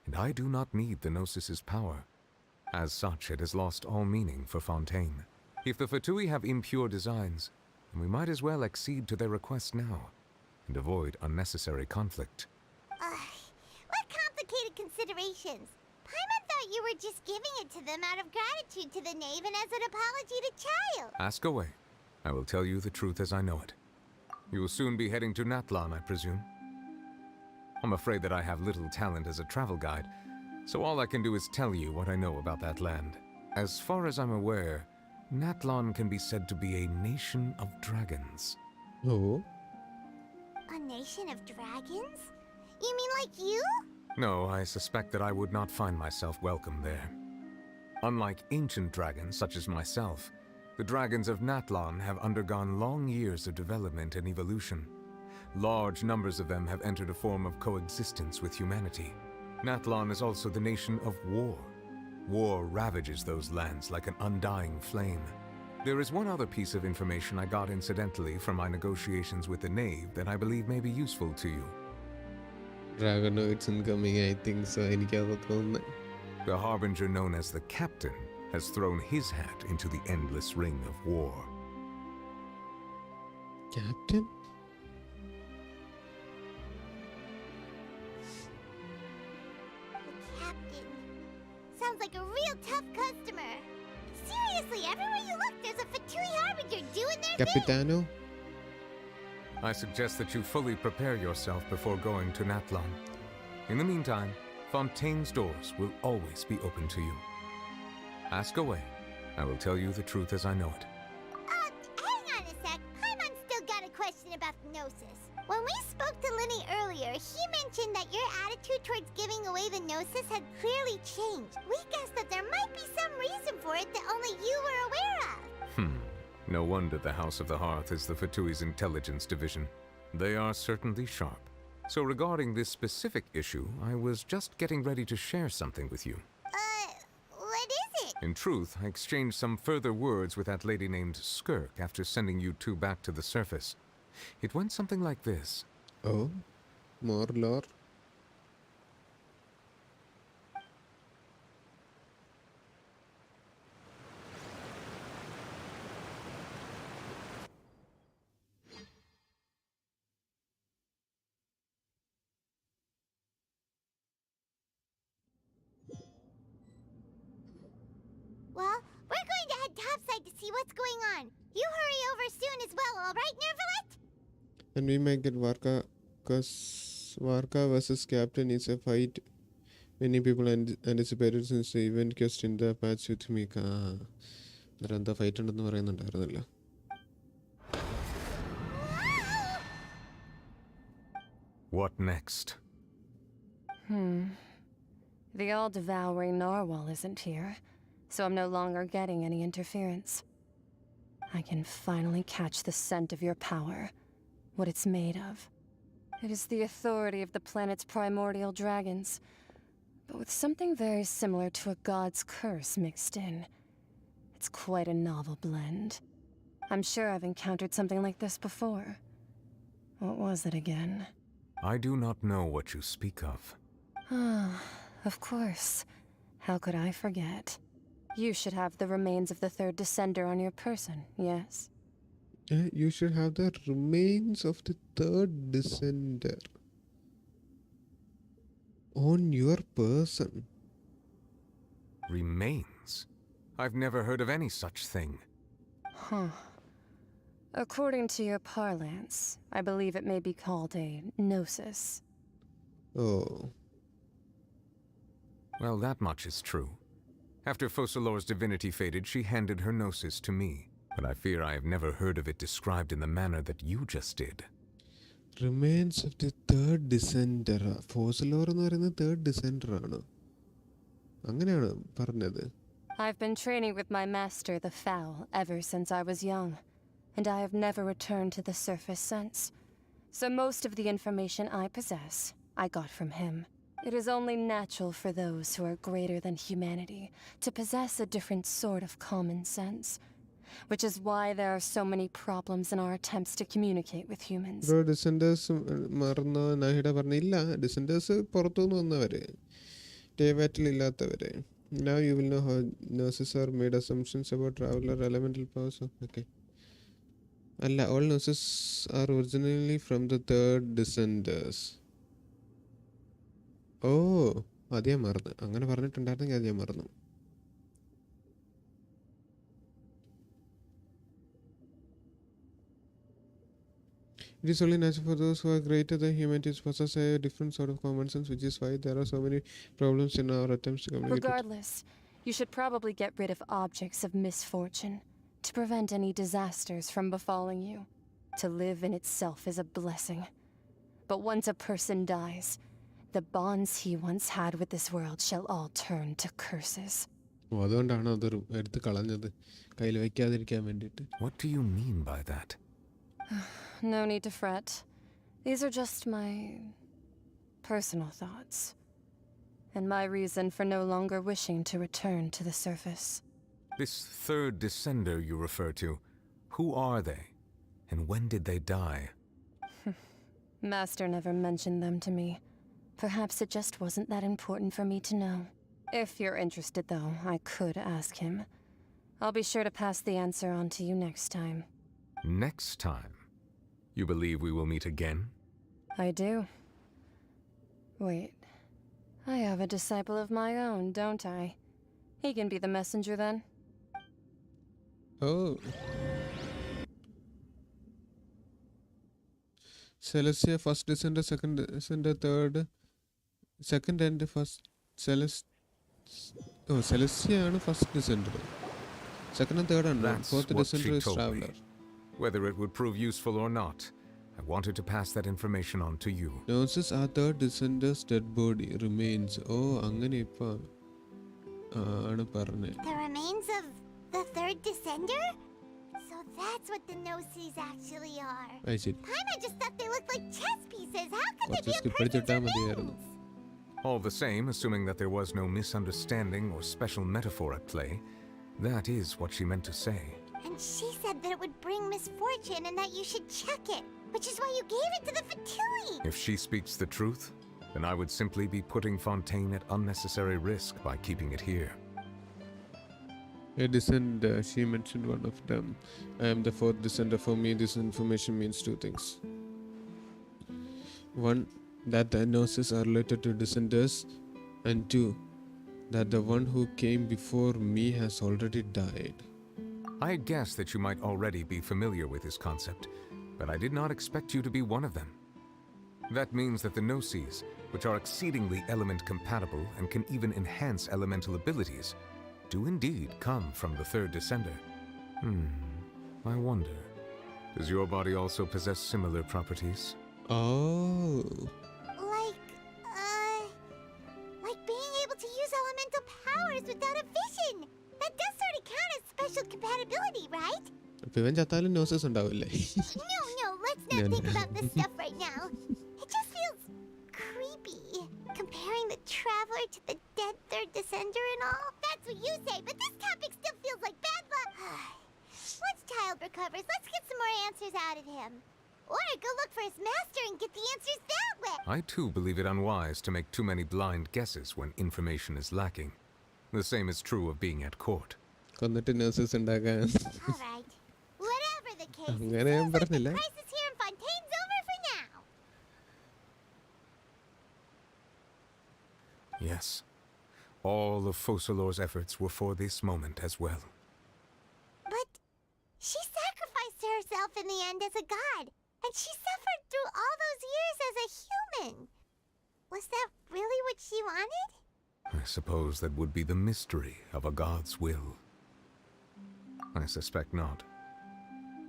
and I do not need the Gnosis's power. As such, it has lost all meaning for Fontaine. If the Fatui have impure designs, then we might as well accede to their request now, and avoid unnecessary conflict. What complicated considerations. Paimon thought you were just giving it to them out of gratitude to the knave and as an apology to Child. Ask away. I will tell you the truth as I know it. You will soon be heading to Natlan, I presume. I'm afraid that I have little talent as a travel guide, so all I can do is tell you what I know about that land. As far as I'm aware, Natlan can be said to be a nation of dragons. Oh? A nation of dragons? You mean like you? No, I suspect that I would not find myself welcome there. Unlike ancient dragons such as myself, the dragons of Natlan have undergone long years of development and evolution. Large numbers of them have entered a form of coexistence with humanity. Natlan is also the nation of war. War ravages those lands like an undying flame. There is one other piece of information I got incidentally from my negotiations with the knave that I believe may be useful to you. Dragonoids incoming, I think so. The harbinger known as the Captain has thrown his hat into the endless ring of war. Captain? Sounds like a real tough customer. Seriously, everywhere you look, there's a Fatui Harbinger doing their Capitano? I suggest that you fully prepare yourself before going to Natlan. In the meantime, Fontaine's doors will always be open to you. Ask away. I will tell you the truth as I know it. Hang on a sec. Paimon's still got a question about the Gnosis. When we spoke to Linny earlier, he mentioned that your attitude towards giving away the Gnosis had clearly changed. We guessed that there might be some reason for it that only you were aware of. No wonder the House of the Hearth is the Fatui's intelligence division. They are certainly sharp. So regarding this specific issue, I was just getting ready to share something with you. What is it? In truth, I exchanged some further words with that lady named Skirk after sending you two back to the surface. It went something like this. Oh? More lore? Well, we're going to head topside to see what's going on. You hurry over soon as well, all right, Nervalet? And we might get Varka, because Varka versus Captain is a fight many people anticipated since the event questioned the patch with Mika. എന്താ fight ഉണ്ടെന്ന് പറയുന്നുണ്ടായിരുന്നല്ലോ. What next? The all-devouring narwhal isn't here, so I'm no longer getting any interference. I can finally catch the scent of your power, what it's made of. It is the authority of the planet's primordial dragons, but with something very similar to a god's curse mixed in. It's quite a novel blend. I'm sure I've encountered something like this before. What was it again? I do not know what you speak of. Of course. How could I forget? You should have the remains of the third descender on your person, yes? You should have the remains of the third descender on your person. Remains? I've never heard of any such thing. Huh. According to your parlance, I believe it may be called a gnosis. Oh. Well, that much is true. After Focalor's divinity faded, she handed her gnosis to me. But I fear I have never heard of it described in the manner that you just did. Remains of the third descender. Focalor എന്ന് പറയുന്ന third descender ആണ്. അങ്ങനെയാണ് പറഞ്ഞത്. I've been training with my master, the Fowl, ever since I was young, and I have never returned to the surface since. So most of the information I possess, I got from him. It is only natural for those who are greater than humanity to possess a different sort of common sense, which is why there are so many problems in our attempts to communicate with humans. Bro, descenders മറന്ന നാഹിഡ പറഞ്ഞില്ല. Descenders പുറത്തുനിന്ന് വന്നവര്, Teyvatil ഇല്ലാത്തവര്. Now you will know how gnosis are made assumptions about traveler elemental powers. Okay. Allah, all gnosis are originally from the third descenders. Oh, അത് ഞാൻ മറന്നു. അങ്ങനെ പറഞ്ഞിട്ടുണ്ടായിരുന്നെങ്കിൽ അത് ഞാൻ മറന്നു. It is only natural for those who are greater than humanity to possess a different sort of common sense, which is why there are so many problems in our attempts to communicate. Regardless, you should probably get rid of objects of misfortune to prevent any disasters from befalling you. To live in itself is a blessing. But once a person dies, the bonds he once had with this world shall all turn to curses. അതുകൊണ്ടാണ് അത് എടുത്ത് കളഞ്ഞത്, കയ്യിൽ വെക്കാതിരിക്കാൻ വേണ്ടിയിട്ട്. What do you mean by that? No need to fret. These are just my personal thoughts, and my reason for no longer wishing to return to the surface. This third descender you refer to, who are they? And when did they die? Master never mentioned them to me. Perhaps it just wasn't that important for me to know. If you're interested, though, I could ask him. I'll be sure to pass the answer on to you next time. Next time? You believe we will meet again? I do. Wait. I have a disciple of my own, don't I? He can be the messenger then. Oh. Celestia, first descender, second descender, third. Second and first. Celestia ആണ് first descender. Second and third ആണ്. Fourth descender is traveler. Whether it would prove useful or not, I wanted to pass that information on to you. Gnosis are third descender's dead body remains. Oh, അങ്ങനെ ഇപ്പോ ആണ് പറഞ്ഞത്. The remains of the third descender? So that's what the gnosis actually are. I see. I just thought they looked like chess pieces. How could they be a person's remains? മതിയായിരുന്നു. All the same, assuming that there was no misunderstanding or special metaphor at play, that is what she meant to say. And she said that it would bring misfortune and that you should check it, which is why you gave it to the Fatui. If she speaks the truth, then I would simply be putting Fontain at unnecessary risk by keeping it here. A descender, she mentioned one of them. I am the fourth descender. For me, this information means two things. One, that the gnosis are related to descenders, and two, that the one who came before me has already died. I guessed that you might already be familiar with this concept, but I did not expect you to be one of them. That means that the gnosis, which are exceedingly element compatible and can even enhance elemental abilities, do indeed come from the third descender. I wonder, does your body also possess similar properties? Oh. Like being able to use elemental powers without a vision. That does sort of count as special compatibility, right? അപ്പോൾ ഇവൻ ചത്താലും noses ഉണ്ടാവില്ലേ? No, let's not think about this stuff right now. It just feels creepy. Comparing the Traveler to the dead third descender and all. That's what you say, but this topic still feels like bad luck. Once Child recovers, let's get some more answers out of him. Or go look for his master and get the answers that way. I too believe it unwise to make too many blind guesses when information is lacking. The same is true of being at court. കൊന്നിട്ട് noses ഉണ്ടാക്കാൻ. Alright. Whatever the case, അങ്ങനെ ഞാൻ പറഞ്ഞില്ല. the crisis here in Fontaine's over for now. Yes. All of Focalor's efforts were for this moment as well. But she sacrificed herself in the end as a god, and she suffered through all those years as a human. Was that really what she wanted? I suppose that would be the mystery of a god's will. I suspect not.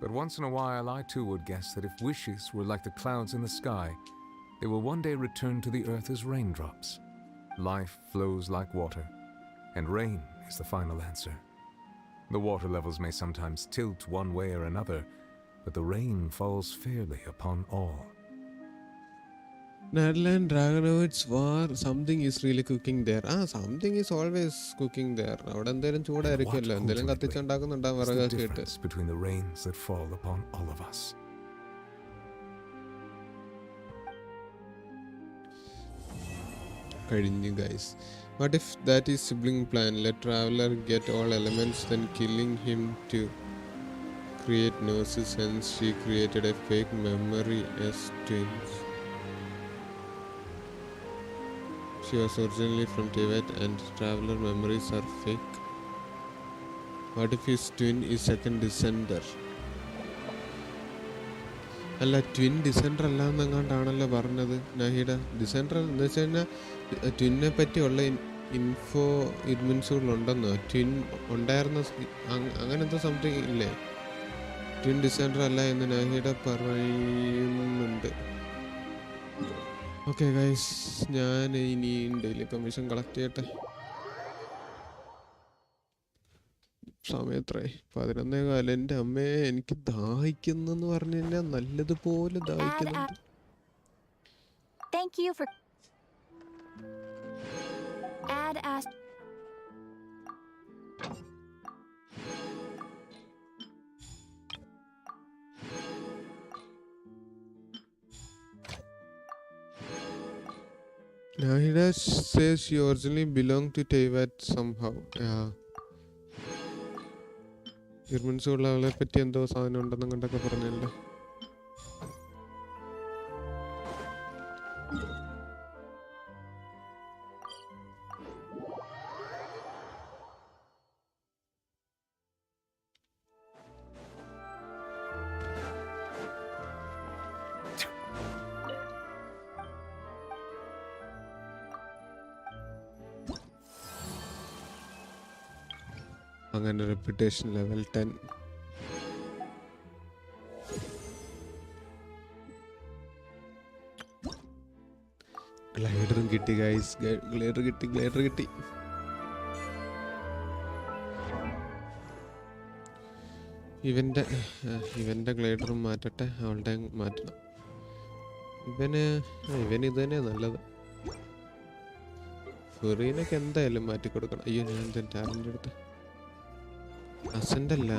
But once in a while, I too would guess that if wishes were like the clouds in the sky, they will one day return to the earth as raindrops. Life flows like water, and rain is the final answer. The water levels may sometimes tilt one way or another, but the rain falls fairly upon all. Netherlands Dragonoids war, something is really cooking there. Something is always cooking there. അവിടെ എന്തെങ്കിലും ചൂടായിരിക്കുമല്ലോ, എന്തെങ്കിലും കത്തിച്ചുണ്ടാക്കുന്നുണ്ടാവും വിറകൊക്കെ ഇട്ട്. Between the rains that fall upon all of us. കഴിഞ്ഞു guys. What if that is sibling plan? Let Traveler get all elements, then killing him to create Gnosis, hence she created a fake memory as twins. She was originally from Teyvat and Traveler memories are fake. What if his twin is second descender? അല്ല, twin ഡിസെൻഡർ അല്ല എന്നെങ്ങാണ്ടാണല്ലോ പറഞ്ഞത് നഹിഡ. ഡിസെൻഡർ എന്ന് വെച്ച് കഴിഞ്ഞാൽ ട്വിന്നെ പറ്റിയുള്ള info ഇഡ്മിൻസുകളുണ്ടെന്നോ, twin ഉണ്ടായിരുന്ന അങ്ങനത്തെ something ഇല്ലേ? ട്വിൻ ഡിസെൻഡർ അല്ല എന്ന് നഹിഡ പറയുന്നുണ്ട്. ഓക്കെ ഗൈസ്, ഞാൻ ഇനി ഡെയിലി കമ്മീഷൻ കളക്ട് ചെയ്യട്ടെ. സമയത്രേ 11:15. എൻ്റെ അമ്മേ, എനിക്ക് ദാഹിക്കുന്നെന്ന് പറഞ്ഞു കഴിഞ്ഞാൽ നല്ലതുപോലെ ദാഹിക്കുന്നുണ്ട്. Thank you for asked. Nahida says she originally belonged to Teyvat somehow. Yeah. ജർമ്മൻസുള്ള ആളെ പറ്റി എന്തോ സാധനം ഉണ്ടെന്നും കണ്ടൊക്കെ പറഞ്ഞല്ലോ. അങ്ങനെ റെപ്യൂട്ടേഷൻ ലെവൽ 10. ഗ്ലൈഡറും കിട്ടി ഗൈസ്, ഗ്ലൈഡർ കിട്ടി. ഇവന്റെ ഗ്ലൈഡറും മാറ്റട്ടെ, അവളുടെ മാറ്റണം. ഇവന് ഇത് തന്നെയാ നല്ലത്. ഫെറീനൊക്കെ എന്തായാലും മാറ്റി കൊടുക്കണം. അയ്യോ, ഞാൻ എന്താ ടാലന്റ് എടുത്ത് അസെന്റ് അല്ല,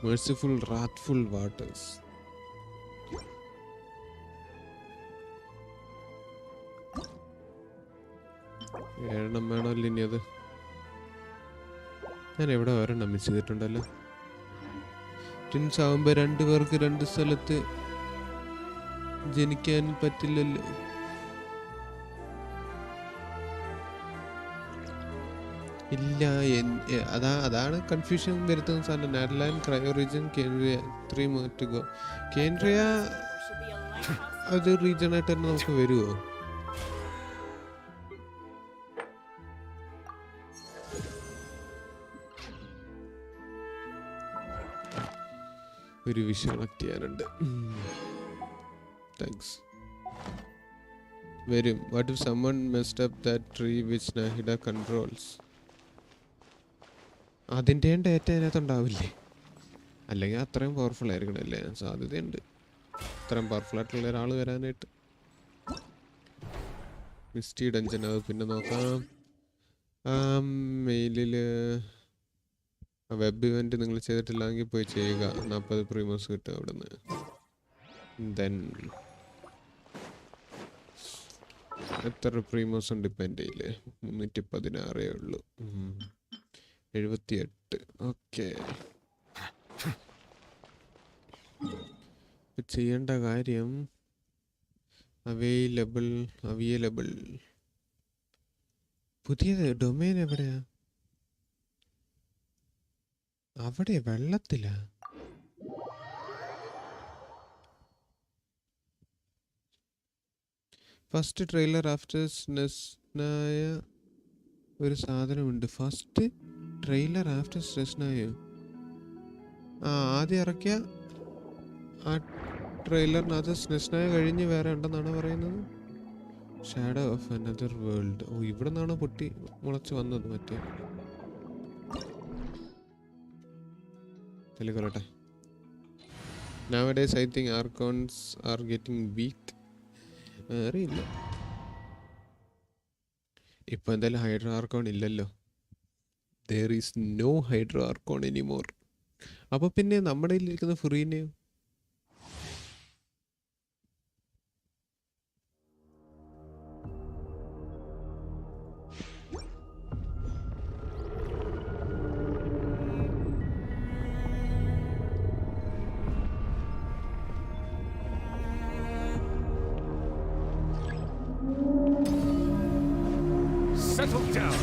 മെർസിഫുൾ റാത്ത്ഫുൾ വാട്ടേഴ്സ്. ഏഴെണ്ണം വേണമല്ലോ ഇനി. അത് ഞാൻ എവിടെ ഒരെണ്ണം മിസ് ചെയ്തിട്ടുണ്ടല്ലോ. ട്വിൻസ് ആവുമ്പോൾ 2 പേർക്ക് 2 സ്ഥലത്ത് ജനിക്കാൻ പറ്റില്ലല്ലോ. ഇല്ല, അതാണ് കൺഫ്യൂഷൻ വരുത്തുന്ന സാധനം. Netherland, cryo region, Khaenri'ah, 3 more to go. Khaenri'ah അത് റീജിയനായിട്ട് തന്നെ നമുക്ക് വരുമോ? ഒരു വിഷ് കണക്ട് ചെയ്യാനുണ്ട്. താങ്ക്സ്. വരും. What if someone messed up that tree which Nahida controls? അതിൻ്റെയും ഡേറ്റ അതിനകത്ത് ഉണ്ടാവില്ലേ? അല്ലെങ്കിൽ അത്രയും പവർഫുൾ ആയിരിക്കണല്ലേ? സാധ്യതയുണ്ട് അത്രയും പവർഫുൾ ആയിട്ടുള്ള ഒരാൾ വരാനായിട്ട്. മിസ്റ്റി ഡഞ്ചൻ അത് പിന്നെ നോക്കാം. മെയിലിൽ വെബ് ഇവൻറ്റ് നിങ്ങൾ ചെയ്തിട്ടില്ലെങ്കിൽ പോയി ചെയ്യുക. 40 പ്രീമോസ് കിട്ടും അവിടുന്ന്. ദെൻ എത്ര പ്രീമോസ് ഉണ്ട് ഇപ്പം എൻ്റെ കയ്യിൽ? 316 ഉള്ളൂ. 78. ഓക്കെ. ചെയ്യേണ്ട കാര്യം അവൈലബിൾ. പുതിയത് ഡൊമൈൻ എവിടെയാ? അവിടെ വെള്ളത്തിലാ. ഫസ്റ്റ് ട്രെയിലർ ആഫ്റ്റർ സ്നെസ്നായ ഒരു സാധനമുണ്ട്. ഫസ്റ്റ് ട്രെയിലർ ആഫ്റ്റർ സ്നെസ്നായോ? ആദ്യം ഇറക്കിയ ആ ട്രെയിലറിനകത്ത് സ്നെസ്നായ കഴിഞ്ഞ് വേറെ ഉണ്ടെന്നാണ് പറയുന്നത്. Shadow of another world. Oh, ഇവിടെ നിന്നാണ് പൊട്ടി മുളച്ച് വന്നത്. മറ്റേ കൊള്ളട്ടെ. Nowadays I think Archons are getting weak. അറിയില്ല. ഇപ്പൊ എന്തായാലും ഹൈഡ്രോ ആർക്കോൺ ഇല്ലല്ലോ. There is no Hydro Archon anymore. അപ്പോൾ പിന്നെ നമ്മുടെ കയ്യിലിരിക്കുന്ന ഫുറീനെയോ? Settle down.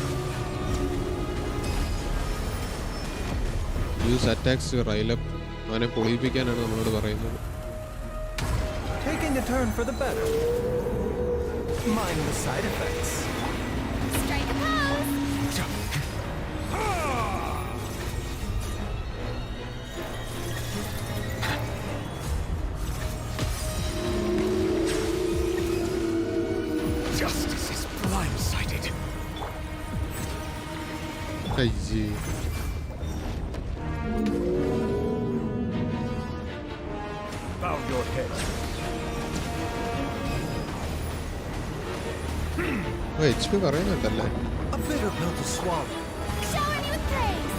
Use attacks to rile up. അവനെ പൊളിപ്പിക്കാനാണ് നമ്മളോട് പറയുന്നത്. Taking a turn for the better. Mind the side effects. Strike a pose. Justice is blindsided. അയ്യേ. Bow your head. HP പറയുന്നുണ്ടല്ലേ? A bitter pill to swallow. Showing you with praise.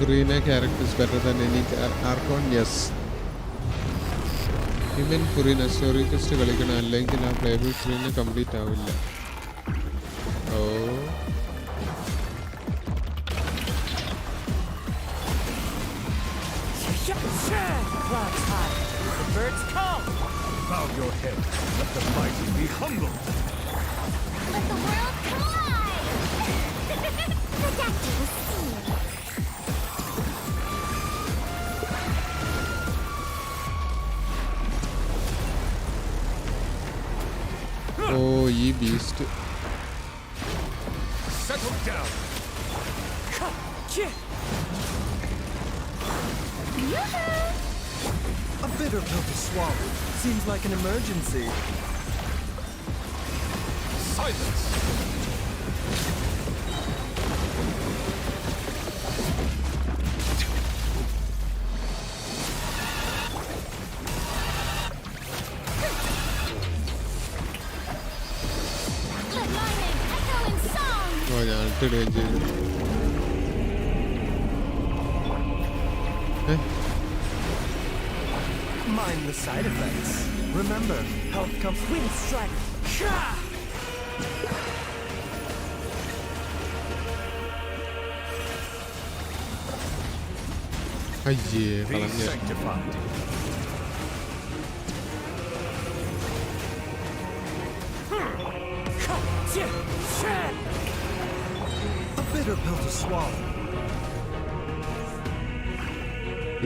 Furina character is better than any Archon. Yes. Even Furina story just കളിക്കണം, അല്ലെങ്കിൽ ആ playable screen complete ആവില്ല. ഓ, Clouds high. The birds come. Bow your head. Let the mighty be humble. Let the world collide. Protecting the sea. ഓ, ഈ beast. Settle down. A bitter pill to swallow. Seems like an emergency. Silence. Let lightning echo in song. ഓ, ഞാൻ ഇട്ടിടുകയും ചെയ്തു. Mind the side effects. Remember, health comes. Wind strike. അയ്യേ, Be കളഞ്ഞ. sanctified. A bitter pill to swallow.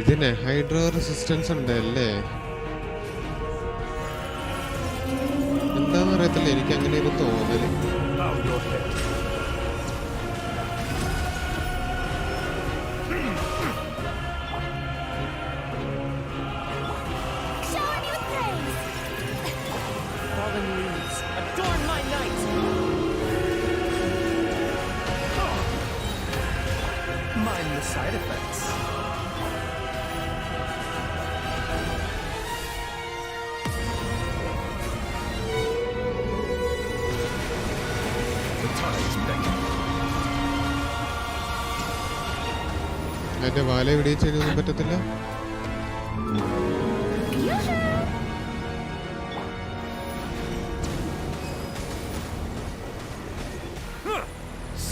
ഇതിന് hydro resistance ഉണ്ടല്ലേ? എന്താന്ന് അറിയത്തില്ല, എനിക്ക് അങ്ങനെ ഒരു തോന്നല്. Mind the side effects. The tide's beckoning. അതിന്റെ വാല പിടിച്ചൊന്നും പറ്റത്തില്ല.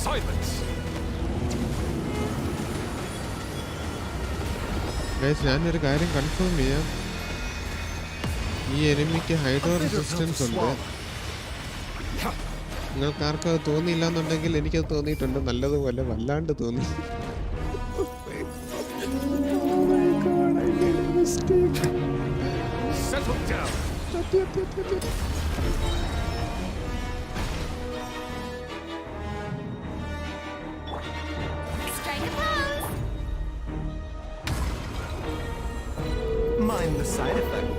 Silence. ഞാനൊരു കാര്യം കൺഫേം ചെയ്യാം. ഈ എനിമിക്ക് ഹൈഡ്രോ റെസിസ്റ്റൻസ് ഉണ്ട്. നിങ്ങൾക്ക് ആർക്കും അത് തോന്നിയില്ല എന്നുണ്ടെങ്കിൽ എനിക്കത് തോന്നിയിട്ടുണ്ട്. നല്ലതുപോലെ വല്ലാണ്ട് തോന്നി. Settle down. Strike a pose! Mind the side effect.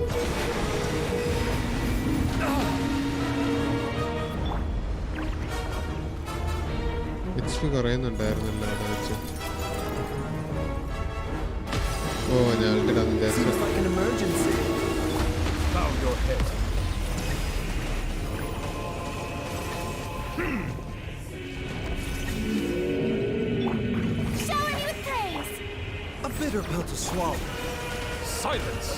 HP കുറയുന്നുണ്ടായിരുന്നല്ലോ അവിടെ വെച്ച്. ഓ ഞാൻ ഇടാന്ന് Seems like an emergency. Bow your head. Shower me with praise! A bitter pill to swallow. Silence.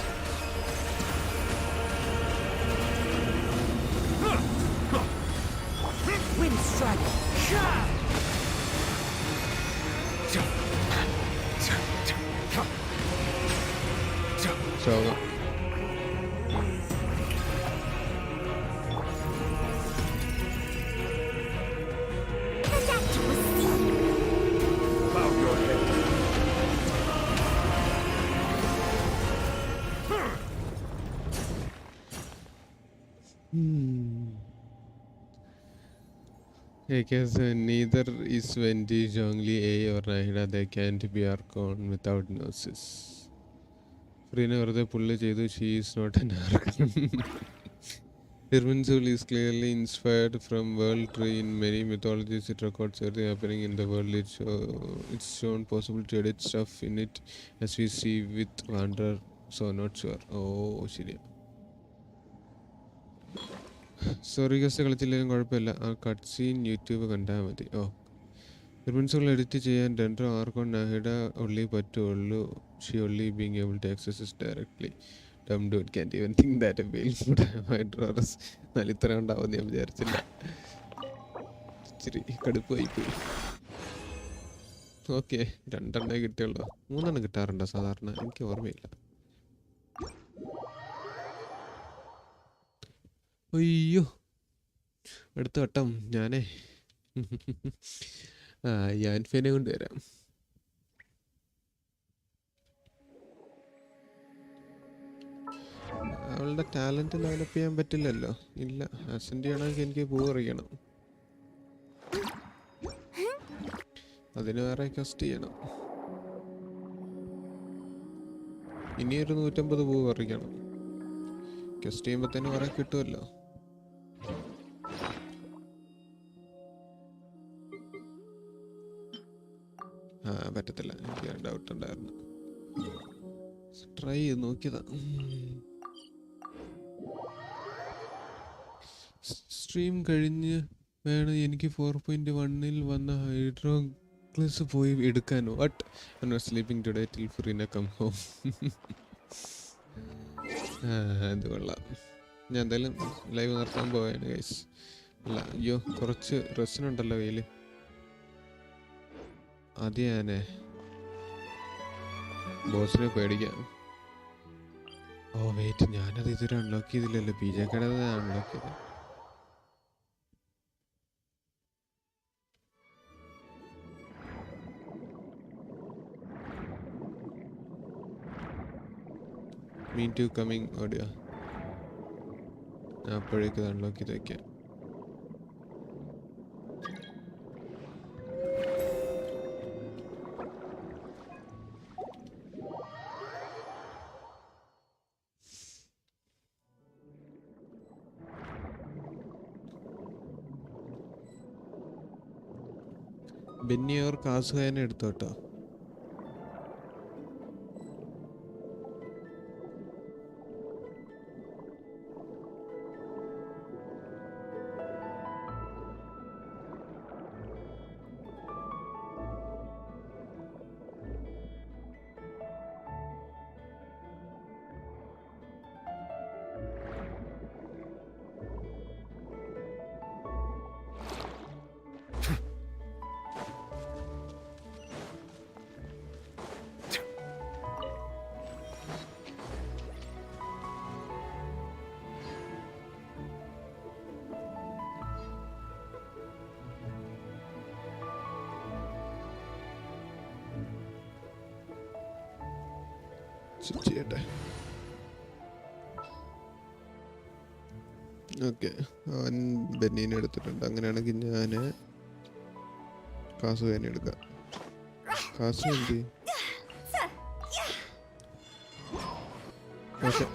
Wind strike. ശോകം. Bow your head. Because neither is Wendy, Zhongli, A or Nahida. They can't be Archon without gnosis. Frina വെറുതെ പുള്ളി ചെയ്തു. She is not an Archon. Irminsul is clearly inspired from World Tree. In many mythologies, it records everything happening in the world. It's shown possible to edit stuff in it, as we see with Wanderer. So not sure. Oh, ശരിയാ. Sorry guest കളിച്ചില്ലെങ്കിലും കുഴപ്പമില്ല. ആ cut scene YouTube കണ്ടാൽ മതി. ഓ ഇർമിൻസുകൾ edit ചെയ്യാൻ 2 archon Nahida only പറ്റുള്ളൂ. She only being able to access directly. Dumb dude can't even think that a whale food ഹൈഡ്രോറസ്. എന്നാൽ ഇത്ര ഉണ്ടാവുമെന്ന് ഞാൻ വിചാരിച്ചില്ല. ഇച്ചിരി കടുപ്പായി പോയി. ഓക്കെ 2 കിട്ടിയുള്ളൂ. 3 കിട്ടാറുണ്ടോ സാധാരണ? എനിക്ക് ഓർമ്മയില്ല. അയ്യോ അടുത്ത വട്ടം ഞാനേ യാൻഫേനെ കൊണ്ടുവരാം. അവളുടെ ടാലന്റ് ഡെവലപ്പ് ചെയ്യാൻ പറ്റില്ലല്ലോ. ഇല്ല, അസെൻഡ് ചെയ്യണമെങ്കിൽ എനിക്ക് പൂ അറിയണം. അതിന് വേറെ കസ്റ്റ് ചെയ്യണം. ഇനിയൊരു 150 പൂ പറിക്കണം. കസ്റ്റ് ചെയ്യുമ്പോൾ തന്നെ കുറെ കിട്ടുമല്ലോ. പറ്റത്തില്ല, എനിക്ക് ഡൗട്ട് ഉണ്ടായിരുന്നു. ട്രൈ ചെയ്ത് നോക്കിയതാ. സ്ട്രീം കഴിഞ്ഞ് വേണം എനിക്ക് 4.1-ൽ വന്ന ഹൈഡ്രോഗ്ലസ് പോയി എടുക്കാനോ? But I was sleeping today till Furina come home. അത് കൊള്ളാം. ഞാൻ എന്തായാലും ലൈവ് നിർത്താൻ പോവാണ് ഗൈസ്. അല്ല അയ്യോ, കുറച്ച് റെസ്റ്റിനുണ്ടല്ലോ കയ്യിൽ. അത് ഞാനേ ബോസിനെ പേടിക്കാം. ഓ വെയിറ്റ്, ഞാനത് ഇതുവരെ അൺലോക്ക് ചെയ്തില്ലല്ലോ. പി ജെ കട അൺലോക്ക് ചെയ്ത്. Me too coming audio. ഞാൻ അപ്പോഴേക്ക് അൺലോക്ക് ചെയ്ത് വയ്ക്കാം. ബെന്നിയോർ കാസുകാരനെ എടുത്തോട്ടോ. ചെയ്യട്ടെ. ഓക്കെ, അവൻ ബെന്നീനെ എടുത്തിട്ടുണ്ട്. അങ്ങനെയാണെങ്കിൽ ഞാൻ കാസുകാരനെ എടുക്കാം. കാസു എന്ത്? ഓക്കെ,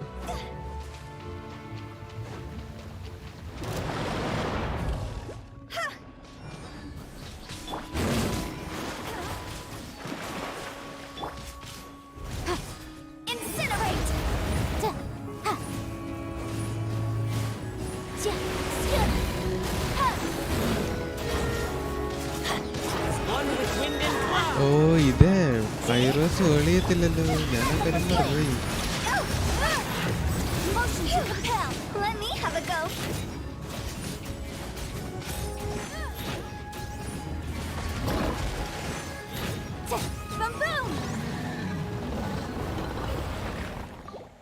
ഓ ഇതേ ഫൈറോസ് ഒളിയത്തില്ലല്ലോ. ഞാൻ കാര്യം മറന്നുപോയി.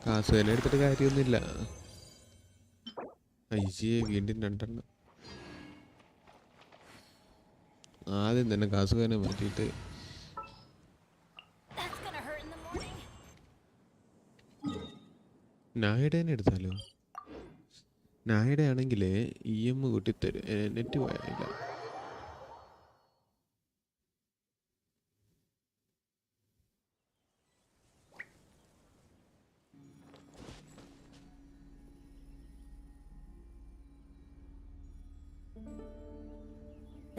കാസുവിനെ എടുത്തിട്ട് കാര്യമൊന്നുമില്ല. ഐജിയെ വീണ്ടും 2 ആദ്യം തന്നെ കാസുകാരനെ മാറ്റിയിട്ട് നായിഡേനെ എടുത്താലോ? നായിഡ ആണെങ്കിൽ EM കൂട്ടിത്തരും. നെറ്റ് പോയില്ല.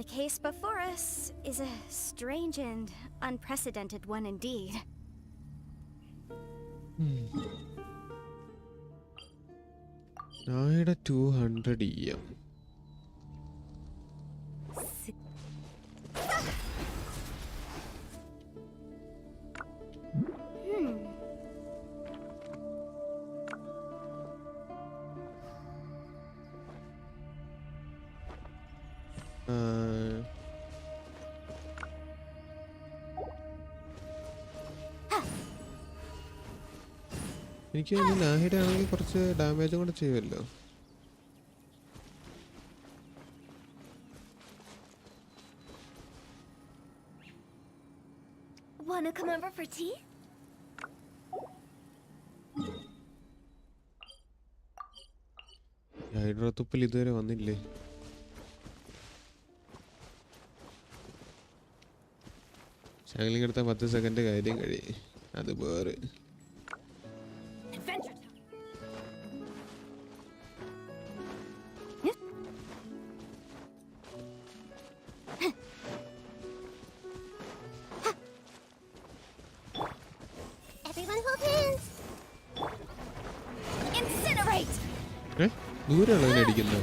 The case before us is a strange and unprecedented one indeed. നായിഡ 200 EM. എനിക്ക് തോന്നുന്നു നാഹിഡ ആണെങ്കിൽ കുറച്ച് ഡാമേജും കൂടെ ചെയ്യുമല്ലോ. Wanna come over for tea? Hydro തുപ്പൽ ഇതുവരെ വന്നില്ലേ? ഷാഗ്ലിംഗ് എടുത്ത 10 സെക്കൻഡ് കാര്യം കഴിയും. അത് വേറെ. ദൂരെയാണോ അതിനെ അടിക്കുന്നത്?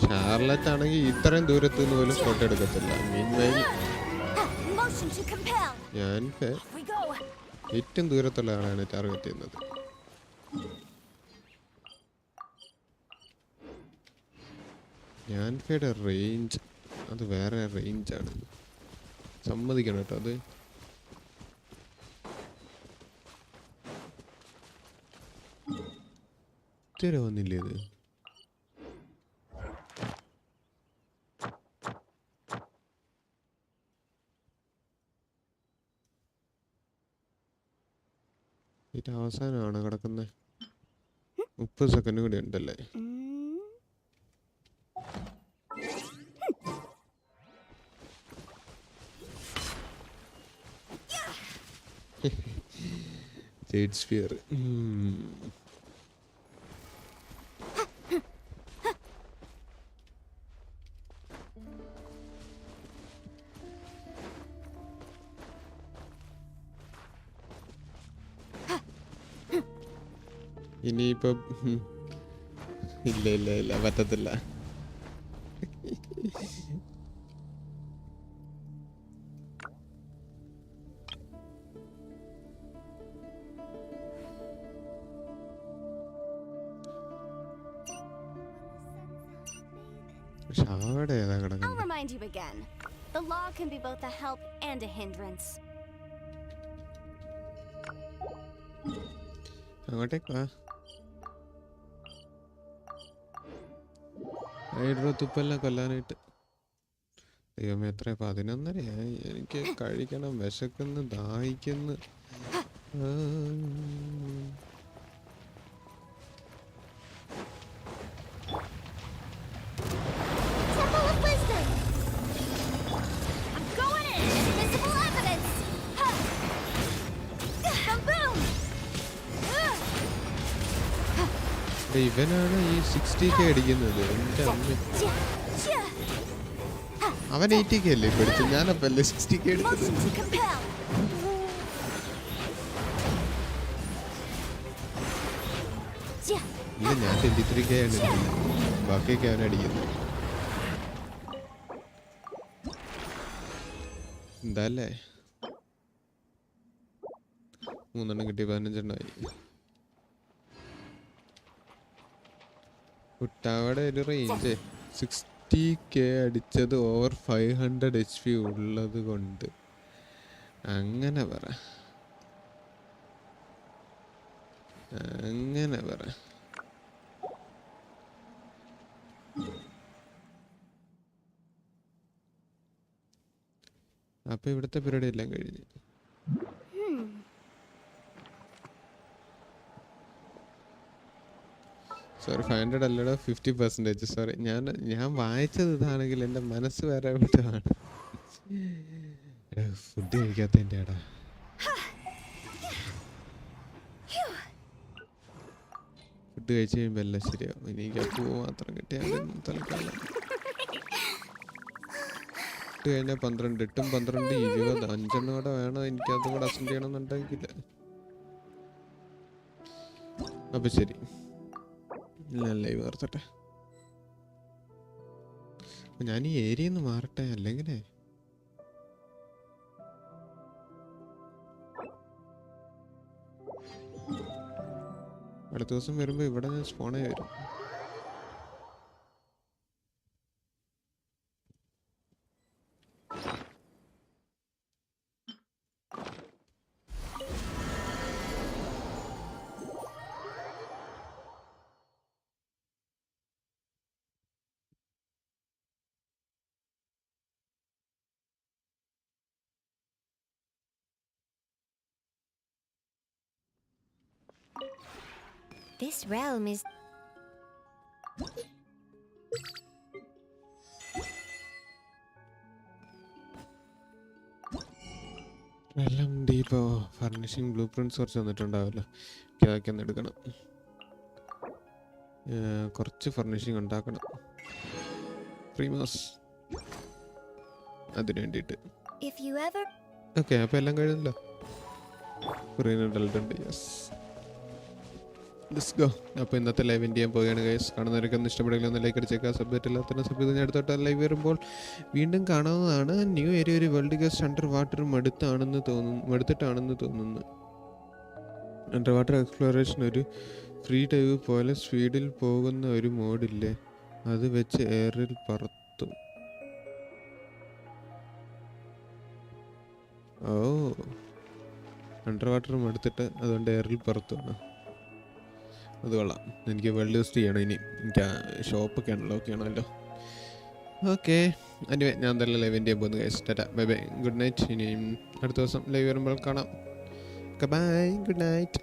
ഷാർലറ്റ് ആണെങ്കിൽ ഇത്രയും ദൂരത്ത് നിന്ന് പോലും ഫോട്ടോ എടുക്കത്തില്ല. മീൻവൈൽ ഞാൻ ഏറ്റവും ദൂരത്തുള്ള ആളാണ് ടാർഗറ്റ് ചെയ്യുന്നത്. ഞാൻഫയുടെ റേഞ്ച് അത് വേറെ റേഞ്ചാണ്, സമ്മതിക്കണം കേട്ടോ. അത് ഇതുവരെ വന്നില്ലേ ഇത്? ഇത് അവസാനമാണ് കിടക്കുന്നത്. 30 സെക്കൻഡ് കൂടി ഉണ്ടല്ലേ? ഷേക്സ്പിയർ. ഇനിയിപ്പോ ഇല്ല ഇല്ല ഇല്ല പറ്റത്തില്ല. I'll remind you again. The law can be both a help and a hindrance. അങ്ങോട്ടേക്ക് വാ. ഹൈഡ്രോ തുപ്പെല്ലാം കൊല്ലാനായിട്ട്. ദൈവമേ, എത്ര 11:30 എനിക്ക് കഴിക്കണം, വിശക്കുന്നു, ദാഹിക്കുന്നു. ഇവനാണ് ഈ 60k അടിക്കുന്നത്. എന്റെ അമ്മ, അവൻ 80k അല്ലേ പഠിച്ചു, ഞാനപ്പല്ലേ 60k എടുക്കുന്നത്. ഇല്ല, ഞാൻ 23k ആണ് എടുക്കുന്നത്, ബാക്കിയൊക്കെ അവൻ അടിക്കുന്നത്. എന്താല്ലേ 3 കിട്ടി, 15 കുട്ടാവയുടെ ഒരു റേഞ്ച് 60k അടിച്ചത് ഓവർ 500 HP ഉള്ളത് കൊണ്ട് അങ്ങനെ പറ. അപ്പൊ ഇവിടുത്തെ പരിപാടി എല്ലാം കഴിഞ്ഞു. സോറി, 500 അല്ലടോ, 50%. സോറി, ഞാൻ വായിച്ചത് ഇതാണെങ്കിൽ എൻ്റെ മനസ്സ് വേറെ എവിടെയാണ്. ഫുഡ് കഴിക്കാത്തതിൻ്റെ ആടാ. ഫുഡ് കഴിച്ച് കഴിയുമ്പോൾ എല്ലാം ശരിയാവും. എനിക്ക് ആ പൂവ് മാത്രം കിട്ടിയാൽ തൽക്കാലം. ഫുഡ് കഴിഞ്ഞാൽ 12, 8, 12, 20, 5 കൂടെ വേണം. എനിക്കതും കൂടെ അസെൻഡ് ചെയ്യണമെന്നുണ്ടെങ്കിൽ. അപ്പം ശരി, ലൈവ് നിർത്തട്ടെ. ഞാൻ ഈ ഏരിയയിൽ നിന്ന് മാറട്ടെ, അല്ലെങ്കിൽ അടുത്ത ദിവസം വരുമ്പോൾ ഇവിടെ ഞാൻ സ്പോണേ വരും. This realm is... എല്ലാം ഡീപ്പോ ഫർണിഷിംഗ് ബ്ലൂ പ്രിന്റ്സ് കുറച്ച് തന്നിട്ടുണ്ടാവല്ലോ, അതൊക്കെ ഒന്ന് എടുക്കണം. കുറച്ച് ഫർണിഷിംഗ് ഉണ്ടാക്കണം, പ്രീമാസ്, അതിന് വേണ്ടിയിട്ട്. ഓക്കെ, അപ്പോൾ എല്ലാം കഴിഞ്ഞല്ലോ. Let's go. അപ്പോൾ ഇന്നത്തെ ലൈവ് എൻഡ് ചെയ്യാൻ പോവുകയാണ് ഗൈസ്. കാണുന്നവരൊക്കെ ഒന്ന് ഇഷ്ടപ്പെടുകയും ഒന്ന് ലൈക്ക് അടിച്ചേക്കാം. സബ്ജക്റ്റ് എല്ലാത്തിനും സബ് ചെയ്ത് ഞാൻ അടുത്തോട്ട് ലൈവ് വരുമ്പോൾ വീണ്ടും കാണാവുന്നതാണ്. ന്യൂ ഏരിയ ഒരു വേൾഡ് ഗസ്റ്റ് അണ്ടർ വാട്ടർ മടുത്തിട്ടാണെന്ന് തോന്നുന്നു. അണ്ടർ വാട്ടർ എക്സ്പ്ലോറേഷൻ ഒരു ഫ്രീ ടൈവ് പോലെ സ്പീഡിൽ പോകുന്ന ഒരു മോഡില്ലേ, അത് വെച്ച് എയറിൽ പറത്തും. ഓ, അണ്ടർ വാട്ടർ മടുത്തിട്ട് അതുകൊണ്ട് എയറിൽ പറത്തും. അത് കൊള്ളാം. എനിക്ക് വേൾഡ് ലിസ്റ്റ് ചെയ്യണം ഇനി. എനിക്ക് ആ ഷോപ്പൊക്കെ അൺലോക്ക് ചെയ്യണമല്ലോ. ഓക്കെ, anyway, ഞാൻ എന്തായാലും ലൈവിൻ്റെ പോകുന്നു guys. Tata, bye bye, good night. ഇനിയും അടുത്ത ദിവസം ലൈവ് വരുമ്പോൾ കാണാം. Bye, good night.